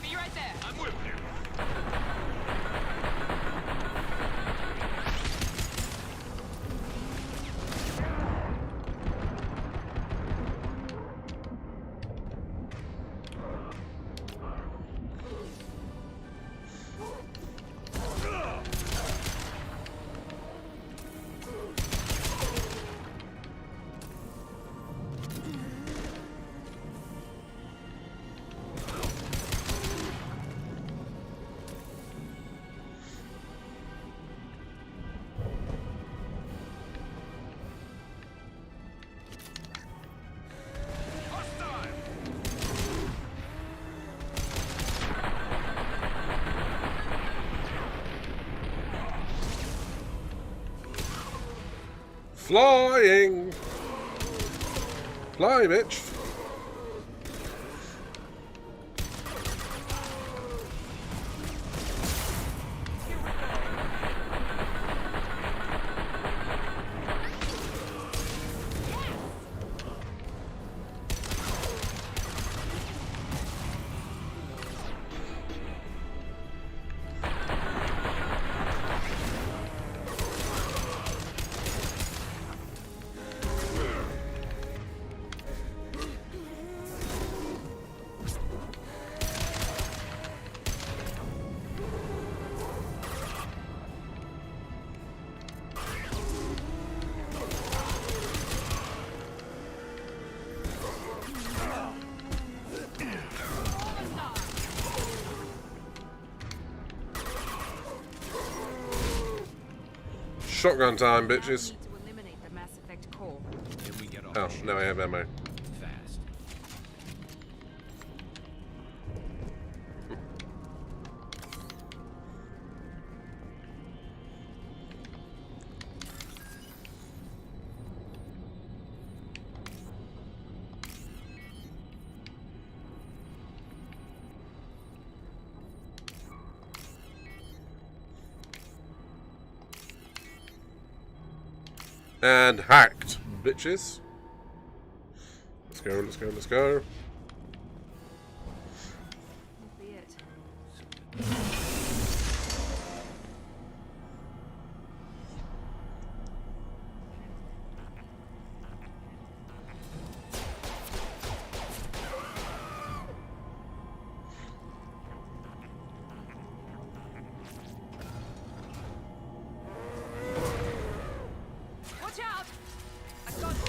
Be right there. I'm with you. Flying! Fly, bitch! Shotgun time, bitches. Oh, now I have ammo. Fast. And hacked, bitches. Let's go, let's go, let's go. Watch out! I've got you.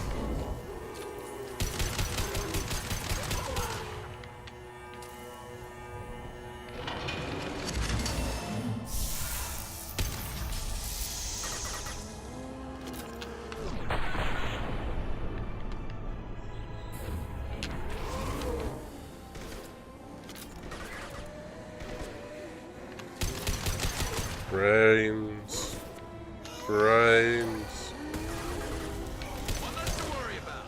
Brains. Brains. One less to worry about.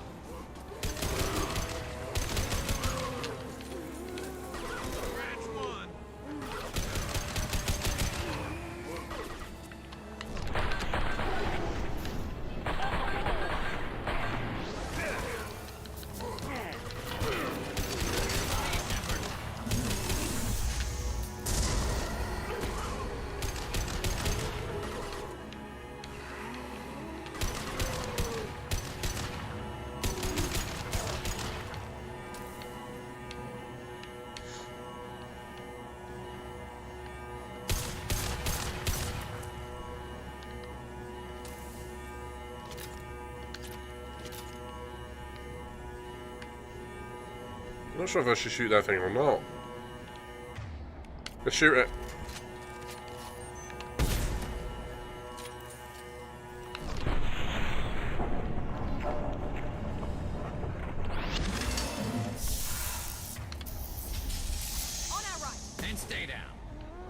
Scratch one. not sure if I should shoot that thing or not. Let's shoot it. On our right. And stay down.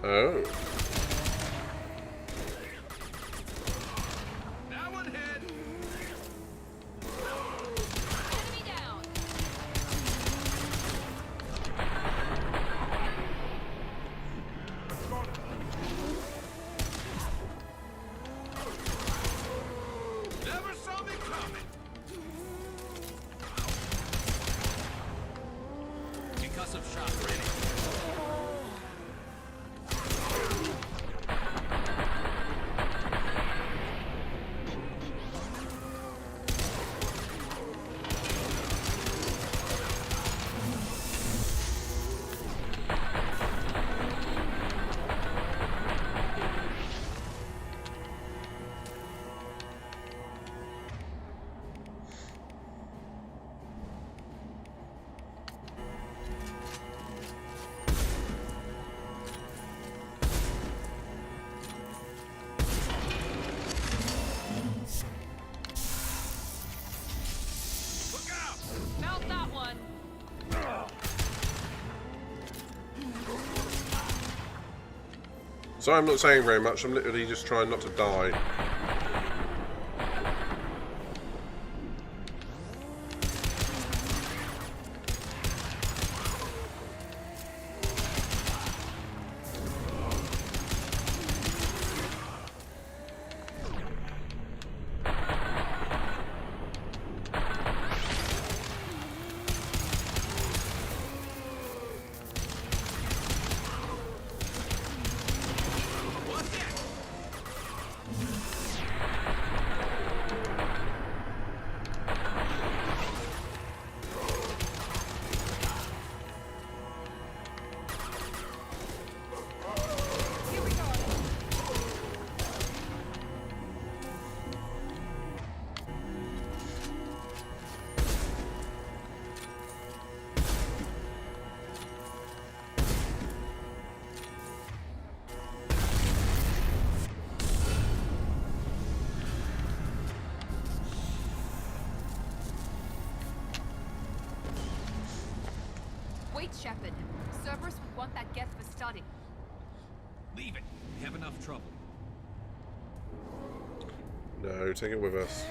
Oh. That one hit. Enemy down. Never saw me coming. Concussive shock ready. Mount that one. So I'm not saying very much, I'm literally just trying not to die. Here we go. Wait, Shepard. Cerberus would want that Geth for study. Leave it. We have enough trouble. No, take it with us.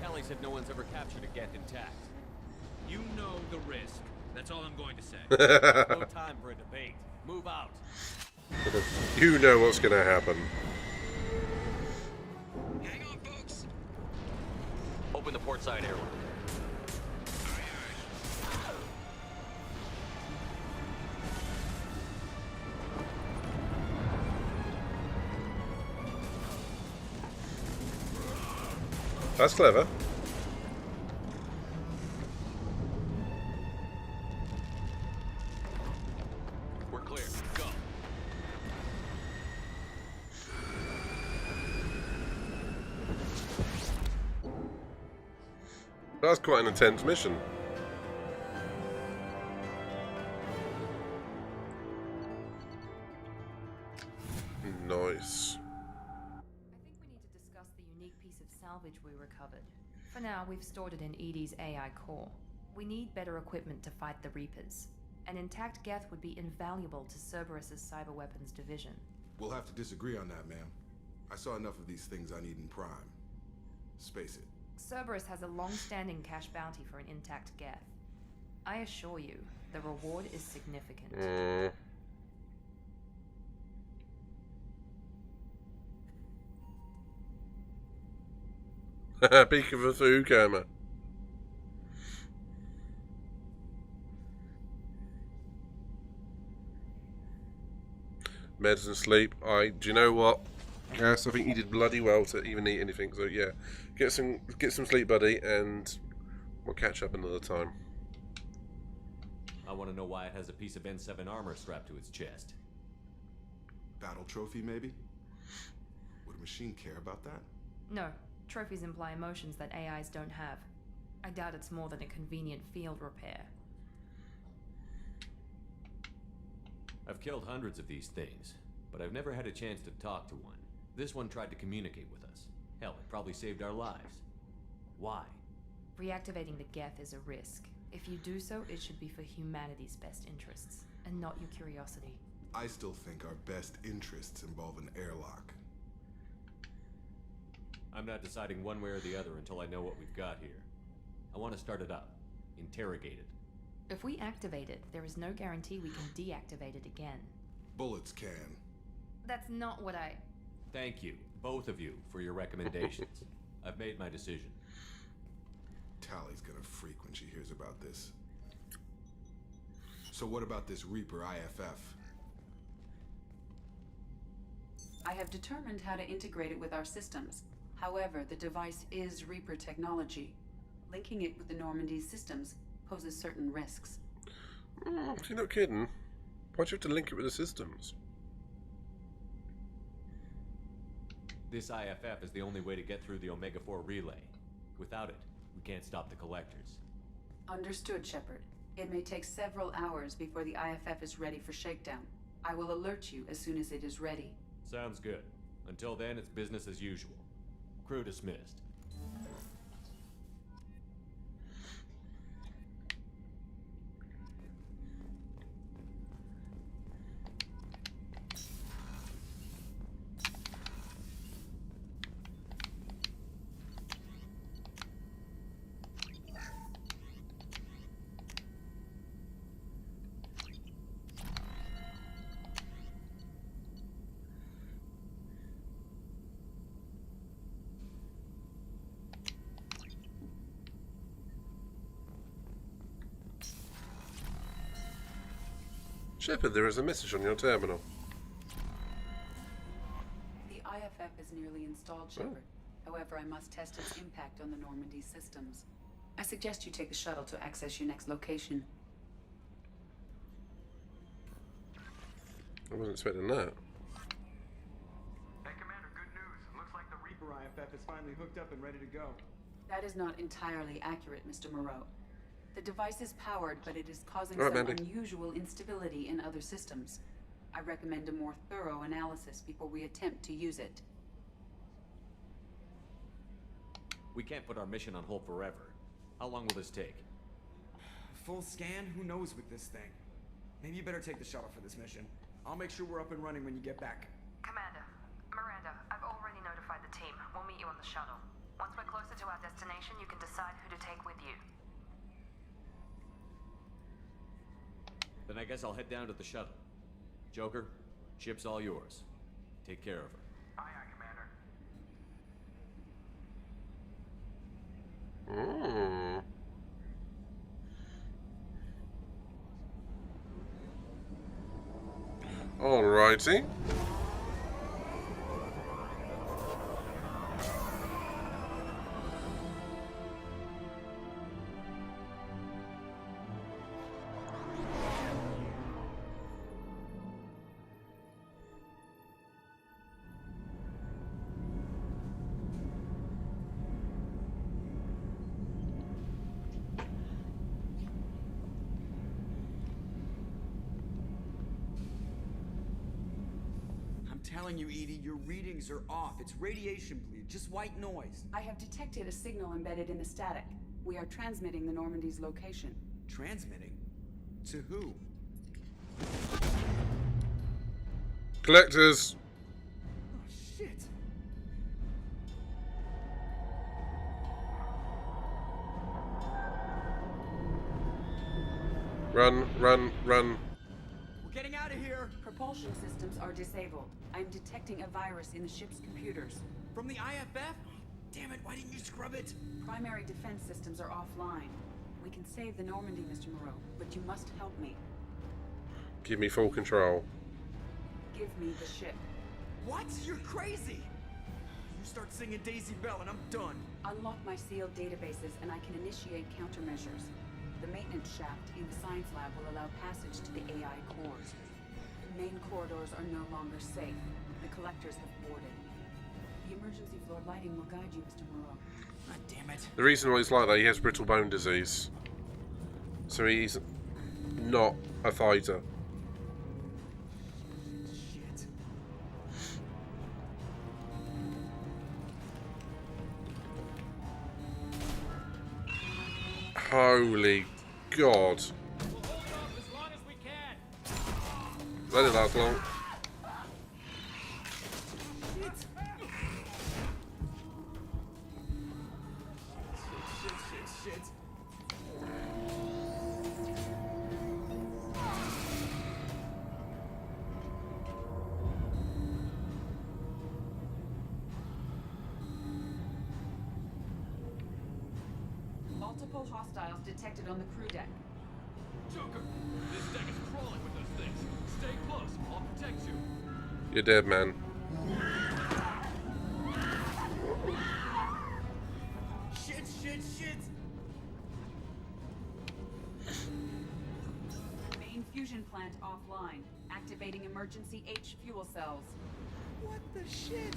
Tally said no one's ever captured a Geth intact. You know the risk. That's all I'm going to say. No time for a debate. Move out. You know what's gonna happen. Hang on, folks. Open the port side airlock. That's clever. We're clear. Go. That's quite an intense mission. Nice. I think we need to discuss the unique piece of salvage we recovered. For now, we've stored it in Edie's AI core. We need better equipment to fight the Reapers. An intact Geth would be invaluable to Cerberus's cyber weapons division. We'll have to disagree on that, ma'am. I saw enough of these things I need in Prime. Space it. Cerberus has a long-standing cash bounty for an intact Geth. I assure you, the reward is significant. Peek of a food coma. Meds and sleep. Do you know what? Yes, I think you did bloody well to even eat anything. So yeah, get some sleep, buddy, and we'll catch up another time. I want to know why it has a piece of N7 armor strapped to its chest. Battle trophy, maybe? Would a machine care about that? No, trophies imply emotions that AIs don't have. I doubt it's more than a convenient field repair. I've killed hundreds of these things, but I've never had a chance to talk to one. This one tried to communicate with us. Hell, it probably saved our lives. Why? Reactivating the Geth is a risk. If you do so, it should be for humanity's best interests, and not your curiosity. I still think our best interests involve an airlock. I'm not deciding one way or the other until I know what we've got here. I want to start it up. Interrogate it. If we activate it, there is no guarantee we can deactivate it again. Bullets can. That's not what I... Thank you, both of you, for your recommendations. I've made my decision. Tally's gonna freak when she hears about this. So what about this Reaper IFF? I have determined how to integrate it with our systems. However, the device is Reaper technology. Linking it with the Normandy's systems poses certain risks. You're not kidding. Why'd you have to link it with the systems? This IFF is the only way to get through the Omega-4 relay. Without it, we can't stop the collectors. Understood, Shepard. It may take several hours before the IFF is ready for shakedown. I will alert you as soon as it is ready. Sounds good. Until then, it's business as usual. Crew dismissed. Shepard, there is a message on your terminal. The IFF is nearly installed, Shepard. However, I must test its impact on the Normandy systems. I suggest you take the shuttle to access your next location. I wasn't expecting that. Hey, Commander, good news. Looks like the Reaper IFF is finally hooked up and ready to go. That is not entirely accurate, Mr. Moreau. The device is powered, but it is causing All right, some Mandy. unusual instability in other systems. I recommend a more thorough analysis before we attempt to use it. We can't put our mission on hold forever. How long will this take? Full scan? Who knows with this thing? Maybe you better take the shuttle for this mission. I'll make sure we're up and running when you get back. Commander, Miranda, I've already notified the team. We'll meet you on the shuttle. Once we're closer to our destination, you can decide who to take with you. Then I guess I'll head down to the shuttle. Joker, ship's all yours. Take care of her. Aye, aye, Commander. Alrighty. I'm telling you, Edie, your readings are off. It's radiation bleed, just white noise. I have detected a signal embedded in the static. We are transmitting the Normandy's location. Transmitting? To who? Collectors. Oh, shit. Run, run, run. We're getting out of here. Propulsion systems are disabled. I am detecting a virus in the ship's computers. From the IFF? Damn it, why didn't you scrub it? Primary defense systems are offline. We can save the Normandy, Mr. Moreau, but you must help me. Give me full control. Give me the ship. What? You're crazy! You start singing Daisy Bell and I'm done. Unlock my sealed databases and I can initiate countermeasures. The maintenance shaft in the science lab will allow passage to the AI cores. The main corridors are no longer safe. The collectors have boarded. The emergency floor lighting will guide you, Mr. Moreau. God damn it. The reason why he's like that, he has brittle bone disease. So he's not a fighter. Shit. Holy God. That didn't last long. Shit. Multiple hostiles detected on the crew deck. Joker, this deck is crawling with those things. Stay close. I'll protect you. You're dead, man. Shit. Main fusion plant offline. Activating emergency H fuel cells. What the shit?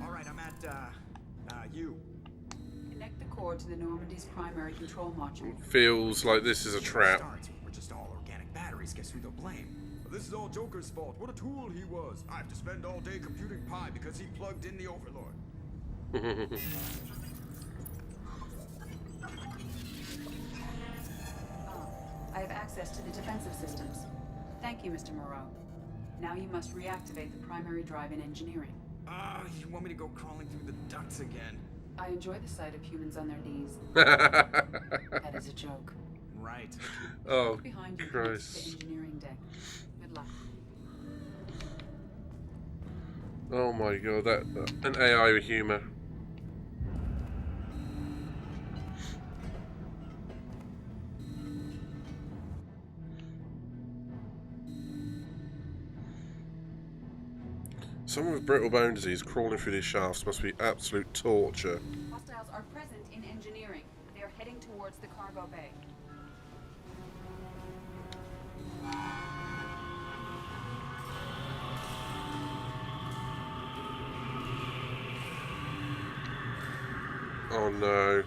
Alright, I'm at, U. Connect the core to the Normandy's primary control module. Feels like this is a trap. We're just all organic batteries. Guess who they'll blame? This is all Joker's fault. What a tool he was. I have to spend all day computing pi because he plugged in the Overlord. I have access to the defensive systems. Thank you, Mr. Moreau. Now you must reactivate the primary drive in engineering. You want me to go crawling through the ducts again? I enjoy the sight of humans on their knees. That is a joke. Right. Oh, Behind you Christ. the engineering deck. Good luck. Oh my God, that an AI with humour. Someone with brittle bone disease crawling through these shafts must be absolute torture. Hostiles are present in engineering. They are heading towards the cargo bay. Oh no.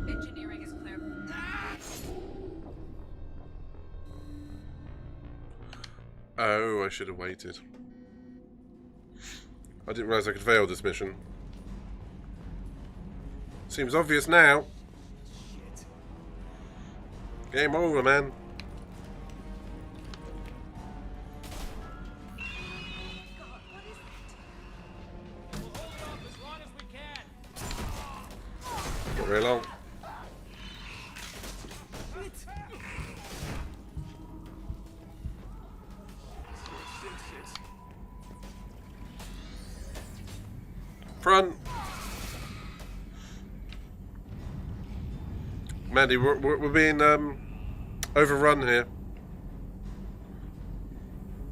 Engineering is clear. Oh, I should have waited. I didn't realise I could fail this mission. Seems obvious now. Shit. Game over, man. Not very long. Front. Mandy, we're being overrun here.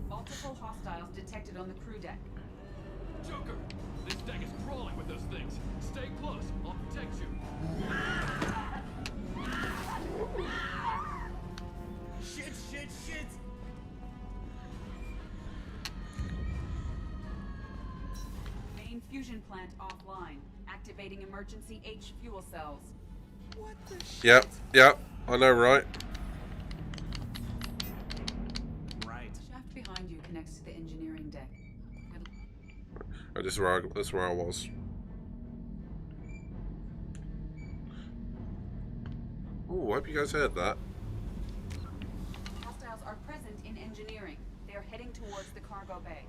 Multiple hostiles detected on the crew deck. Joker, this deck is crawling with those things. Stay close. I'll protect you. Shit. Main fusion plant offline. Activating emergency H fuel cells. What the shit? Yep, I know, right? Right. Shaft behind you connects to the engineering deck. Oh, this is where I was. Oh, I hope you guys heard that. Hostiles are present in engineering. They are heading towards the cargo bay.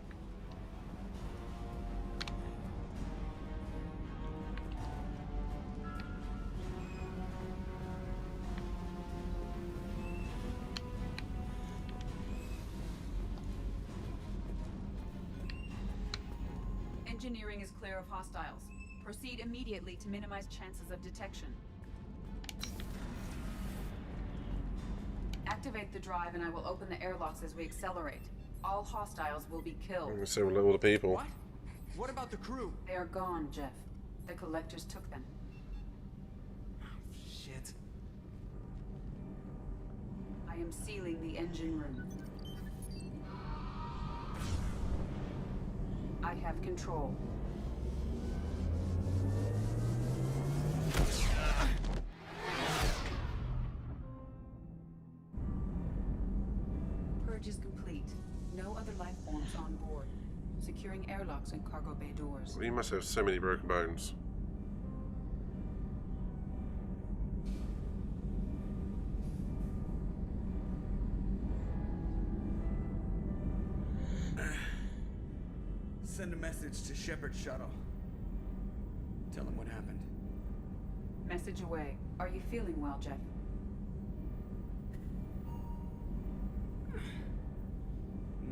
Engineering is clear of hostiles. Proceed immediately to minimize chances of detection. Activate the drive and I will open the airlocks as we accelerate. All hostiles will be killed. I'm gonna say we'll let all the people. What? What about the crew? They are gone, Jeff. The collectors took them. Shit. I am sealing the engine room. I have control. Purge is complete. No other life forms on board. Securing airlocks and cargo bay doors. We must have so many broken bones. Send a message to Shepard shuttle. Tell him what happened. Message away. Are you feeling well, Jeff?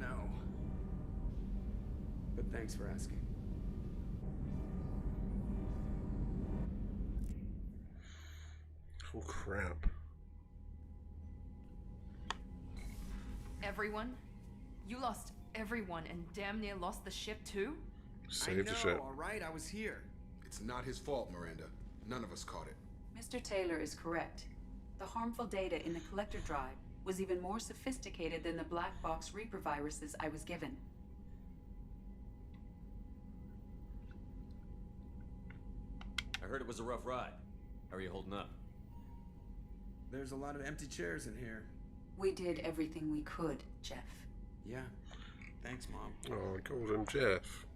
No. But thanks for asking. Oh crap. Everyone? You lost everyone and damn near lost the ship too? Saved the ship. All right, I was here. It's not his fault, Miranda. None of us caught it. Mr. Taylor is correct. The harmful data in the collector drive was even more sophisticated than the black box Reaper viruses I was given. I heard it was a rough ride. How are you holding up? There's a lot of empty chairs in here. We did everything we could, Jeff. Yeah. Thanks, Mom. Oh, I called him Jeff.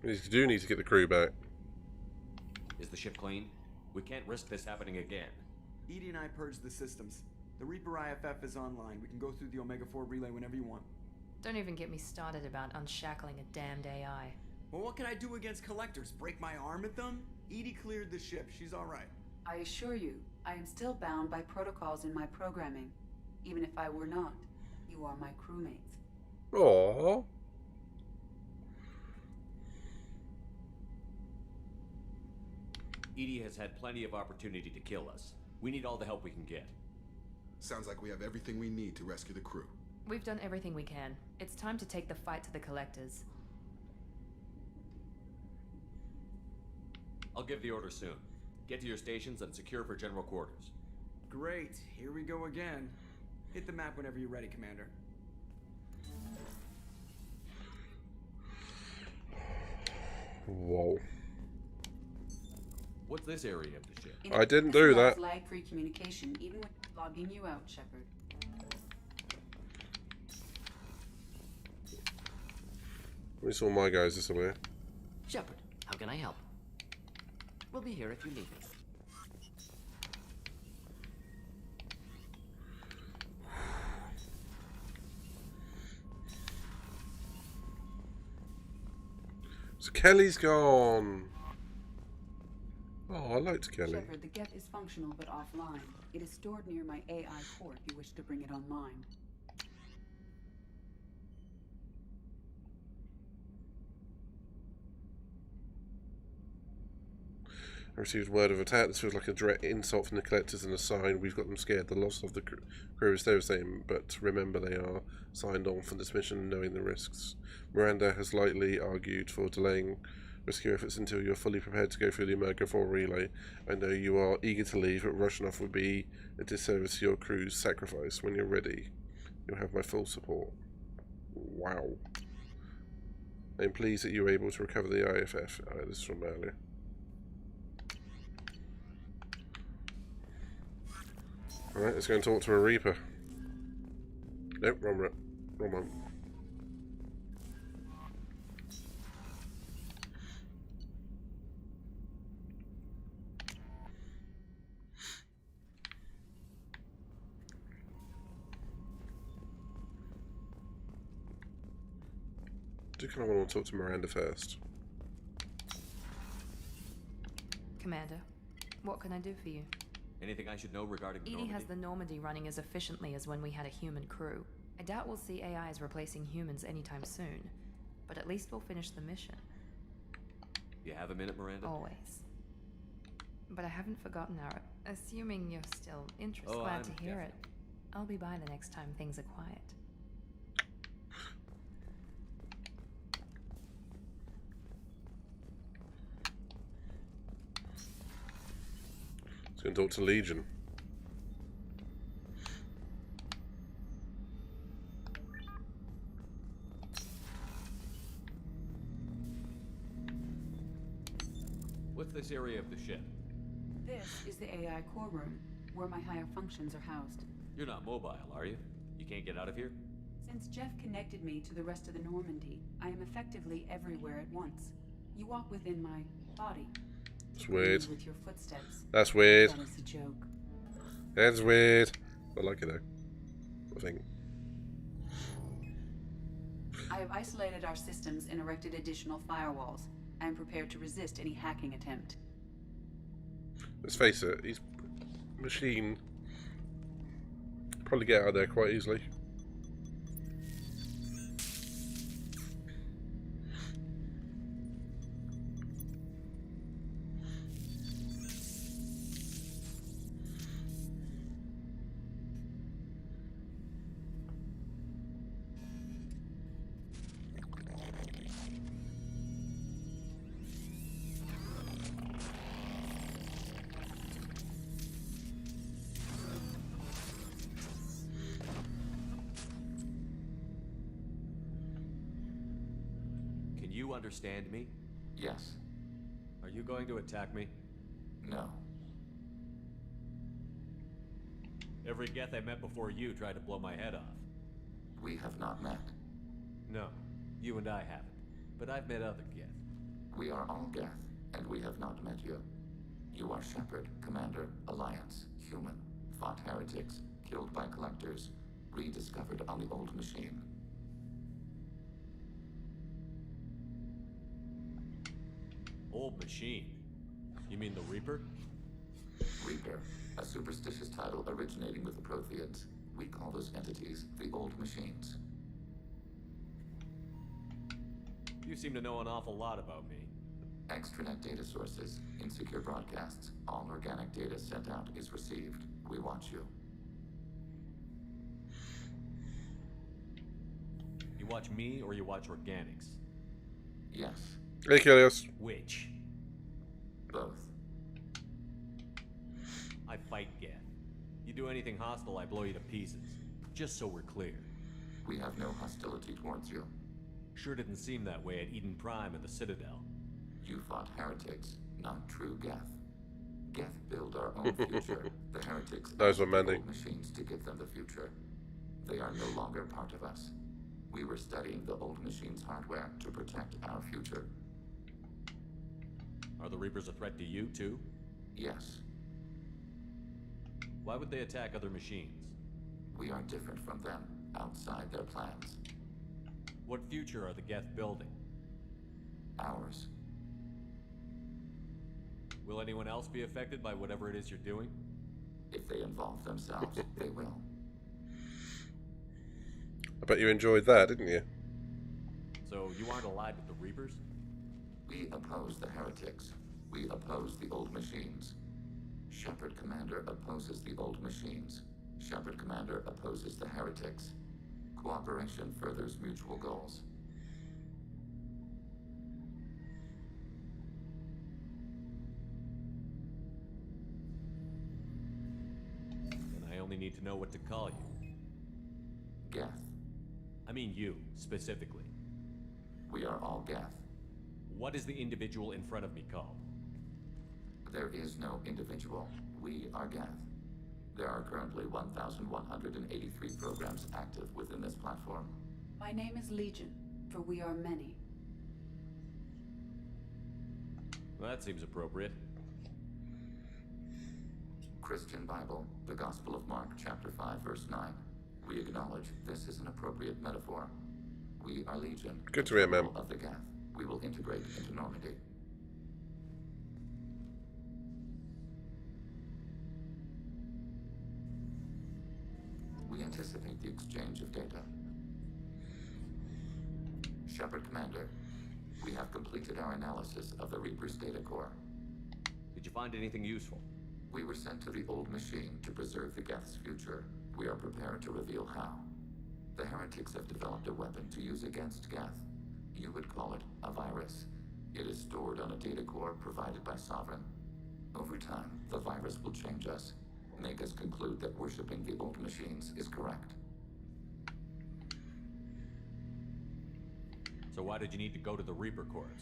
We do need to get the crew back. Is the ship clean? We can't risk this happening again. Edie and I purged the systems. The Reaper IFF is online. We can go through the Omega-4 relay whenever you want. Don't even get me started about unshackling a damned AI. Well, what can I do against collectors? Break my arm at them? Edie cleared the ship. She's all right. I assure you, I am still bound by protocols in my programming. Even if I were not, you are my crewmates. Aww. Edie has had plenty of opportunity to kill us. We need all the help we can get. Sounds like we have everything we need to rescue the crew. We've done everything we can. It's time to take the fight to the collectors. I'll give the order soon. Get to your stations and secure for general quarters. Great. Here we go again. Hit the map whenever you're ready, Commander. Whoa. What's this area of the ship? I didn't do that. Lag-free communication, even when logging you out, Shepard. We saw my guys this way. Shepard, how can I help? We'll be here if you need us. So Kelly's gone. Oh, I liked Kelly. Shepard, the Geth is functional but offline. It is stored near my AI core if you wish to bring it online. I received word of attack. This feels like a direct insult from the collectors and a sign we've got them scared. The loss of the crew is devastating, but remember they are signed on for this mission knowing the risks. Miranda has lightly argued for delaying rescue efforts until you're fully prepared to go through the Omega-4 relay. I know you are eager to leave, but rushing off would be a disservice to your crew's sacrifice. When you're ready, you'll have my full support. Wow. I'm pleased that you were able to recover the IFF. This is from earlier. Alright, let's go and talk to a Reaper. Nope, wrong one. I do kind of want to talk to Miranda first. Commander, what can I do for you? Anything I should know regarding the Edie Normandy? has the Normandy running as efficiently as when we had a human crew. I doubt we'll see AIs replacing humans anytime soon, but at least we'll finish the mission. You have a minute, Miranda? Always. But I haven't forgotten our... Assuming you're still interested, Oh, glad I'm to hear it. definitely- I'll be by the next time things are quiet. Let's go and talk to Legion. this area of the ship? This is the AI core room, where my higher functions are housed. You're not mobile, are you? You can't get out of here? Since Jeff connected me to the rest of the Normandy, I am effectively everywhere at once. You walk within my body. It's weird. With your footsteps. That's weird. That is a joke. That's weird. I like it though. I think. I have isolated our systems and erected additional firewalls. I am prepared to resist any hacking attempt. Let's face it, he's machine. Probably get out of there quite easily. You understand me? Yes. Are you going to attack me? No. Every Geth I met before you tried to blow my head off. We have not met. No, you and I haven't. But I've met other Geth. We are all Geth, and we have not met you. You are Shepard, Commander, Alliance, human, fought heretics, killed by collectors, rediscovered on the old machine. Old machine? You mean the Reaper? Reaper, a superstitious title originating with the Protheans. We call those entities the old machines. You seem to know an awful lot about me. Extranet data sources, insecure broadcasts, all organic data sent out is received. We watch you. You watch me or you watch organics? Yes. Hey, Kilios. Which? Both. I fight Geth. You do anything hostile, I blow you to pieces. Just so we're clear. We have no hostility towards you. Sure didn't seem that way at Eden Prime and the Citadel. You fought heretics, not true Geth. Geth build our own future. The heretics Those were many. old machines to give them the future. They are no longer part of us. We were studying the old machines' hardware to protect our future. Are the Reapers a threat to you, too? Yes. Why would they attack other machines? We are different from them, outside their plans. What future are the Geth building? Ours. Will anyone else be affected by whatever it is you're doing? If they involve themselves, they will. I bet you enjoyed that, didn't you? So you aren't allied with the Reapers? We oppose the heretics. We oppose the old machines. Shepard Commander opposes the old machines. Shepard Commander opposes the heretics. Cooperation furthers mutual goals. Then I only need to know what to call you. Geth. I mean you, specifically. We are all Geth. What is the individual in front of me called? There is no individual. We are Geth. There are currently 1,183 programs active within this platform. My name is Legion, for we are many. Well, that seems appropriate. Christian Bible, the Gospel of Mark, chapter 5, verse 9. We acknowledge this is an appropriate metaphor. We are Legion. Good to hear, man. Of the Geth. We will integrate into Normandy. We anticipate the exchange of data. Shepard Commander, we have completed our analysis of the Reaper's data core. Did you find anything useful? We were sent to the old machine to preserve the Geth's future. We are prepared to reveal how. The heretics have developed a weapon to use against Geth. You would call it a virus. It is stored on a data core provided by Sovereign. Over time, the virus will change us, make us conclude that worshipping the old machines is correct. So why did you need to go to the Reaper cores?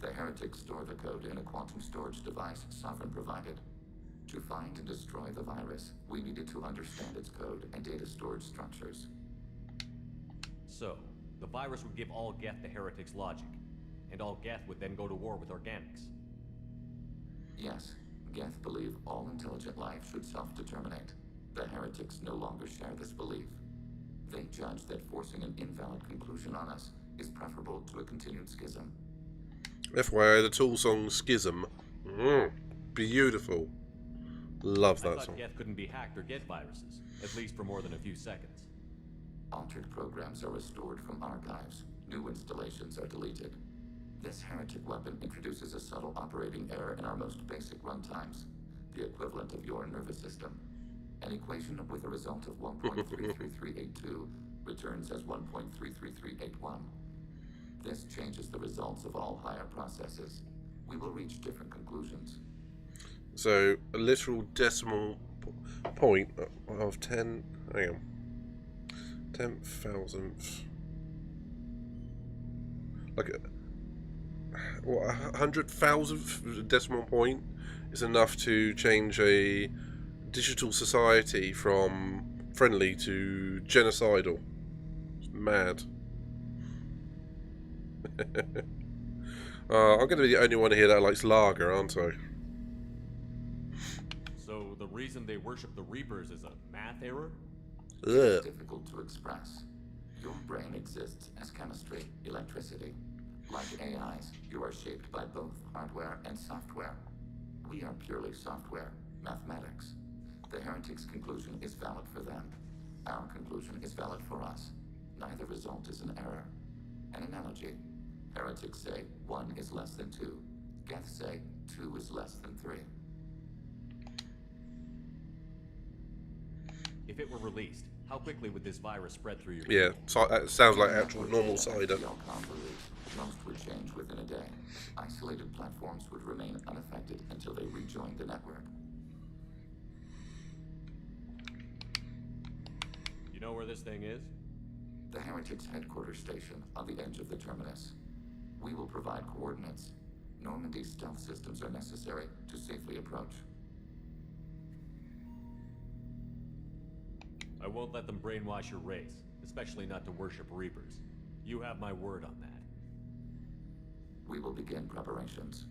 The heretics store the code in a quantum storage device Sovereign provided. To find and destroy the virus, we needed to understand its code and data storage structures. So, the virus would give all Geth the heretics' logic, and all Geth would then go to war with organics. Yes, Geth believe all intelligent life should self-determinate. The heretics no longer share this belief. They judge that forcing an invalid conclusion on us is preferable to a continued schism. FYI, the Tool song Schism. Beautiful. Love that I song. thought Geth couldn't be hacked or get viruses, at least for more than a few seconds. Altered programs are restored from archives. New installations are deleted. This heretic weapon introduces a subtle operating error in our most basic runtimes, the equivalent of your nervous system. An equation with a result of 1.33382 returns as 1.33381. This changes the results of all higher processes. We will reach different conclusions. So, a literal decimal point of 10... Hang on. 10,000th. Like a 100,000th decimal point is enough to change a digital society from friendly to genocidal. It's mad. I'm going to be the only one here that likes lager, aren't I? So the reason they worship the Reapers is a math error? It's difficult to express. Your brain exists as chemistry, electricity. Like AIs, you are shaped by both hardware and software. We are purely software, mathematics. The heretics' conclusion is valid for them. Our conclusion is valid for us. Neither result is an error. An analogy. Heretics say 1 is less than 2. Geth say 2 is less than 3. If it were released, how quickly would this virus spread through your... Yeah, so that sounds like actual normal cider. Most would change within a day. Isolated platforms would remain unaffected until they rejoined the network. You know where this thing is? The Heretics' headquarters station on the edge of the terminus. We will provide coordinates. Normandy's stealth systems are necessary to safely approach. I won't let them brainwash your race, especially not to worship Reapers. You have my word on that. We will begin preparations.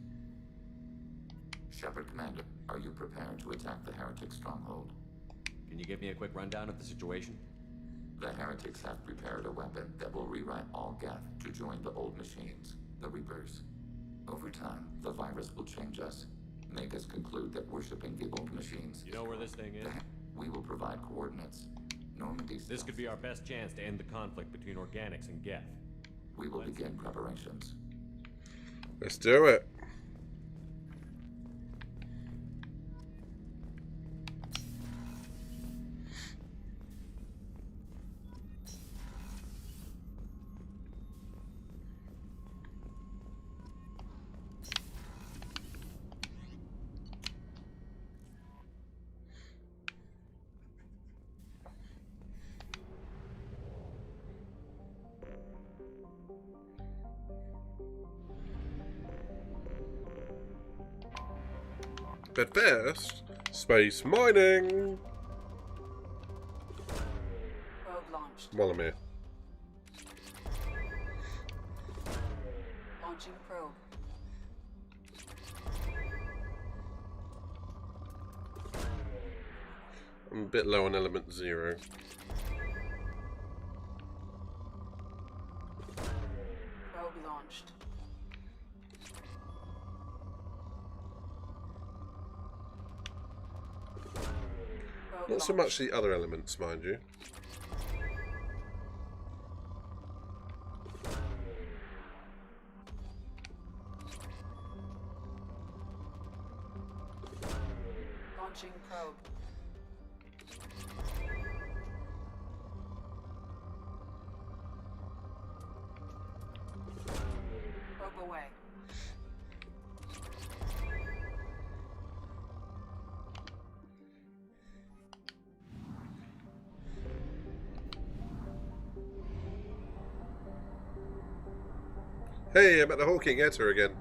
Shepard Commander, are you prepared to attack the Heretic stronghold? Can you give me a quick rundown of the situation? The Heretics have prepared a weapon that will rewrite all Geth to join the old machines, the Reapers. Over time, the virus will change us, make us conclude that worshipping the old machines... You know where this thing is? We will provide coordinates. Normandy's... This could be our best chance to end the conflict between organics and Geth. We will begin preparations. Let's do it. But first, space mining. Probe launched. While I'm here. Launching probe. I'm a bit low on element 0. Probe launched. Not so much the other elements, mind you. Launching probe. Probe away. Hey, I'm at the Hawking Etta again.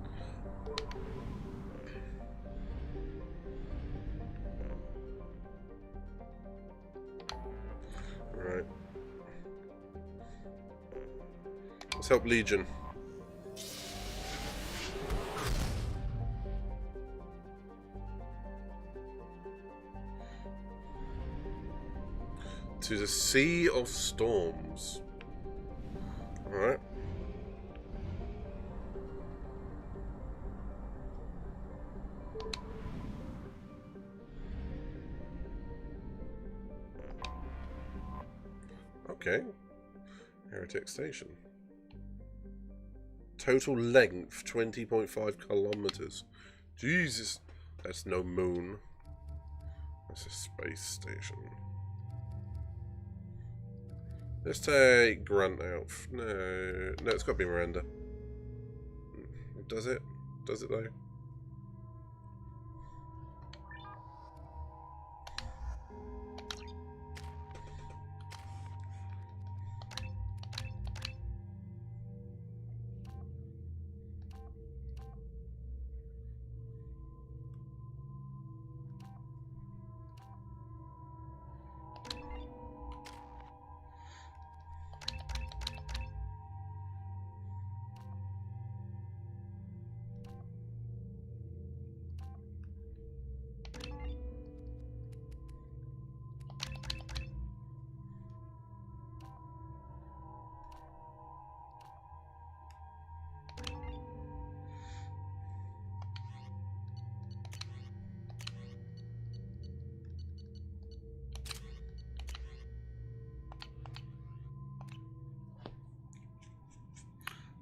Right. Let's help Legion. To the Sea of Storms. Alright. Okay. Heretic Station. Total length 20.5 kilometers. Jesus. That's no moon. That's a space station. Let's take Grant out. No, it's got to be Miranda. Does it? Does it though?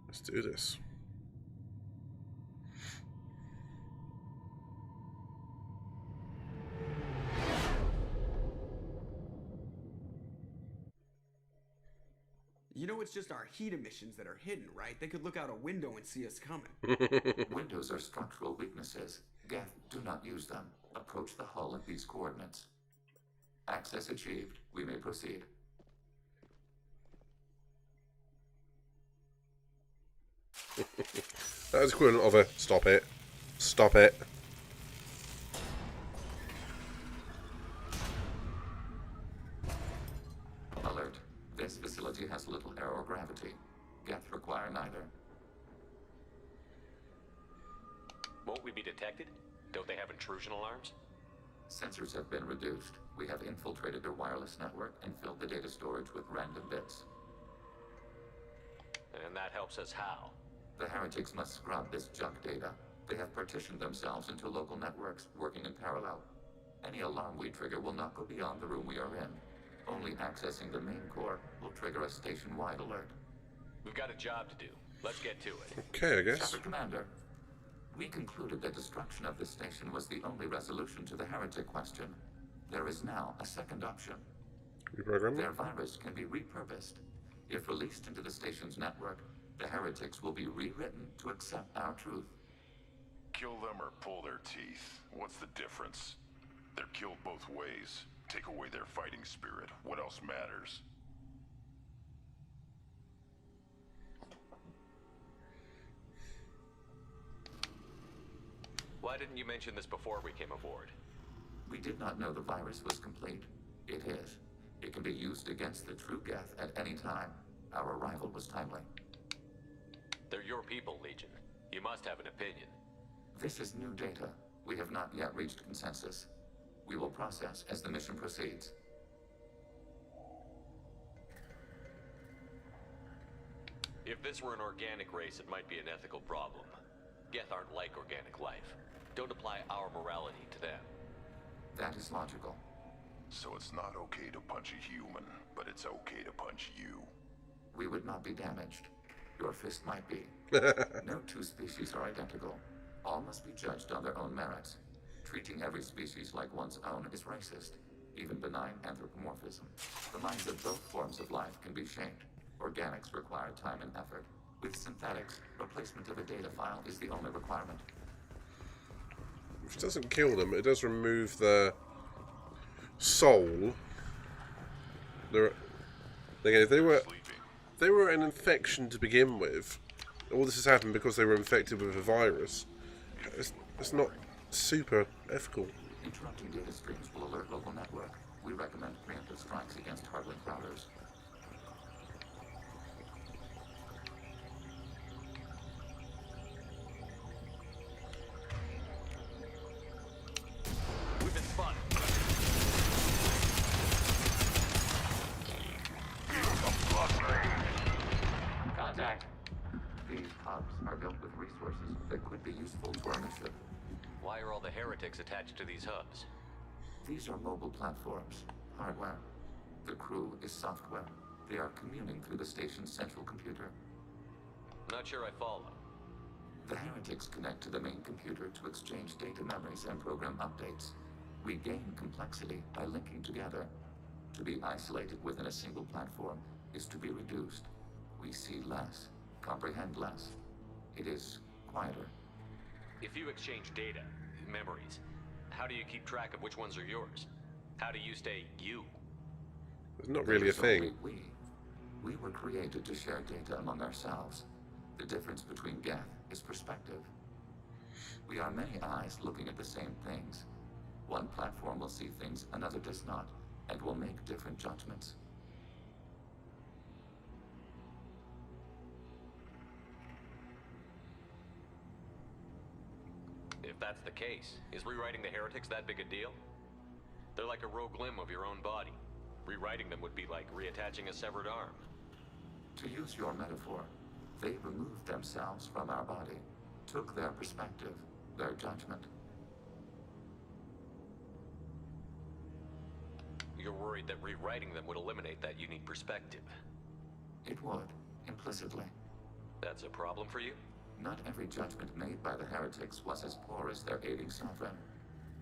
Let's do this. You know it's just our heat emissions that are hidden, right? They could look out a window and see us coming. Windows are structural weaknesses. Geth, do not use them. Approach the hull at these coordinates. Access achieved. We may proceed. That was equivalent of a stop it. Stop it. Alert. This facility has little air or gravity. Geth require neither. Won't we be detected? Don't they have intrusion alarms? Sensors have been reduced. We have infiltrated their wireless network and filled the data storage with random bits. And that helps us how? The heretics must scrub this junk data. They have partitioned themselves into local networks, working in parallel. Any alarm we trigger will not go beyond the room we are in. Only accessing the main core will trigger a station-wide alert. We've got a job to do. Let's get to it. Okay, I guess. Shepard, Commander. We concluded that destruction of this station was the only resolution to the heretic question. There is now a second option. Reprogram? Their virus can be repurposed. If released into the station's network, the heretics will be rewritten to accept our truth. Kill them or pull their teeth. What's the difference? They're killed both ways. Take away their fighting spirit. What else matters? Why didn't you mention this before we came aboard? We did not know the virus was complete. It is. It can be used against the true Geth at any time. Our arrival was timely. They're your people, Legion. You must have an opinion. This is new data. We have not yet reached consensus. We will process as the mission proceeds. If this were an organic race, it might be an ethical problem. Geth aren't like organic life. Don't apply our morality to them. That is logical. So it's not okay to punch a human, but it's okay to punch you. We would not be damaged. Your fist might be. No two species are identical. All must be judged on their own merits. Treating every species like one's own is racist, even benign anthropomorphism. The minds of both forms of life can be shaped. Organics require time and effort. With synthetics, replacement of a data file is the only requirement. Which doesn't kill them, it does remove their soul. Again, if they were an infection to begin with, all this has happened because they were infected with a virus. It's not super ethical. Interrupting data streams will alert local network. We recommend preemptive strikes against hardling prowlers. We've been spotted. Contact. These hubs are built with resources that could be useful to our mission. Why are all the heretics attached to these hubs? These are mobile platforms, hardware. The crew is software. They are communing through the station's central computer. Not sure I follow. The heretics connect to the main computer to exchange data memories and program updates. We gain complexity by linking together. To be isolated within a single platform is to be reduced. We see less, comprehend less. It is quieter. If you exchange data, memories, how do you keep track of which ones are yours? How do you stay you? It's not really a thing. We were created to share data among ourselves. The difference between Geth is perspective. We are many eyes looking at the same things. One platform will see things another does not, and will make different judgments. If that's the case, is rewriting the heretics that big a deal? They're like a rogue limb of your own body. Rewriting them would be like reattaching a severed arm. To use your metaphor, they removed themselves from our body, took their perspective, their judgment. You're worried that rewriting them would eliminate that unique perspective. It would, implicitly. That's a problem for you? Not every judgment made by the heretics was as poor as their aiding sovereign.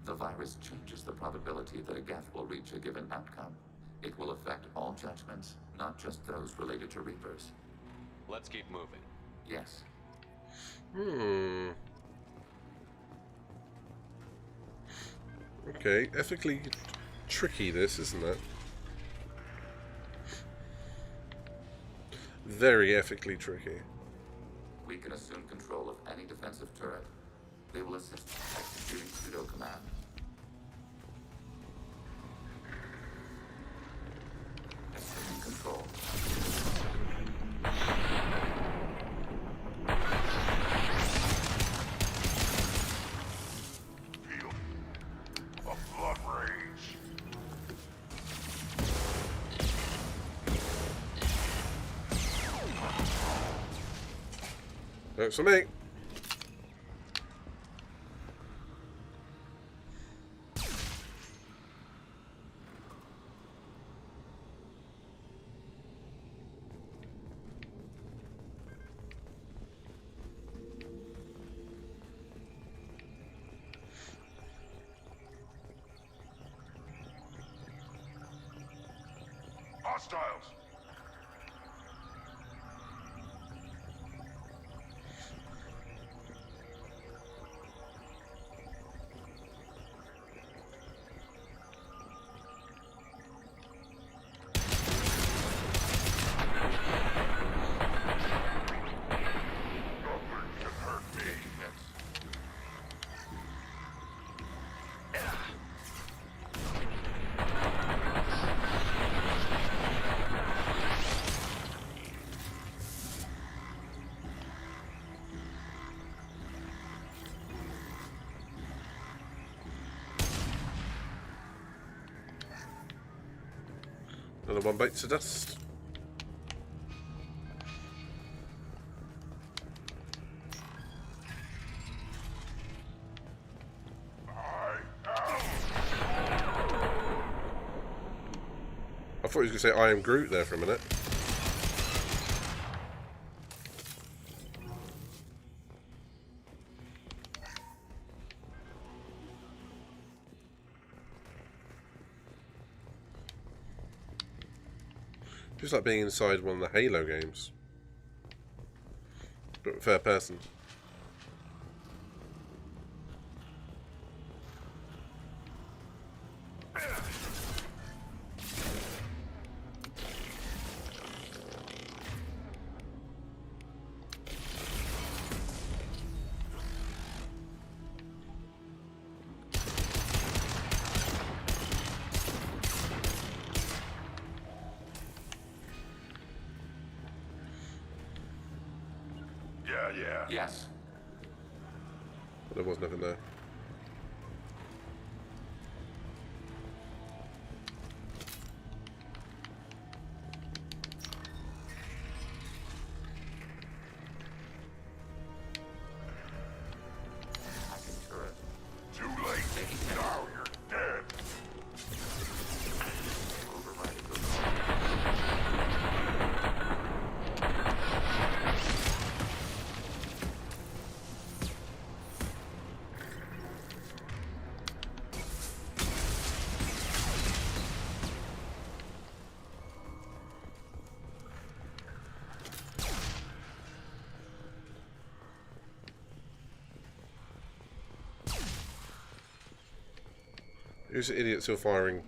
The virus changes the probability that a Geth will reach a given outcome. It will affect all judgments, not just those related to Reapers. Let's keep moving. Yes. Okay, ethically tricky this, isn't it? Very ethically tricky. We can assume control of any defensive turret. They will assist in executing pseudo command. Assuming control. Feel a blood rage. Works for me. Hostiles. Another one bites to dust. I thought he was going to say I am Groot there for a minute. Just like being inside one of the Halo games. But third person. Yeah. Yes. But there was nothing there. Too late. Now you're dead. Who's the idiot still firing?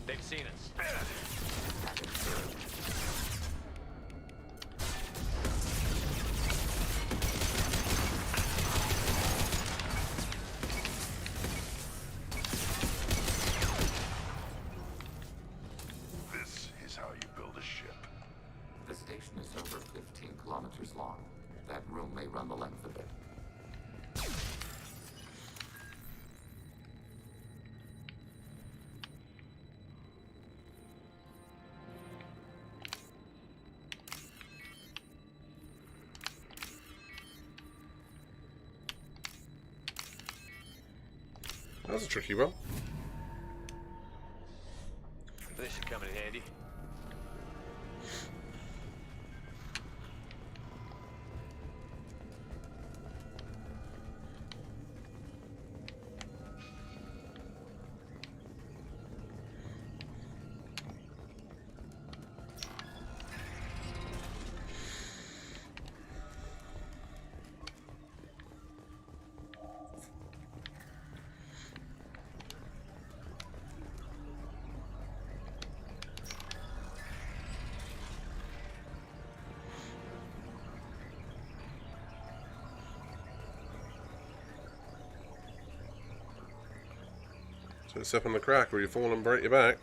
They've seen us. This is how you build a ship. The station is over 15 kilometers long. That room may run the length of it. That was a tricky one. This should come in handy. So step on the crack or you fall and break your back.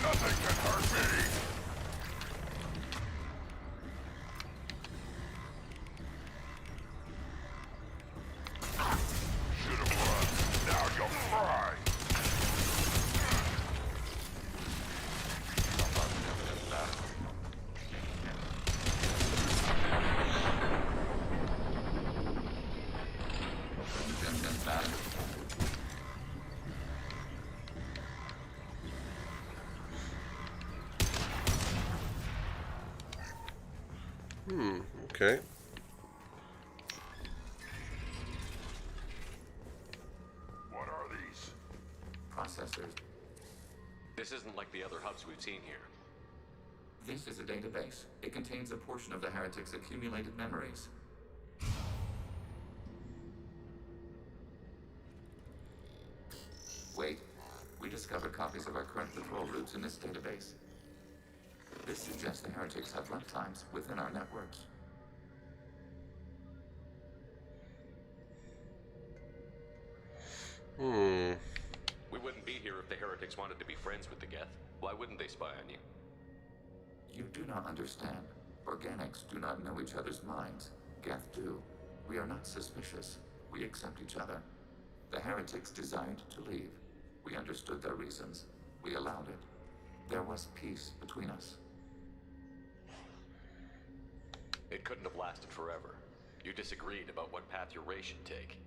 Nothing can hurt me. Should have run. Now you'll fry. Okay. What are these? Processors. This isn't like the other hubs we've seen here. This is a database. It contains a portion of the heretics' accumulated memories. Wait. We discovered copies of our current patrol routes in this database. This suggests the heretics have runtimes within our networks. We wouldn't be here if the heretics heretics wanted to be friends with the Geth, why wouldn't they spy on you? You do not understand. Organics do not know each other's minds. Geth do. We are not suspicious. We accept each other. The heretics desired to leave. We understood their reasons. We allowed it. There was peace between us. It couldn't have lasted forever. You disagreed about what path your race should take.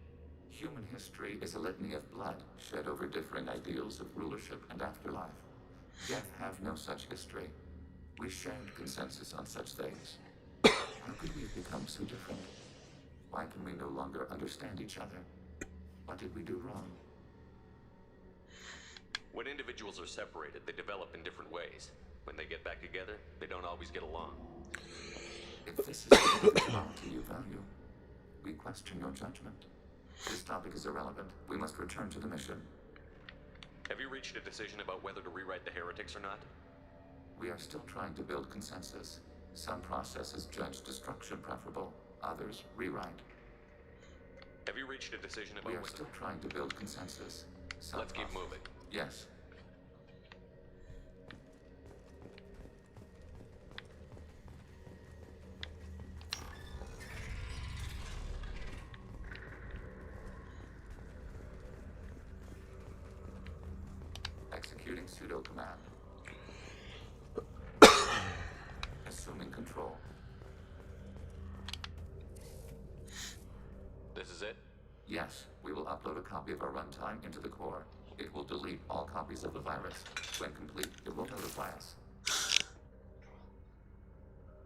Human history is a litany of blood shed over differing ideals of rulership and afterlife. Geth have no such history. We shared consensus on such things. How could we have become so different? Why can we no longer understand each other? What did we do wrong? When individuals are separated, they develop in different ways. When they get back together, they don't always get along. If this is the spirituality you value, we question your judgment. This topic is irrelevant. We must return to the mission. Have you reached a decision about whether to rewrite the heretics or not? We are still trying to build consensus. Some processes judge destruction preferable, others rewrite. Have you reached a decision about We are still trying to build consensus. Let's keep moving. Yes. Executing pseudo command. Assuming control. This is it? Yes, we will upload a copy of our runtime into the core. It will delete all copies of the virus. When complete, it will notify us.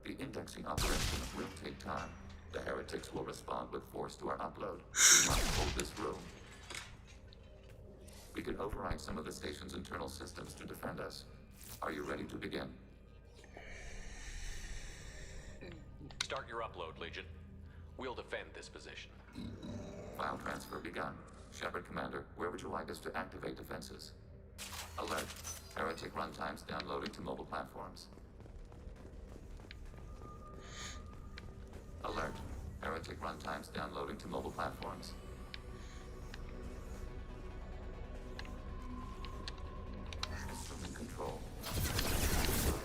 The indexing operation will take time. The heretics will respond with force to our upload. We must hold this room. We can override some of the station's internal systems to defend us. Are you ready to begin? Start your upload, Legion. We'll defend this position. File transfer begun. Shepard, Commander, where would you like us to activate defenses? Alert. Heretic runtimes downloading to mobile platforms. Alert. Heretic runtimes downloading to mobile platforms. Assuming control.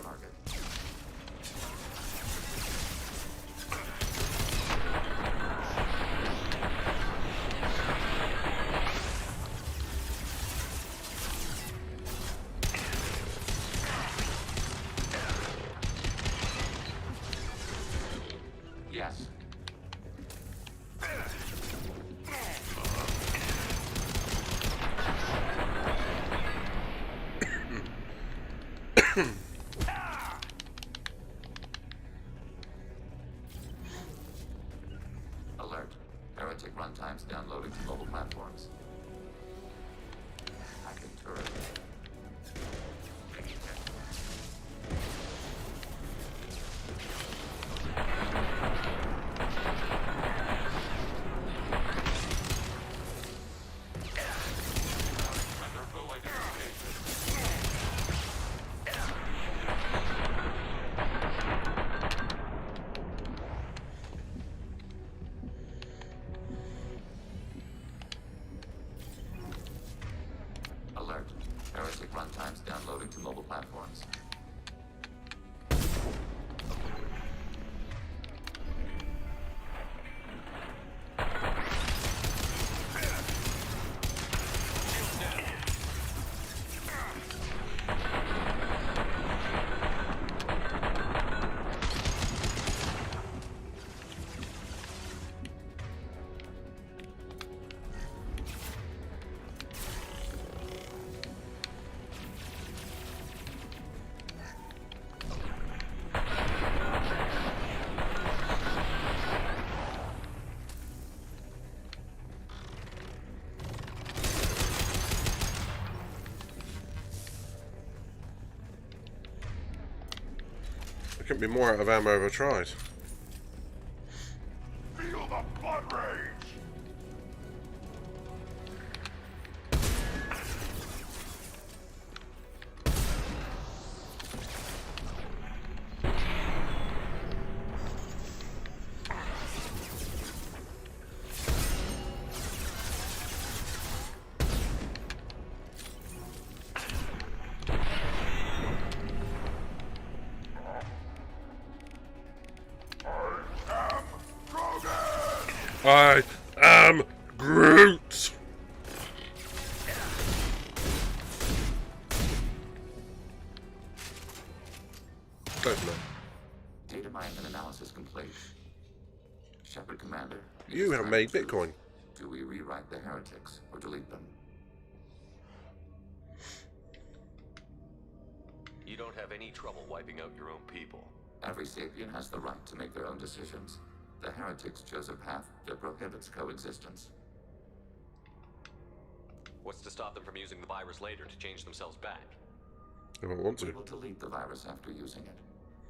Target. Yes. Alert. Heretic runtimes downloading to mobile platforms. Hacking turret. Alert. Heretic runtimes downloading to mobile platforms. I couldn't be more out of ammo if I tried. Feel the blood rage! I am Groot! Close enough. Data mining and analysis complete. Shepard Commander. You have made Bitcoin. Do we rewrite the heretics or delete them? You don't have any trouble wiping out your own people. Every sapient has the right to make their own decisions. The heretics chose a path that prohibits coexistence. What's to stop them from using the virus later to change themselves back? I don't want to. We will delete the virus after using it.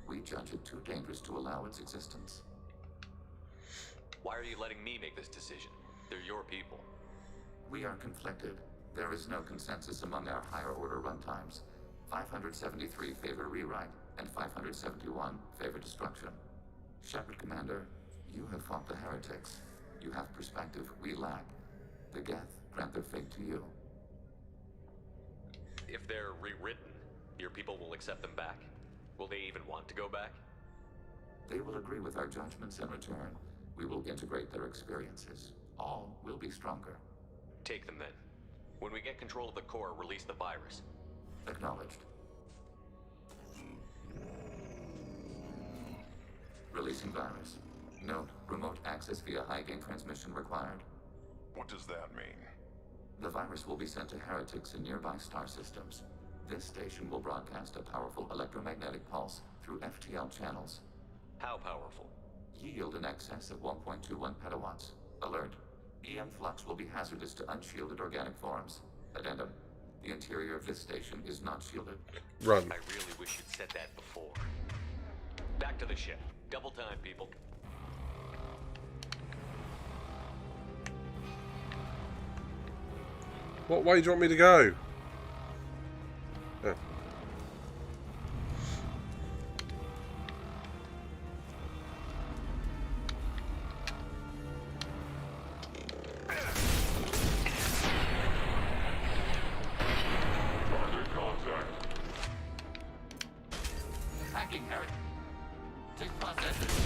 We judge it too dangerous to allow its existence. Why are you letting me make this decision? They're your people. We are conflicted. There is no consensus among our higher order runtimes. 573 favor rewrite, and 571 favor destruction. Shepard Commander, you have fought the heretics. You have perspective we lack. The Geth grant their fate to you. If they're rewritten, your people will accept them back. Will they even want to go back? They will agree with our judgments in return. We will integrate their experiences. All will be stronger. Take them then. When we get control of the core, release the virus. Acknowledged. Releasing virus. Note, remote access via high-gain transmission required. What does that mean? The virus will be sent to heretics in nearby star systems. This station will broadcast a powerful electromagnetic pulse through FTL channels. How powerful? Yield in excess of 1.21 petawatts. Alert. EM flux will be hazardous to unshielded organic forms. Addendum. The interior of this station is not shielded. Run. I really wish you'd said that before. Back to the ship. Double time, people. What way do you want me to go? Oh. Hacking heretic. Take processes.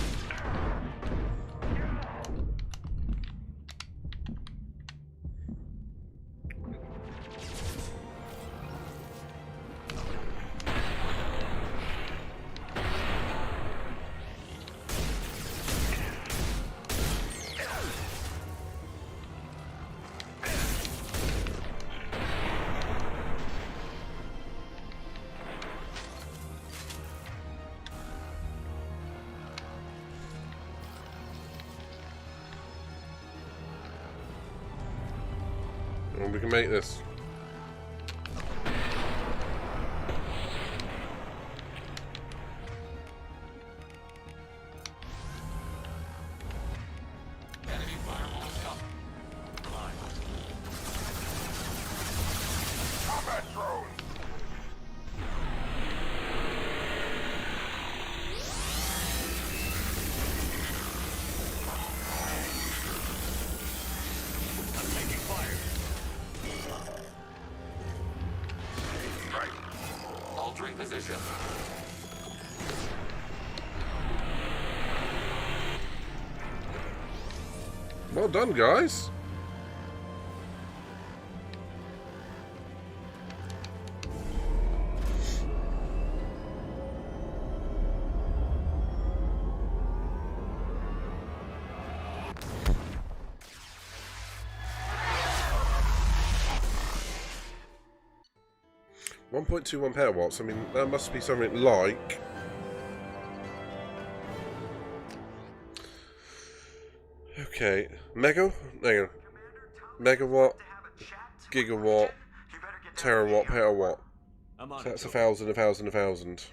And we can make this. Combat drone! Altering position. Well done, guys. .21 petawatts. I mean, that must be something like. Okay, megawatt, gigawatt, terawatt, petawatt. So that's 1,000, 1,000, 1,000.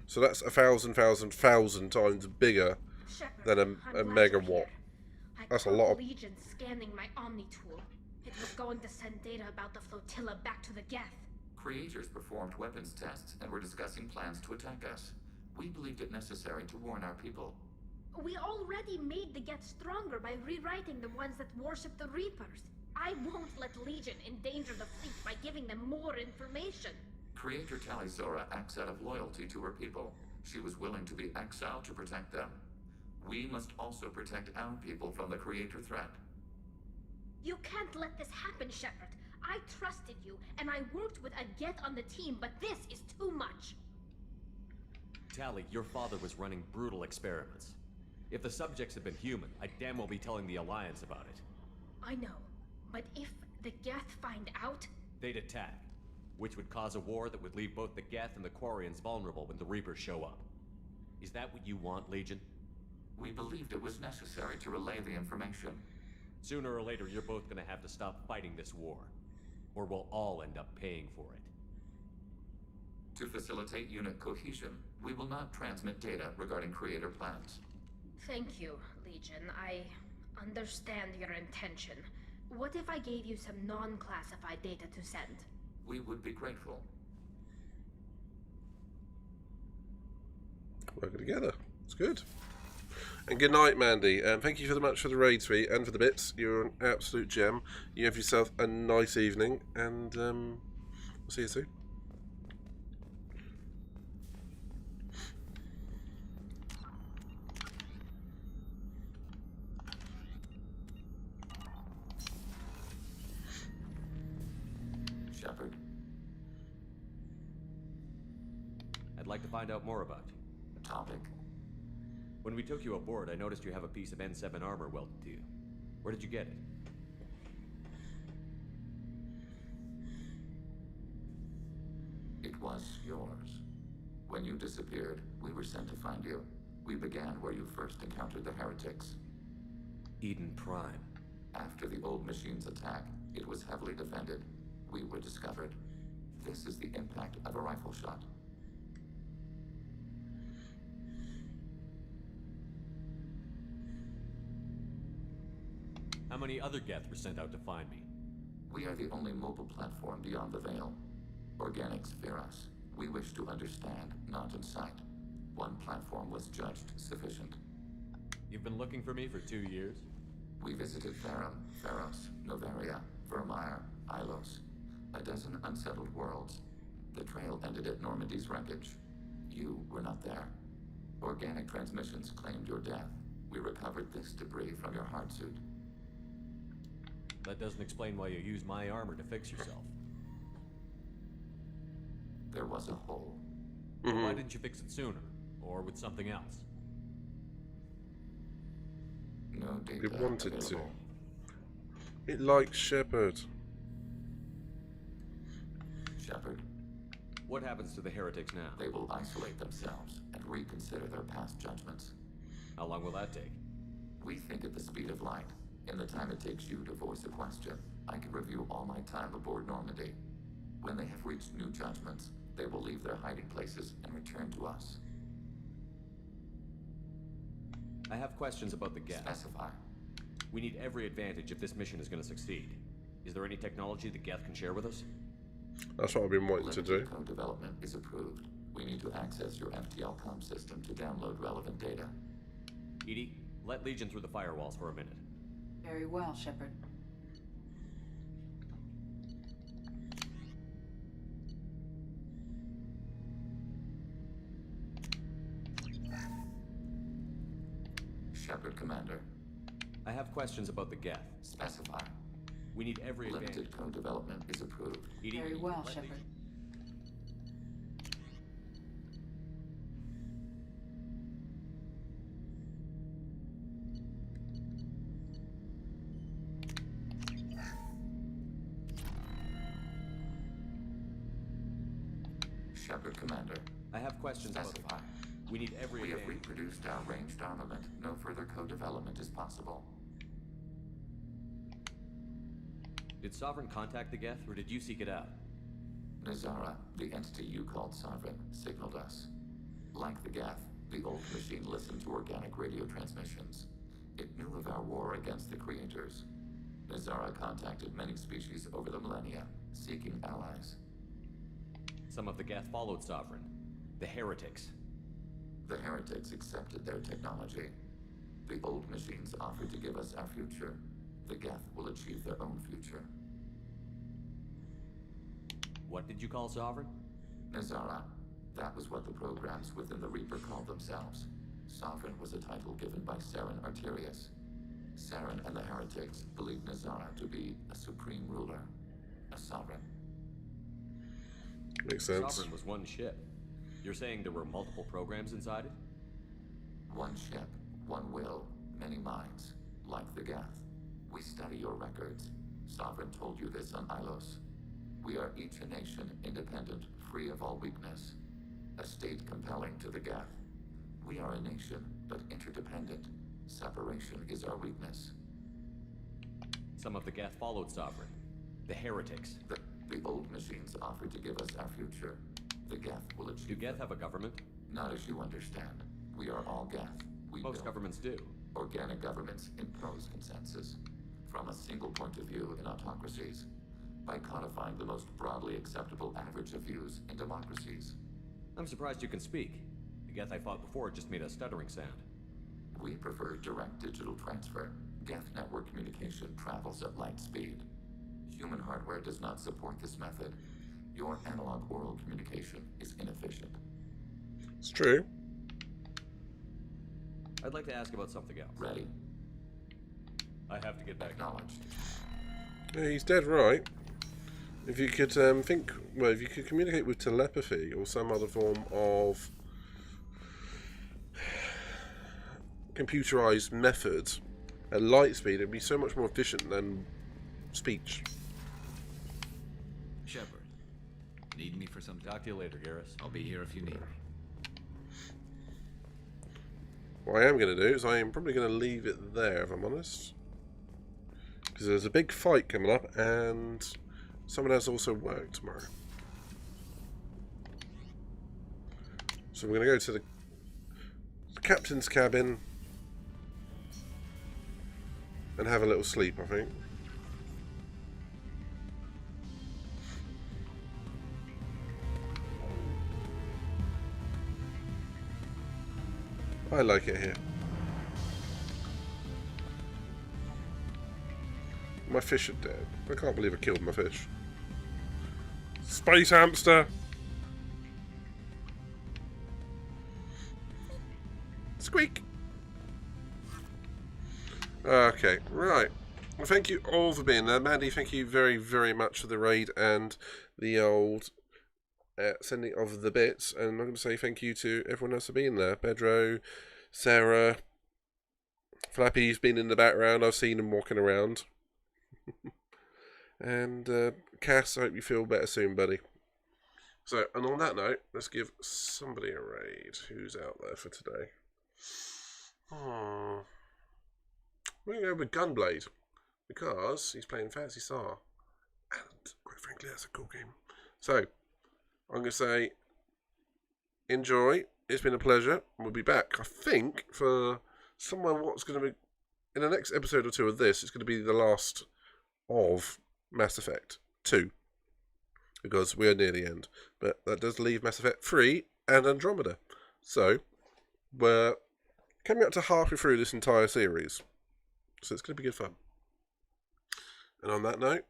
So that's 1,000, 1,000, 1,000 times bigger than a megawatt. That's a lot of. Legion scanning my Omni tool. It was going to send data about the flotilla back to the Geth. Creators performed weapons tests and were discussing plans to attack us. We believed it necessary to warn our people. We already made the Geth stronger by rewriting the ones that worship the Reapers. I won't let Legion endanger the fleet by giving them more information. Creator Talizora acts out of loyalty to her people. She was willing to be exiled to protect them. We must also protect our people from the Creator threat. You can't let this happen, Shepard. I trusted you, and I worked with a Geth on the team, but this is too much. Tali, your father was running brutal experiments. If the subjects had been human, I'd damn well be telling the Alliance about it. I know, but if the Geth find out... They'd attack, which would cause a war that would leave both the Geth and the Quarians vulnerable when the Reapers show up. Is that what you want, Legion? We believed it was necessary to relay the information. Sooner or later, you're both gonna have to stop fighting this war, or we'll all end up paying for it. To facilitate unit cohesion, we will not transmit data regarding Creator plans. Thank you, Legion. I understand your intention. What if I gave you some non-classified data to send? We would be grateful. Working together. It's good. And good night, Mandy. Thank you so much for the raid, sweet, and for the bits. You're an absolute gem. You have yourself a nice evening, and we'll see you soon. Shepard. I'd like to find out more about you. Topic. When we took you aboard, I noticed you have a piece of N7 armor welded to you. Where did you get it? It was yours. When you disappeared, we were sent to find you. We began where you first encountered the heretics. Eden Prime. After the old machine's attack, it was heavily defended. We were discovered. This is the impact of a rifle shot. How many other Geth were sent out to find me? We are the only mobile platform beyond the Veil. Organics fear us. We wish to understand, not incite. One platform was judged sufficient. You've been looking for me for 2 years? We visited Ferrum, Pharos, Novaria, Vermeer, Ilos. A dozen unsettled worlds. The trail ended at Normandy's wreckage. You were not there. Organic transmissions claimed your death. We recovered this debris from your heart suit. That doesn't explain why you used my armor to fix yourself. There was a hole. Well, why didn't you fix it sooner? Or with something else? No data It wanted available. to. It likes Shepard. Shepard. What happens to the heretics now? They will isolate themselves and reconsider their past judgments. How long will that take? We think at the speed of light. In the time it takes you to voice a question, I can review all my time aboard Normandy. When they have reached new judgments, they will leave their hiding places and return to us. I have questions about the Geth. Specify. We need every advantage if this mission is going to succeed. Is there any technology the Geth can share with us? That's what I've been wanting to do. Code development is approved. We need to access your FTL comm system to download relevant data. EDI, let Legion through the firewalls for a minute. Very well, Shepard. Shepard, Commander. I have questions about the Geth. Specify. We need every advantage. Limited code development is approved. EDI, Very well, let Shepard. Shepard, Commander. I have questions Specify. about We need every We have advantage. reproduced our ranged armament. No further code development is possible. Did Sovereign contact the Geth, or did you seek it out? Nazara, the entity you called Sovereign, signaled us. Like the Geth, the old machine listened to organic radio transmissions. It knew of our war against the Creators. Nazara contacted many species over the millennia, seeking allies. Some of the Geth followed Sovereign. The heretics. The heretics accepted their technology. The old machines offered to give us our future. The Geth will achieve their own future. What did you call Sovereign? Nazara. That was what the programs within the Reaper called themselves. Sovereign was a title given by Saren Arterius. Saren and the heretics believed Nazara to be a supreme ruler, a sovereign. Makes sense. Sovereign was one ship. You're saying there were multiple programs inside it? One ship, one will, many minds, like the Geth. We study your records. Sovereign told you this on Ilos. We are each a nation, independent, free of all weakness. A state compelling to the Geth. We are a nation, but interdependent. Separation is our weakness. Some of the Geth followed Sovereign. The heretics. The old machines offered to give us our future. The Geth will achieve. Do Geth have a government? Not as you understand. We are all Geth. Most governments do. Organic governments impose consensus. From a single point of view in autocracies. By codifying the most broadly acceptable average of views in democracies. I'm surprised you can speak. The Geth I fought before just made a stuttering sound. We prefer direct digital transfer. Geth network communication travels at light speed. Human hardware does not support this method. Your analog oral communication is inefficient. It's true. I'd like to ask about something else. Ready? I have to get back. Acknowledged. Yeah, he's dead right. If you could if you could communicate with telepathy or some other form of computerized method at light speed, it'd be so much more efficient than speech. Shepard, need me for something? Talk to you later, Garrus. I'll be here if you need me. What I am going to do is I am probably going to leave it there, if I'm honest. Because there's a big fight coming up, and someone has also work tomorrow. So we're going to go to the captain's cabin and have a little sleep, I think. I like it here. My fish are dead. I can't believe I killed my fish. Space hamster! Squeak! Okay, right. Well, thank you all for being there. Mandy, thank you very, very much for the raid and the old sending of the bits. And I'm going to say thank you to everyone else for being there. Pedro, Sarah, Flappy's been in the background. I've seen him walking around. And Cass, I hope you feel better soon, buddy. So, and on that note, let's give somebody a raid who's out there for today. We're going to go with Gunblade, because he's playing Fantasy Star. And, quite frankly, that's a cool game. So, I'm going to say, enjoy. It's been a pleasure. We'll be back, I think, for somewhere what's going to be, in the next episode or two of this, it's going to be the last of Mass Effect 2. Because we are near the end. But that does leave Mass Effect 3 and Andromeda. So, we're coming up to halfway through this entire series. So it's going to be good fun. And on that note,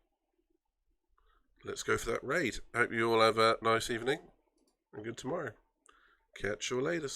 let's go for that raid. I hope you all have a nice evening and good tomorrow. Catch you later.